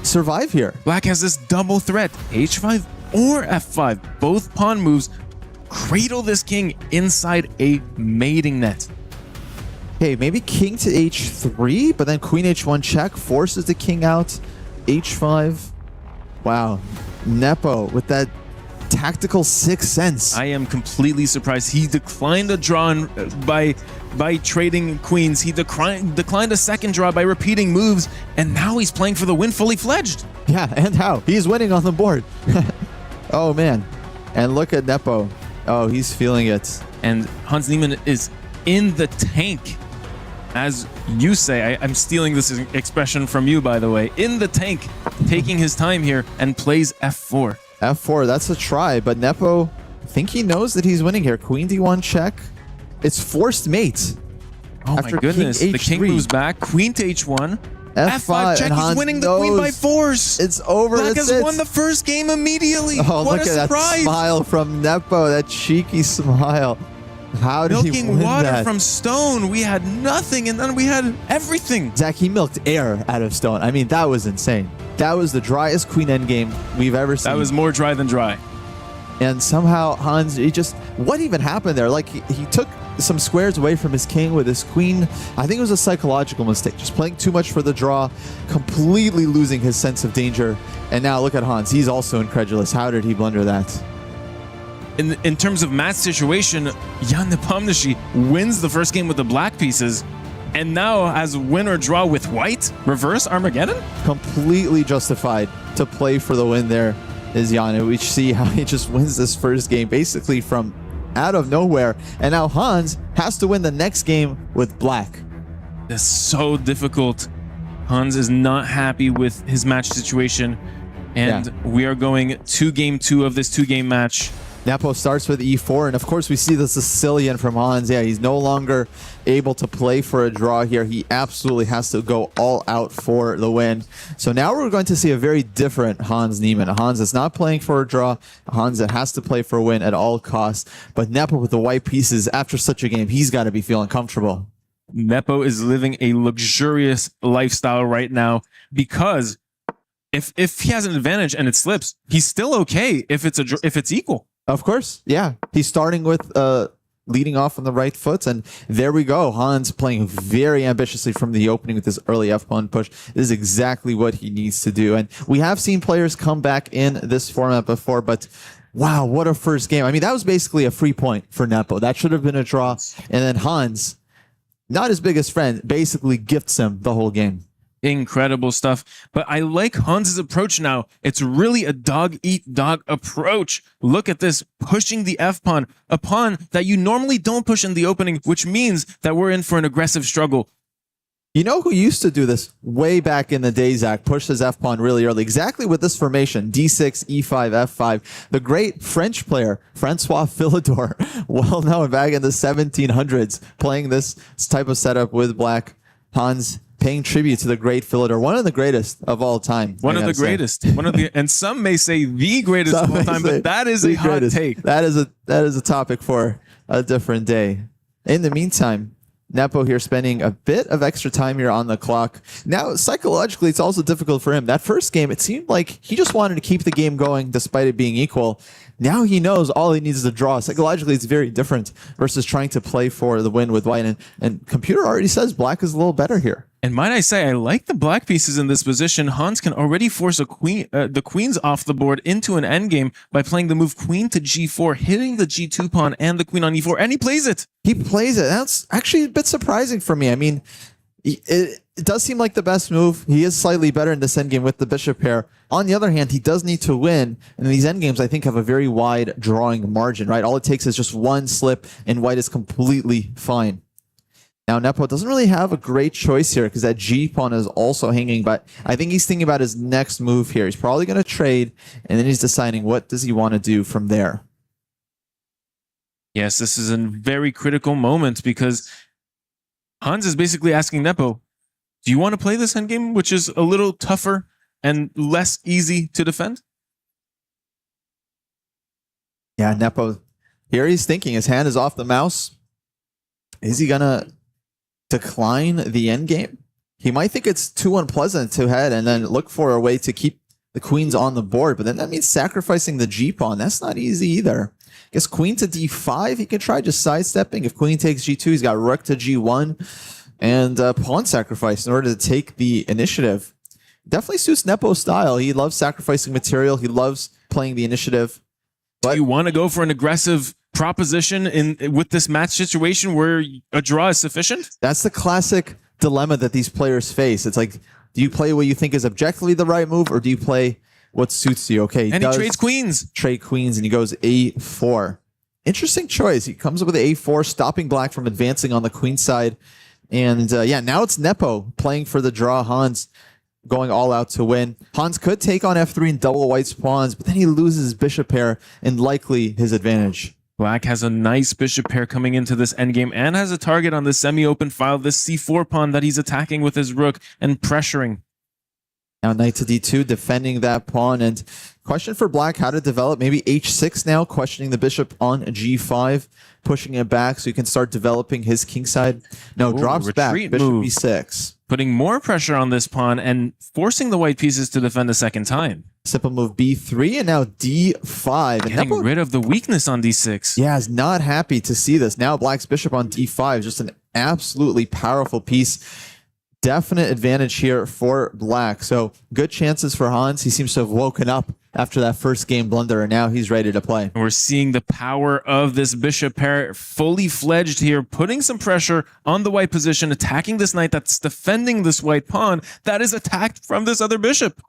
survive here? Black has this double threat, H5 or F5. Both pawn moves cradle this king inside a mating net. Okay, maybe king to H3, but then Queen H1 check forces the king out. H5. Wow. Nepo with that tactical sixth sense. I am completely surprised. He declined a draw by trading queens. He declined a second draw by repeating moves, and now he's playing for the win fully fledged. Yeah, and how? He's winning on the board. Oh, man. And look at Nepo. Oh, he's feeling it. And Hans Niemann is in the tank. As you say, I'm stealing this expression from you, by the way. In the tank, taking his time here, and plays F4. F4, that's a try, but Nepo, I think he knows that he's winning here. Queen D1 check. It's forced mate. Oh my goodness. The king moves back. Queen to H1. F5 check. He's winning the queen by force. It's over. Black has won the first game immediately. Oh, what look a at surprise. that smile from Nepo, that cheeky smile. How did he Milking win water that? from stone. We had nothing, and then we had everything. Zach, he milked air out of stone. I mean, that was insane. That was the driest queen endgame we've ever seen. That was more dry than dry. And somehow Hans, what even happened there? Like, he took some squares away from his king with his queen. I think it was a psychological mistake. Just playing too much for the draw, completely losing his sense of danger. And now look at Hans. He's also incredulous. How did he blunder that? In terms of match situation, Jan Nepomniachtchi wins the first game with the black pieces, and now has win or draw with white. Reverse Armageddon? Completely justified to play for the win there is Jan. We see how he just wins this first game basically from out of nowhere. And now Hans has to win the next game with black. That's so difficult. Hans is not happy with his match situation, and we are going to game 2 of this 2-game match. Nepo starts with E4, and of course we see the Sicilian from Hans. Yeah, he's no longer able to play for a draw here. He absolutely has to go all out for the win. So now we're going to see a very different Hans Niemann. A Hans that's not playing for a draw, a Hans that has to play for a win at all costs. But Nepo with the white pieces, after such a game, he's got to be feeling comfortable. Nepo is living a luxurious lifestyle right now, because if he has an advantage and it slips, he's still okay if it's equal. Of course, yeah. He's starting with leading off on the right foot, and there we go. Hans playing very ambitiously from the opening with this early F-pawn push. This is exactly what he needs to do, and we have seen players come back in this format before, but wow, what a first game. I mean, that was basically a free point for Nepo. That should have been a draw, and then Hans, not his biggest friend, basically gifts him the whole game. Incredible stuff. But I like Hans's approach now. It's really a dog-eat-dog approach. Look at this, pushing the F-pawn, a pawn that you normally don't push in the opening, which means that we're in for an aggressive struggle. You know who used to do this way back in the day, Zach? Push his F-pawn really early. Exactly with this formation, D6, E5, F5. The great French player, Francois Philidor, well known back in the 1700s, playing this type of setup with black. Hans paying tribute to the great fiddler, one of the greatest of all time. One of the greatest. And some may say the greatest of all time, but that is a hot take. That is a topic for a different day. In the meantime, Nepo here spending a bit of extra time here on the clock. Now, psychologically, it's also difficult for him. That first game, it seemed like he just wanted to keep the game going despite it being equal. Now he knows all he needs is a draw. Psychologically, it's very different versus trying to play for the win with white. And computer already says black is a little better here. And might I say, I like the black pieces in this position. Hans can already force a queen, the queens off the board into an endgame by playing the move queen to g4, hitting the g2 pawn and the queen on e4, and he plays it. He plays it. That's actually a bit surprising for me. I mean, it does seem like the best move. He is slightly better in this endgame with the bishop pair. On the other hand, he does need to win, and these endgames, I think, have a very wide drawing margin, right? All it takes is just one slip, and white is completely fine. Now, Nepo doesn't really have a great choice here because that G-pawn is also hanging, but I think he's thinking about his next move here. He's probably going to trade, and then he's deciding what does he want to do from there. Yes, this is a very critical moment because Hans is basically asking Nepo, do you want to play this endgame, which is a little tougher and less easy to defend? Yeah, Nepo, here he's thinking. His hand is off the mouse. Is he going to decline the endgame? He might think it's too unpleasant to head and then look for a way to keep the queens on the board, but then that means sacrificing the g-pawn. That's not easy either. I guess queen to d5, he can try just sidestepping. If queen takes g2, he's got rook to g1 and pawn sacrifice in order to take the initiative. Definitely suits Nepo's style. He loves sacrificing material. He loves playing the initiative. But do you want to go for an aggressive proposition with this match situation where a draw is sufficient? That's the classic dilemma that these players face. It's like, do you play what you think is objectively the right move, or do you play what suits you? Okay, and he trades queens. Trade queens, and he goes a4. Interesting choice. He comes up with a4, stopping black from advancing on the queen side. And yeah, now it's Nepo playing for the draw. Hans going all out to win. Hans could take on f3 and double white's pawns, but then he loses his bishop pair and likely his advantage. Black has a nice bishop pair coming into this endgame and has a target on the semi-open file, this c4 pawn that he's attacking with his rook and pressuring. Now knight to d2, defending that pawn. And question for black, how to develop. Maybe h6 now, questioning the bishop on g5, pushing it back so he can start developing his kingside. No, drops back, bishop b6. Putting more pressure on this pawn and forcing the white pieces to defend a second time. Simple move b3 and now d5. And getting rid of the weakness on d6. Yeah, is not happy to see this. Now black's bishop on d5, just an absolutely powerful piece. Definite advantage here for black. So good chances for Hans. He seems to have woken up after that first game blunder, and now he's ready to play. We're seeing the power of this bishop pair fully fledged here, putting some pressure on the white position, attacking this knight that's defending this white pawn that is attacked from this other bishop.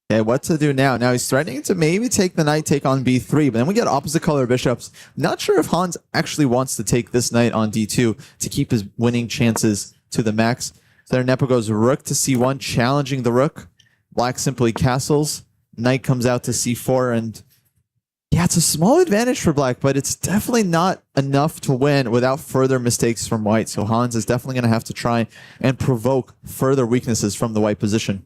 Okay, what to do now? Now he's threatening to maybe take the knight, take on b3, but then we get opposite color bishops. Not sure if Hans actually wants to take this knight on d2 to keep his winning chances to the max. So there Nepo goes rook to c1, challenging the rook. Black simply castles. Knight comes out to c4, and yeah, it's a small advantage for black, but it's definitely not enough to win without further mistakes from white. So Hans is definitely going to have to try and provoke further weaknesses from the white position.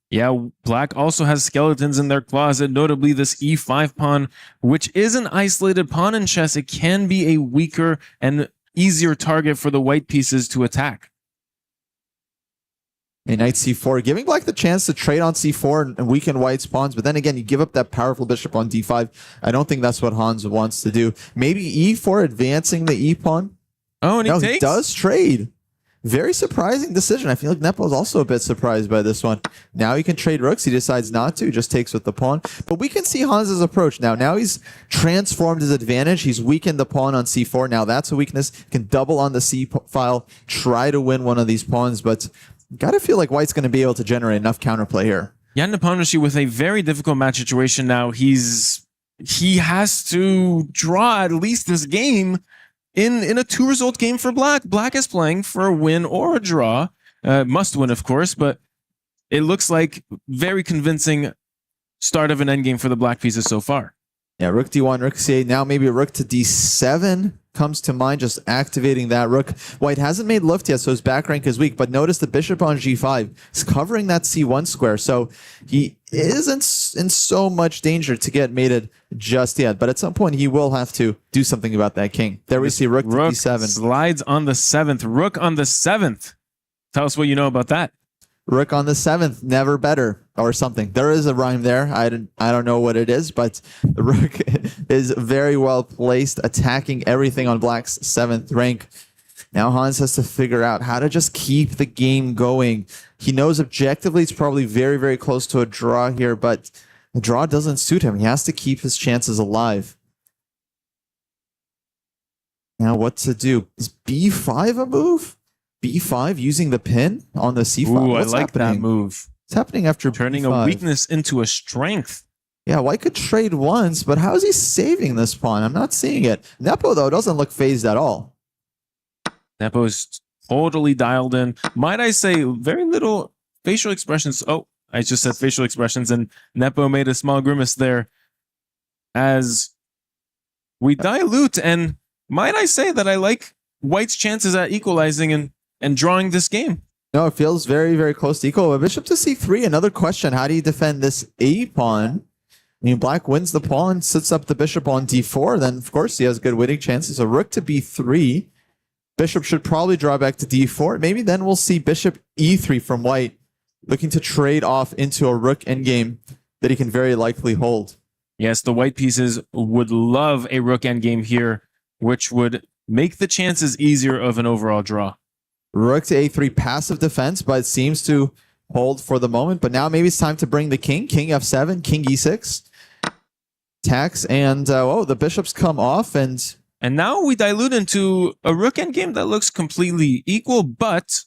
Yeah, black also has skeletons in their closet, notably this e5 pawn, which is an isolated pawn in chess. It can be a weaker and easier target for the white pieces to attack. A knight c4, giving black the chance to trade on c4 and weaken white's pawns, but then again, you give up that powerful bishop on d5. I don't think that's what Hans wants to do. Maybe e4, advancing the e-pawn. Oh, and he takes? He does trade. Very surprising decision. I feel like Nepo is also a bit surprised by this one. Now he can trade rooks. He decides not to. He just takes with the pawn. But we can see Hans's approach now. Now he's transformed his advantage. He's weakened the pawn on c4. Now that's a weakness. Can double on the c file. Try to win one of these pawns. But gotta feel like white's going to be able to generate enough counterplay here. Jan Nepomniachtchi with a very difficult match situation now. He has to draw at least this game in a two-result game for black. Black is playing for a win or a draw. Must win, of course, but it looks like very convincing start of an endgame for the black pieces so far. Yeah, rook d1, rook c8. Now maybe rook to d7 comes to mind, just activating that rook. White hasn't made lift yet, so his back rank is weak, but notice the bishop on g5 is covering that c1 square, so he isn't in so much danger to get mated just yet, but at some point he will have to do something about that king. There we see rook to d7. Slides on the 7th. Rook on the 7th. Tell us what you know about that. Rook on the 7th, never better, or something. There is a rhyme there. I don't know what it is, but the rook is very well placed, attacking everything on black's 7th rank. Now Hans has to figure out how to just keep the game going. He knows objectively it's probably very, very close to a draw here, but the draw doesn't suit him. He has to keep his chances alive. Now what to do? Is b5 a move? b5 using the pin on the c5. Ooh, What's I like happening? that move. What's happening after turning b5? a weakness into a strength? Yeah, White could trade once, but how is he saving this pawn? I'm not seeing it. Nepo, though, doesn't look phased at all. Nepo is totally dialed in. Might I say, very little facial expressions. Oh, I just said facial expressions, and Nepo made a small grimace there as we dilute. And might I say that I like White's chances at equalizing and drawing this game. No, it feels very, very close to equal. Bishop to c3, another question. How do you defend this a pawn? I mean, black wins the pawn, sits up the bishop on d4. Then, of course, he has good winning chances. So rook to b3. Bishop should probably draw back to d4. Maybe then we'll see bishop e3 from White, looking to trade off into a rook endgame that he can very likely hold. Yes, the white pieces would love a rook endgame here, which would make the chances easier of an overall draw. Rook to a3, passive defense, but it seems to hold for the moment. But now maybe it's time to bring the king. King f7, king e6. Attacks, and oh, the bishops come off, and now we dilute into a rook endgame that looks completely equal, but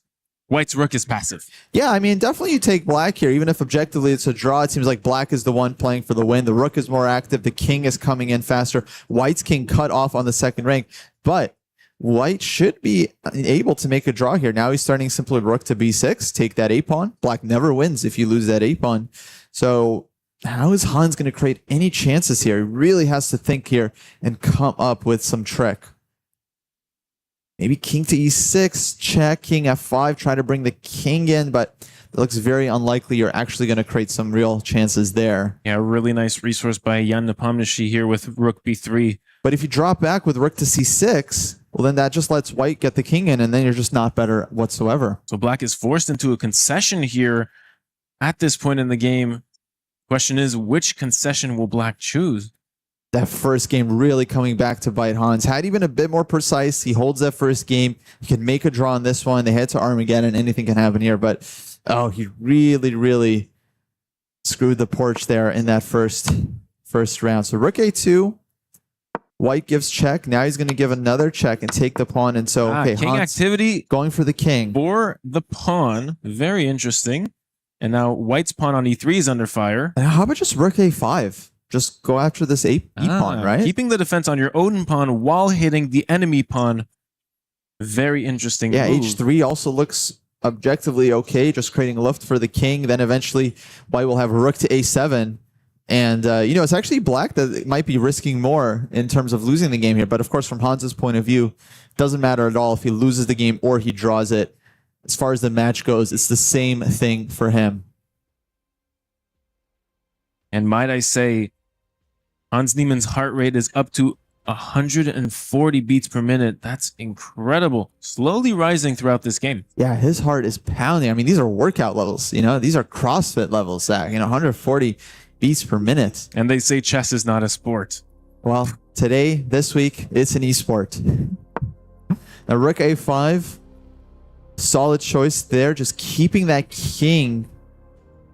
White's rook is passive. Yeah, I mean, definitely you take black here. Even if objectively it's a draw, it seems like black is the one playing for the win. The rook is more active. The king is coming in faster. White's king cut off on the second rank, but White should be able to make a draw here. Now he's starting simply rook to b6, take that a-pawn. Black never wins if you lose that a-pawn. So how is Hans going to create any chances here? He really has to think here and come up with some trick. Maybe king to e6, check, king f5, try to bring the king in, but it looks very unlikely you're actually going to create some real chances there. Yeah, really nice resource by Jan Nepomniachtchi here with rook b3. But if you drop back with rook to c6, well, then that just lets White get the king in, and then you're just not better whatsoever. So black is forced into a concession here at this point in the game. Question is, which concession will black choose? That first game really coming back to bite Hans. Had he been a bit more precise, he holds that first game. He can make a draw on this one. They head to Armageddon. Anything can happen here. But, oh, he really, really screwed the porch there in that first round. So rook a2. White gives check. Now he's going to give another check and take the pawn. And so, okay, king Hans activity going for the king. For the pawn. Very interesting. And now White's pawn on e3 is under fire. And how about just rook a5? Just go after this e-pawn, right? Keeping the defense on your own pawn while hitting the enemy pawn. Very interesting Yeah, move. h3 also looks objectively okay, just creating lift for the king. Then eventually White will have rook to a7. And, it's actually black that might be risking more in terms of losing the game here. But, of course, from Hans's point of view, it doesn't matter at all if he loses the game or he draws it. As far as the match goes, it's the same thing for him. And might I say, Hans Niemann's heart rate is up to 140 beats per minute. That's incredible. Slowly rising throughout this game. Yeah, his heart is pounding. I mean, these are workout levels. These are CrossFit levels, Zach. 140 beats per minute. And they say chess is not a sport. Well, today, this week, it's an esport. Now, rook a5. Solid choice there. Just keeping that king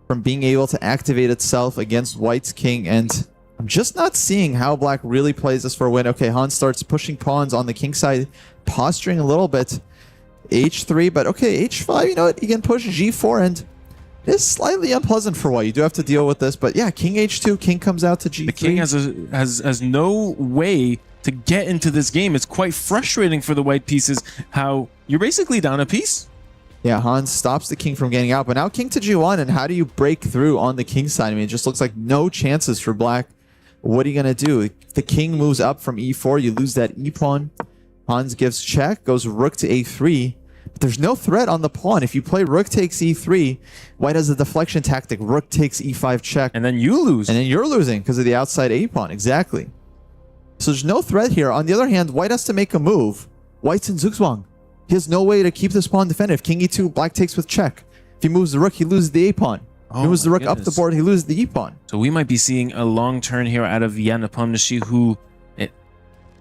from being able to activate itself against White's king. And I'm just not seeing how black really plays this for a win. Okay, Hans starts pushing pawns on the king side, posturing a little bit. h3, but okay, h5, you know what? You can push g4, and it is slightly unpleasant for White. You do have to deal with this, but yeah, king h2, king comes out to g3. The king has no way to get into this game. It's quite frustrating for the white pieces how you're basically down a piece. Yeah, Hans stops the king from getting out, but now king to g1, and how do you break through on the king side? I mean, it just looks like no chances for black What are you going to do? If the king moves up from e4, you lose that e-pawn. Hans gives check, goes rook to a3. But there's no threat on the pawn. If you play rook takes e3, white has a deflection tactic. Rook takes e5 check. And then you lose. And then you're losing because of the outside a-pawn. Exactly. So there's no threat here. On the other hand, white has to make a move. White's in Zugzwang. He has no way to keep this pawn defended. If king e2, black takes with check. If he moves the rook, he loses the a-pawn. If he moves the rook up the board, he loses the e-pawn. So we might be seeing a long turn here out of Jan Nepomniachtchi, who...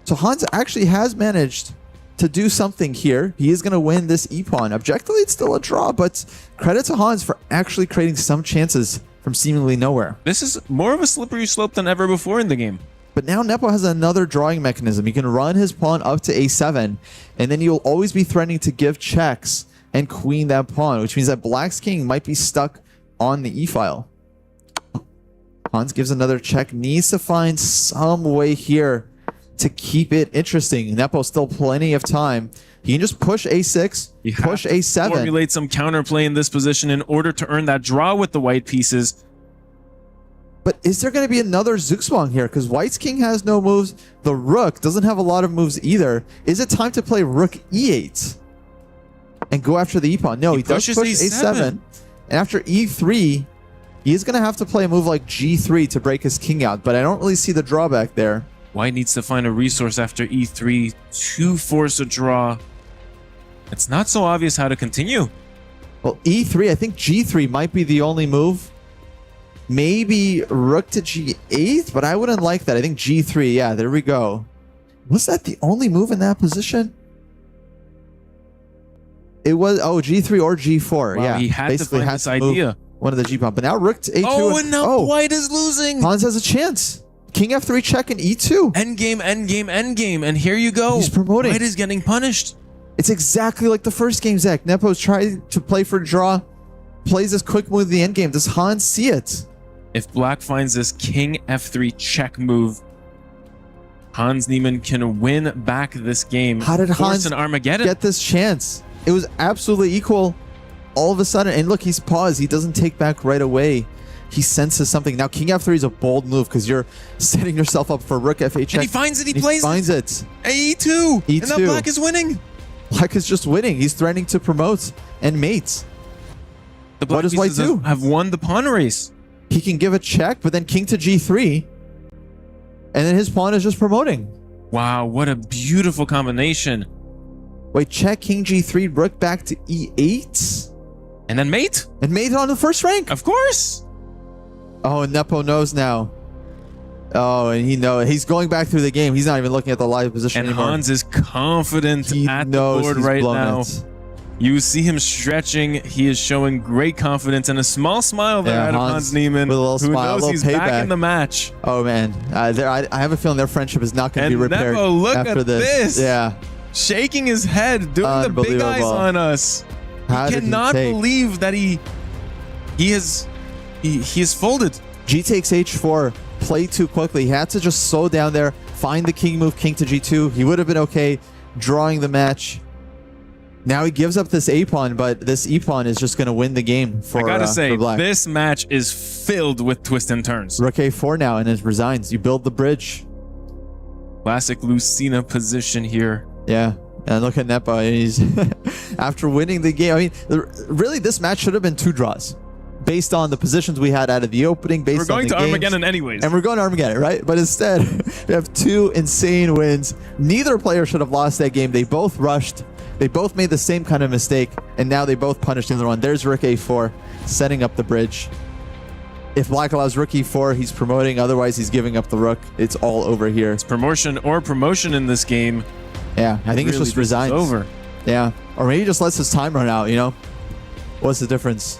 So Hans actually has managed to do something here. He is going to win this e-pawn. Objectively, it's still a draw, but credit to Hans for actually creating some chances from seemingly nowhere. This is more of a slippery slope than ever before in the game. But now Nepo has another drawing mechanism. He can run his pawn up to a7, and then you'll always be threatening to give checks and queen that pawn, which means that black's king might be stuck on the e-file. Hans gives another check. Needs to find some way here to keep it interesting. Nepo still plenty of time. He can just push a6, push a7. Formulate some counterplay in this position in order to earn that draw with the white pieces. But is there going to be another Zugzwang here? Because white's king has no moves. The rook doesn't have a lot of moves either. Is it time to play rook e8 and go after the e-pawn? No, he does push a7. And after e3, he is going to have to play a move like g3 to break his king out. But I don't really see the drawback there. White needs to find a resource after e3 to force a draw. It's not so obvious how to continue. Well, e3, I think g3 might be the only move. Maybe rook to g8, but I wouldn't like that. I think g3, yeah, there we go. Was that the only move in that position? It was, oh, g3 or g4, wow, yeah. He had basically to find had this to move idea. One of the g-pawn, but now rook to a2. Oh, and now white is losing. Hans has a chance. King f3 check and e2. Endgame, endgame, endgame. And here you go. He's promoting. White is getting punished. It's exactly like the first game, Zach. Nepo's trying to play for draw, plays this quick move in the endgame. Does Hans see it? If black finds this king f3 check move, Hans Niemann can win back this game. How did Hans an Armageddon get this chance? It was absolutely equal all of a sudden. And look, he's paused. He doesn't take back right away. He senses something. Now, king f3 is a bold move because you're setting yourself up for rook f8 check. And he finds it. He plays finds it. e2. E2. And now black is winning. Black is just winning. He's threatening to promote and mate. The black what does white do? Have won the pawn race. He can give a check, but then king to g3. And then his pawn is just promoting. Wow, what a beautiful combination. Wait, check, king g3, rook back to e8. And then mate. And mate on the first rank. Of course. Oh, and Nepo knows now. Oh, and he knows. He's going back through the game. He's not even looking at the live position and anymore. Hans is confident at the board right now. You see him stretching. He is showing great confidence and a small smile there out of Hans Niemann, with a little who smile, knows he's back in the match. Oh, man. I have a feeling their friendship is not going to be repaired Nepo, look after at this. Yeah. Shaking his head, doing the big eyes on us. He cannot believe that he is folded. G takes h4. Play too quickly. He had to just slow down there, find the king move, king to g2. He would have been okay drawing the match. Now he gives up this a-pawn, but this e-pawn is just going to win the game for black. I gotta say, this match is filled with twists and turns. Rook a4 now, and it resigns. You build the bridge. Classic Lucina position here. Yeah. And look at Nepo. He's after winning the game. I mean, really, this match should have been 2 draws. Based on the positions we had out of the opening, we're going to Armageddon anyways. And we're going to Armageddon, right? But instead, we have 2 insane wins. Neither player should have lost that game. They both rushed. They both made the same kind of mistake. And now they both punished the other one. There's rook a4, setting up the bridge. If black allows rook e4, he's promoting. Otherwise, he's giving up the rook. It's all over here. It's promotion or promotion in this game. Yeah, I think it's just resigns. Over. Yeah, or maybe he just lets his time run out, you know? What's the difference?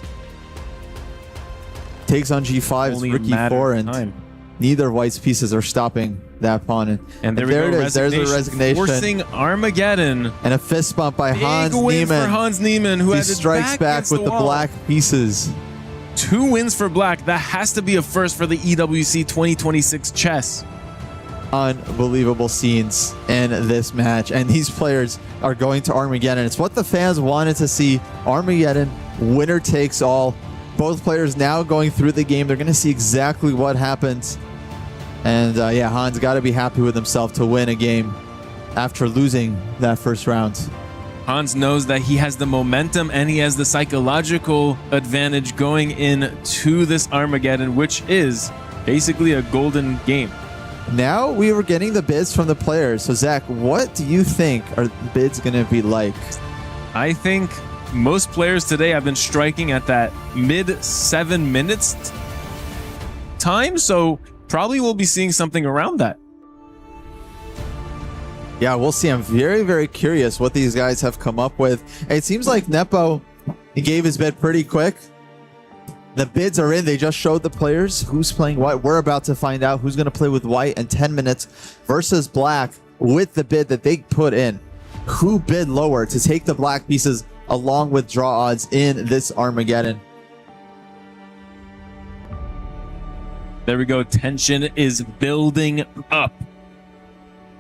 Takes on g5, rook e4, and neither white's pieces are stopping that pawn. And there it is. There's a resignation. Forcing Armageddon. And a fist bump by Hans Big win Niemann. for Hans Niemann, who he had strikes back with the black pieces. 2 wins for black. That has to be a first for the EWC 2026 chess. Unbelievable scenes in this match, and these players are going to Armageddon. It's what the fans wanted to see. Armageddon, winner takes all. Both players now going through the game. They're going to see exactly what happens. And yeah, Hans got to be happy with himself to win a game after losing that first round. Hans knows that he has the momentum and he has the psychological advantage going into this Armageddon, which is basically a golden game. Now we were getting the bids from the players. So Zach, what do you think are the bids going to be like? I think most players today have been striking at that mid 7 minutes time, so probably we'll be seeing something around that. Yeah, we'll see. I'm very, very curious what these guys have come up with. It seems like Nepo, he gave his bid pretty quick. The bids are in. They just showed the players who's playing white. We're about to find out who's going to play with white in 10 minutes versus black with the bid that they put in. Who bid lower to take the black pieces along with draw odds in this Armageddon? There we go. Tension is building up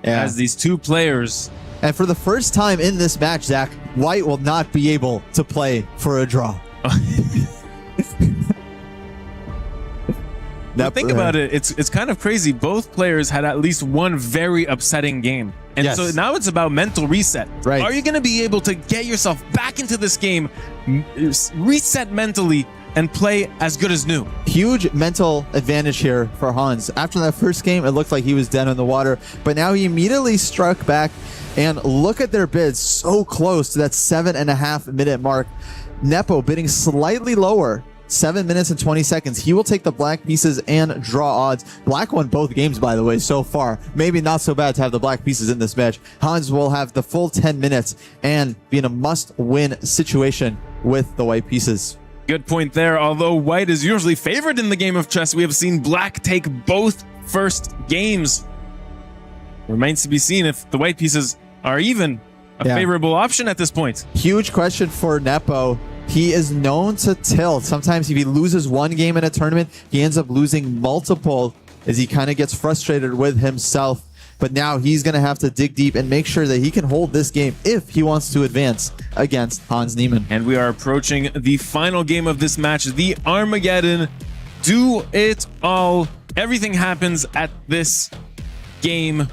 as these two players. And for the first time in this match, Zach, white will not be able to play for a draw. Now, think about it. It's kind of crazy. Both players had at least one very upsetting game. And so now it's about mental reset. Right. Are you going to be able to get yourself back into this game, reset mentally, and play as good as new? Huge mental advantage here for Hans. After that first game, it looked like he was dead in the water, but now he immediately struck back. And look at their bids, so close to that 7.5 minute mark. Nepo bidding slightly lower, 7 minutes and 20 seconds. He will take the black pieces and draw odds. Black won both games, by the way, so far. Maybe not so bad to have the black pieces in this match. Hans will have the full 10 minutes and be in a must-win situation with the white pieces. Good point there. Although white is usually favored in the game of chess, we have seen black take both first games. Remains to be seen if the white pieces are even a favorable option at this point. Huge question for Nepo. He is known to tilt. Sometimes if he loses one game in a tournament, he ends up losing multiple as he kind of gets frustrated with himself. But now he's going to have to dig deep and make sure that he can hold this game if he wants to advance against Hans Niemann. And we are approaching the final game of this match, the Armageddon. Do it all. Everything happens at this game.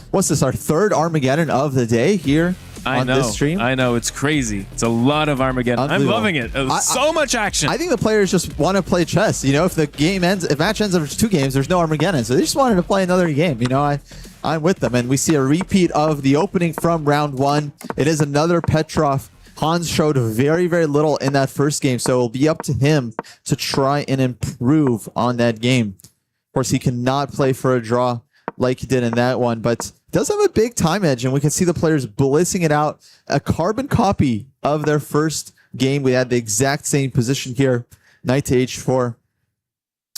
What's this, our third Armageddon of the day here on this stream? I know, it's crazy. It's a lot of Armageddon. I'm loving it. So much action. I think the players just want to play chess. You know, if the game ends, if match ends after 2 games, there's no Armageddon. So they just wanted to play another game. You know, I'm with them. And we see a repeat of the opening from round 1. It is another Petrov. Hans showed very, very little in that first game. So it'll be up to him to try and improve on that game. Of course, he cannot play for a draw like he did in that one, but does have a big time edge, and we can see the players blitzing it out. A carbon copy of their first game. We had the exact same position here. Knight to h4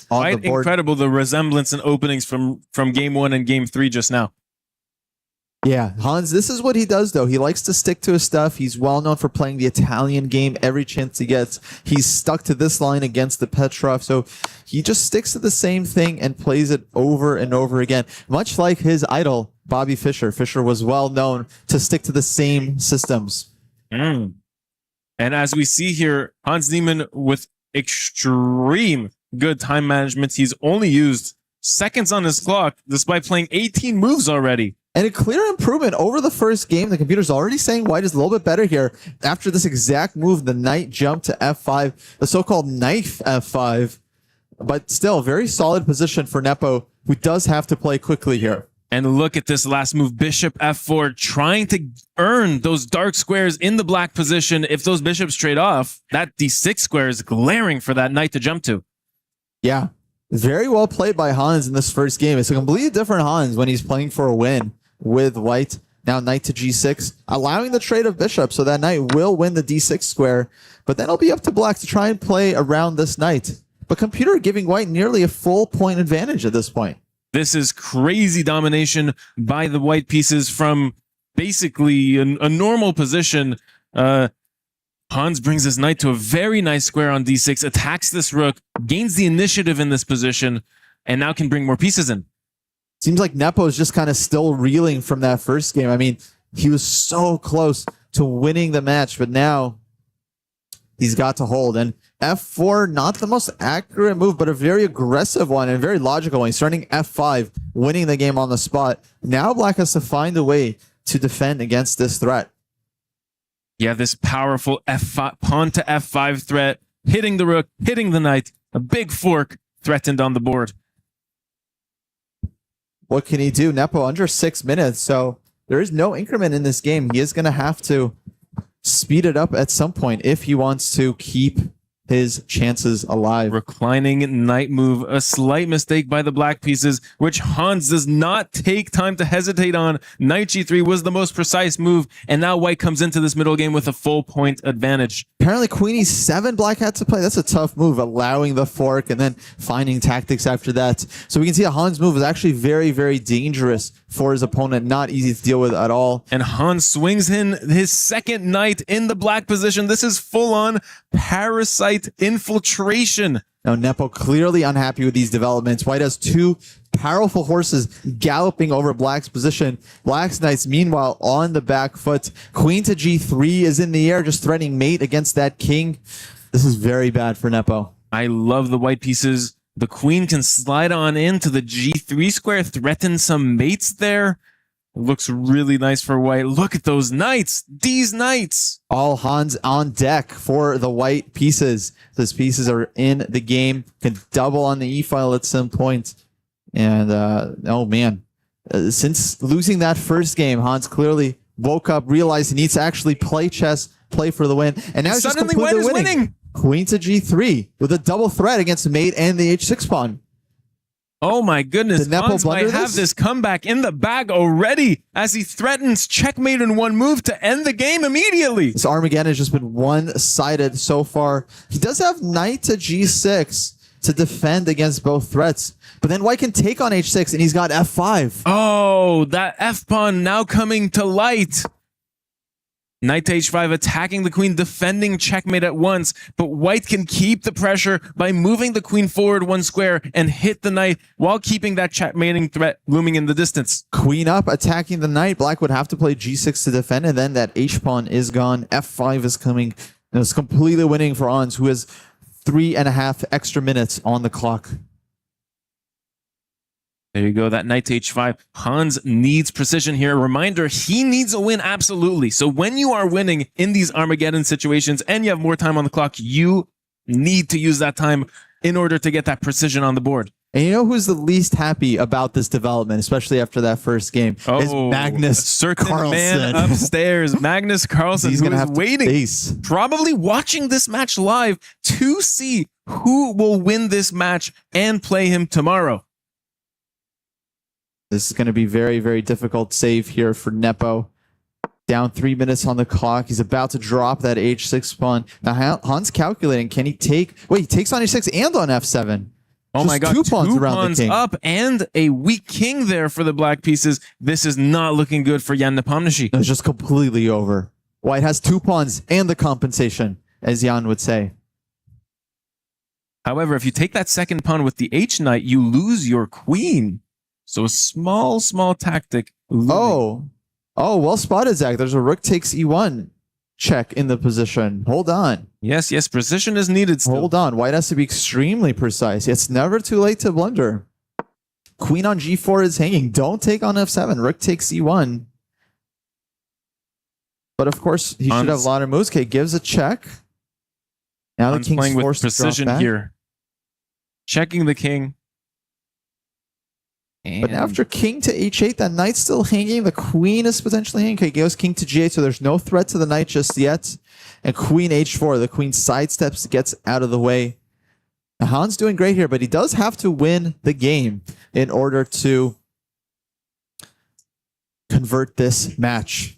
on Quite the board. incredible, the resemblance and openings from game 1 and game 3 just now. Yeah, Hans, this is what he does, though. He likes to stick to his stuff. He's well known for playing the Italian game every chance he gets. He's stuck to this line against the Petrov, so he just sticks to the same thing and plays it over and over again. Much like his idol, Bobby Fischer. Fischer was well known to stick to the same systems. And as we see here, Hans Niemann with extreme good time management. He's only used seconds on his clock despite playing 18 moves already. And a clear improvement over the first game. The computer's already saying white is a little bit better here. After this exact move, the knight jumped to f5, the so-called knife f5. But still, very solid position for Nepo, who does have to play quickly here. And look at this last move, bishop f4, trying to earn those dark squares in the black position. If those bishops trade off, that d6 square is glaring for that knight to jump to. Yeah, very well played by Hans in this first game. It's a completely different Hans when he's playing for a win with white. Now knight to g6, allowing the trade of bishop, so that knight will win the d6 square. But then it'll be up to black to try and play around this knight. But computer giving white nearly a full point advantage at this point. This is crazy domination by the white pieces from basically a normal position. Hans brings his knight to a very nice square on d6, attacks this rook, gains the initiative in this position, and now can bring more pieces in. Seems like Nepo is just kind of still reeling from that first game. I mean, he was so close to winning the match, but now he's got to hold. And F4, not the most accurate move, but a very aggressive one and very logical one. He's starting F5, winning the game on the spot. Now Black has to find a way to defend against this threat. Yeah, this powerful F5 pawn to F5 threat, hitting the rook, hitting the knight, a big fork threatened on the board. What can he do? Nepo under 6 minutes, so there is no increment in this game. He is going to have to speed it up at some point if he wants to keep his chances alive. Reclining knight move, a slight mistake by the black pieces, which Hans does not take time to hesitate on. Knight g3 was the most precise move, and now white comes into this middle game with a full point advantage. Apparently Queen e7 black had to play. That's a tough move, allowing the fork and then finding tactics after that. So we can see that Hans' move is actually very, very dangerous for his opponent. Not easy to deal with at all. And Hans swings in his second knight in the black position. This is full-on parasite infiltration. Now Nepo clearly unhappy with these developments. White has two powerful horses galloping over Black's position. Black's knights, meanwhile, on the back foot. Queen to g3 is in the air, just threatening mate against that king. This is very bad for Nepo. I love the white pieces. The queen can slide on into the g3 square, threaten some mates there. Looks really nice for white. Look at those knights. These knights. All Hans on deck for the white pieces. Those pieces are in the game. Can double on the e-file at some point. And, oh man. Since losing that first game, Hans clearly woke up, realized he needs to actually play chess, play for the win. And now he's just suddenly completely white is winning. Queen to g3 with a double threat against mate and the h6 pawn. Oh my goodness, Did Nepo Hans might blunder have this comeback in the bag already as he threatens checkmate in one move to end the game immediately. This Armageddon has just been one-sided so far. He does have knight to g6 to defend against both threats, but then white can take on h6 and he's got f5. Oh, that f-pawn now coming to light. Knight to h5 attacking the queen, defending checkmate at once, but white can keep the pressure by moving the queen forward one square and hit the knight while keeping that checkmating threat looming in the distance. Queen up, attacking the knight. Black would have to play g6 to defend, and then that h-pawn is gone. f5 is coming. And it's completely winning for Hans, who has 3.5 extra minutes on the clock. There you go, that knight to h5. Hans needs precision here. Reminder, he needs a win, absolutely. So when you are winning in these Armageddon situations and you have more time on the clock, you need to use that time in order to get that precision on the board. And you know who's the least happy about this development, especially after that first game? Is Magnus Carlsen. Man upstairs, Magnus Carlsen, He's who gonna is have to waiting, face. probably watching this match live to see who will win this match and play him tomorrow. This is going to be very, very difficult save here for Nepo. Down 3 minutes on the clock. He's about to drop that h6 pawn. Now Hans calculating. Can he take... Wait, he takes on h6 and on f7. Oh my God, two pawns around the king. Up and a weak king there for the black pieces. This is not looking good for Jan Nepomniachtchi. It's just completely over. White has 2 pawns and the compensation, as Jan would say. However, if you take that second pawn with the h-knight, you lose your queen. So a small tactic. Oh, well spotted, Zach. There's a rook takes e1 check in the position. Hold on. Yes, precision is needed still. Hold on. White has to be extremely precise. It's never too late to blunder. Queen on g4 is hanging. Don't take on f7. Rook takes e1. But of course, he should have a lot of moves. Okay, gives a check. Now the king's playing with forced precision to drop back. here. Checking the king. But after king to h8, that knight's still hanging. The queen is potentially hanging. Okay, goes king to g8, so there's no threat to the knight just yet. And queen h4, the queen sidesteps, gets out of the way. Now, Hans doing great here, but he does have to win the game in order to convert this match.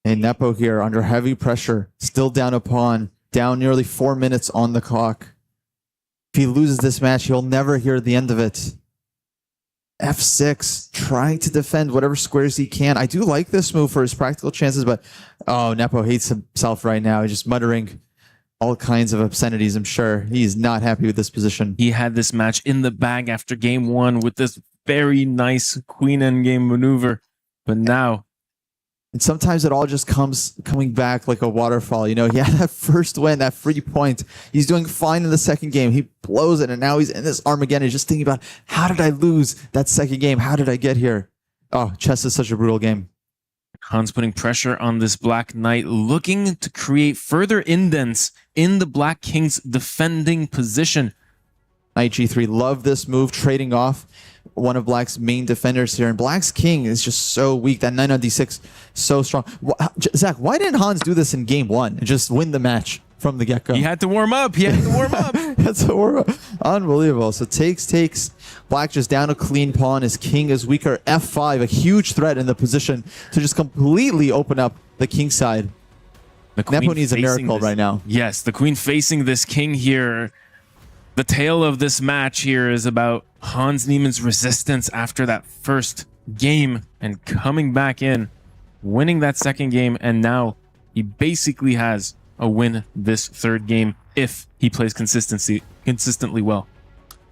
And Nepo here under heavy pressure, still down a pawn, down nearly 4 minutes on the clock. If he loses this match, he'll never hear the end of it. f6, trying to defend whatever squares he can. I do like this move for his practical chances, but oh, Nepo hates himself right now. He's just muttering all kinds of obscenities, I'm sure. He's not happy with this position. He had this match in the bag after game 1 with this very nice queen endgame maneuver. But now And sometimes it all just coming back like a waterfall. You know, he had that first win, that free point. He's doing fine in the second game. He blows it, and now he's in this Armageddon. He's just thinking about, how did I lose that second game? How did I get here? Oh, chess is such a brutal game. Hans putting pressure on this Black Knight, looking to create further indents in the Black King's defending position. Knight G3, love this move, trading off one of Black's main defenders here. And Black's king is just so weak. That 9 on D6, so strong. Zach, why didn't Hans do this in game 1 and just win the match from the get-go? He had to warm up. That's a warm up. Unbelievable. So takes. Black just down a clean pawn. His king is weaker. F5, a huge threat in the position to just completely open up the king side. Nepo needs a miracle right now. Yes, the queen facing this king here. The tale of this match here is about Hans Niemann's resistance after that first game and coming back in, winning that second game, and now he basically has a win this third game if he plays consistently well.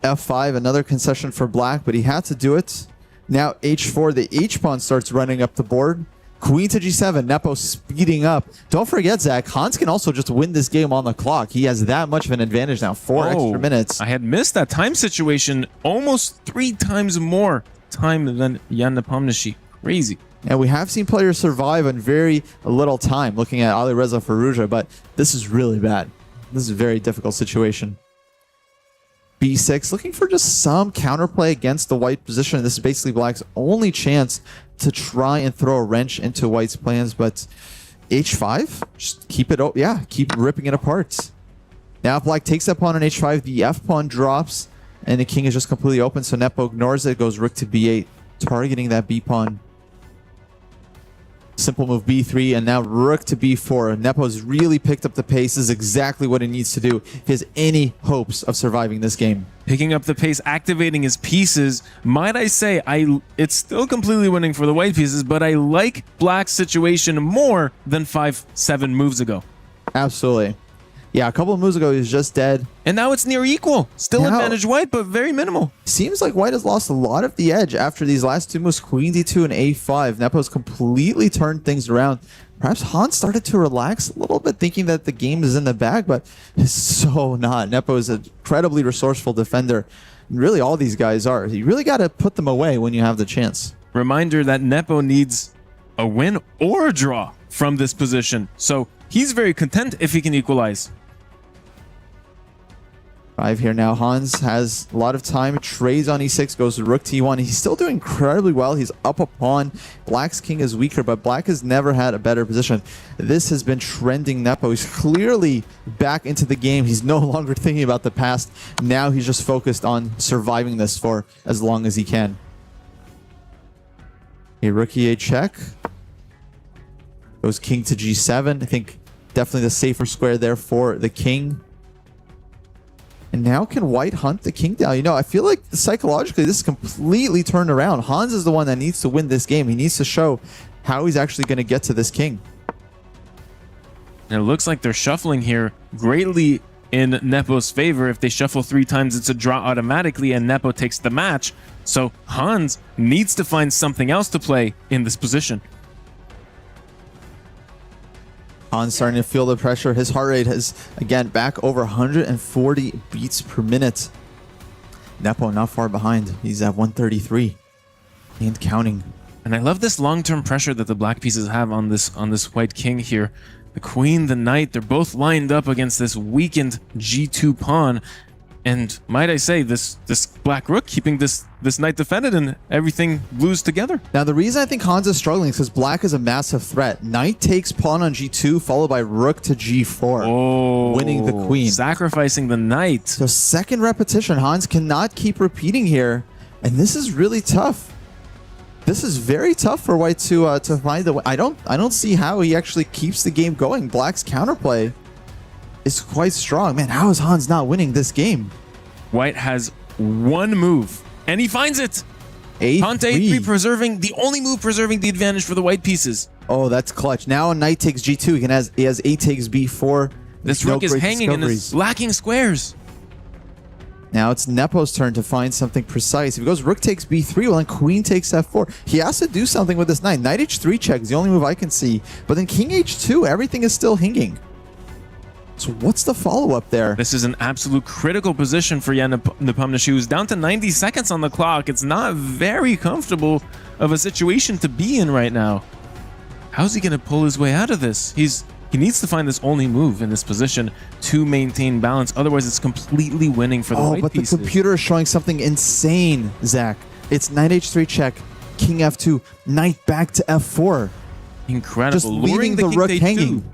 F5, another concession for Black, but he had to do it. Now H4, the H-pawn starts running up the board. Queen to G7, Nepo speeding up. Don't forget, Zach, Hans can also just win this game on the clock. He has that much of an advantage now. 4 extra minutes. I had missed that time situation. Almost 3 times more time than Jan Nepomniachtchi. Crazy. And we have seen players survive in very little time, looking at Alireza Firouzja, but this is really bad. This is a very difficult situation. B6, looking for just some counterplay against the white position. This is basically Black's only chance to try and throw a wrench into White's plans, but H5, just keep it, keep ripping it apart. Now if Black takes that pawn on H5, the F pawn drops, and the king is just completely open, so Nepo ignores it, goes rook to B8, targeting that B pawn. Simple move B3, and now rook to B4. Nepo's really picked up the pace. This is exactly what he needs to do if he has any hopes of surviving this game. Picking up the pace, activating his pieces. Might I say, it's still completely winning for the white pieces, but I like Black's situation more than 5-7 moves ago. Absolutely. Yeah, a couple of moves ago, he was just dead. And now it's near equal. Still advantage White, but very minimal. Seems like White has lost a lot of the edge after these last 2 moves, Queen D2 and A5. Nepo's completely turned things around. Perhaps Hans started to relax a little bit, thinking that the game is in the bag, but it's so not. Nepo is an incredibly resourceful defender. Really, all these guys are. You really got to put them away when you have the chance. Reminder that Nepo needs a win or a draw from this position. So he's very content if he can equalize. 5 here now. Hans has a lot of time. Trades on E6, goes to rook to E1. He's still doing incredibly well. He's up a pawn. Black's king is weaker, but Black has never had a better position. This has been trending Nepo. He's clearly back into the game. He's no longer thinking about the past. Now he's just focused on surviving this for as long as he can. A rook E8 check. Goes king to G7. I think definitely the safer square there for the king. And now can White hunt the king down? You know, I feel like psychologically this is completely turned around. Hans is the one that needs to win this game. He needs to show how he's actually going to get to this king. And it looks like they're shuffling here greatly in Nepo's favor. If they shuffle 3 times, it's a draw automatically, and Nepo takes the match. So Hans needs to find something else to play in this position. Hans starting to feel the pressure. His heart rate has, again, back over 140 beats per minute. Nepo not far behind. He's at 133 and counting. And I love this long-term pressure that the black pieces have on this white king here. The queen, the knight, they're both lined up against this weakened G2 pawn. And might I say, this black rook keeping this knight defended, and everything glues together. Now, the reason I think Hans is struggling is because black is a massive threat. Knight takes pawn on G2, followed by rook to G4, winning the queen. Sacrificing the knight. So second repetition, Hans cannot keep repeating here, and this is really tough. This is very tough for white to find the way. I don't see how he actually keeps the game going. Black's counterplay is quite strong. Man, how is Hans not winning this game? White has one move, and he finds it. Hunt A3 preserving, the only move preserving the advantage for the white pieces. Oh, that's clutch. Now knight takes G2. He has A takes B4. This rook is hanging and is lacking squares. Now it's Nepo's turn to find something precise. If he goes rook takes b3, well then queen takes f4. He has to do something with this knight. Knight h3 check is the only move I can see. But then king h2, everything is still hinging. So what's the follow-up there? This is an absolute critical position for Jan Nepomniachtchi, who's down to 90 seconds on the clock. It's not very comfortable of a situation to be in right now. How's he going to pull his way out of this? He needs to find this only move in this position to maintain balance. Otherwise, it's completely winning for the white but pieces. the computer is showing something insane, Zach. It's knight h3 check, king f2, knight back to f4. Incredible. Just leaving the rook hanging.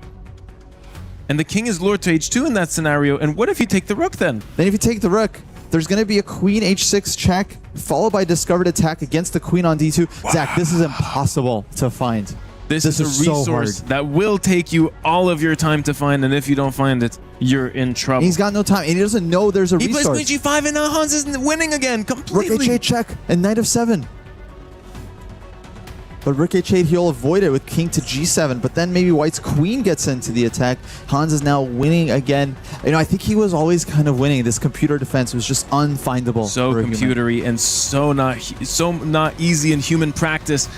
And the king is lured to h2 in that scenario. And what if you take the rook then? Then if you take the rook, there's going to be a queen h6 check, followed by discovered attack against the queen on d2. Wow. Zach, this is impossible to find. This is a resource that will take you all of your time to find, and if you don't find it, you're in trouble. He's got no time, and he doesn't know there's a resource. He plays queen g5, and now Hans is winning again, completely. Rook h8 check, and knight f7. But rook h8, he'll avoid it with king to g7, but then maybe white's queen gets into the attack. Hans is now winning again. You know, I think he was always kind of winning. This computer defense was just unfindable. So computery and so not easy in human practice.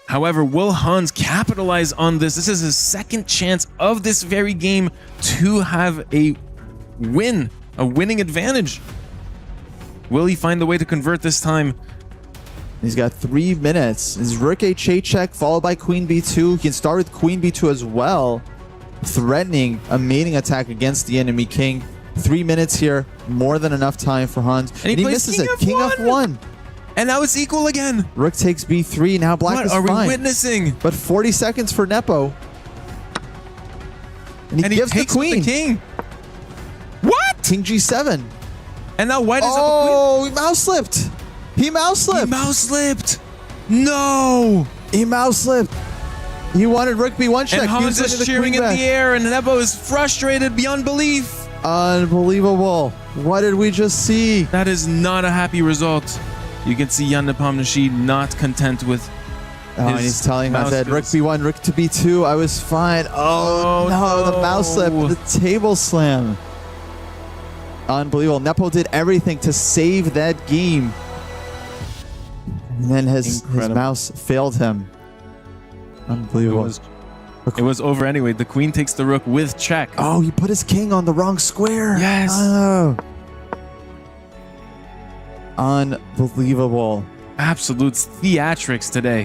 However, will Hans capitalize on this? This is his second chance of this very game to have a win, a winning advantage. Will he find the way to convert this time? He's got 3 minutes. His rook h8 check followed by queen b2. He can start with queen b2 as well, threatening a mating attack against the enemy king. 3 minutes here, more than enough time for Hans. And he misses it. king f1. And now it's equal again. Rook takes b3. Now black is fine. What are we witnessing? But 40 seconds for Nepo. And he gives takes the queen. The king. What? King g7. And now white is up a queen. He mouse slipped. He mouse slipped. He mouse slipped. No. He mouse slipped. He wanted rook b1 check. And Hans is cheering in the air, and Nepo is frustrated beyond belief. Unbelievable. What did we just see? That is not a happy result. You can see Jan Nepomniachtchi not content with and he's telling Hans that rook b1, rook to b2. I was fine. Oh no, the mouse slip, the table slam. Unbelievable. Nepo did everything to save that game. And then his mouse failed him. Unbelievable. It was over anyway. The queen takes the rook with check. Oh, he put his king on the wrong square. Yes. Oh. Unbelievable. Absolute theatrics today.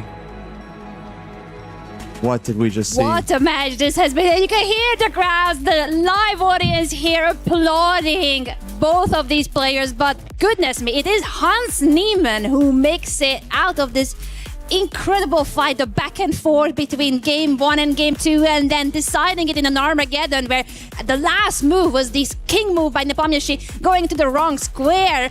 What did we just see? What a match this has been. You can hear the crowds, the live audience here applauding both of these players. But goodness me, it is Hans Niemann who makes it out of this incredible fight, the back and forth between game 1 and game 2, and then deciding it in an Armageddon where the last move was this king move by Nepomniachtchi going to the wrong square.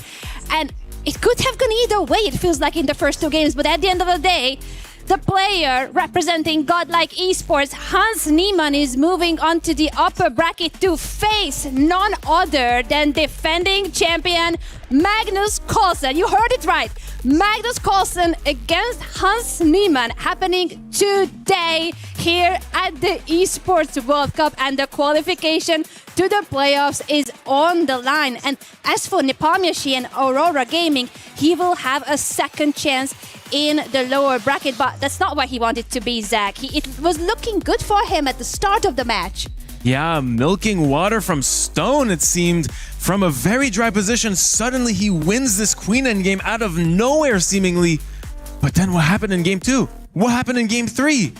And it could have gone either way, it feels like, in the first 2 games. But at the end of the day, the player representing godlike esports, Hans Niemann, is moving on to the upper bracket to face none other than defending champion Magnus Carlsen. You heard it right. Magnus Carlsen against Hans Niemann, happening today here at the Esports World Cup, and the qualification to the playoffs is on the line. And as for Nepomniachtchi and Aurora Gaming, he will have a second chance in the lower bracket, but that's not what he wanted to be, Zach. It was looking good for him at the start of the match. Yeah, milking water from stone, it seemed. From a very dry position, suddenly he wins this queen endgame out of nowhere, seemingly. But then what happened in game 2? What happened in game 3?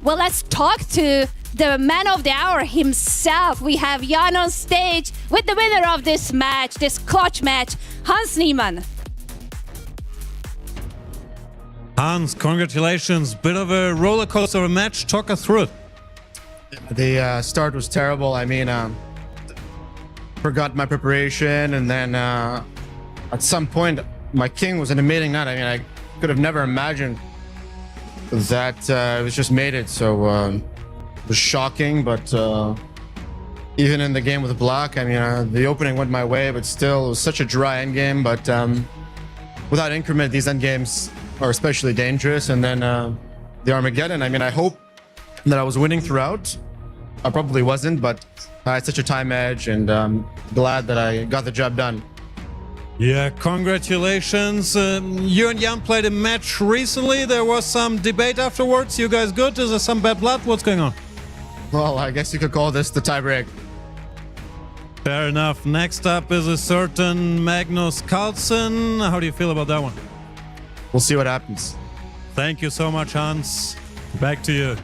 Well, let's talk to the man of the hour himself. We have Jan on stage with the winner of this match, this clutch match, Hans Niemann. Hans, congratulations. Bit of a roller coaster of a match. Talk us through it. The start was terrible. I mean, forgot my preparation, and then at some point, my king was in a mating knot. I mean, I could have never imagined that it was just mated. So it was shocking, but even in the game with black, I mean, the opening went my way, but still, it was such a dry endgame. But without increment, these endgames are especially dangerous. And then the Armageddon, I mean, I hope that I was winning throughout. I probably wasn't, but I had such a time edge, and I'm glad that I got the job done. Yeah, congratulations. You and Jan played a match recently. There was some debate afterwards. You guys good? Is there some bad blood? What's going on? Well, I guess you could call this the tiebreak. Fair enough. Next up is a certain Magnus Carlsen. How do you feel about that one? We'll see what happens. Thank you so much, Hans. Back to you.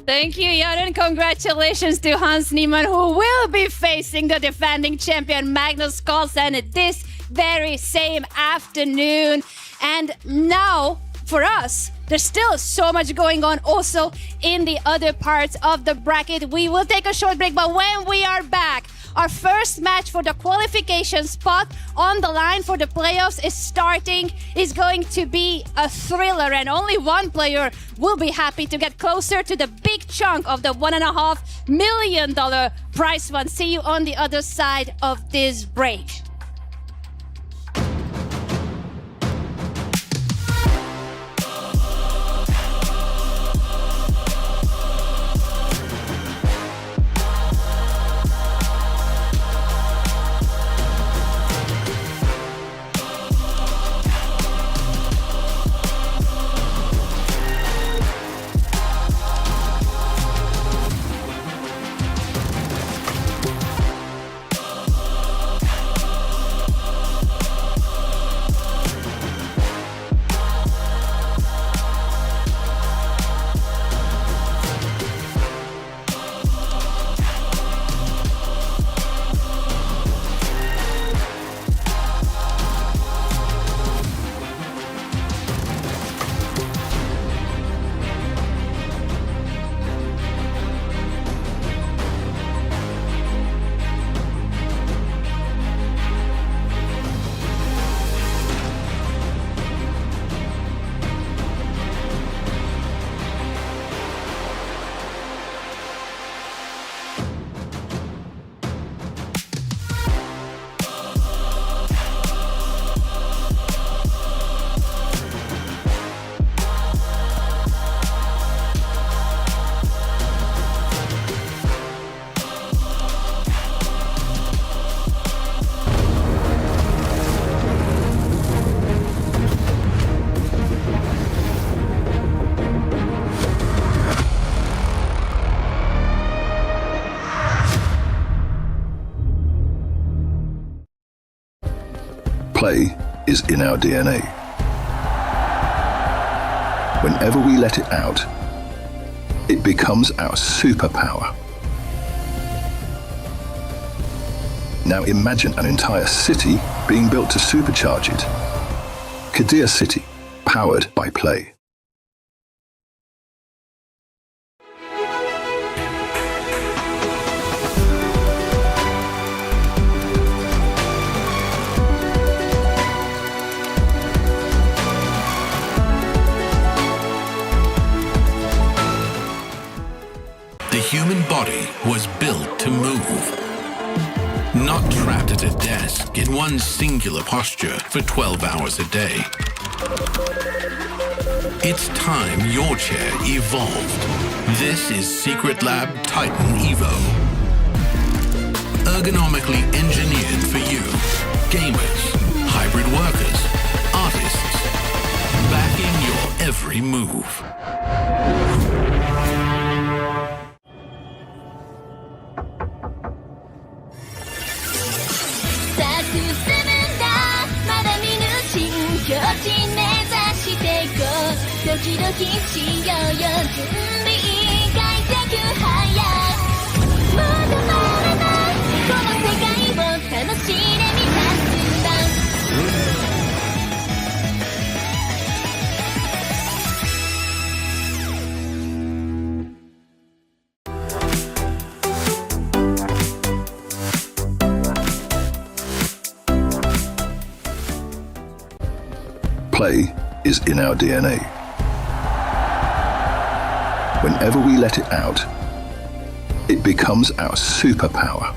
Thank you, Jan, and congratulations to Hans Niemann, who will be facing the defending champion Magnus Carlsen this very same afternoon. And now, for us, there's still so much going on also in the other parts of the bracket. We will take a short break, but when we are back, our first match for the qualification spot on the line for the playoffs is starting. Is going to be a thriller, and only one player will be happy to get closer to the big chunk of the $1.5 million prize fund. See you on the other side of this break. Play is in our DNA. Whenever we let it out, it becomes our superpower. Now imagine an entire city being built to supercharge it. Kadir City, powered by play. The human body was built to move, not trapped at a desk in one singular posture for 12 hours a day. It's time your chair evolved. This is Secret Lab Titan Evo. Ergonomically engineered for you, gamers, hybrid workers, artists, backing your every move. Play is in our DNA. Whenever we let it out, it becomes our superpower.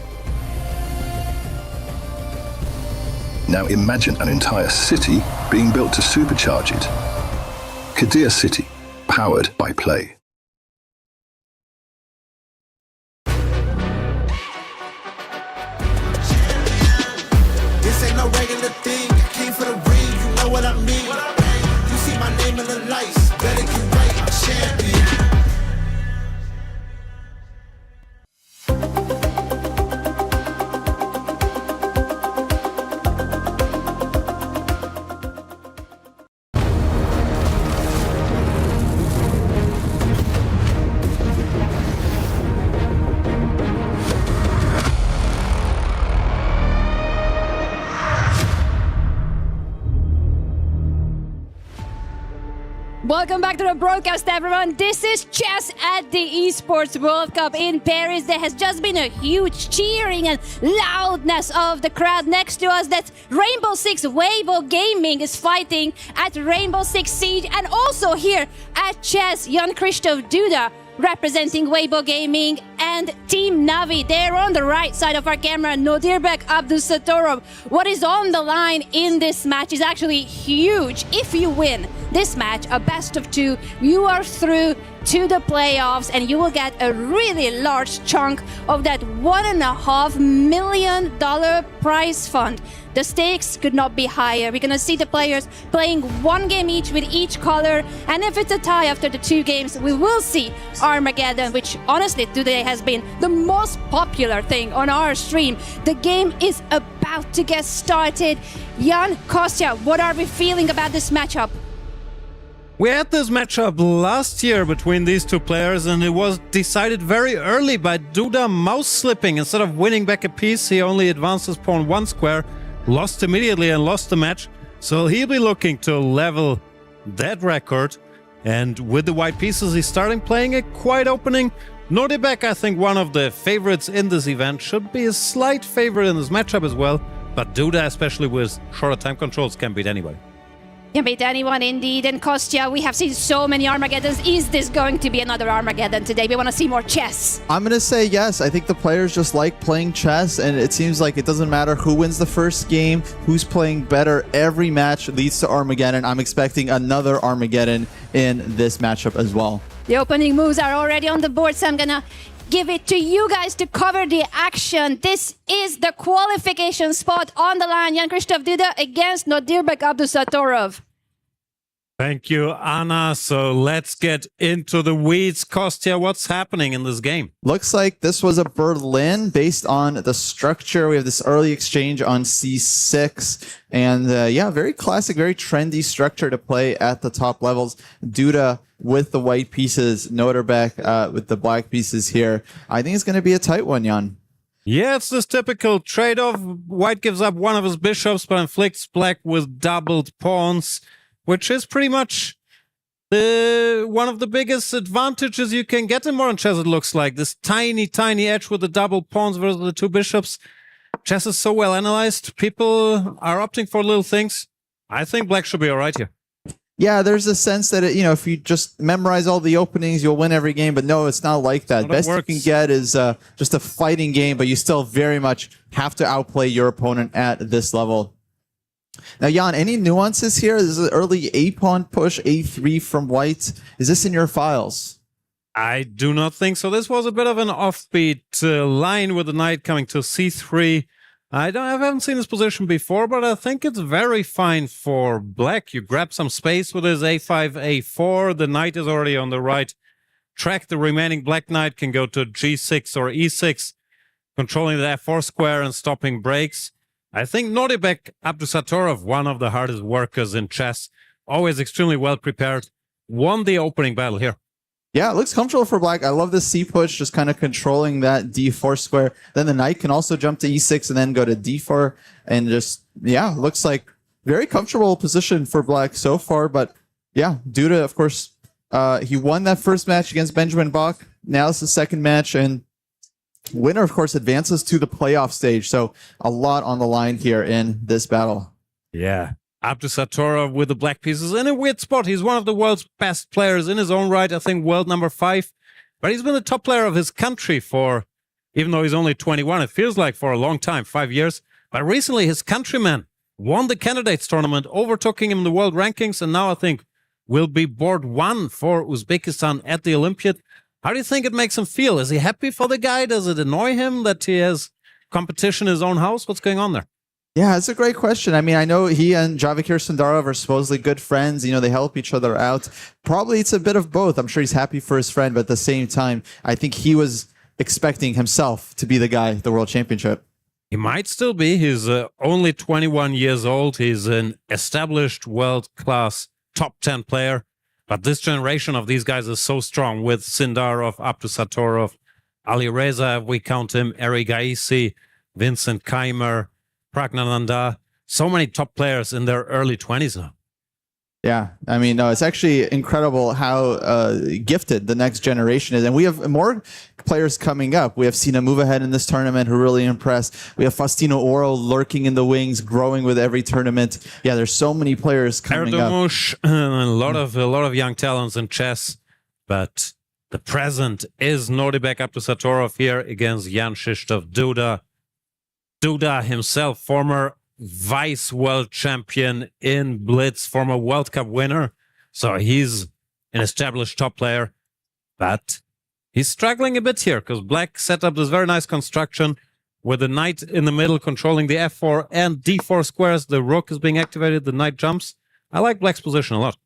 Now imagine an entire city being built to supercharge it. Kadir City, powered by play. Welcome back to the broadcast, everyone. This is chess at the Esports World Cup in Paris. There has just been a huge cheering and loudness of the crowd next to us. That's Rainbow Six Weibo Gaming is fighting at Rainbow Six Siege, and also here at chess, Jan-Christoph Duda representing Weibo Gaming and Team Navi. They're on the right side of our camera. Nodirbek Abdusattorov. What is on the line in this match is actually huge. If you win this match, a best of 2, you are through to the playoffs and you will get a really large chunk of that $1.5 million prize fund. The stakes could not be higher. We're gonna see the players playing 1 game each with each color, and if it's a tie after the 2 games, we will see Armageddon, which honestly today has been the most popular thing on our stream. The game is about to get started. Jan, Kostya, what are we feeling about this matchup? We had this matchup last year between these two players, and it was decided very early by Duda mouse slipping. Instead of winning back a piece, he only advanced his pawn 1 square, lost immediately and lost the match. So he'll be looking to level that record. And with the white pieces, he's starting playing a quiet opening. Nordibek, I think one of the favorites in this event, should be a slight favorite in this matchup as well. But Duda, especially with shorter time controls, can beat anybody. Can beat anyone indeed. And Kostya, we have seen so many Armageddons. Is this going to be another Armageddon today? We want to see more chess. I'm going to say yes. I think the players just like playing chess, and it seems like it doesn't matter who wins the first game, who's playing better. Every match leads to Armageddon. I'm expecting another Armageddon in this matchup as well. The opening moves are already on the board, so I'm going to give it to you guys to cover the action. This is the qualification spot on the line. Jan-Christoph Duda against Nodirbek Abdusattorov. Thank you, Anna. So let's get into the weeds. Kostya, what's happening in this game? Looks like this was a Berlin based on the structure. We have this early exchange on C6. And yeah, very classic, very trendy structure to play at the top levels. Duda with the white pieces, Noderbeck with the black pieces here. I think it's going to be a tight one, Jan. Yeah, it's this typical trade-off. White gives up one of his bishops, but inflicts black with doubled pawns, which is pretty much one of the biggest advantages you can get in modern chess, it looks like. This tiny, tiny edge with the double pawns versus the 2 bishops. Chess is so well analyzed. People are opting for little things. I think black should be all right here. Yeah, there's a sense that, if you just memorize all the openings, you'll win every game. But no, it's not like that. Best you can get is just a fighting game, but you still very much have to outplay your opponent at this level. Now, Jan, any nuances here? This is an early A-pawn push, A3 from white. Is this in your files? I do not think so. This was a bit of an offbeat line with the knight coming to C3. I haven't seen this position before, but I think it's very fine for black. You grab some space with his A5, A4. The knight is already on the right track. The remaining black knight can go to G6 or E6, controlling the F4 square and stopping breaks. I think Nordibek Abdusattorov, one of the hardest workers in chess, always extremely well prepared, won the opening battle here. Yeah, it looks comfortable for black. I love the C push, just kind of controlling that D4 square. Then the knight can also jump to E6 and then go to D4. And just, yeah, looks like very comfortable position for black so far. But yeah, Duda, of course, he won that first match against Benjamin Bach. Now it's the second match, and winner, of course, advances to the playoff stage. So a lot on the line here in this battle. Yeah. Abdusattorov with the black pieces in a weird spot. He's one of the world's best players in his own right. I think world number 5. But he's been the top player of his country for, even though he's only 21, it feels like for a long time, 5 years. But recently his countryman won the candidates tournament, overtaking him in the world rankings. And now I think will be board 1 for Uzbekistan at the Olympiad. How do you think it makes him feel? Is he happy for the guy? Does it annoy him that he has competition in his own house? What's going on there? Yeah, it's a great question. I mean, I know he and Javikir Sundarov are supposedly good friends. They help each other out. Probably it's a bit of both. I'm sure he's happy for his friend, but at the same time, I think he was expecting himself to be the guy at the World Championship. He might still be. He's only 21 years old. He's an established world-class top 10 player. But this generation of these guys is so strong with Sindarov, Abdusattorov, Ali Reza, if we count him, Eric Gaisi, Vincent Keimer, Pragnananda. So many top players in their early 20s now. Yeah, I mean, no, it's actually incredible how gifted the next generation is. And we have more players coming up. We have Sina move ahead in this tournament who really impressed. We have Faustino Oro lurking in the wings, growing with every tournament. Yeah, there's so many players coming up. Erdomush, a lot of young talents in chess, but the present is Nordibek Abdusatorov here against Jan Krzysztof Duda. Duda himself, former vice world champion in Blitz, former World Cup winner. So he's an established top player, but he's struggling a bit here because Black set up this very nice construction with the knight in the middle controlling the f4 and d4 squares. The rook is being activated, the knight jumps. I like Black's position a lot.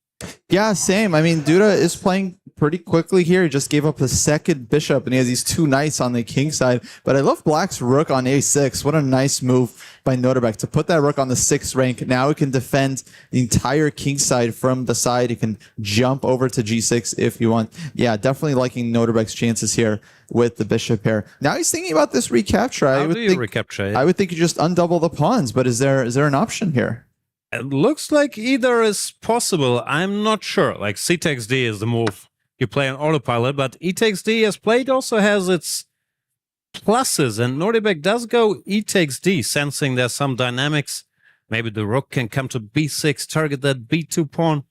Yeah, same. I mean, Duda is playing pretty quickly here. He just gave up the second bishop, and he has these two knights on the king side. But I love Black's rook on a6. What a nice move by Nordibek to put that rook on the 6th rank. Now he can defend the entire king side from the side. He can jump over to g6 if you want. Yeah, definitely liking Nordibek's chances here with the bishop pair. Now he's thinking about this recapture. How do you recapture it? I would think you just undouble the pawns, but is there an option here? It looks like either is possible. I'm not sure. Like c takes d is the move you play on autopilot, but e takes d as played also has its pluses, and Nordibek does go e takes d, sensing there's some dynamics. Maybe the rook can come to b6, target that b2 pawn.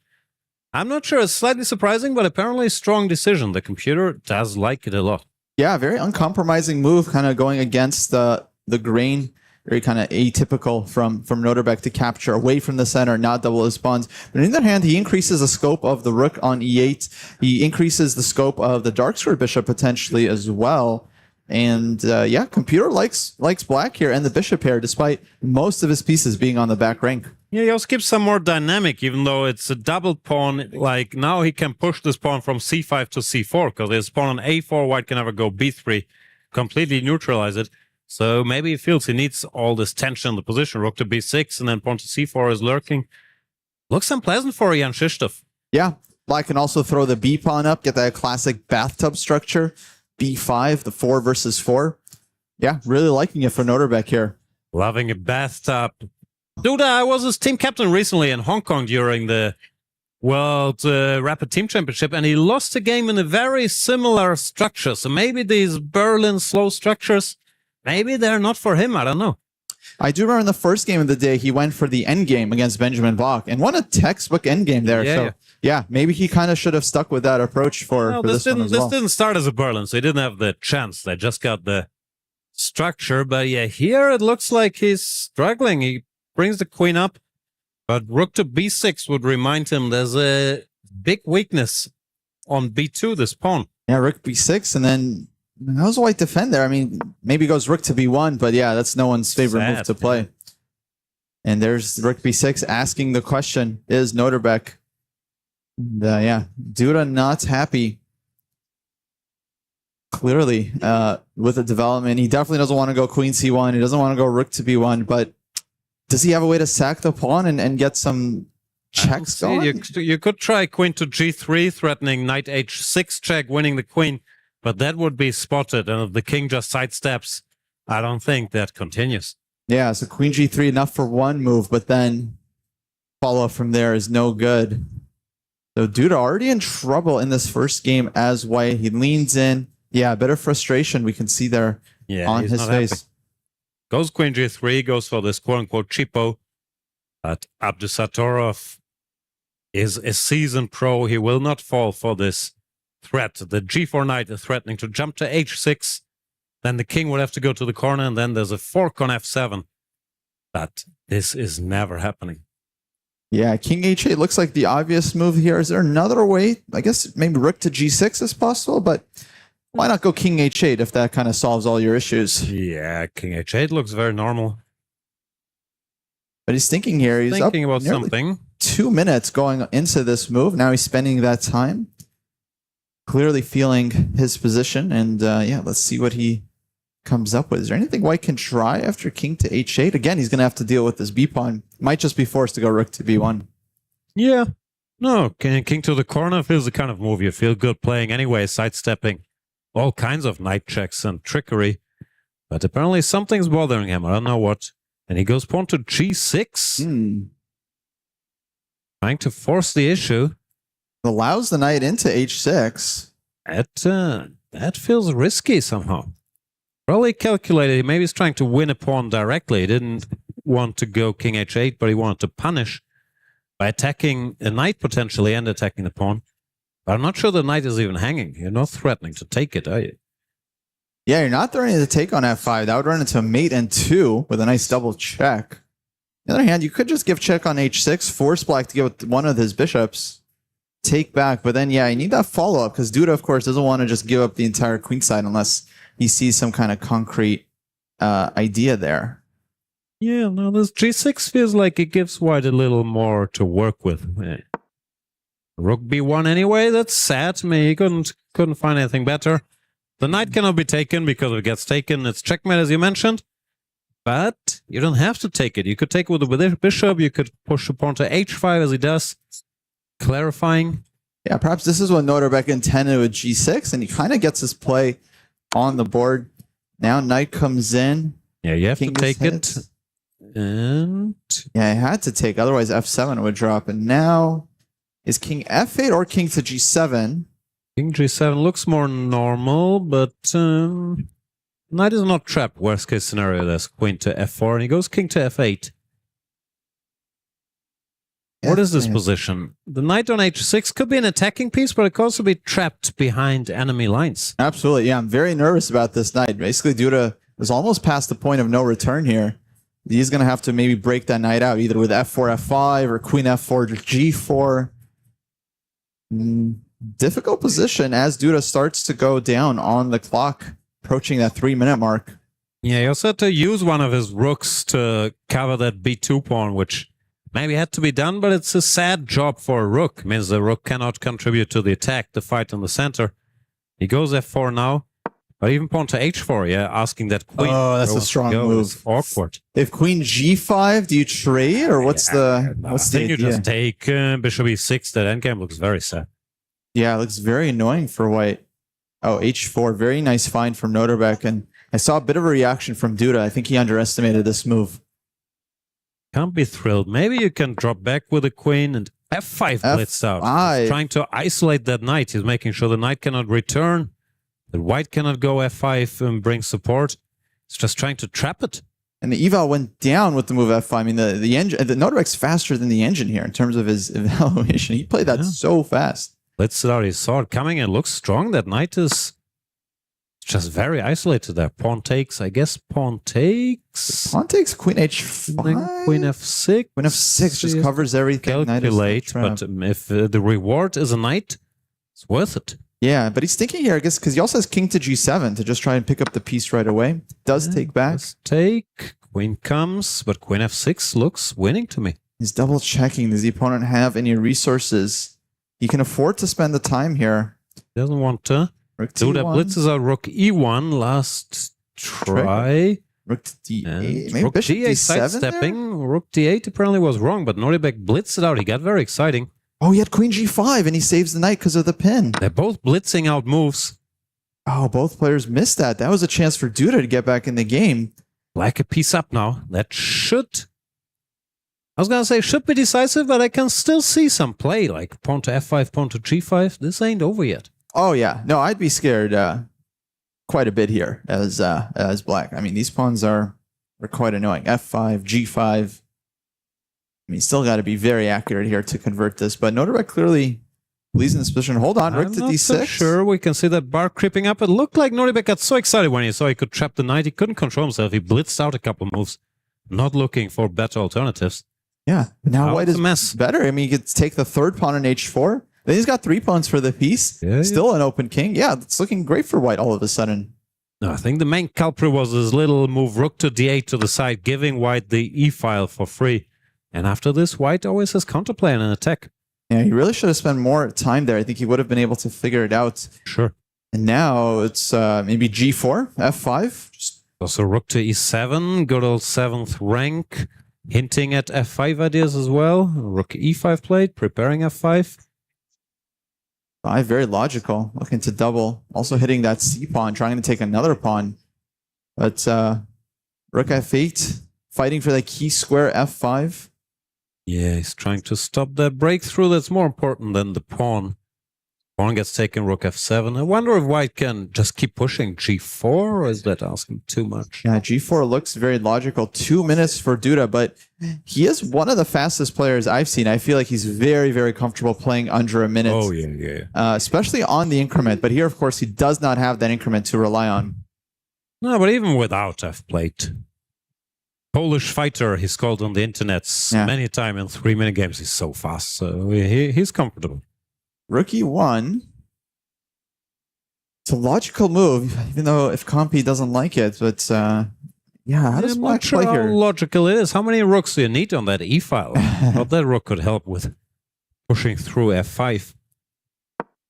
I'm not sure. It's slightly surprising, but apparently a strong decision. The computer does like it a lot. Yeah, very uncompromising move, kind of going against the grain. Very kind of atypical from Nordibek to capture away from the center, not double his pawns. But on the other hand, he increases the scope of the rook on e8. He increases the scope of the dark squared bishop potentially as well. And yeah, computer likes Black here and the bishop pair, despite most of his pieces being on the back rank. Yeah, he also gives some more dynamic, even though it's a double pawn. Like now he can push this pawn from c5 to c4, because his pawn on a4, white can never go b3, completely neutralize it. So maybe he feels he needs all this tension in the position. Rook to b6 and then pawn to c4 is lurking. Looks unpleasant for Jan Krzysztof. Yeah, Black can also throw the b pawn up, get that classic bathtub structure. b5, the 4 versus 4. Yeah, really liking it for Nordibek here. Loving a bathtub. Duda, I was his team captain recently in Hong Kong during the World Rapid Team Championship, and he lost a game in a very similar structure. So maybe these Berlin slow structures, maybe they're not for him. I don't know. I do remember in the first game of the day, he went for the endgame against Benjamin Bach and won a textbook endgame there. Yeah, maybe he kind of should have stuck with that approach for this one as well. This didn't start as a Berlin, so he didn't have the chance. They just got the structure. But yeah, here it looks like he's struggling. He brings the queen up, but rook to b6 would remind him there's a big weakness on b2, this pawn. Yeah, rook b6, and then how's white defend there? I mean, maybe goes rook to b1, but yeah, that's no one's favorite move to play. And there's rook b6 asking the question, is Nordibek? Yeah, Duda not happy, clearly, with the development. He definitely doesn't want to go queen c1. He doesn't want to go rook to b1, but does he have a way to sack the pawn and get some checks going? You could try queen to g3, threatening knight h6 check, winning the queen. But that would be spotted, and if the king just sidesteps, I don't think that continues. Yeah, so queen g3 enough for one move, but then follow-up from there is no good. So Duda already in trouble in this first game as white. He leans in. Yeah, a bit of frustration we can see there on his face. Happy. Goes queen g3, goes for this quote-unquote cheapo. But Abdusatorov is a seasoned pro. He will not fall for this threat. The g4 knight is threatening to jump to h6. Then the king would have to go to the corner, and then there's a fork on f7. But this is never happening. Yeah, king h8 looks like the obvious move here. Is there another way? I guess maybe rook to g6 is possible, but why not go king h8 if that kind of solves all your issues? Yeah, king h8 looks very normal. But he's thinking here. He's thinking up about something. 2 minutes going into this move. Now he's spending that time. Clearly feeling his position. And yeah, let's see what he comes up with. Is there anything white can try after king to h8? Again, he's going to have to deal with this b-pawn. Might just be forced to go rook to b1. Yeah. No, king to the corner feels the kind of move you feel good playing anyway, sidestepping all kinds of knight checks and trickery. But apparently something's bothering him. I don't know what. And he goes pawn to g6. Trying to force the issue. Allows the knight into h6. That feels risky somehow. Probably calculated. Maybe he's trying to win a pawn directly. He didn't want to go king h8, but he wanted to punish by attacking a knight potentially and attacking the pawn. But I'm not sure the knight is even hanging. You're not threatening to take it, are you? Yeah, you're not threatening to take on f5. That would run into mate n2 with a nice double check. On the other hand, you could just give check on h6, force black to get with one of his bishops, take back. But then, yeah, you need that follow-up because Duda, of course, doesn't want to just give up the entire queenside unless he sees some kind of concrete idea there. Yeah, no, this g6 feels like it gives white a little more to work with. Rook b1 anyway, that's sad to me. He couldn't find anything better. The knight cannot be taken because if it gets taken, it's checkmate, as you mentioned. But you don't have to take it. You could take it with the bishop. You could push the pawn to h5 as he does. Clarifying. Yeah, perhaps this is what Noterbeck intended with g6, and he kind of gets his play on the board. Now knight comes in. Yeah, you have King to take hit. it. And yeah, I had to take. Otherwise, f7 would drop. And now is king f8 or king to g7? King g7 looks more normal, but knight is not trapped. Worst case scenario, there's queen to f4, and he goes king to f8. What is this position? The knight on h6 could be an attacking piece, but it could also be trapped behind enemy lines. Absolutely, yeah. I'm very nervous about this knight. Basically, Duda is almost past the point of no return here. He's going to have to maybe break that knight out, either with f4, f5, or queen f4 to g4. Difficult position as Duda starts to go down on the clock, approaching that 3-minute mark. Yeah, he also had to use one of his rooks to cover that b2 pawn, which maybe had to be done, but it's a sad job for a rook. It means the rook cannot contribute to the attack, the fight in the center. He goes f4 now, but even pawn to h4, yeah, asking that queen. Oh, that's a strong move. It's awkward. If queen g5, do you trade, or what's the I think you just take bishop e6. That endgame looks very sad. Yeah, it looks very annoying for white. Oh, h4, very nice find from Noterbeck, and I saw a bit of a reaction from Duda. I think he underestimated this move. Can't be thrilled. Maybe you can drop back with a queen and f5 blitzed out. He's trying to isolate that knight. He's making sure the knight cannot return. The white cannot go f5 and bring support. He's just trying to trap it. And the eval went down with the move f5. I mean, the engine, the Noterbeck's faster than the engine here in terms of his evaluation. He played that so fast. Blitzed it out. He saw it coming and looks strong. That knight is just very isolated there. Pawn takes, I guess. Pawn takes. Pawn takes queen h5. Queen f6. Queen f6 just covers everything. Calculate, but if the reward is a knight, it's worth it. Yeah, but he's thinking here, I guess, because he also has king to g7 to just try and pick up the piece right away. Does take back. Does take. Queen comes, but queen f6 looks winning to me. He's double checking. Does the opponent have any resources? He can afford to spend the time here. Doesn't want to. Do that blitzes out rook e1 last try. Rook to d8. Maybe Rook bishop d8 d7 sidestepping. Rook d8 apparently was wrong, but Noterbeck blitzed it out. He got very exciting. Oh, he had queen g5 and he saves the knight because of the pin. They're both blitzing out moves. Oh, both players missed that. That was a chance for Duda to get back in the game. Black a piece up now. That should... I was going to say should be decisive, but I can still see some play, like pawn to f5, pawn to g5. This ain't over yet. Oh, yeah. No, I'd be scared quite a bit here as black. I mean, these pawns are quite annoying. f5, g5. I mean, still got to be very accurate here to convert this, but Noterbeck clearly leads in this position. Hold on, rook to d6. So sure, we can see that bar creeping up. It looked like Noterbeck got so excited when he saw he could trap the knight. He couldn't control himself. He blitzed out a couple moves, not looking for better alternatives. Yeah, now white is better. I mean, he could take the third pawn on h4. Then he's got 3 pawns for the piece. Yeah, Still an open king. Yeah, it's looking great for white all of a sudden. No, I think the main culprit was his little move, rook to d8 to the side, giving white the e-file for free. And after this, white always has counterplay and an attack. Yeah, he really should have spent more time there. I think he would have been able to figure it out. Sure. And now it's maybe g4, f5. Also rook to e7, good old 7th rank. Hinting at f5 ideas as well. Rook e5 played, preparing f5. Very logical. Looking to double. Also hitting that c pawn, trying to take another pawn. But rook f8, fighting for the key square f5. Yeah, he's trying to stop that breakthrough. That's more important than the pawn. Pawn gets taken, rook f7. I wonder if white can just keep pushing g4, or is that asking too much? Yeah, g4 looks very logical. 2 minutes for Duda, but he is one of the fastest players I've seen. I feel like he's very, very comfortable playing under a minute. Oh, yeah. Especially on the increment. But here, of course, he does not have that increment to rely on. No, but even without, I've played Polish fighter, he's called on the internet many times in 3-minute games. He's so fast, so he's comfortable. Rook e1. It's a logical move, even though if Compi doesn't like it. But yeah, how does I'm Black not sure play how here? logical it is. How many rooks do you need on that e-file? But that rook could help with pushing through f5.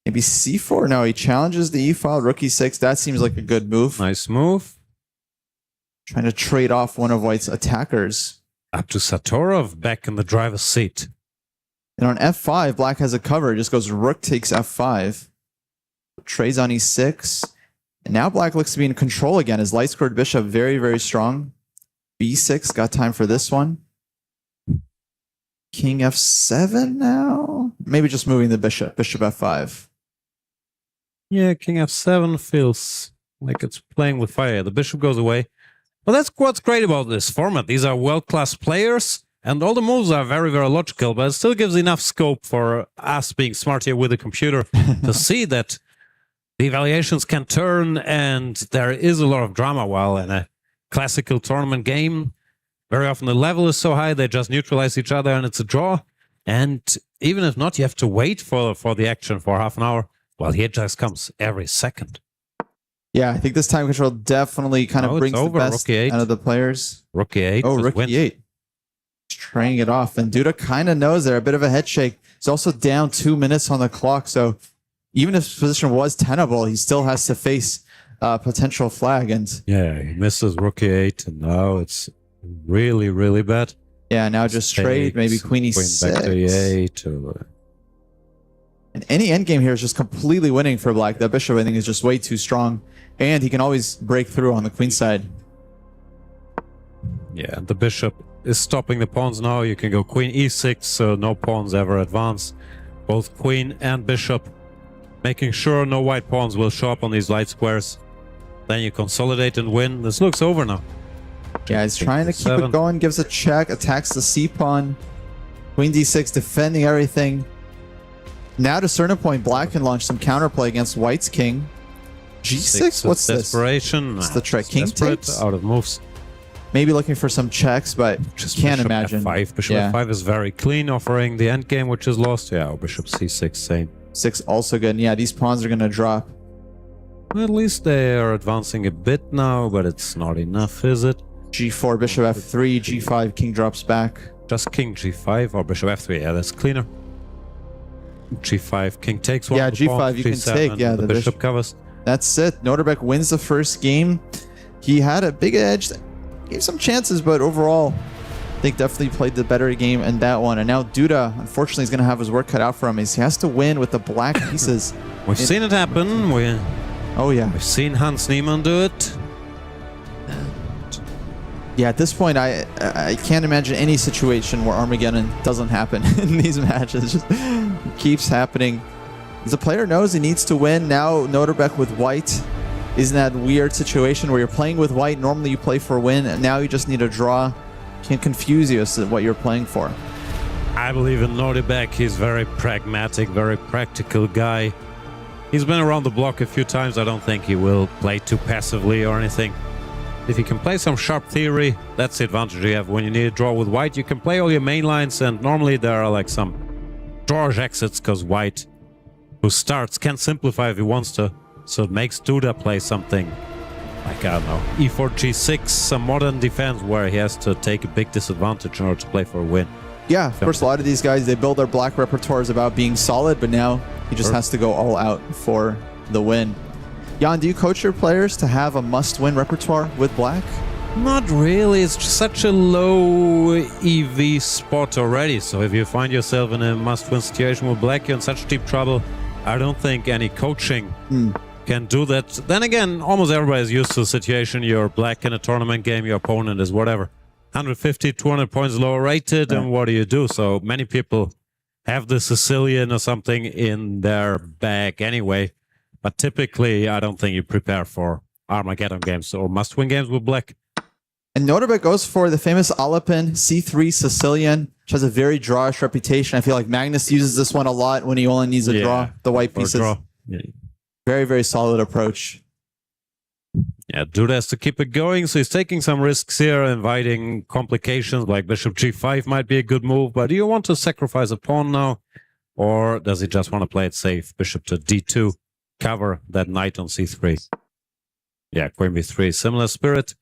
Maybe c4? No, he challenges the e-file. Rook e6. That seems like a good move. Nice move. Trying to trade off one of White's attackers. Up to Satorov, back in the driver's seat. And on f5, Black has a cover. It just goes rook takes f5. Trades on e6. And now Black looks to be in control again. His light squared bishop very, very strong. b6, got time for this one. King f7 now? Maybe just moving the bishop. Bishop f5. Yeah, king f7 feels like it's playing with fire. The bishop goes away. Well, that's what's great about this format. These are world-class players, and all the moves are very, very logical, but it still gives enough scope for us being smart here with the computer to see that the evaluations can turn, and there is a lot of drama. While in a classical tournament game, very often the level is so high, they just neutralize each other, and it's a draw. And even if not, you have to wait for the action for half an hour. Well, here just comes every second. Yeah, I think this time control definitely kind of brings the best out of the players. Rook e8. Oh, rook e8. Training it off. And Duda kind of knows there. A bit of a head shake. He's also down 2 minutes on the clock. So even if his position was tenable, he still has to face a potential flag. And yeah, he misses rook e8. And now it's really, really bad. Yeah, now just trade. Maybe queen e6. Queen back to e8. And any endgame here is just completely winning for Black. That bishop, I think, is just way too strong. And he can always break through on the queen side. Yeah, the bishop is stopping the pawns now. You can go queen e6, so no pawns ever advance. Both queen and bishop, making sure no white pawns will show up on these light squares. Then you consolidate and win. This looks over now. Yeah, he's trying to keep it going. Gives a check, attacks the c-pawn. Queen d6, defending everything. Now to a certain point, Black can launch some counterplay against White's king. G6? What's this? Desperation. What's the trick? King takes? Out of moves. Maybe looking for some checks, but just can't imagine. F5. Bishop f5 is very clean, offering the endgame, which is lost. Yeah, bishop c6, same. 6 also good. And yeah, these pawns are going to drop. At least they are advancing a bit now, but it's not enough, is it? G4, bishop f3, g5, king drops back. Just king g5 or bishop f3. Yeah, that's cleaner. G5, king takes one. Yeah, G5 you can take. Yeah, the bishop covers. That's it. Noterbeck wins the first game. He had a big edge, gave some chances, but overall, I think definitely played the better game in that one. And now Duda, unfortunately, is going to have his work cut out for him. He has to win with the black pieces. We've seen it happen. Oh yeah, we've seen Hans Niemann do it. Yeah, at this point, I can't imagine any situation where Armageddon doesn't happen in these matches. It just keeps happening. The player knows he needs to win. Now Noterbeck with white is in that weird situation where you're playing with white. Normally you play for a win, and now you just need a draw. Can confuse you as to what you're playing for. I believe in Noterbeck. He's very pragmatic, very practical guy. He's been around the block a few times. I don't think he will play too passively or anything. If you can play some sharp theory, that's the advantage you have. When you need a draw with white, you can play all your main lines, and normally there are like some draw exits, because white, who starts, can simplify if he wants to. So it makes Duda play something like, I don't know, e4, g6, some modern defense where he has to take a big disadvantage in order to play for a win. Yeah, of course, a lot of these guys, they build their black repertoires about being solid, but now he just has to go all out for the win. Jan, do you coach your players to have a must-win repertoire with black? Not really. It's just such a low EV spot already. So if you find yourself in a must-win situation with black, you're in such deep trouble. I don't think any coaching can do that. Then again, almost everybody is used to the situation. You're black in a tournament game, your opponent is whatever. 150, 200 points lower rated, and what do? So many people have the Sicilian or something in their bag anyway. But typically, I don't think you prepare for Armageddon games or must-win games with black. And Norbert goes for the famous Alapin C3 Sicilian, which has a very drawish reputation. I feel like Magnus uses this one a lot when he only needs a draw, the white pieces. Yeah. Very, very solid approach. Yeah, Duda has to keep it going, so he's taking some risks here, inviting complications like Bishop G5 might be a good move, but do you want to sacrifice a pawn now? Or does he just want to play it safe? Bishop to D2, cover that knight on C3. Yeah, Queen B3, similar spirit.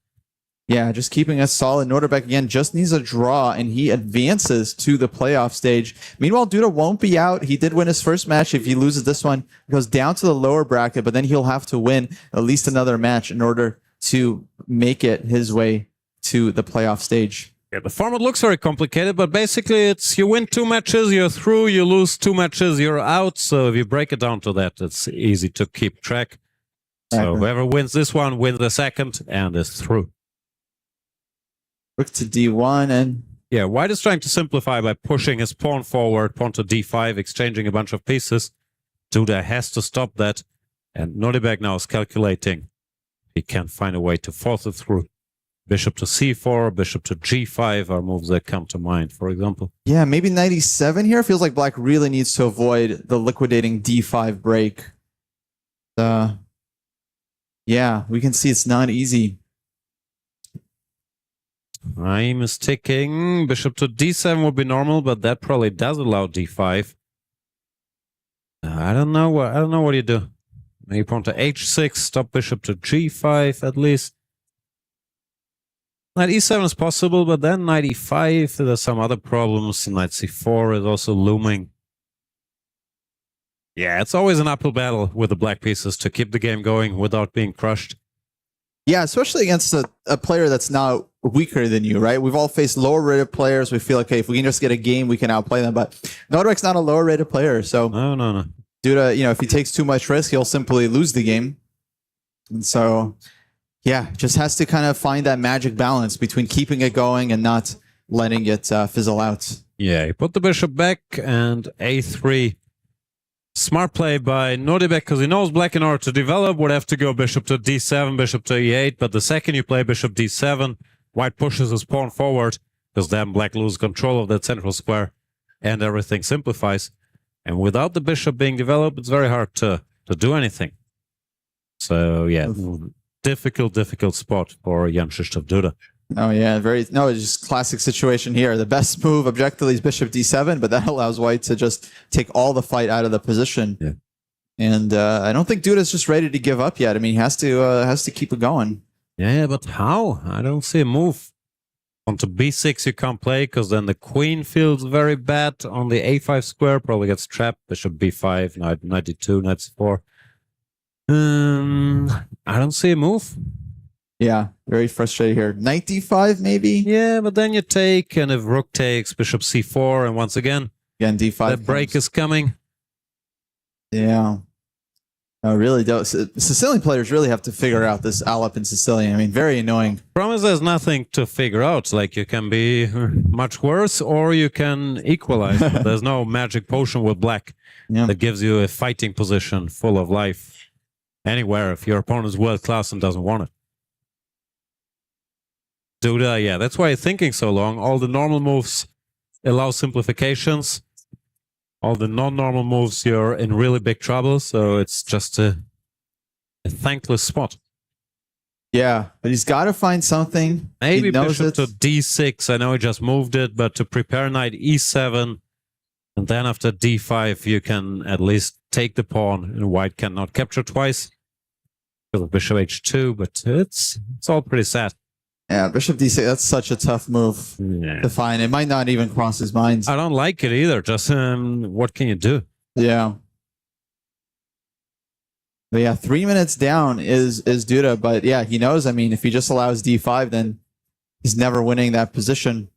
Yeah, just keeping us solid. Norderbeck, again, just needs a draw, and he advances to the playoff stage. Meanwhile, Duda won't be out. He did win his first match. If he loses this one, he goes down to the lower bracket, but then he'll have to win at least another match in order to make it his way to the playoff stage. Yeah, the format looks very complicated, but basically it's you win 2 matches, you're through, you lose 2 matches, you're out. So if you break it down to that, it's easy to keep track. So whoever wins this one wins the second and is through. Rook to D1 and... Yeah, White is trying to simplify by pushing his pawn forward, pawn to D5, exchanging a bunch of pieces. Duda has to stop that. And Nordebeg now is calculating. He can find a way to force it through. Bishop to C4, bishop to G5 are moves that come to mind, for example. Yeah, maybe 97 here. Feels like Black really needs to avoid the liquidating D5 break. Yeah, we can see it's not easy. Time is ticking. Bishop to D7 would be normal, but that probably does allow D5. I don't know what you do. Maybe pawn to H6, stop bishop to G5 at least. Knight E7 is possible, but then Knight E5, there's some other problems. Knight C4 is also looming. Yeah, it's always an uphill battle with the black pieces to keep the game going without being crushed. Yeah, especially against a player that's not weaker than you, right? We've all faced lower rated players. We feel like, hey, if we can just get a game, we can outplay them. But Nodrek's not a lower rated player, so no. Due to, if he takes too much risk, he'll simply lose the game. And so, yeah, just has to kind of find that magic balance between keeping it going and not letting it fizzle out. Yeah, he put the bishop back and A3. Smart play by Nordebek because he knows black in order to develop would have to go bishop to D7, bishop to E8. But the second you play bishop D7, white pushes his pawn forward because then black loses control of that central square and everything simplifies. And without the bishop being developed, it's very hard to do anything. So, yeah, difficult spot for Jan Krzysztof Duda. Oh, yeah, it's just classic situation here. The best move objectively is bishop D7, but that allows white to just take all the fight out of the position. Yeah. And I don't think Duda's just ready to give up yet. I mean, he has to keep it going. Yeah, but how? I don't see a move. On to B6 you can't play because then the queen feels very bad on the A5 square. Probably gets trapped. Bishop B5, knight D2, knight C4. I don't see a move. Yeah, very frustrated here. Knight D5 maybe? Yeah, but then you take, and if rook takes, bishop C4, and once again D5. That break is coming. Yeah. No, really does. Sicilian players really have to figure out this Alep in Sicilian. I mean, very annoying. Promise there's nothing to figure out. Like, you can be much worse or you can equalize. There's no magic potion with black that gives you a fighting position full of life anywhere if your opponent is world class and doesn't want it. Duda, yeah, that's why he's thinking so long. All the normal moves allow simplifications. All the non-normal moves, you're in really big trouble. So it's just a thankless spot. Yeah, but he's got to find something. Maybe bishop to D6. I know he just moved it, but to prepare knight E7, and then after D5, you can at least take the pawn, and white cannot capture twice. Bishop H2, but it's all pretty sad. Yeah, bishop D6, that's such a tough move to find. It might not even cross his mind. I don't like it either. Just what can you do? Yeah. But yeah, 3 minutes down is Duda, but yeah, he knows. I mean, if he just allows D5, then he's never winning that position.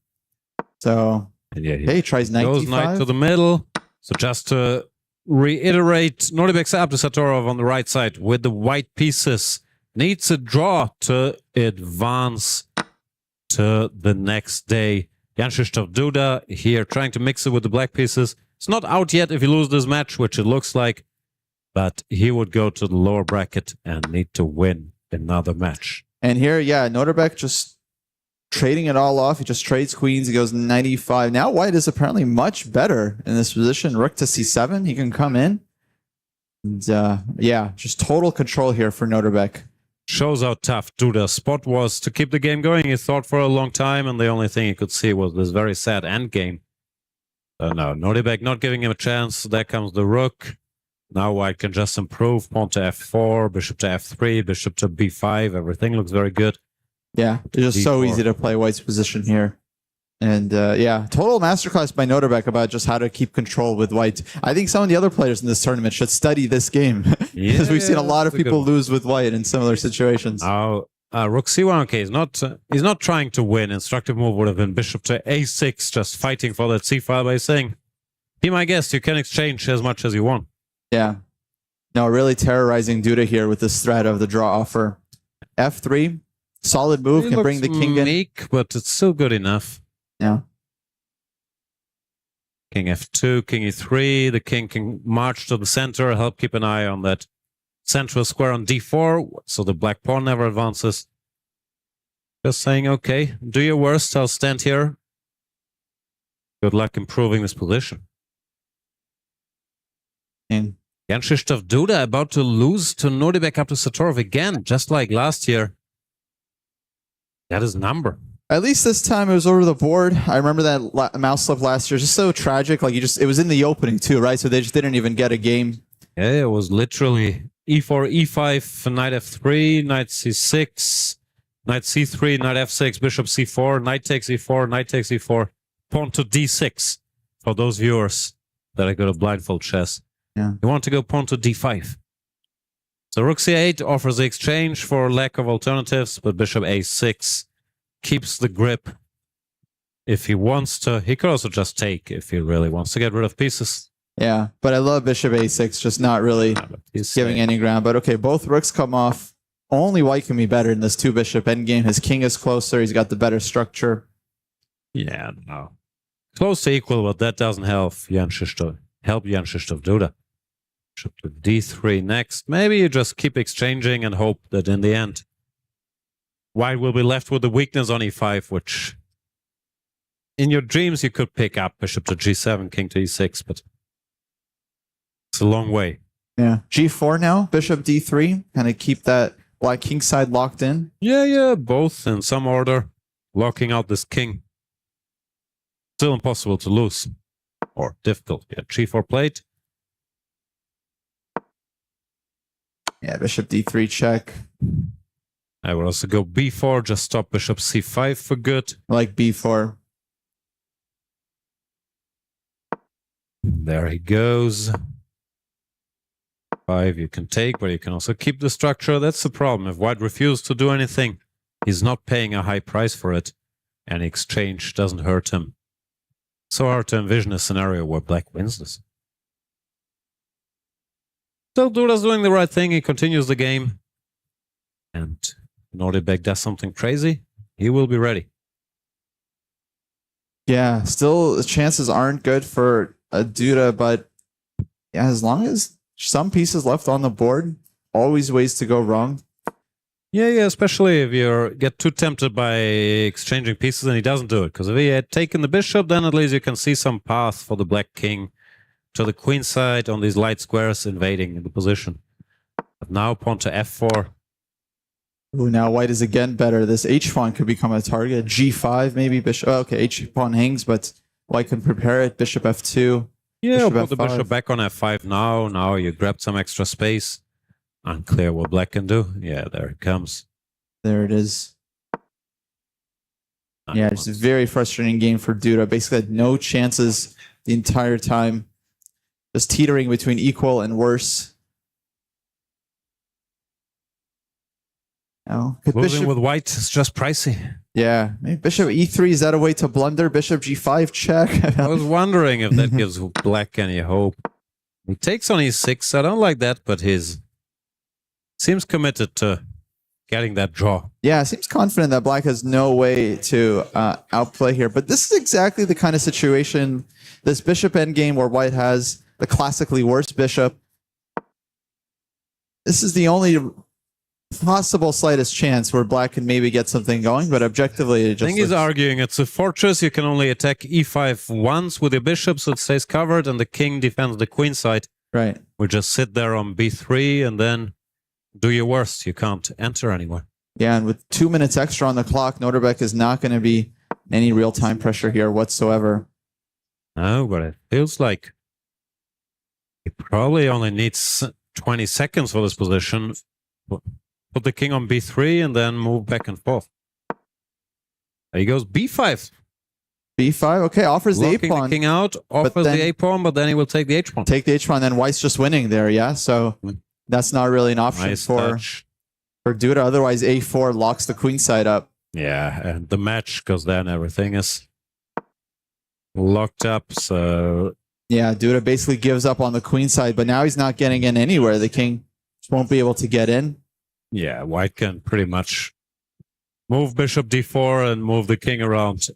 So, he tries knight goes D5. Knight to the middle. So just to reiterate, Nordebek's up to Satorov on the right side with the white pieces. Needs a draw to advance to the next day. Jan Krzysztof Duda here trying to mix it with the black pieces. It's not out yet if you lose this match, which it looks like, but he would go to the lower bracket and need to win another match. And here, yeah, Noterbeck just trading it all off. He just trades queens. He goes 95. Now white is apparently much better in this position. Rook to c7. He can come in. And yeah, just total control here for Noterbeck. Shows how tough Duda's spot was to keep the game going. He thought for a long time, and the only thing he could see was this very sad endgame. No, Noterbeck not giving him a chance. There comes the rook. Now white can just improve. Pawn to f4, bishop to f3, bishop to b5. Everything looks very good. Yeah, it's just so easy to play white's position here. And yeah, total masterclass by Noterbeck about just how to keep control with white. I think some of the other players in this tournament should study this game because we've seen a lot of people lose with white in similar situations. Now, rook c1, okay, he's not trying to win. Instructive move would have been bishop to a6, just fighting for that c file by saying, be my guest, you can exchange as much as you want. Yeah. No, really terrorizing Duda here with this threat of the draw offer. f3, solid move, can bring the king in. Meek, but it's still good enough. Yeah. King f2, king e3. The king can march to the center, help keep an eye on that central square on d4, so the black pawn never advances. Just saying, okay, do your worst, I'll stand here. Good luck improving this position. And Jan Krzysztof Duda about to lose to Noterbeck up to Satorov again, just like last year. That is number. At least this time it was over the board. I remember that mouse slip last year. Just so tragic. Like it was in the opening too, right? So they just didn't even get a game. Yeah, it was literally e4, e5, knight f3, knight c6, knight c3, knight f6, bishop c4, knight takes e4, knight takes e4, pawn to d6. For those viewers that are good at blindfold chess. Yeah. You want to go pawn to d5. So rook c8 offers the exchange for lack of alternatives, but bishop a6 keeps the grip. If he wants to, he could also just take if he really wants to get rid of pieces. Yeah, but I love bishop a6, just not really giving any ground. But okay, both rooks come off. Only white can be better in this two bishop endgame. His king is closer. He's got the better structure. Yeah, no. Close to equal, but that doesn't help Jan Krzysztof Duda. Bishop to d3 next. Maybe you just keep exchanging and hope that in the end white will be left with the weakness on e5, which in your dreams you could pick up bishop to g7, king to e6, but it's a long way. Yeah. g4 now, bishop d3, kind of keep that black king side locked in. Yeah, both in some order, locking out this king. Still impossible to lose, or difficult. Yeah, g4 plate. Yeah, bishop d3 check. I would also go b4, just stop bishop c5 for good. I like b4. There he goes. 5 you can take, but you can also keep the structure. That's the problem. If white refuses to do anything, he's not paying a high price for it. Any exchange doesn't hurt him. So hard to envision a scenario where black wins this. Still, Duda's doing the right thing. He continues the game. And Noterbeck does something crazy, he will be ready. Yeah, still the chances aren't good for a Duda, but yeah, as long as some pieces left on the board, always ways to go wrong. Yeah, especially if you get too tempted by exchanging pieces and he doesn't do it. Because if he had taken the bishop, then at least you can see some path for the black king to the queen side on these light squares invading the position. But now pawn to f4. Ooh, now white is again better. This h-pawn could become a target. g5 maybe, bishop. Oh, okay, h-pawn hangs, but white can prepare it. Bishop f2. Yeah, bishop put the f5. bishop back on f5 now. Now you grabbed some extra space. Unclear what black can do. Yeah, there it comes. There it is. Yeah, it's a very frustrating game for Duda. Basically had no chances the entire time. Just teetering between equal and worse. Oh, Losing with white is just pricey. Yeah, maybe bishop e3, is that a way to blunder? Bishop g5 check? I was wondering if that gives black any hope. He takes on e6. I don't like that, but he's seems committed to getting that draw. Yeah, seems confident that Black has no way to outplay here. But this is exactly the kind of situation, this bishop endgame where White has the classically worst bishop. This is the only possible slightest chance where Black can maybe get something going, but objectively it just I think he's arguing it's a fortress. You can only attack e5 once with your bishop, so it stays covered, and the king defends the queen side. Right. We just sit there on b3 and then do your worst. You can't enter anywhere. Yeah, and with 2 minutes extra on the clock, Noterbeck is not going to be any real-time pressure here whatsoever. No, but it feels like he probably only needs 20 seconds for this position. Put the king on b3 and then move back and forth. There he goes, b5. b5, okay, offers the Locking a-pawn. the king out, offers the a-pawn, but then he will take the h-pawn. Take the h-pawn, then White's just winning there, yeah? So that's not really an option Nice for touch. Duda. Otherwise, a4 locks the queen side up. Yeah, and the match, because then everything is locked up, so... Yeah, Duda basically gives up on the queen side, but now he's not getting in anywhere. The king just won't be able to get in. Yeah, White can pretty much move bishop d4 and move the king around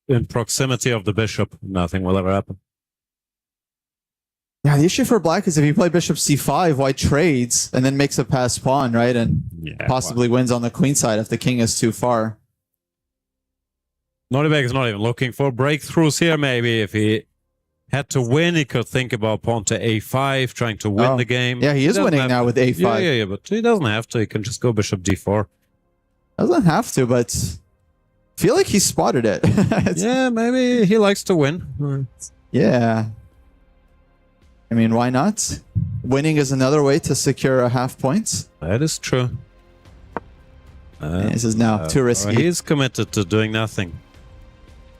in proximity of the bishop. Nothing will ever happen. Yeah, the issue for Black is if you play bishop c5, White trades and then makes a pass pawn, right? And possibly wins on the queen side if the king is too far. Noterbeck is not even looking for breakthroughs here. Maybe if he had to win, he could think about pawn to a5, trying to win the game. Yeah, he is winning now with a5. Yeah, but he doesn't have to. He can just go bishop d4. Doesn't have to, but I feel like he spotted it. Yeah, maybe he likes to win. Yeah. I mean, why not? Winning is another way to secure a half point. That is true. This is now too risky. He's committed to doing nothing.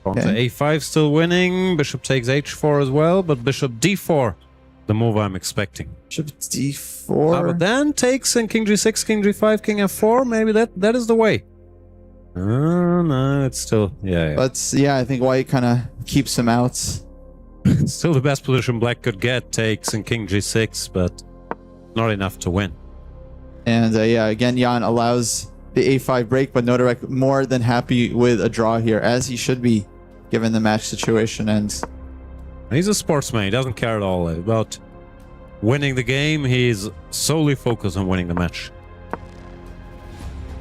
Pawn to Okay. a5 still winning. Bishop takes h4 as well, but bishop d4, the move I'm expecting. Bishop d4. But then takes in king g6, king g5, king f4. Maybe that is the way. No, it's still yeah. But yeah, I think White kind of keeps him out. It's still the best position Black could get. Takes in king g6, but not enough to win. And yeah, again, Jan allows the a5 break, but Noterbeck more than happy with a draw here, as he should be, given the match situation. And he's a sportsman. He doesn't care at all about winning the game. He's solely focused on winning the match.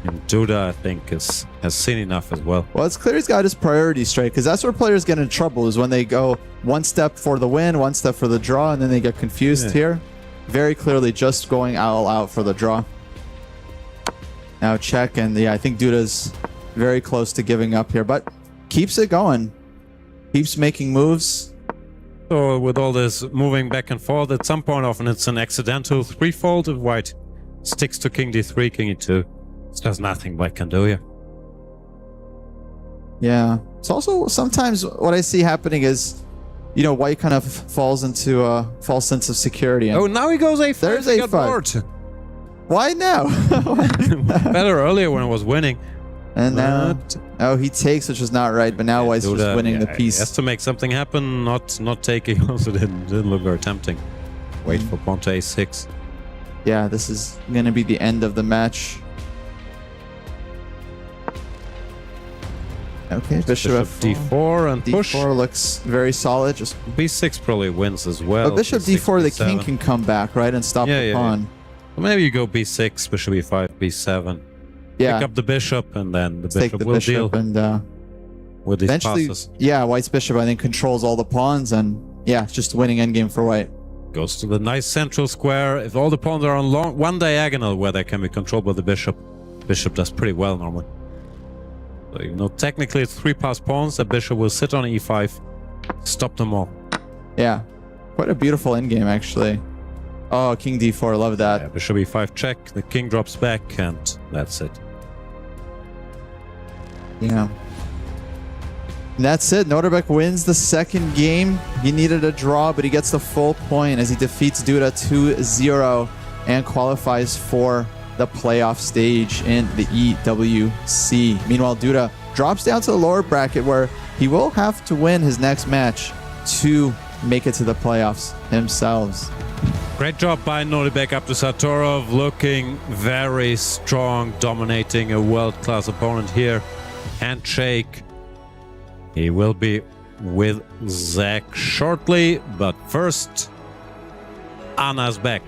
And Duda, I think, has seen enough as well. well, it's clear he's got his priorities straight, because that's where players get in trouble, is when they go one step for the win, one step for the draw, and then they get confused here. Very clearly just going all out for the draw. Now check, and yeah, I think Duda's very close to giving up here, but keeps it going. Keeps making moves. So with all this moving back and forth, at some point often it's an accidental threefold if White sticks to king d3, king e2. There's nothing White can do here. Yeah. It's also sometimes what I see happening is, you know, White kind of falls into a false sense of security. And now he goes a5. There's He got a5. bored. Why now? Better earlier when it was winning. And now, oh, he takes, which is not right. But now White's just winning the He piece. has to make something happen, not taking. Also didn't look very tempting. Wait for pawn to a6. Yeah, this is going to be the end of the match. Okay, bishop f4. d4 and push. D4 looks very solid. Just b6 probably wins as well. But bishop b6, d4, the b7. king can come back, right, and stop the pawn. Well, maybe you go b6, bishop e5, b7. Yeah. Pick up the bishop, and then the Take bishop the will bishop deal and with these eventually, passes. yeah, White's bishop I think controls all the pawns, and yeah, it's just winning endgame for White. Goes to the nice central square. If all the pawns are on one diagonal where they can be controlled by the bishop, bishop does pretty well normally. So even though technically it's 3 passed pawns, the bishop will sit on e5, stop them all. Yeah, quite a beautiful endgame actually. Oh, king d4, love that. Yeah, bishop e5 check, the king drops back, and that's it. Yeah. And that's it. Noterbeck wins the second game. He needed a draw, but he gets the full point as he defeats Duda 2-0 and qualifies for the playoff stage in the EWC. Meanwhile, Duda drops down to the lower bracket where he will have to win his next match to make it to the playoffs himself. Great job by Nordibek Abdusatorov, looking very strong, dominating a world-class opponent here. Handshake. He will be with Zach shortly, but first, Anna's back.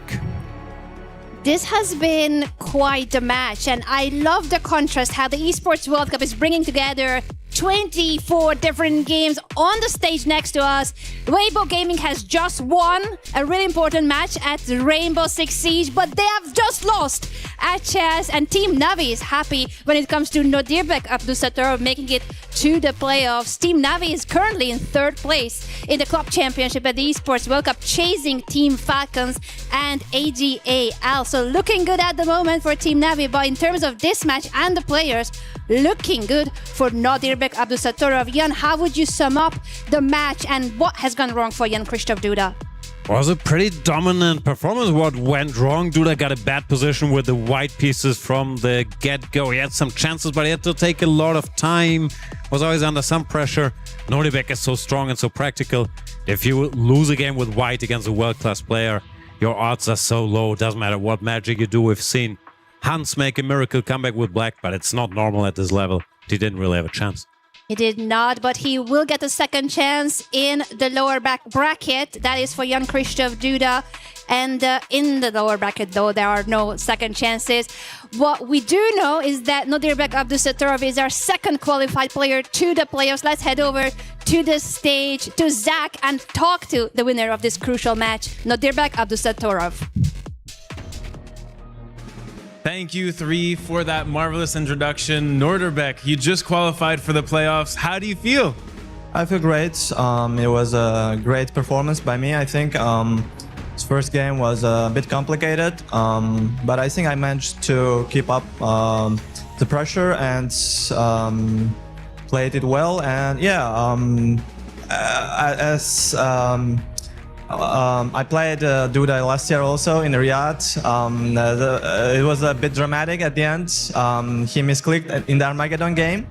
This has been quite a match, and I love the contrast how the Esports World Cup is bringing together 24 different games on the stage next to us. Weibo Gaming has just won a really important match at Rainbow Six Siege, but they have just lost at Chess, and Team Navi is happy when it comes to Nodirbek Abdusatorov making it to the playoffs. Team Navi is currently in 3rd place in the club championship at the Esports World Cup, chasing Team Falcons and AGAL. So looking good at the moment for Team Navi, but in terms of this match and the players, looking good for Nodirbek Abdusatorov. Jan, how would you sum up the match and what has gone wrong for Jan Krzysztof Duda? Was a pretty dominant performance. What went wrong? Duda got a bad position with the white pieces from the get-go. He had some chances, but he had to take a lot of time. Was always under some pressure. Nordibek is so strong and so practical. If you lose a game with white against a world-class player, your odds are so low. Doesn't matter what magic you do. We've seen Hans make a miracle comeback with black, but it's not normal at this level. He didn't really have a chance. He did not, but he will get a second chance in the lower back bracket. That is for Jan Krzysztof Duda. And in the lower bracket, though, there are no second chances. What we do know is that Nodirbek Abdusatorov is our second qualified player to the playoffs. Let's head over to the stage to Zach and talk to the winner of this crucial match, Nodirbek Abdusatorov. Thank you, 3, for that marvelous introduction. Norderbeck, you just qualified for the playoffs. How do you feel? I feel great. It was a great performance by me, I think. This first game was a bit complicated, but I think I managed to keep up the pressure and played it well. And yeah, I played Duda last year also in Riyadh. It was a bit dramatic at the end. He misclicked in the Armageddon game.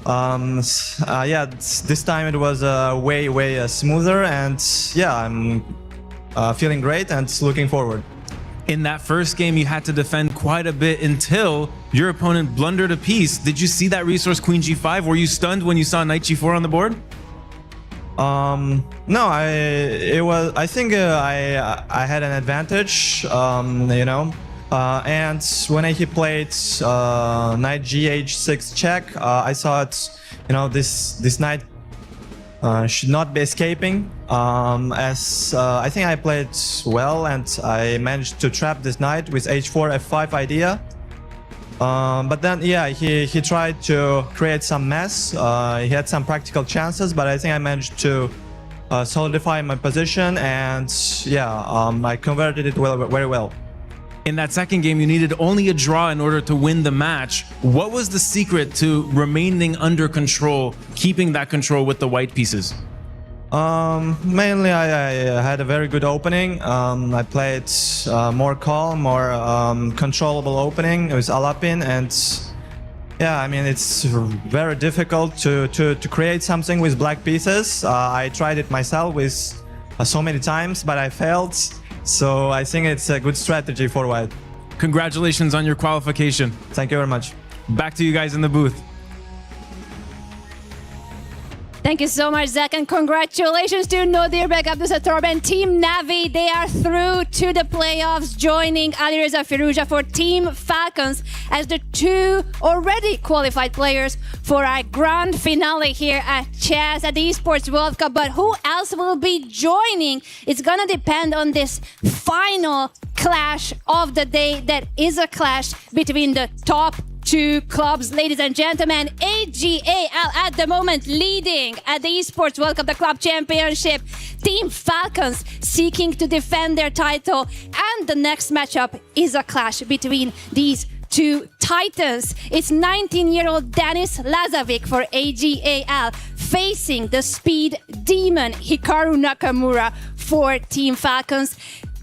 Yeah, this time it was way smoother, and yeah, I'm feeling great and looking forward. In that first game, you had to defend quite a bit until your opponent blundered a piece. Did you see that resource Queen G5? Were you stunned when you saw Knight G4 on the board? No, I think I had an advantage, you know, and when he played Knight GH6 check, I thought, you know, this knight should not be escaping, as I think I played well and I managed to trap this knight with H4 F5 idea. But then, yeah, he tried to create some mess. He had some practical chances, but I think I managed to solidify my position, and yeah, I converted it very well. In that second game, you needed only a draw in order to win the match. What was the secret to remaining under control, keeping that control with the white pieces? Mainly I had a very good opening. I played more calm, more controllable opening with Alapin, and yeah, I mean, it's very difficult to create something with black pieces. I tried it myself with so many times, but I failed. So I think it's a good strategy for white. Congratulations on your qualification. Thank you very much. Back to you guys in the booth. Thank you so much, Zach, and congratulations to Nodirbek Abdusatorov and Team Navi. They are through to the playoffs, joining Alireza Firuza for Team Falcons as the 2 already qualified players for our grand finale here at Chess at the Esports World Cup. But who else will be joining? It's gonna depend on this final clash of the day that is a clash between the top 2 clubs, ladies and gentlemen. AGAL at the moment leading at the Esports World Cup, the club championship. Team Falcons seeking to defend their title. And the next matchup is a clash between these 2 titans. It's 19-year-old Denis Lazovic for AGAL facing the speed demon Hikaru Nakamura for Team Falcons.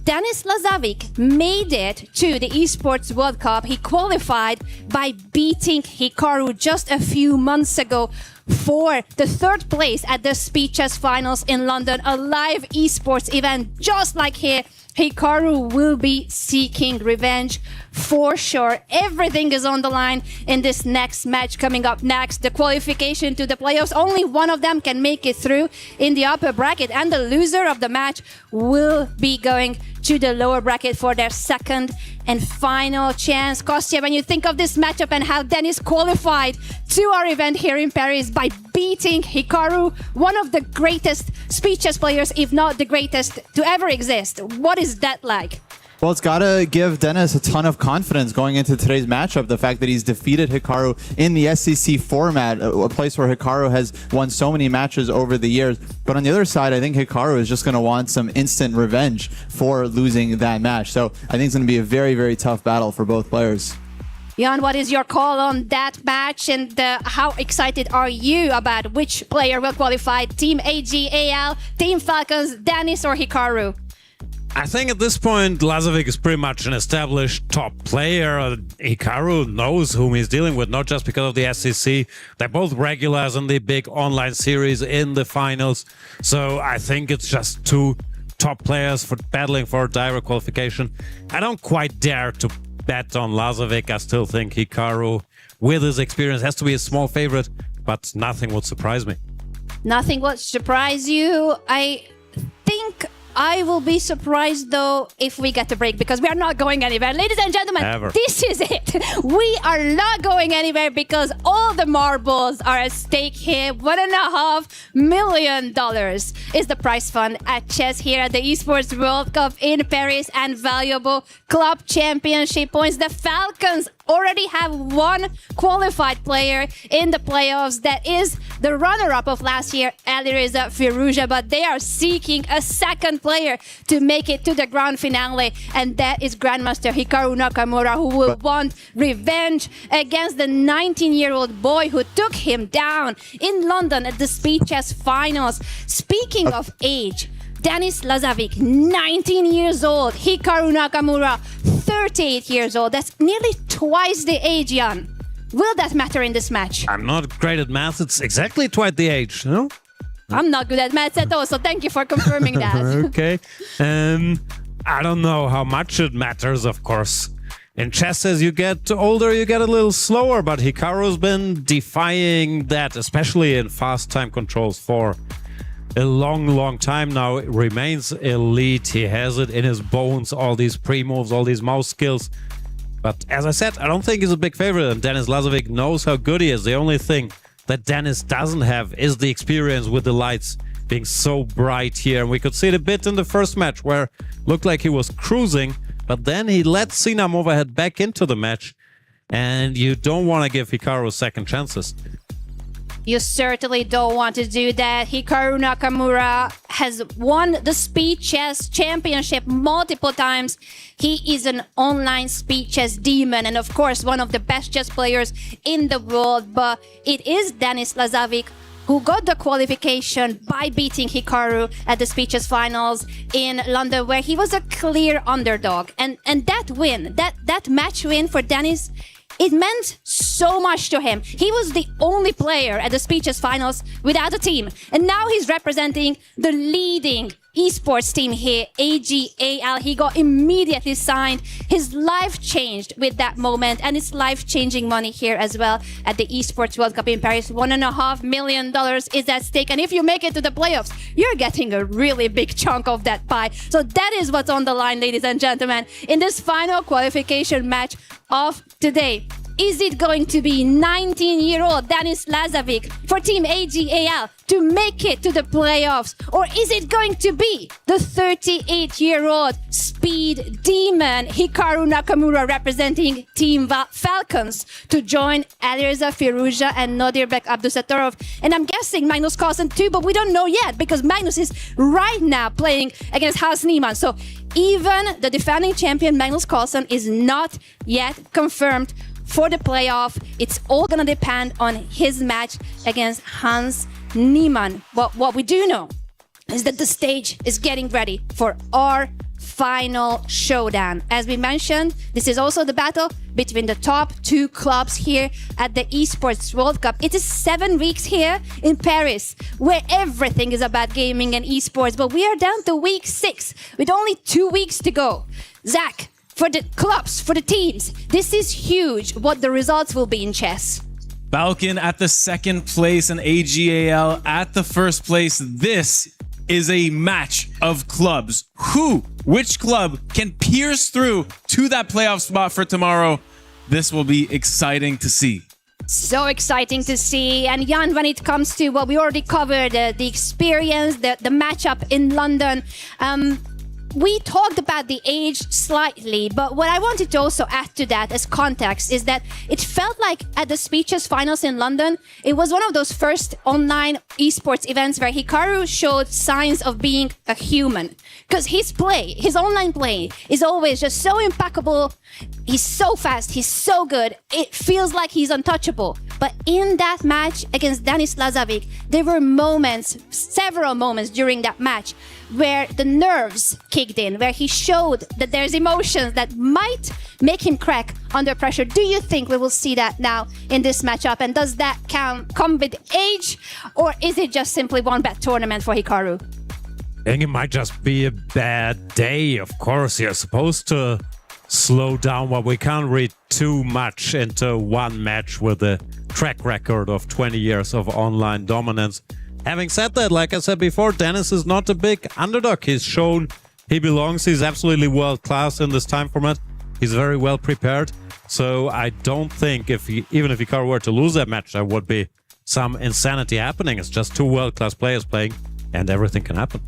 Denis Lazovic made it to the Esports World Cup. He qualified by beating Hikaru just a few months ago for the 3rd place at the Speed Chess Finals in London, a live esports event just like here Hikaru will be seeking revenge for sure. Everything is on the line in this next match coming up next. The qualification to the playoffs, only one of them can make it through in the upper bracket, and the loser of the match will be going to the lower bracket for their second and final chance. Kostya, when you think of this matchup and how Dennis qualified to our event here in Paris by beating Hikaru, one of the greatest speed chess players, if not the greatest to ever exist, what is that like? Well, it's got to give Dennis a ton of confidence going into today's matchup. The fact that he's defeated Hikaru in the SEC format, a place where Hikaru has won so many matches over the years. But on the other side, I think Hikaru is just going to want some instant revenge for losing that match. So I think it's going to be a very, very tough battle for both players. Jan, what is your call on that match, and how excited are you about which player will qualify? Team AGAL, Team Falcons, Dennis or Hikaru? I think at this point, Lazovic is pretty much an established top player. Hikaru knows whom he's dealing with, not just because of the SEC. They're both regulars in the big online series in the finals. So I think it's just two top players for battling for direct qualification. I don't quite dare to bet on Lazovic. I still think Hikaru, with his experience, has to be a small favorite, but nothing would surprise me. Nothing would surprise you. I think I will be surprised, though, if we get a break, because we are not going anywhere. Ladies and gentlemen, This is it. We are not going anywhere because all the marbles are at stake here. $1.5 million is the prize fund at chess here at the Esports World Cup in Paris, and valuable club championship points. The Falcons already have one qualified player in the playoffs. That is the runner-up of last year, Alireza Firouzja, but they are seeking a second player to make it to the grand finale, and that is Grandmaster Hikaru Nakamura, who will want revenge against the 19-year-old boy who took him down in London at the Speed Chess Finals. Speaking of age, Denis Lazovic, 19 years old. Hikaru Nakamura, 38 years old. That's nearly twice the age, Jan. Will that matter in this match? I'm not great at math. It's exactly twice the age, no? I'm not good at maths at all, so thank you for confirming that. Okay. I don't know how much it matters, of course. In chess, as you get older, you get a little slower, but Hikaru's been defying that, especially in fast time controls for a long time now. It remains elite. He has it in his bones, all these pre-moves, all these mouse skills. But as I said, I don't think he's a big favorite, and Denis Lazovic knows how good he is. The only thing that Dennis doesn't have is the experience with the lights being so bright here. And we could see it a bit in the first match where it looked like he was cruising, but then he let Sinamova head back into the match, and you don't want to give Hikaru second chances. You certainly don't want to do that. Hikaru Nakamura has won the Speed Chess Championship multiple times. He is an online speed chess demon, and of course one of the best chess players in the world. But it is Denis Lazovic who got the qualification by beating Hikaru at the Speed Chess Finals in London, where he was a clear underdog. And that win, that match win for Denis, it meant so much to him. He was the only player at the Speed Chess Finals without a team. And now he's representing the leading esports team here, AGAL. He got immediately signed. His life changed with that moment, and it's life-changing money here as well at the Esports World Cup in Paris. $1.5 million is at stake, and if you make it to the playoffs, you're getting a really big chunk of that pie. So that is what's on the line, ladies and gentlemen, in this final qualification match of today. Is it going to be 19-year-old Denis Lazovic for Team AGAL to make it to the playoffs? Or is it going to be the 38-year-old speed demon Hikaru Nakamura representing Team Falcons to join Alireza Firouzja and Nodirbek Abdusattorov? And I'm guessing Magnus Carlsen too, but we don't know yet because Magnus is right now playing against Hans Niemann. So even the defending champion Magnus Carlsen is not yet confirmed for the playoff. It's all gonna depend on his match against Hans Niemann. But what we do know is that the stage is getting ready for our final showdown. As we mentioned, this is also the battle between the top 2 clubs here at the Esports World Cup. It is 7 weeks here in Paris, where everything is about gaming and esports, but we are down to week 6 with only 2 weeks to go. Zach, for the clubs, for the teams, this is huge what the results will be in chess. Falcon at the 2nd place and AGAL at the 1st place. This is a match of clubs. Which club can pierce through to that playoff spot for tomorrow? This will be exciting to see. So exciting to see. And Jan, when it comes to what we already covered, the experience, the matchup in London, we talked about the age slightly, but what I wanted to also add to that as context is that it felt like at the Speeches finals in London, it was one of those first online esports events where Hikaru showed signs of being a human. Because his online play is always just so impeccable. He's so fast, he's so good. It feels like he's untouchable. But in that match against Denis Lazovic, there were moments, several moments during that match, where the nerves kicked in, where he showed that there's emotions that might make him crack under pressure. Do you think we will see that now in this matchup? And does that come with age, or is it just simply one bad tournament for Hikaru? I think it might just be a bad day. Of course, you're supposed to slow down, but we can't read too much into one match with a track record of 20 years of online dominance. Having said that, like I said before, Denis is not a big underdog. He's shown he belongs. He's absolutely world-class in this time format. He's very well prepared. So I don't think even if Hikaru were to lose that match, there would be some insanity happening. It's just 2 world-class players playing, and everything can happen.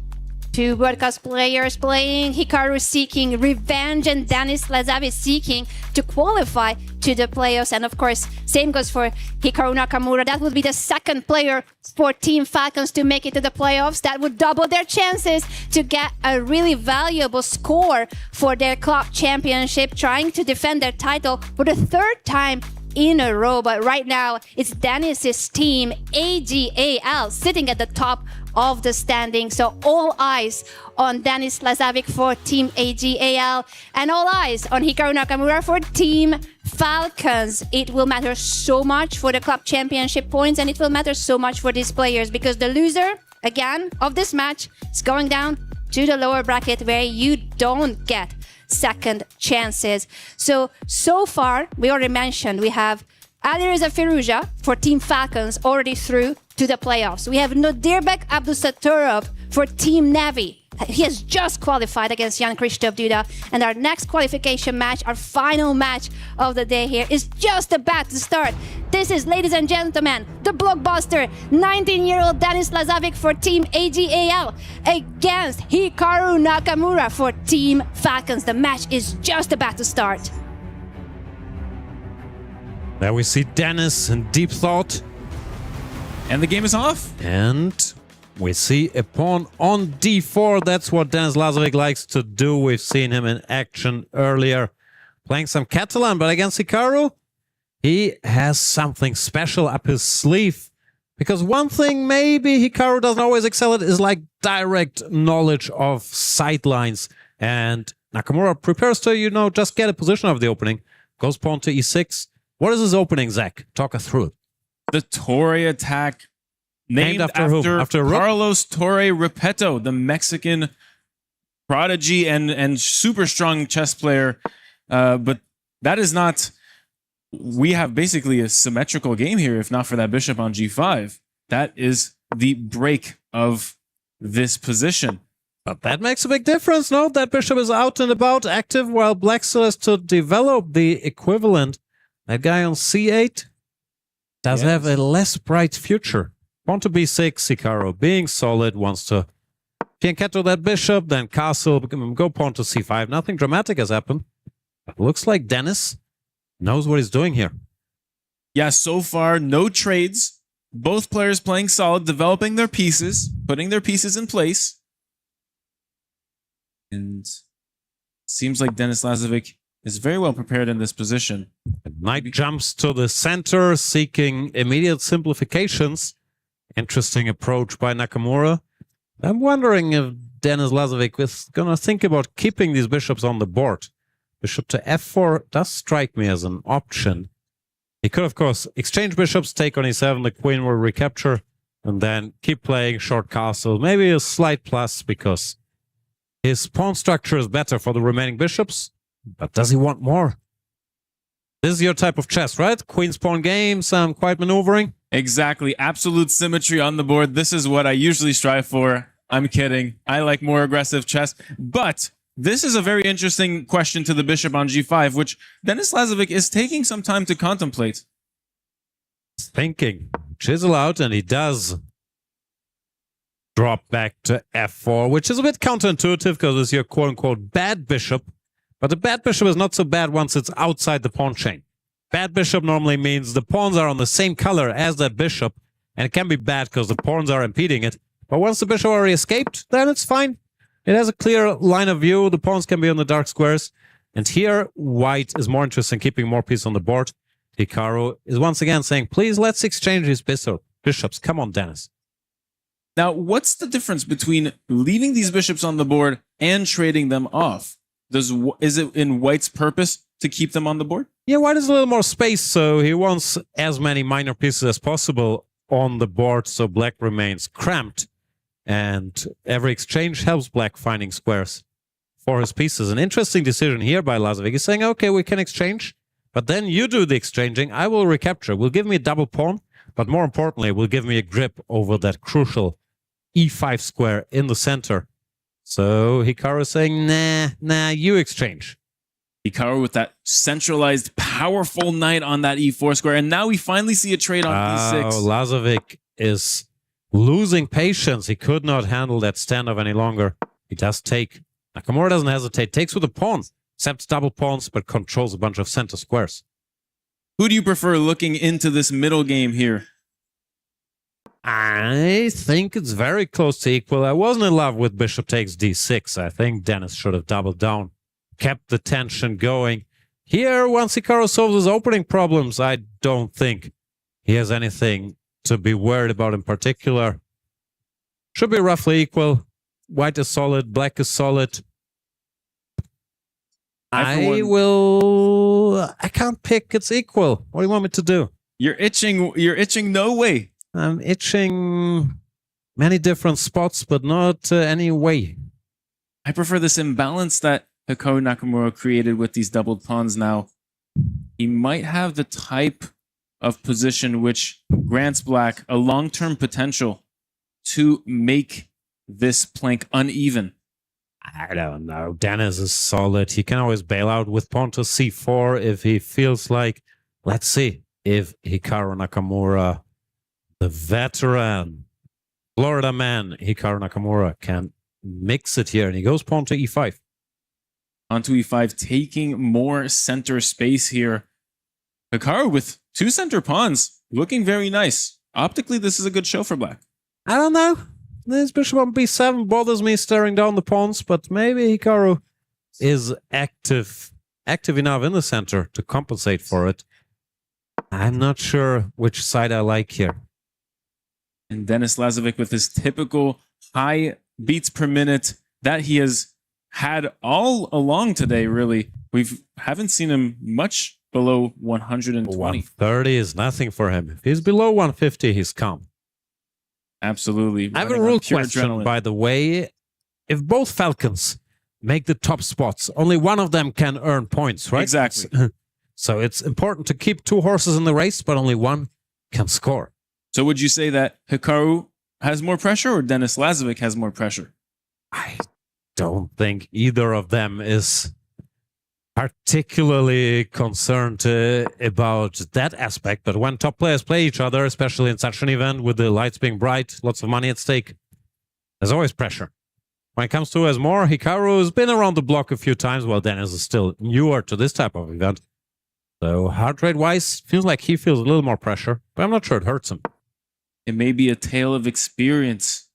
2 world-class players playing, Hikaru seeking revenge and Denis Lazovic seeking to qualify to the playoffs. And of course, same goes for Hikaru Nakamura. That would be the 2nd player for Team Falcons to make it to the playoffs. That would double their chances to get a really valuable score for their club championship, trying to defend their title for the 3rd time in a row. But right now, it's Denis's team, AGAL, sitting at the top of the standing. So all eyes on Denis Lazovic for Team AGAL and all eyes on Hikaru Nakamura for Team Falcons. It will matter so much for the club championship points, and it will matter so much for these players, because the loser, again, of this match is going down to the lower bracket where you don't get second chances. So far, we already mentioned, we have Alireza Firouzja for Team Falcons already through to the playoffs. We have Nodirbek Abdusaturov for Team Na'Vi. He has just qualified against Jan-Christoph Duda. And our next qualification match, our final match of the day here, is just about to start. This is, ladies and gentlemen, the blockbuster 19-year-old Denis Lazovic for Team AGAL against Hikaru Nakamura for Team Falcons. The match is just about to start. There we see Denis in deep thought. And the game is off. And we see a pawn on d4. That's what Denis Lazovic likes to do. We've seen him in action earlier, playing some Catalan. But against Hikaru, he has something special up his sleeve. Because one thing maybe Hikaru doesn't always excel at is like direct knowledge of sidelines. And Nakamura prepares to, just get a position of the opening. Goes pawn to e6. What is his opening, Zach? Talk us through it. The Torre attack, named after who? After Carlos Torre Repetto, the Mexican prodigy and super strong chess player. But that is not... We have basically a symmetrical game here, if not for that bishop on g5. That is the break of this position. But that makes a big difference, no? That bishop is out and about, active, while black still has to develop the equivalent. That guy on c8 does have a less bright future. Pawn to b6, Hikaru being solid, wants to fianchetto that bishop, then castle, go pawn to c5. Nothing dramatic has happened. But looks like Denis knows what he's doing here. Yeah, so far, no trades. Both players playing solid, developing their pieces, putting their pieces in place. And seems like Denis Lazovic is very well prepared in this position. Knight jumps to the center, seeking immediate simplifications. Interesting approach by Nakamura. I'm wondering if Denis Lazovic is going to think about keeping these bishops on the board. Bishop to f4 does strike me as an option. He could, of course, exchange bishops, take on e7, the queen will recapture, and then keep playing short castle. Maybe a slight plus because his pawn structure is better for the remaining bishops. But does he want more? This is your type of chess, right? Queen's pawn game, some quiet maneuvering. Exactly. Absolute symmetry on the board. This is what I usually strive for. I'm kidding. I like more aggressive chess. But this is a very interesting question to the bishop on g5, which Denis Lazovic is taking some time to contemplate. He's thinking. Chisel out, and he does drop back to f4, which is a bit counterintuitive because it's your quote-unquote bad bishop. But the bad bishop is not so bad once it's outside the pawn chain. Bad bishop normally means the pawns are on the same color as that bishop, and it can be bad because the pawns are impeding it. But once the bishop already escaped, then it's fine. It has a clear line of view. The pawns can be on the dark squares. And here, white is more interested in keeping more pieces on the board. Hikaru is once again saying, please, let's exchange these bishops. Come on, Denis. Now, what's the difference between leaving these bishops on the board and trading them off? Is it in white's purpose to keep them on the board? Yeah, white has a little more space, so he wants as many minor pieces as possible on the board, so black remains cramped. And every exchange helps black finding squares for his pieces. An interesting decision here by Lazovic. He's saying, okay, we can exchange, but then you do the exchanging. I will recapture. Will give me a double pawn, but more importantly, will give me a grip over that crucial e5 square in the center. So Hikaru is saying, nah, you exchange. Hikaru with that centralized, powerful knight on that e4 square. And now we finally see a trade on e6. Oh, Lazovic is losing patience. He could not handle that standoff any longer. He does take. Nakamura doesn't hesitate. Takes with a pawn. Accepts double pawns, but controls a bunch of center squares. Who do you prefer looking into this middle game here? I think it's very close to equal. I wasn't in love with bishop takes d6. I think Denis should have doubled down. Kept the tension going. Here, once Hikaru solves his opening problems, I don't think he has anything to be worried about in particular. Should be roughly equal. White is solid, black is solid. I can't pick, it's equal. What do you want me to do? You're itching no way. I'm itching many different spots, but not any way. I prefer this imbalance that Hikaru Nakamura created with these doubled pawns now. He might have the type of position which grants black a long-term potential to make this plank uneven. I don't know. Denis is solid. He can always bail out with pawn to c4 if he feels like. Let's see if Hikaru Nakamura, the veteran Florida man Hikaru Nakamura, can mix it here. And he goes pawn to e5. On to e5, taking more center space here. Hikaru with two center pawns, looking very nice. Optically, this is a good show for black. I don't know. This bishop on b7 bothers me staring down the pawns, but maybe Hikaru is active enough in the center to compensate for it. I'm not sure which side I like here. And Denis Lazovic with his typical high beats per minute that he has had all along today, really. We haven't seen him much below 120. 130 is nothing for him. If he's below 150, he's calm. Absolutely. I have a rule question, by the way. If both Falcons make the top spots, only one of them can earn points, right? Exactly. So it's important to keep two horses in the race, but only one can score. So would you say that Hikaru has more pressure or Denis Lazovic has more pressure? I don't think either of them is particularly concerned about that aspect. But when top players play each other, especially in such an event with the lights being bright, lots of money at stake, there's always pressure. When it comes to who has more, Hikaru has been around the block a few times, while Denis is still newer to this type of event. So heart rate-wise, feels like he feels a little more pressure, but I'm not sure it hurts him. It may be a tale of experience.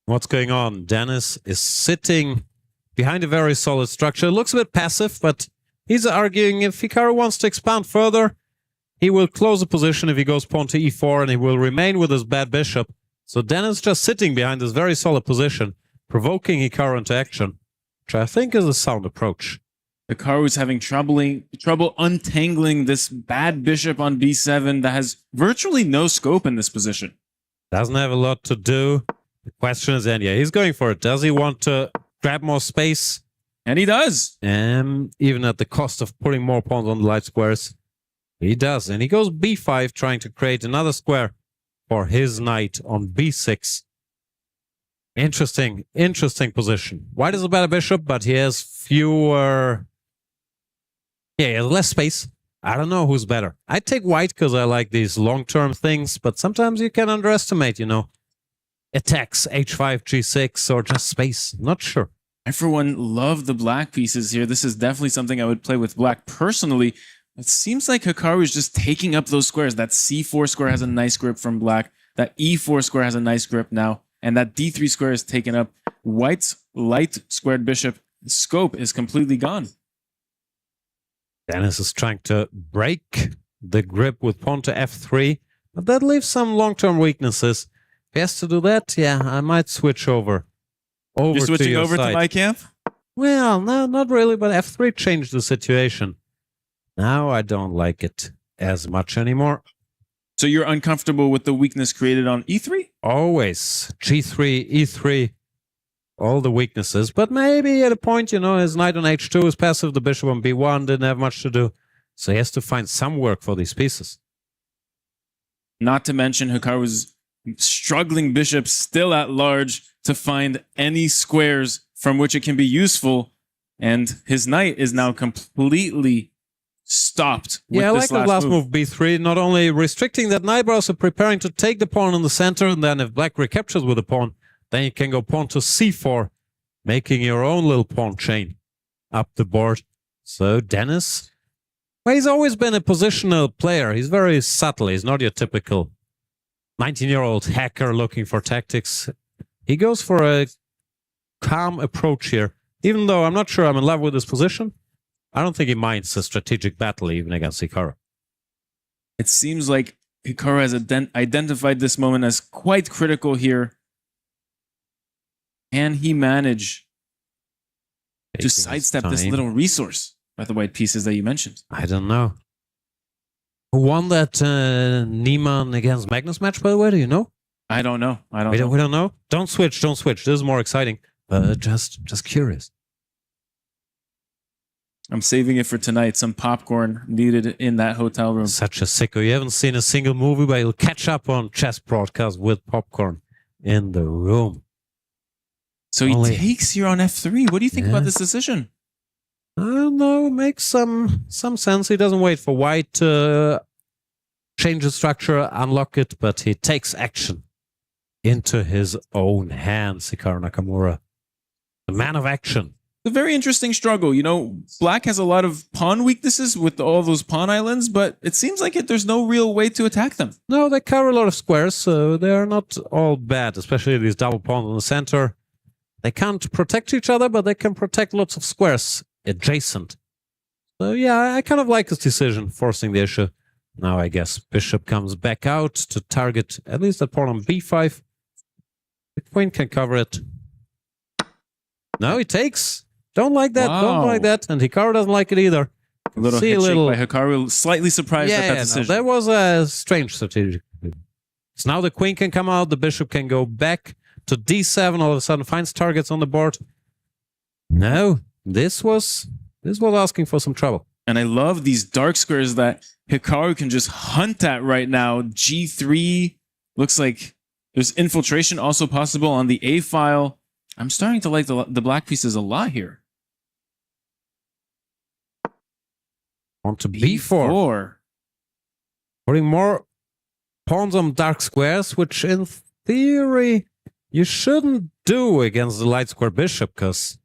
What's going on? Denis is sitting behind a very solid structure. Looks a bit passive, but he's arguing if Hikaru wants to expand further, he will close the position if he goes pawn to e4, and he will remain with his bad bishop. So Dennis just sitting behind this very solid position, provoking Hikaru into action, which I think is a sound approach. Hikaru is having trouble untangling this bad bishop on b7 that has virtually no scope in this position. Doesn't have a lot to do. The question is, and yeah, he's going for it. Does he want to grab more space? And he does. Even at the cost of putting more pawns on the light squares. He does. And he goes b5, trying to create another square for his knight on b6. Interesting position. White is a better bishop, but he has fewer... Yeah, he has less space. I don't know who's better. I take white because I like these long-term things, but sometimes you can underestimate, attacks, h5, g6, or just space. Not sure. I, for one, love the black pieces here. This is definitely something I would play with black personally. It seems like Hikaru is just taking up those squares. That c4 square has a nice grip from black. That e4 square has a nice grip now. And that d3 square is taken up. White's light squared bishop scope is completely gone. Dennis is trying to break the grip with pawn to f3, but that leaves some long-term weaknesses. If he has to do that, yeah, I might switch over. You're switching over to my camp? Well, no, not really, but f3 changed the situation. Now I don't like it as much anymore. So you're uncomfortable with the weakness created on e3? Always. g3, e3, all the weaknesses. But maybe at a point, his knight on h2 is passive, the bishop on b1 didn't have much to do. So he has to find some work for these pieces. Not to mention Hikaru's struggling bishop still at large to find any squares from which it can be useful. And his knight is now completely stopped with I like this the last move, b3, not only restricting that knight, but also preparing to take the pawn in the center, and then if black recaptures with the pawn, then you can go pawn to c4, making your own little pawn chain up the board. So Dennis, well, he's always been a positional player. He's very subtle. He's not your typical 19-year-old hacker looking for tactics. He goes for a calm approach here. Even though I'm not sure I'm in love with his position, I don't think he minds a strategic battle even against Hikaru. It seems like Hikaru has identified this moment as quite critical here. Can he manage to sidestep this little resource by the white pieces that you mentioned? I don't know. Who won that Niemann against Magnus match, by the way? Do you know? I don't know. We don't know? Don't switch. This is more exciting. Just curious. I'm saving it for tonight. Some popcorn needed in that hotel room. Such a sicko. You haven't seen a single movie, but you'll catch up on chess broadcast with popcorn in the room. So he takes here on f3. What do you think about this decision? I don't know. Makes some sense. He doesn't wait for white to change the structure, unlock it, but he takes action into his own hands, Hikaru Nakamura. The man of action. It's a very interesting struggle. Black has a lot of pawn weaknesses with all those pawn islands, but it seems like there's no real way to attack them. No, they cover a lot of squares, so they're not all bad, especially these double pawns in the center. They can't protect each other, but they can protect lots of squares adjacent. So yeah, I kind of like his decision, forcing the issue. Now I guess bishop comes back out to target at least that pawn on b5. The queen can cover it. No, he takes. Don't like that. Wow. Don't like that. And Hikaru doesn't like it either. A little head shake by Hikaru, slightly surprised at that decision. No, that was a strange strategy. So now the queen can come out, the bishop can go back to d7, all of a sudden finds targets on the board. No, this was asking for some trouble. And I love these dark squares that Hikaru can just hunt at right now. g3 looks like there's infiltration also possible on the a file. I'm starting to like the black pieces a lot here. On to b4. Putting more pawns on dark squares, which in theory you shouldn't do against the light square bishop, because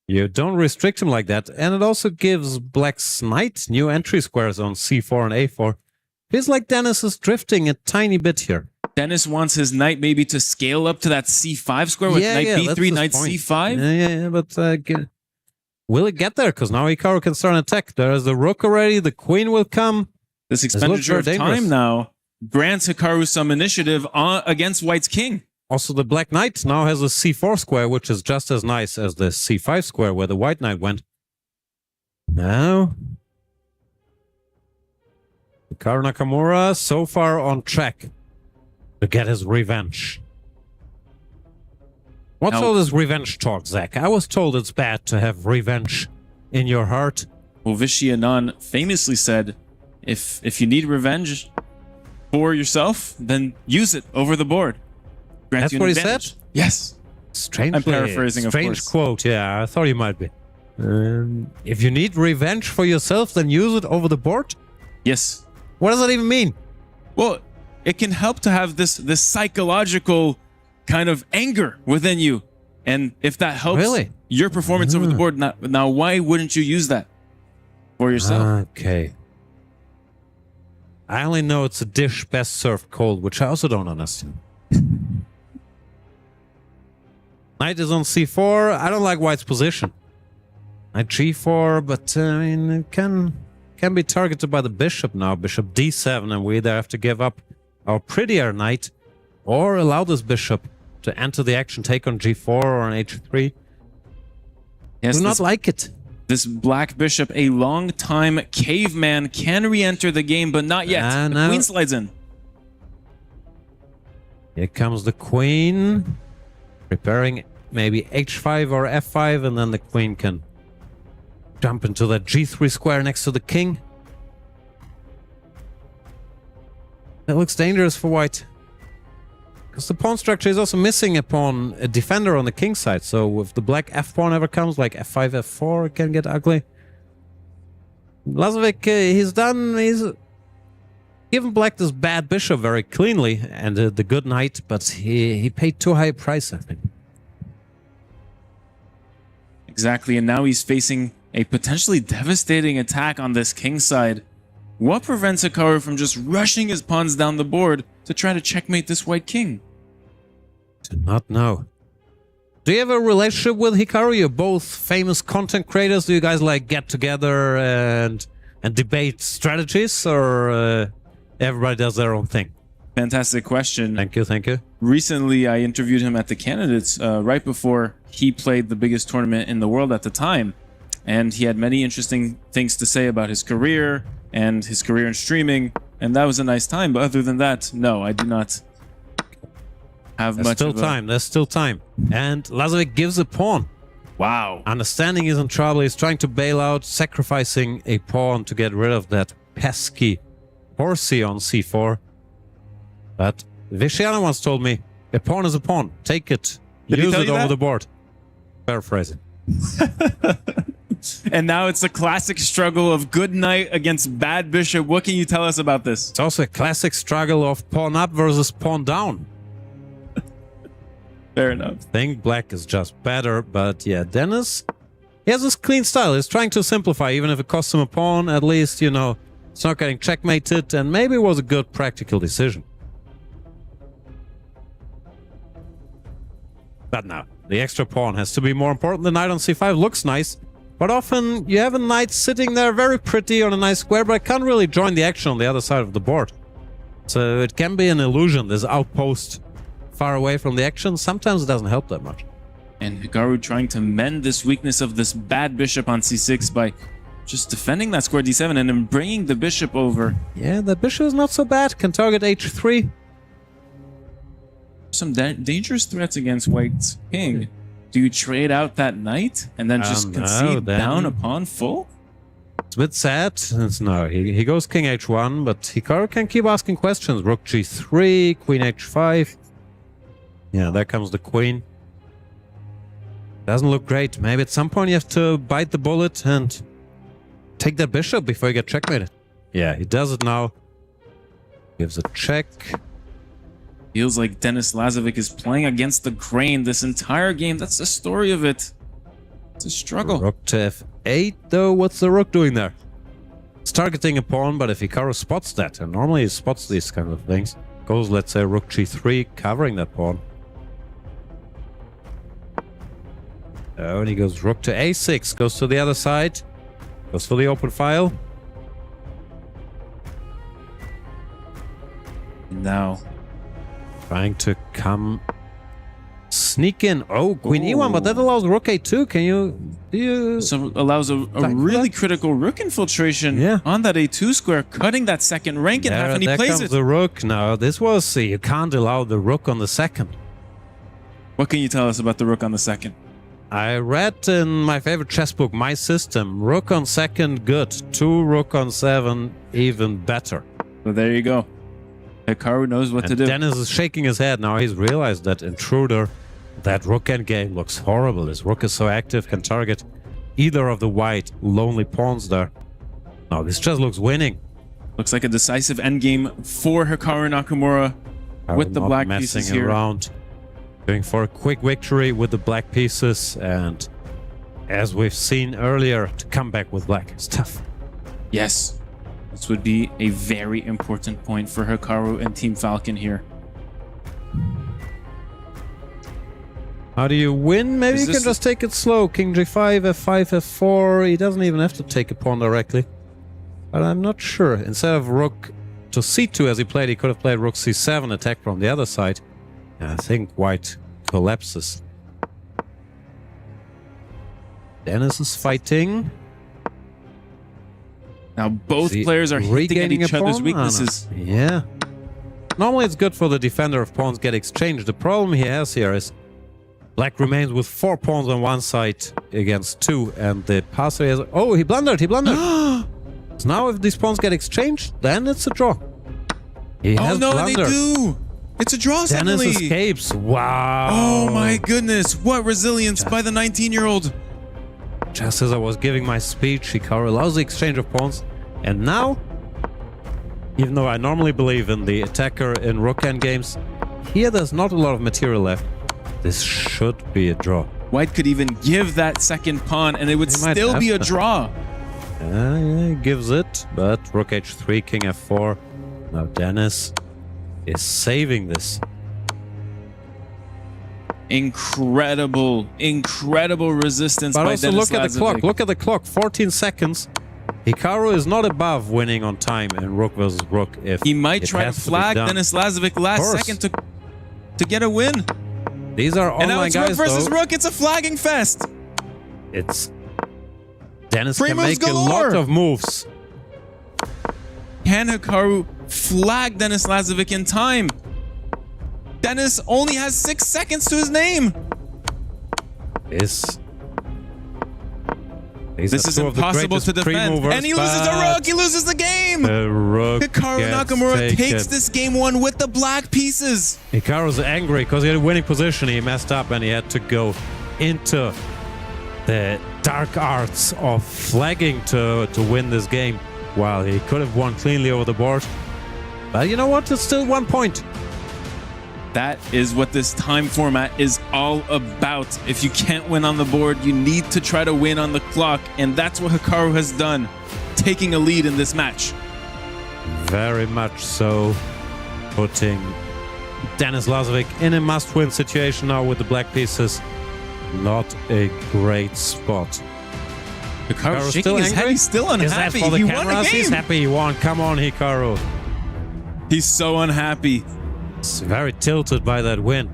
you don't restrict him like that. And it also gives black's knight new entry squares on c4 and a4. Feels like Dennis is drifting a tiny bit here. Dennis wants his knight maybe to scale up to that c5 square with knight b3, knight c5. Yeah, but will it get there? Because now Hikaru can start an attack. There is the rook already. The queen will come. This expenditure of time now grants Hikaru some initiative against White's king. Also, the Black Knight now has a c4 square, which is just as nice as the c5 square where the White Knight went. Now, Hikaru Nakamura so far on track to get his revenge. What's all this revenge talk, Zach? I was told it's bad to have revenge in your heart. Well, Vishy Anand famously said, if you need revenge for yourself, then use it over the board. That's what he said? Yes. Strange. I'm paraphrasing, of course. Strange quote, yeah. I thought he might be. If you need revenge for yourself, then use it over the board? Yes. What does that even mean? Well, it can help to have this psychological kind of anger within you. And if that helps your performance over the board, now why wouldn't you use that for yourself? Okay. I only know it's a dish best served cold, which I also don't understand. Knight is on c4. I don't like White's position. Knight g4, but I mean, it can be targeted by the bishop now. Bishop d7, and we either have to give up our prettier knight or allow this bishop to enter the action, take on g4 or on h3. Yes, do not like it. This black bishop, a long-time caveman, can re-enter the game, but not yet. The queen slides in. Here comes the queen, preparing maybe h5 or f5, and then the queen can jump into that g3 square next to the king. That looks dangerous for White, because the pawn structure is also missing a pawn, a defender on the king side. So if the black f pawn ever comes, like f5, f4, it can get ugly. Lazovic, he's given black this bad bishop very cleanly and the good knight, but he paid too high a price, I think. Exactly, and now he's facing a potentially devastating attack on this king side. What prevents Hikaru from just rushing his pawns down the board to try to checkmate this white king? Do not know. Do you have a relationship with Hikaru? You're both famous content creators. Do you guys like get together and debate strategies, or everybody does their own thing? Fantastic question. Thank you, thank you. Recently, I interviewed him at the Candidates right before he played the biggest tournament in the world at the time. And he had many interesting things to say about his career and his career in streaming. And that was a nice time. But other than that, no, I do not have much of a... There's still time. And Lazovic gives a pawn. Wow. Understanding he's in trouble. He's trying to bail out, sacrificing a pawn to get rid of that pesky horsey on c4. But Vishiana once told me, a pawn is a pawn. Take it. Use it over the board. Paraphrasing. And now it's a classic struggle of good knight against bad bishop. What can you tell us about this? It's also a classic struggle of pawn up versus pawn down. Fair enough. I think black is just better, but yeah, Dennis, he has this clean style. He's trying to simplify, even if it costs him a pawn. At least, you know, it's not getting checkmated, and maybe it was a good practical decision. But now, the extra pawn has to be more important. The knight on c5 looks nice, but often you have a knight sitting there very pretty on a nice square, but it can't really join the action on the other side of the board. So it can be an illusion, this outpost far away from the action. Sometimes it doesn't help that much. And Hikaru trying to mend this weakness of this bad bishop on c6 by just defending that square d7 and then bringing the bishop over. Yeah, the bishop is not so bad. Can target h3. Some dangerous threats against White's king. Do you trade out that knight and then just concede down a pawn full? It's a bit sad. No, he goes king h1, but Hikaru can keep asking questions. Rook g3, queen h5. Yeah, there comes the queen. Doesn't look great. Maybe at some point you have to bite the bullet and take that bishop before you get checkmated. Yeah, he does it now. Gives a check. Feels like Denis Lazovic is playing against the grain this entire game. That's the story of it. It's a struggle. Rook to f8, though. What's the rook doing there? It's targeting a pawn, but if Hikaru spots that, and normally he spots these kind of things, goes, let's say, rook g3, covering that pawn. Oh, and he goes rook to a6, goes to the other side, goes for the open file. now. Trying to come... Sneak in. Oh, Queen E1, but that allows Rook A2. Can you... So allows a really critical Rook infiltration on that A2 square, cutting that second rank in half, and he there plays comes it. the Rook. Now, this was... You can't allow the Rook on the second. What can you tell us about the Rook on the second? I read in my favorite chess book, My System, Rook on second, good. 2 Rook on 7, even better. So there you go. Hikaru knows what to do. Dennis is shaking his head now. He's realized that Intruder, that Rook endgame looks horrible. His Rook is so active, can target either of the white lonely pawns there. No, this just looks winning. Looks like a decisive endgame for Hikaru Nakamura with the Not black messing pieces here. around. Going for a quick victory with the black pieces, and as we've seen earlier, to come back with black is tough. Yes. This would be a very important point for Hikaru and Team Falcon here. How do you win? Maybe you can just take it slow. King G5, F5, F4. He doesn't even have to take a pawn directly. But I'm not sure. Instead of Rook to C2 as he played, he could have played Rook C7, attack from the other side. And I think white collapses. Dennis is fighting. Now both players are hitting at each other's weaknesses. Yeah. Normally it's good for the defender if pawns get exchanged. The problem he has here is black remains with 4 pawns on one side against 2, and the passer has... Oh, he blundered, So now if these pawns get exchanged, then it's a draw. He has blundered. They do! It's a draw Dennis suddenly! escapes. Wow! Oh my goodness, what resilience by the 19-year-old! Just as I was giving my speech, Hikaru allows the exchange of pawns, and now, even though I normally believe in the attacker in Rook endgames, here there's not a lot of material left. This should be a draw. White could even give that second pawn and it would still be a draw. Yeah, he gives it, but Rook H3, King F4. Now Dennis is saving this. Incredible resistance But by also Dennis look at the clock. Lazovic. Look at the clock. 14 seconds. Hikaru is not above winning on time in Rook versus Rook. If He might it try to has be flag done. Dennis Lazovic last second to get a win. These are And now online it's guys, Rook versus though. Rook. It's a flagging fest. It's Dennis Free can moves make a lot galore. of moves. Can Hikaru flag Dennis Lazovic in time? Dennis only has 6 seconds to his name. This is impossible to defend. And he loses the Rook. He loses the game. The Rook Hikaru gets Nakamura taken. takes this game 1 with the black pieces. Hikaru's angry because he had a winning position. He messed up and he had to go into the dark arts of flagging to win this game. While he could have won cleanly over the board. But you know what? It's still 1 point. That is what this time format is all about. If you can't win on the board, you need to try to win on the clock. And that's what Hikaru has done, taking a lead in this match. Very much so. Putting Dennis Lazovic in a must-win situation now with the black pieces. Not a great spot. Hikaru's shaking his head. He's still Is that unhappy. for the He won the cameras? He's game. happy he won. Come on, Hikaru. He's so unhappy. He's very tilted by that win.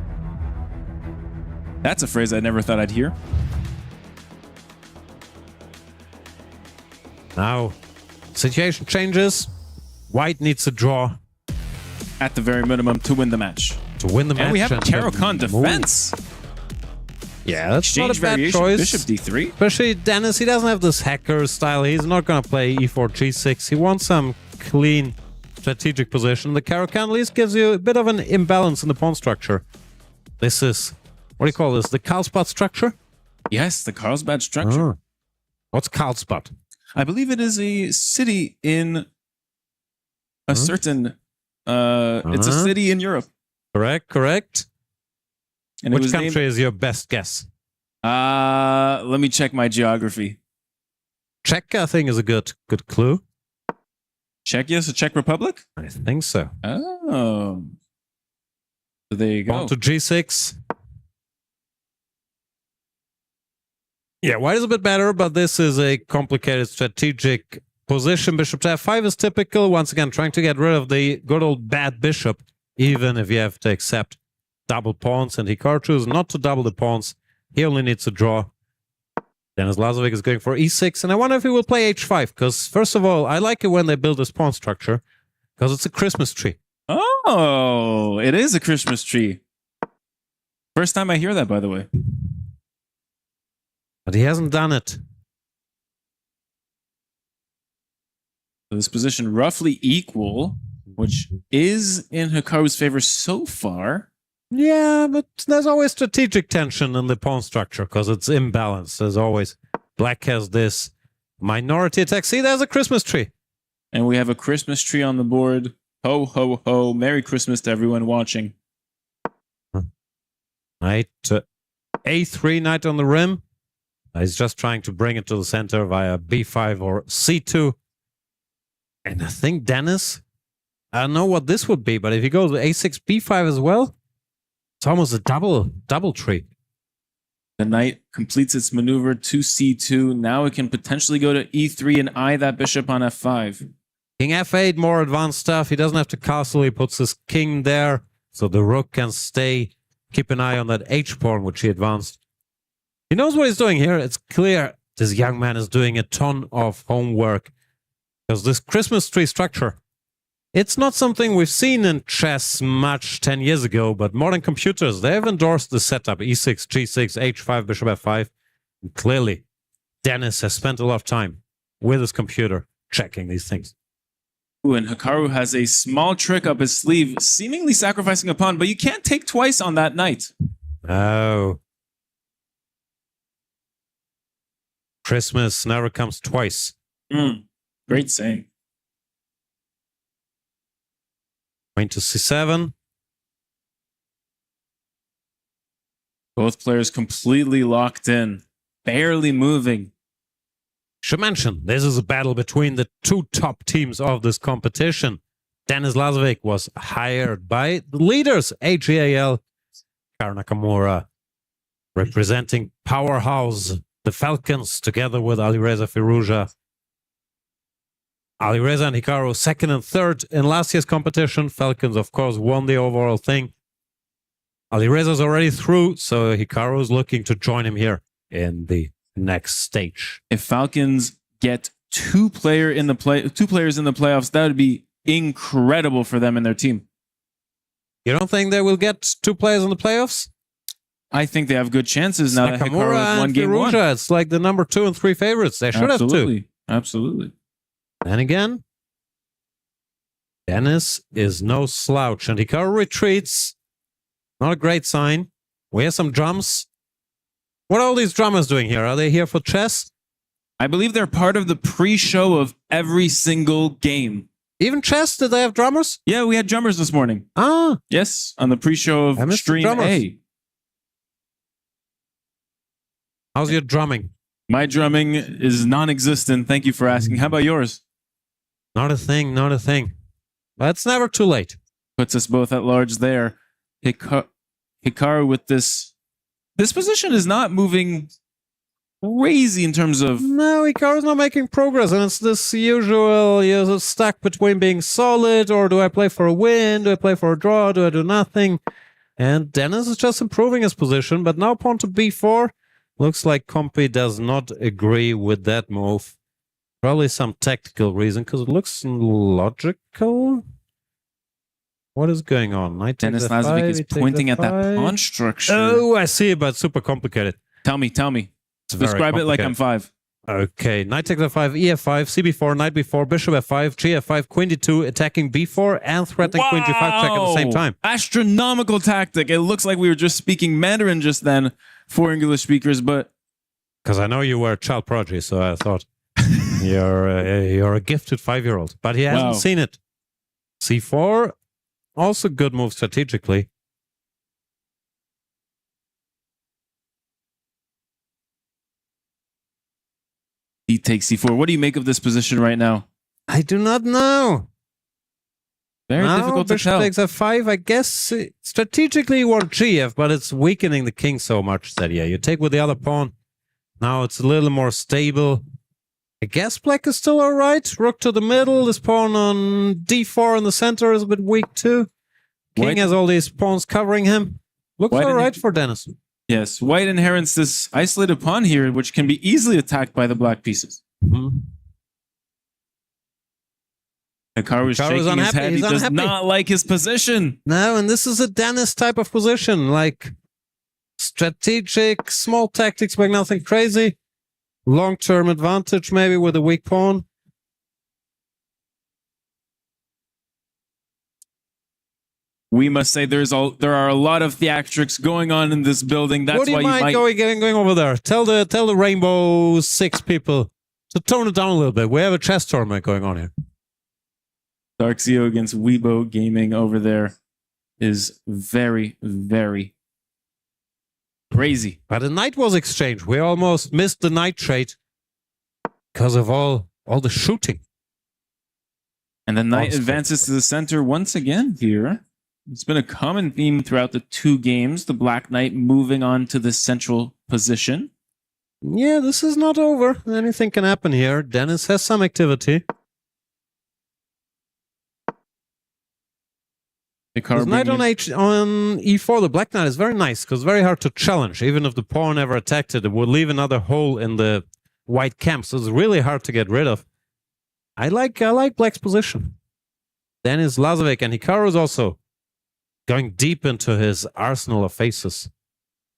That's a phrase I never thought I'd hear. Now, situation changes. White needs a draw. At the very minimum to win the match. To win the match. And we have a and Caro-Kann then move. defense. Yeah, that's not Exchange a bad variation, choice. Bishop D3. Especially Dennis, he doesn't have this hacker style. He's not going to play E4, G6. He wants some clean strategic position. The Caro-Kann at least gives you a bit of an imbalance in the pawn structure. This is, what do you call this? The Karlsbad structure? Yes, the Carlsbad structure. Oh. What's Karlsbad? I believe it is a city in a certain... It's a city in Europe. Correct. And it Which was country is your best guess? Let me check my geography. Czech, I think, is a good clue. Czechia, so Czech Republic? I think so. Oh. So there you go. On to G6. Yeah, white is a bit better, but this is a complicated strategic position. Bishop to F5 is typical. Once again, trying to get rid of the good old bad bishop. even if you have to accept double pawns, and Hikaru chooses not to double the pawns. He only needs to draw. Dennis Lazovic is going for e6, and I wonder if he will play h5, because first of all, I like it when they build this pawn structure, because it's a Christmas tree. Oh, it is a Christmas tree. First time I hear that, by the way. But he hasn't done it. This position roughly equal, which is in Hikaru's favor so far. Yeah, but there's always strategic tension in the pawn structure because it's imbalanced. There's always black has this minority attack. See, there's a Christmas tree. And we have a Christmas tree on the board. Ho, ho, ho. Merry Christmas to everyone watching. Knight a3, knight on the rim. He's just trying to bring it to the center via b5 or c2. And I think Dennis, I don't know what this would be, but if you go to a6, b5 as well, it's almost a double tree. The knight completes its maneuver to c2. Now it can potentially go to e3 and eye that bishop on f5. King f8, more advanced stuff. He doesn't have to castle. He puts his king there, so the rook can stay. Keep an eye on that h-pawn, which he advanced. He knows what he's doing here. It's clear this young man is doing a ton of homework. Because this Christmas tree structure, it's not something we've seen in chess much 10 years ago, but modern computers, they have endorsed the setup, e6, g6, h5, bishop f5. And clearly, Dennis has spent a lot of time with his computer checking these things. Ooh, and Hikaru has a small trick up his sleeve, seemingly sacrificing a pawn, but you can't take twice on that knight. Oh. Christmas never comes twice. Great saying. Going to c7. Both players completely locked in, barely moving. Should mention, this is a battle between the two top teams of this competition. Dennis Lazovic was hired by the leaders, AGAL, Hikaru Nakamura, representing Powerhouse, the Falcons, together with Alireza Firouzja. Alireza and Hikaru second and third in last year's competition. Falcons, of course, won the overall thing. Alireza's already through, so Hikaru is looking to join him here in the next stage. If Falcons get two players in the playoffs, that would be incredible for them and their team. You don't think they will get two players in the playoffs? I think they have good chances now that Hikaru has won game one. It's like the number 2 and 3 favorites. They should have two. Absolutely. And again, Dennis is no slouch, and Hikaru retreats. Not a great sign. We have some drums. What are all these drummers doing here? Are they here for chess? I believe they're part of the pre-show of every single game. Even chess? Did they have drummers? Yeah, we had drummers this morning. Ah. Yes, on the pre-show of Stream A. How's your drumming? My drumming is non-existent. Thank you for asking. How about yours? Not a thing, not a thing. But it's never too late. Puts us both at large there. Hikaru with this. This position is not moving crazy in terms of... No, Hikaru's not making progress, and it's this usual, you're stuck between being solid, or do I play for a win, do I play for a draw, do I do nothing? And Dennis is just improving his position, but now pawn to b4. Looks like Compy does not agree with that move. Probably some tactical reason, because it looks logical. What is going on? Knight Dennis Lazovic is pointing at that pawn structure. Oh, I see, but super complicated. Tell me. Describe it like I'm 5. Okay, knight takes f5, ef5, cb4, knight b4, bishop f5, gf5, queen d2, attacking b4, and threatening queen g5 check at the same time. Astronomical tactic. It looks like we were just speaking Mandarin just then for English speakers, but... Because I know you were a child prodigy, so I thought you're a gifted 5-year-old. But he hasn't seen it. c4, also good move strategically. He takes c4. What do you make of this position right now? I do not know. Very difficult to tell. Bishop takes f5. I guess strategically you want gf, but it's weakening the king so much that, yeah, you take with the other pawn. Now it's a little more stable. I guess black is still alright. Rook to the middle. This pawn on d4 in the center is a bit weak too. King has all these pawns covering him. Looks White all right for Dennis. Yes, white inherits this isolated pawn here, which can be easily attacked by the black pieces. Hikaru's shaking his unhappy. head. He's He does unhappy. not like his position. No, and this is a Dennis type of position, like strategic, small tactics, but nothing crazy. Long-term advantage maybe with a weak pawn. We must say there are a lot of theatrics going on in this building. That's what do you why mind going over there? Tell the Rainbow Six people to tone it down a little bit. We have a chess tournament going on here. Darkzio against Weibo Gaming over there is very, very crazy. But the knight was exchanged. We almost missed the knight trade because of all the shooting. And the knight advances to the center once again here. It's been a common theme throughout the two games, the Black Knight moving on to the central position. Yeah, this is not over. Anything can happen here. Dennis has some activity. This knight on e4, the black knight is very nice because very hard to challenge. Even if the pawn ever attacked it, it would leave another hole in the white camp. So it's really hard to get rid of. I like black's position. Dennis Lazovic and Hikaru is also going deep into his arsenal of faces.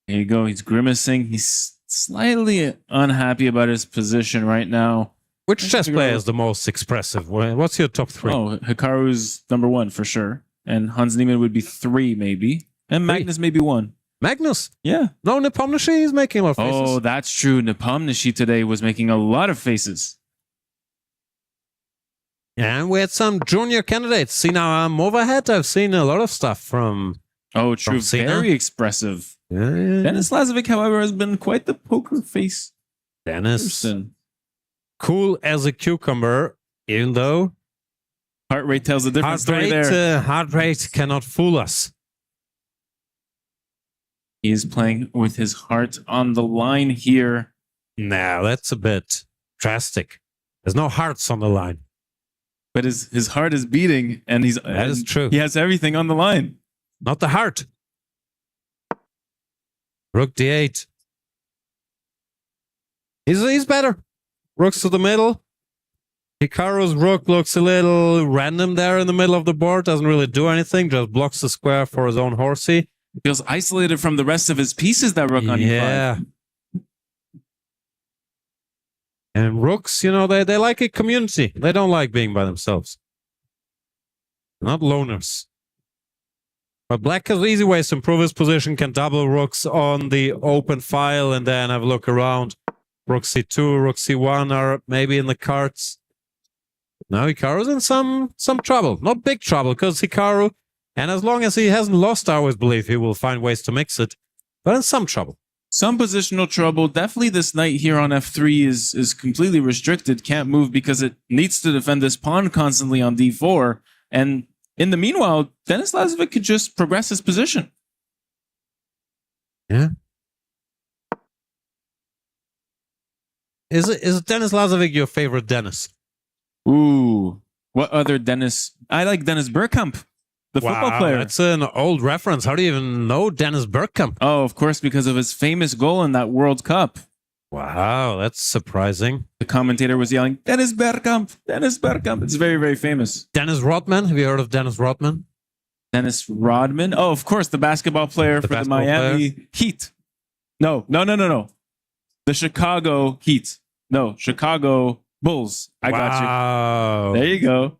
There you go. He's grimacing. He's slightly unhappy about his position right now. Which chess player is the most expressive? What's your top three? Oh, Hikaru's number one for sure. And Hans Niemann would be 3 maybe. And Magnus maybe 1. Magnus? Yeah. No, Nepomniachtchi is making a lot of faces. Oh, that's true. Nepomniachtchi today was making a lot of faces. And we had some junior candidates. Sina Movahead, I've seen a lot of stuff from. Oh, true. From Sina. Very expressive. Yeah. Dennis Lazovic, however, has been quite the poker face. Dennis. Person. Cool as a cucumber, even though. Heart rate tells a different story there. Heart rate cannot fool us. He's playing with his heart on the line here. No, that's a bit drastic. There's no hearts on the line. But his heart is beating, and that is true. He has everything on the line. Not the heart. Rook d8. He's better. Rooks to the middle. Hikaru's rook looks a little random there in the middle of the board. Doesn't really do anything. Just blocks the square for his own horsey. Feels isolated from the rest of his pieces, that rook on e5. Yeah. And rooks, you know, they like a community. They don't like being by themselves. Not loners. But black has easy ways to improve his position. Can double rooks on the open file and then have a look around. Rook c2, rook c1 are maybe in the cards. Now Hikaru's in some trouble. Not big trouble, because Hikaru, and as long as he hasn't lost, I always believe he will find ways to mix it. But in some trouble. Some positional trouble. Definitely this knight here on f3 is completely restricted. Can't move because it needs to defend this pawn constantly on d4. And in the meanwhile, Dennis Lazovic could just progress his position. Yeah. Is Dennis Lazovic your favorite Dennis? Ooh. What other Dennis? I like Dennis Bergkamp, the football player. That's an old reference. How do you even know Dennis Bergkamp? Oh, of course, because of his famous goal in that World Cup. Wow, that's surprising. The commentator was yelling, Dennis Bergkamp, Dennis Bergkamp. It's very, very famous. Dennis Rodman. Have you heard of Dennis Rodman? Dennis Rodman? Oh, of course, the basketball player for the Miami Heat. No. The Chicago Heat. No, Chicago Bulls. I got you. There you go.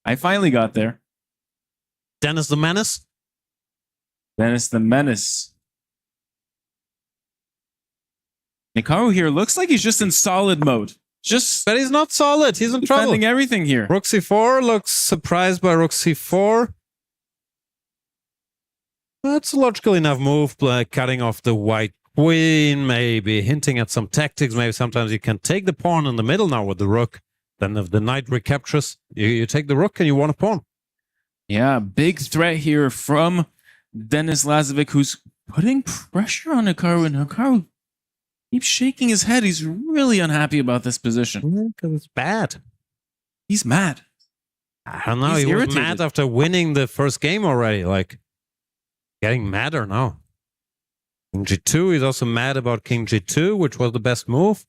I finally got there. Dennis the Menace? Dennis the Menace. Hikaru here looks like he's just in solid mode. But he's not solid. He's in trouble. Defending everything here. Rook c4 looks surprised by rook c4. That's a logical enough move, like cutting off the white queen, maybe hinting at some tactics. Maybe sometimes you can take the pawn in the middle now with the rook. Then if the knight recaptures, you take the rook and you want a pawn. Yeah, big threat here from Dennis Lazovic, who's putting pressure on Hikaru, and Hikaru keeps shaking his head. He's really unhappy about this position. Because it's bad. He's mad. I don't know. He's He was irritated. mad after winning the first game already. Like, getting madder now. King G2, he's also mad about King G2, which was the best move.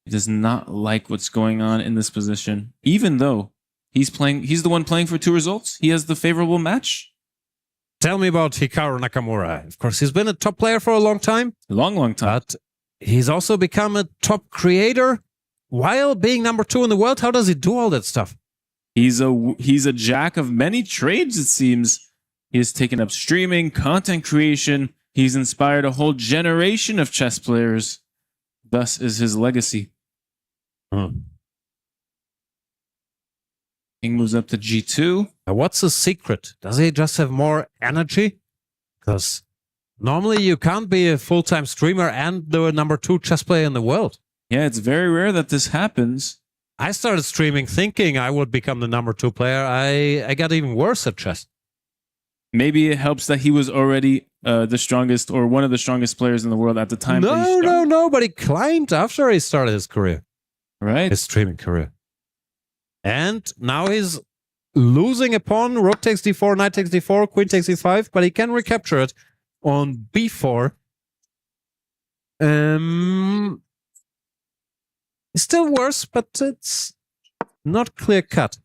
He does not like what's going on in this position, even though he's the one playing for 2 results. He has the favorable match. Tell me about Hikaru Nakamura. Of course, he's been a top player for a long time. Long time. But he's also become a top creator while being number 2 in the world. How does he do all that stuff? He's a jack of many trades, it seems. He has taken up streaming, content creation. He's inspired a whole generation of chess players. Thus is his legacy. King moves up to G2. Now, what's the secret? Does he just have more energy? Because normally you can't be a full-time streamer and the number 2 chess player in the world. Yeah, it's very rare that this happens. I started streaming thinking I would become the number 2 player. I got even worse at chess. Maybe it helps that he was already the strongest or one of the strongest players in the world at the time. No, but he climbed after he started his career. Right. His streaming career. And now he's losing a pawn. Rook takes d4, knight takes d4, queen takes e5, but he can recapture it on b4. It's still worse, but it's not clear cut.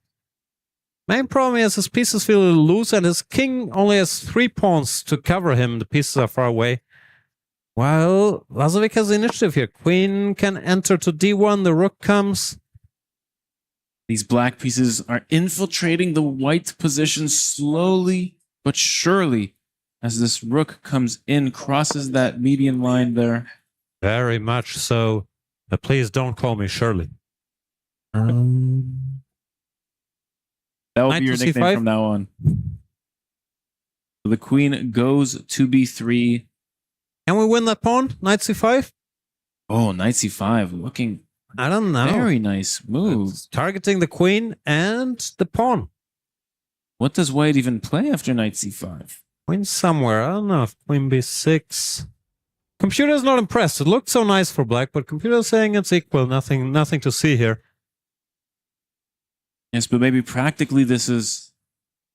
Main problem is his pieces feel a little loose, and his king only has 3 pawns to cover him. The pieces are far away. While Lazovic has the initiative here. Queen can enter to d1, the rook comes. These black pieces are infiltrating the white position slowly but surely as this rook comes in, crosses that median line there. Very much so. But please don't call me Shirley. That will be your nickname from now on. The queen goes to b3. Can we win that pawn? Knight c5? Oh, knight c5. Looking, I don't know. Very nice move. It's targeting the queen and the pawn. What does white even play after knight c5? Queen somewhere. I don't know if queen b6. Computer's not impressed. It looked so nice for black, but computer's saying it's equal. Nothing to see here. Yes, but maybe practically this is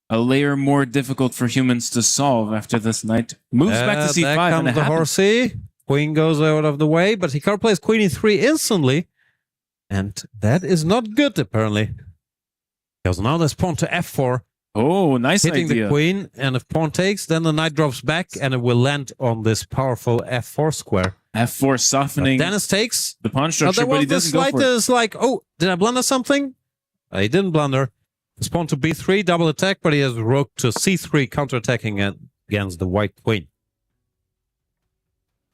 a layer more difficult for humans to solve after this knight moves back to c5. There comes the horsey. Queen goes out of the way, but Hikaru plays queen e3 instantly. And that is not good, apparently. Because now there's pawn to f4. Oh, nice hitting idea. The queen, and if pawn takes, then the knight drops back, and it will land on this powerful f4 square. f4 softening. But Dennis takes the pawn structure, but he doesn't go for it. The slightest, like, oh, did I blunder something? He didn't blunder. His pawn to b3, double attack, but he has rook to c3, counterattacking against the white queen.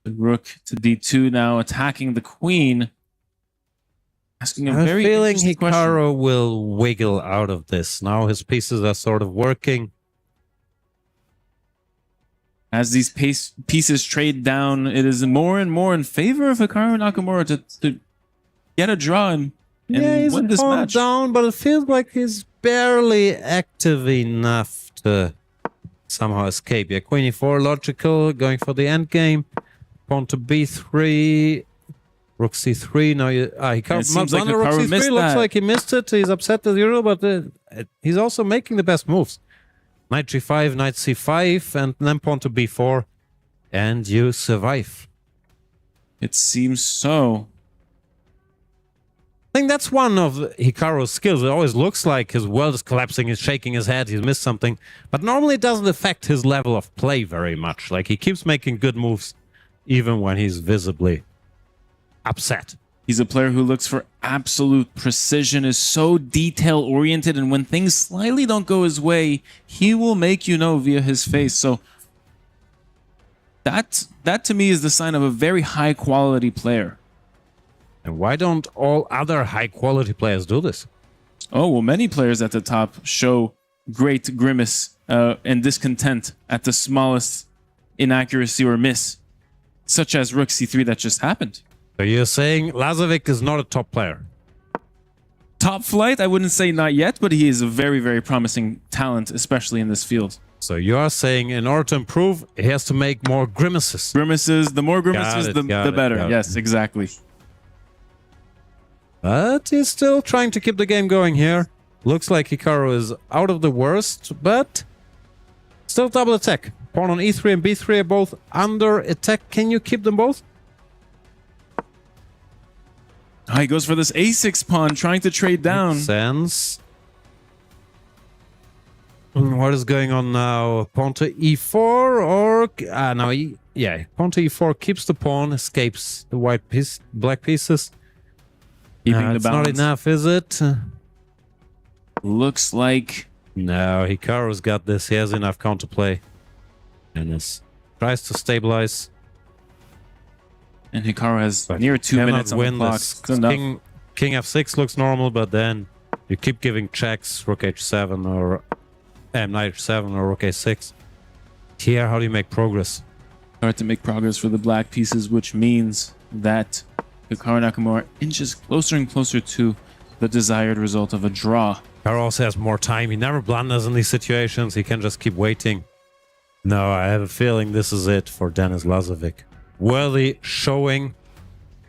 The rook to d2 now, attacking the queen. Asking a very feeling interesting Hikaru question. will wiggle out of this. Now his pieces are sort of working. As these pieces trade down, it is more and more in favor of Hikaru Nakamura to get a draw and he's win a this pawn match. down, but it feels like he's barely active enough to somehow escape. Yeah, queen e4, logical, going for the endgame. Pawn to b3, rook c3. Now he can't blunder rook c3. Looks like he missed it. He's upset as usual, but he's also making the best moves. Knight g5, knight c5, and then pawn to b4, and you survive. It seems so. I think that's one of Hikaru's skills. It always looks like his world is collapsing, he's shaking his head, he's missed something. But normally it doesn't affect his level of play very much. Like, he keeps making good moves, even when he's visibly upset. He's a player who looks for absolute precision, is so detail-oriented, and when things slightly don't go his way, he will make you know via his face. So that to me is the sign of a very high-quality player. And why don't all other high-quality players do this? Oh, well, many players at the top show great grimace and discontent at the smallest inaccuracy or miss, such as rook c3 that just happened. So you're saying Lazovic is not a top player? Top flight, I wouldn't say not yet, but he is a very, very promising talent, especially in this field. So you are saying in order to improve, he has to make more grimaces. Grimaces, the more grimaces, the better. Yes, exactly. But he's still trying to keep the game going here. Looks like Hikaru is out of the worst, but still double attack. Pawn on e3 and b3 are both under attack. Can you keep them both? Oh, he goes for this a6 pawn, trying to trade down. Makes sense. What is going on now? Pawn to e4 or... no, yeah, pawn to e4 keeps the pawn, escapes the black pieces. Keeping the it's balance. not enough, is it? Looks like... No, Hikaru's got this. He has enough counterplay. And tries to stabilize. And Hikaru has near 2 minutes on the clock. King f6 looks normal, but then you keep giving checks, rook h7 or knight h7 or rook a6. Here, how do you make progress? Hard to make progress for the black pieces, which means that Hikaru Nakamura inches closer and closer to the desired result of a draw. Hikaru also has more time. He never blunders in these situations. He can just keep waiting. No, I have a feeling this is it for Denis Lazovic. Worthy showing,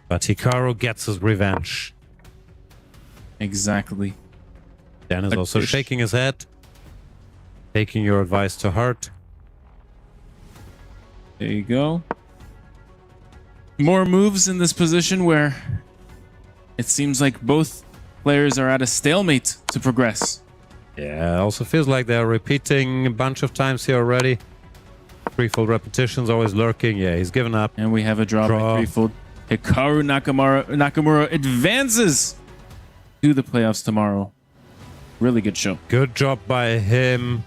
but Hikaru gets his revenge. Exactly. Denis also shaking his head, taking your advice to heart. There you go. More moves in this position where it seems like both players are at a stalemate to progress. Yeah, also feels like they're repeating a bunch of times here already. Threefold repetitions always lurking. Yeah, he's given up. And we have a draw by threefold. Hikaru Nakamura advances to the playoffs tomorrow. Really good show. Good job by him.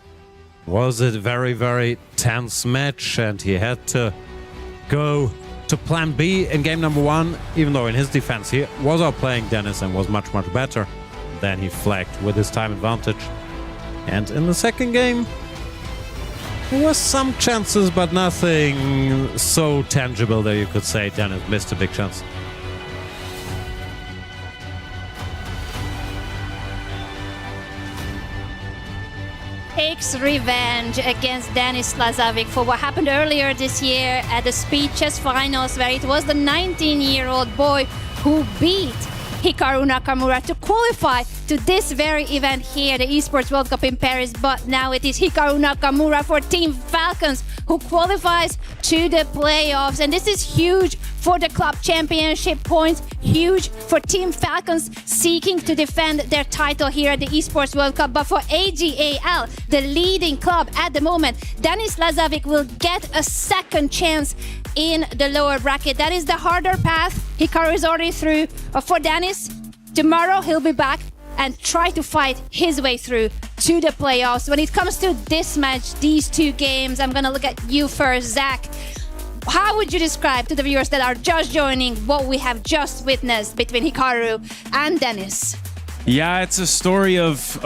Was it very, very tense match, and he had to go to plan B in game number 1, even though in his defense he was outplaying Denis and was much, much better. Then he flagged with his time advantage. And in the second game, there was some chances, but nothing so tangible that you could say Denis missed a big chance. Takes revenge against Denis Lazovic for what happened earlier this year at the Speed Chess Finals, where it was the 19-year-old boy who beat Hikaru Nakamura to qualify to this very event here, the Esports World Cup in Paris. But now it is Hikaru Nakamura for Team Falcons who qualifies to the playoffs. And this is huge for the club championship points, huge for Team Falcons seeking to defend their title here at the Esports World Cup. But for AGAL, the leading club at the moment, Denis Lazovic will get a second chance in the lower bracket. That is the harder path. Hikaru is already through. But for Denis, tomorrow he'll be back and try to fight his way through to the playoffs. When it comes to this match, these two games, I'm gonna look at you first, Zach. How would you describe to the viewers that are just joining what we have just witnessed between Hikaru and Denis? Yeah, it's a story of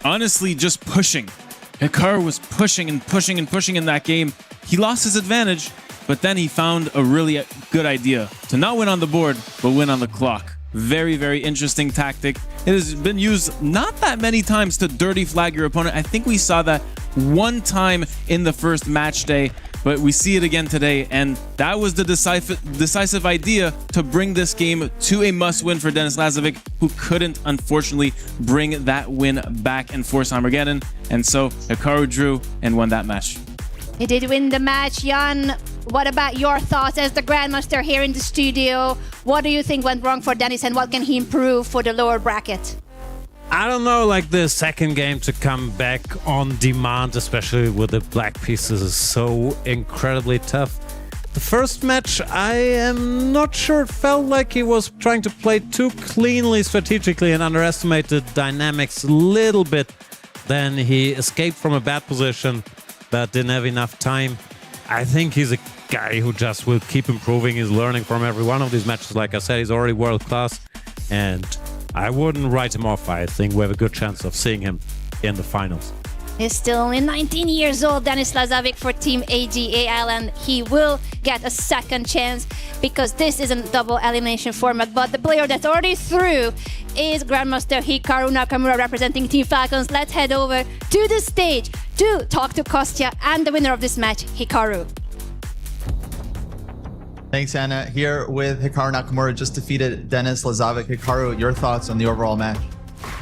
honestly just pushing. Hikaru was pushing and pushing and pushing in that game. He lost his advantage, but then he found a really good idea to not win on the board, but win on the clock. Very, very interesting tactic. It has been used not that many times to dirty flag your opponent. I think we saw that one time in the first match day, but we see it again today. And that was the decisive idea to bring this game to a must-win for Denis Lazovic, who couldn't, unfortunately, bring that win back and force Armageddon. And so Hikaru drew and won that match. He did win the match. Jan, what about your thoughts as the Grandmaster here in the studio? What do you think went wrong for Denis and what can he improve for the lower bracket? I don't know, like the second game to come back on demand, especially with the black pieces, is so incredibly tough. The first match, I am not sure, it felt like he was trying to play too cleanly strategically and underestimated dynamics a little bit. Then he escaped from a bad position, but didn't have enough time. I think he's a guy who just will keep improving. He's learning from every one of these matches. Like I said, he's already world class, and I wouldn't write him off. I think we have a good chance of seeing him in the finals. He's still only 19 years old, Denis Lazovic for Team AGAL, and he will get a second chance because this is a double elimination format. But the player that's already through is Grandmaster Hikaru Nakamura representing Team Falcons. Let's head over to the stage to talk to Kostya and the winner of this match, Hikaru. Thanks, Anna. Here with Hikaru Nakamura, just defeated Denis Lazovic. Hikaru, your thoughts on the overall match?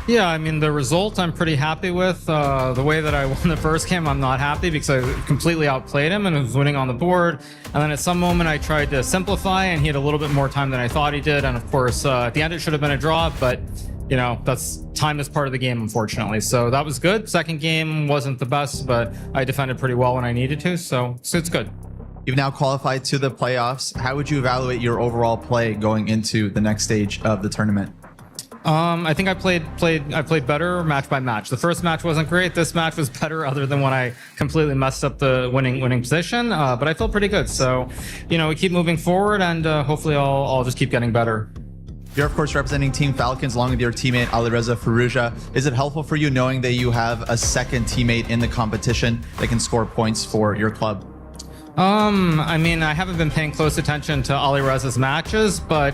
Yeah, I mean, the result I'm pretty happy with. The way that I won the first game, I'm not happy because I completely outplayed him and was winning on the board. And then at some moment, I tried to simplify, and he had a little bit more time than I thought he did. And of course, at the end, it should have been a draw, but you know, time is part of the game, unfortunately. So that was good. Second game wasn't the best, but I defended pretty well when I needed to, so it's good. You've now qualified to the playoffs. How would you evaluate your overall play going into the next stage of the tournament? I think I played better match by match. The first match wasn't great. This match was better, other than when I completely messed up the winning position. But I feel pretty good. So, you know, we keep moving forward, and hopefully I'll just keep getting better. You're of course representing Team Falcons along with your teammate Alireza Firouzja. Is it helpful for you knowing that you have a second teammate in the competition that can score points for your club? I mean, I haven't been paying close attention to Alireza's matches, but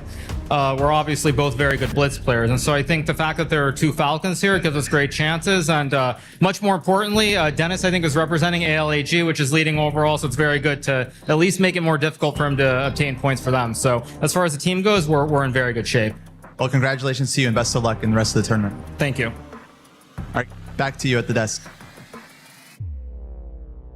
we're obviously both very good blitz players. And so I think the fact that there are two Falcons here gives us great chances. And much more importantly, Denis, I think, is representing ALAG, which is leading overall. So it's very good to at least make it more difficult for him to obtain points for them. So as far as the team goes, we're in very good shape. Well, congratulations to you and best of luck in the rest of the tournament. Thank you. All right, back to you at the desk.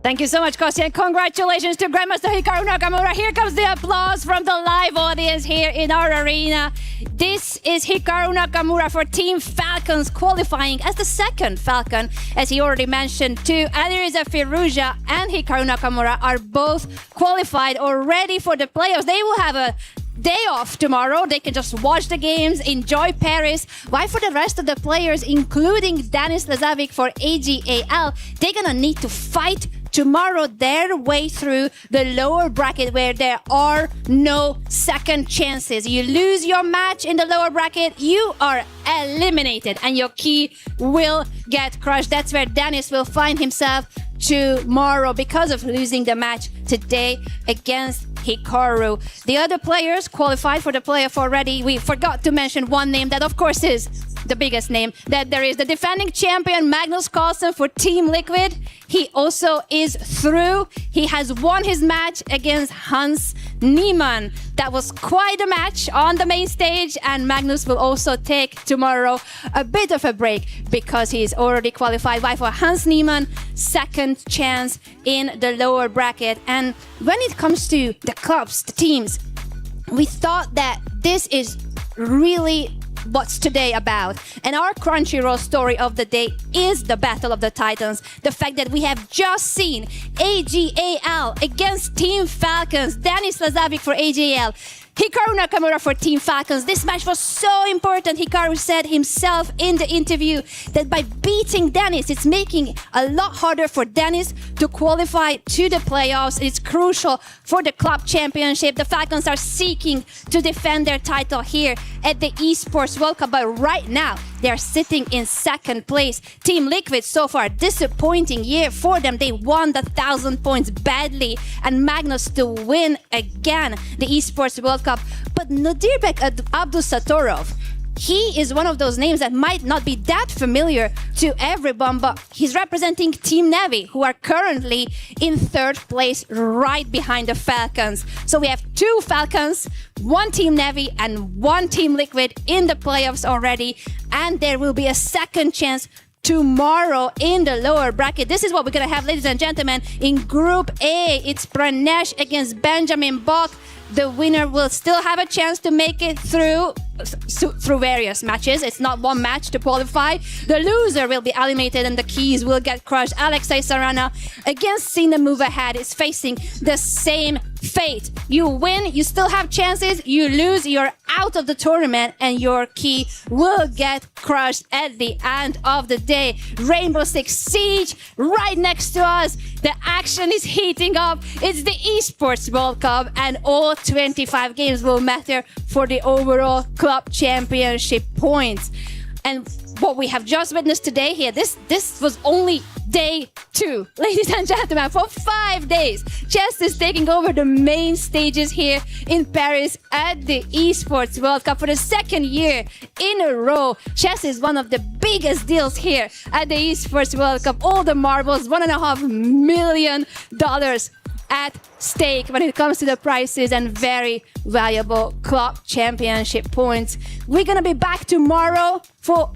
Thank you so much, Kosti, and congratulations to Grandmaster Hikaru Nakamura. Here comes the applause from the live audience here in our arena. This is Hikaru Nakamura for Team Falcons, qualifying as the second Falcon. As he already mentioned, too, Alireza Firouzja and Hikaru Nakamura are both qualified already for the playoffs. They will have a day off tomorrow. They can just watch the games, enjoy Paris. Why for the rest of the players, including Denis Lazovic for AGAL, they're gonna need to fight tomorrow their way through the lower bracket where there are no second chances. You lose your match in the lower bracket, you are eliminated and your key will get crushed. That's where Denis will find himself tomorrow because of losing the match today against Hikaru. The other players qualified for the playoff already. We forgot to mention one name that of course is the biggest name that there is. The defending champion Magnus Carlsen for Team Liquid. He also is through. He has won his match against Hans Niemann. That was quite a match on the main stage, and Magnus will also take tomorrow a bit of a break because he's already qualified. Why for Hans Niemann, second chance in the lower bracket. And when it comes to the clubs, the teams, we thought that this is really what's today about. And our Crunchyroll story of the day is the Battle of the Titans. The fact that we have just seen AGAL against Team Falcons, Denis Lazovic for AGAL, Hikaru Nakamura for Team Falcons. This match was so important. Hikaru said himself in the interview that by beating Denis, it's making a lot harder for Denis to qualify to the playoffs. It's crucial for the club championship. The Falcons are seeking to defend their title here at the Esports World Cup, but right now they're sitting in second place. Team Liquid, so far, disappointing year for them. They won the 1,000 points badly, and Magnus to win again the Esports World Cup. But Nadirbek Abdusattorov, he is one of those names that might not be that familiar to everyone, but he's representing Team Navy, who are currently in third place right behind the Falcons. So we have two Falcons, one Team Navy and one Team Liquid in the playoffs already, and there will be a second chance tomorrow in the lower bracket. This is what we're gonna have, ladies and gentlemen. In Group A, it's Pranesh against Benjamin Bok. The winner will still have a chance to make it through various matches. It's not one match to qualify. The loser will be eliminated and the keys will get crushed. Alexei Sarana against Sina Move Ahead is facing the same fate. You win, you still have chances. You lose, you're out of the tournament and your key will get crushed at the end of the day. Rainbow Six Siege right next to us. The action is heating up. It's the Esports World Cup and all 25 games will matter for the overall club championship points. And what we have just witnessed today here, this was only day 2. Ladies and gentlemen, for 5 days, chess is taking over the main stages here in Paris at the Esports World Cup for the second year in a row. Chess is one of the biggest deals here at the Esports World Cup. All the marbles, $1.5 million at stake when it comes to the prizes and very valuable club championship points. We're gonna be back tomorrow for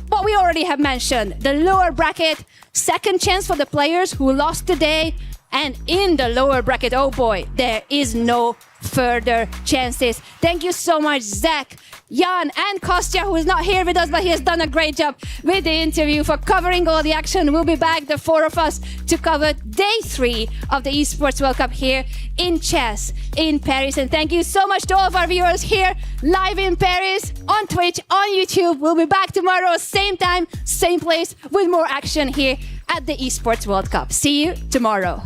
what we already have mentioned, the lower bracket, second chance for the players who lost today, and in the lower bracket, oh boy, there is no further chances. Thank you so much, Zach, Jan, and Kostya, who is not here with us, but he has done a great job with the interview for covering all the action. We'll be back, the four of us, to cover day 3 of the Esports World Cup here in chess in Paris. And thank you so much to all of our viewers here live in Paris, on Twitch, on YouTube. We'll be back tomorrow, same time, same place, with more action here at the Esports World Cup. See you tomorrow.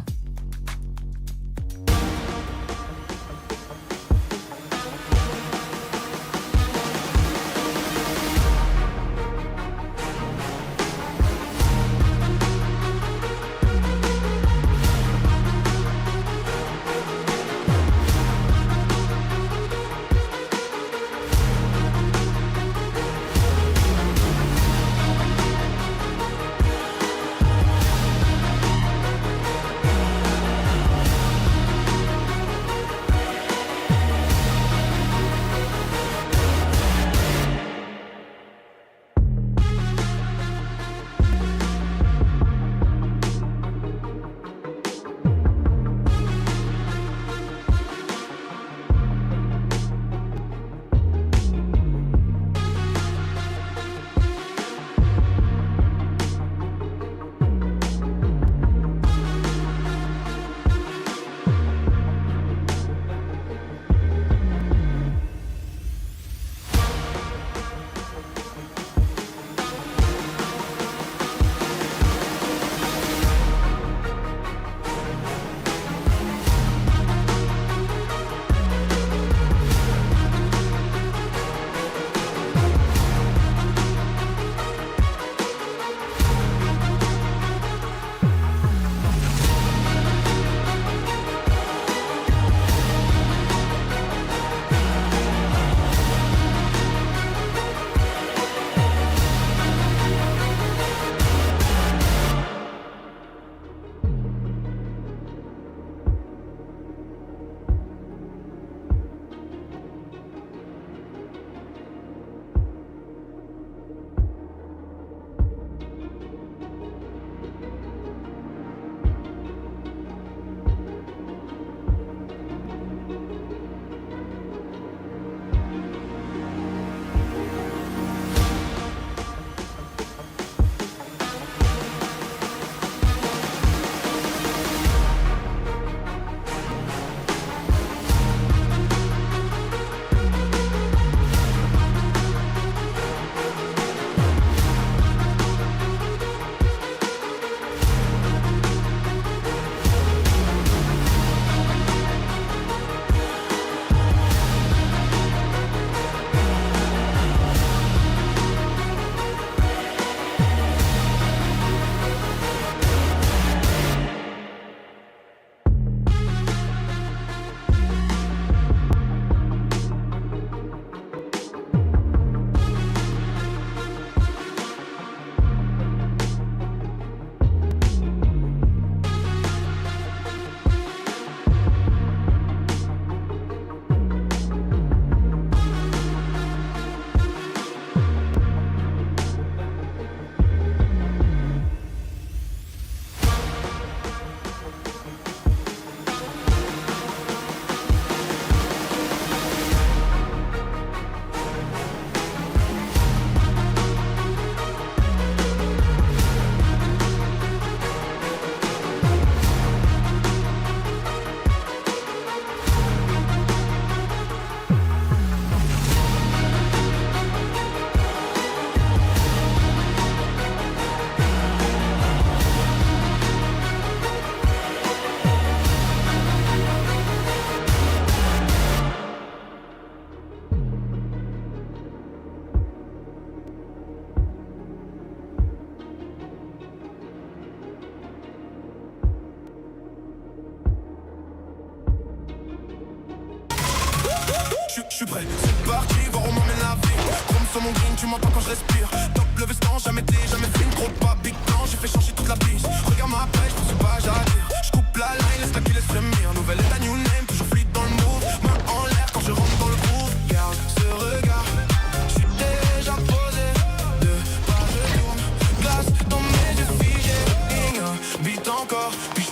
je suis prêt, c'est parti, voir où m'emmène la vie. Chrome sur mon green, tu m'entends quand je respire. Top le veston, jamais fine, trop pas big plan, j'ai fait changer toute la piste. Regarde ma pêche, je pense pas j'attire. Je coupe la line, laisse la cul, laisse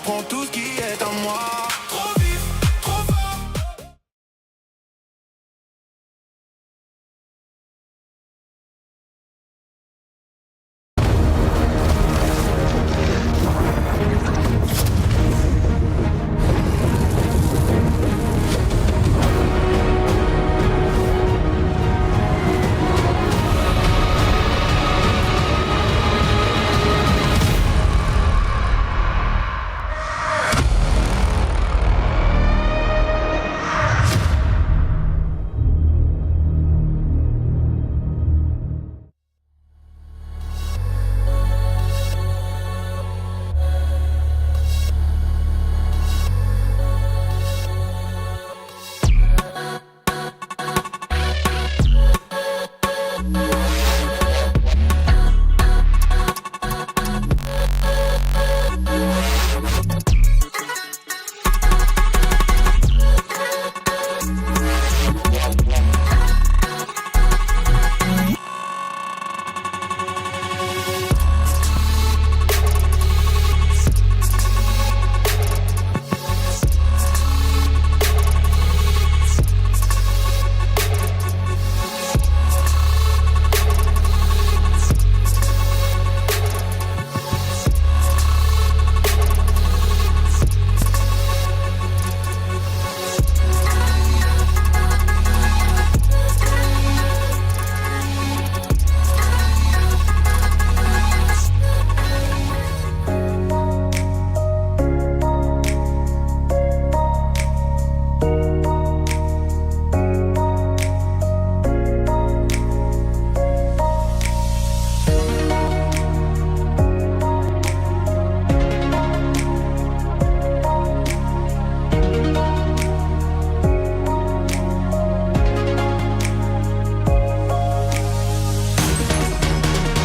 prends tout ce qui est à moi.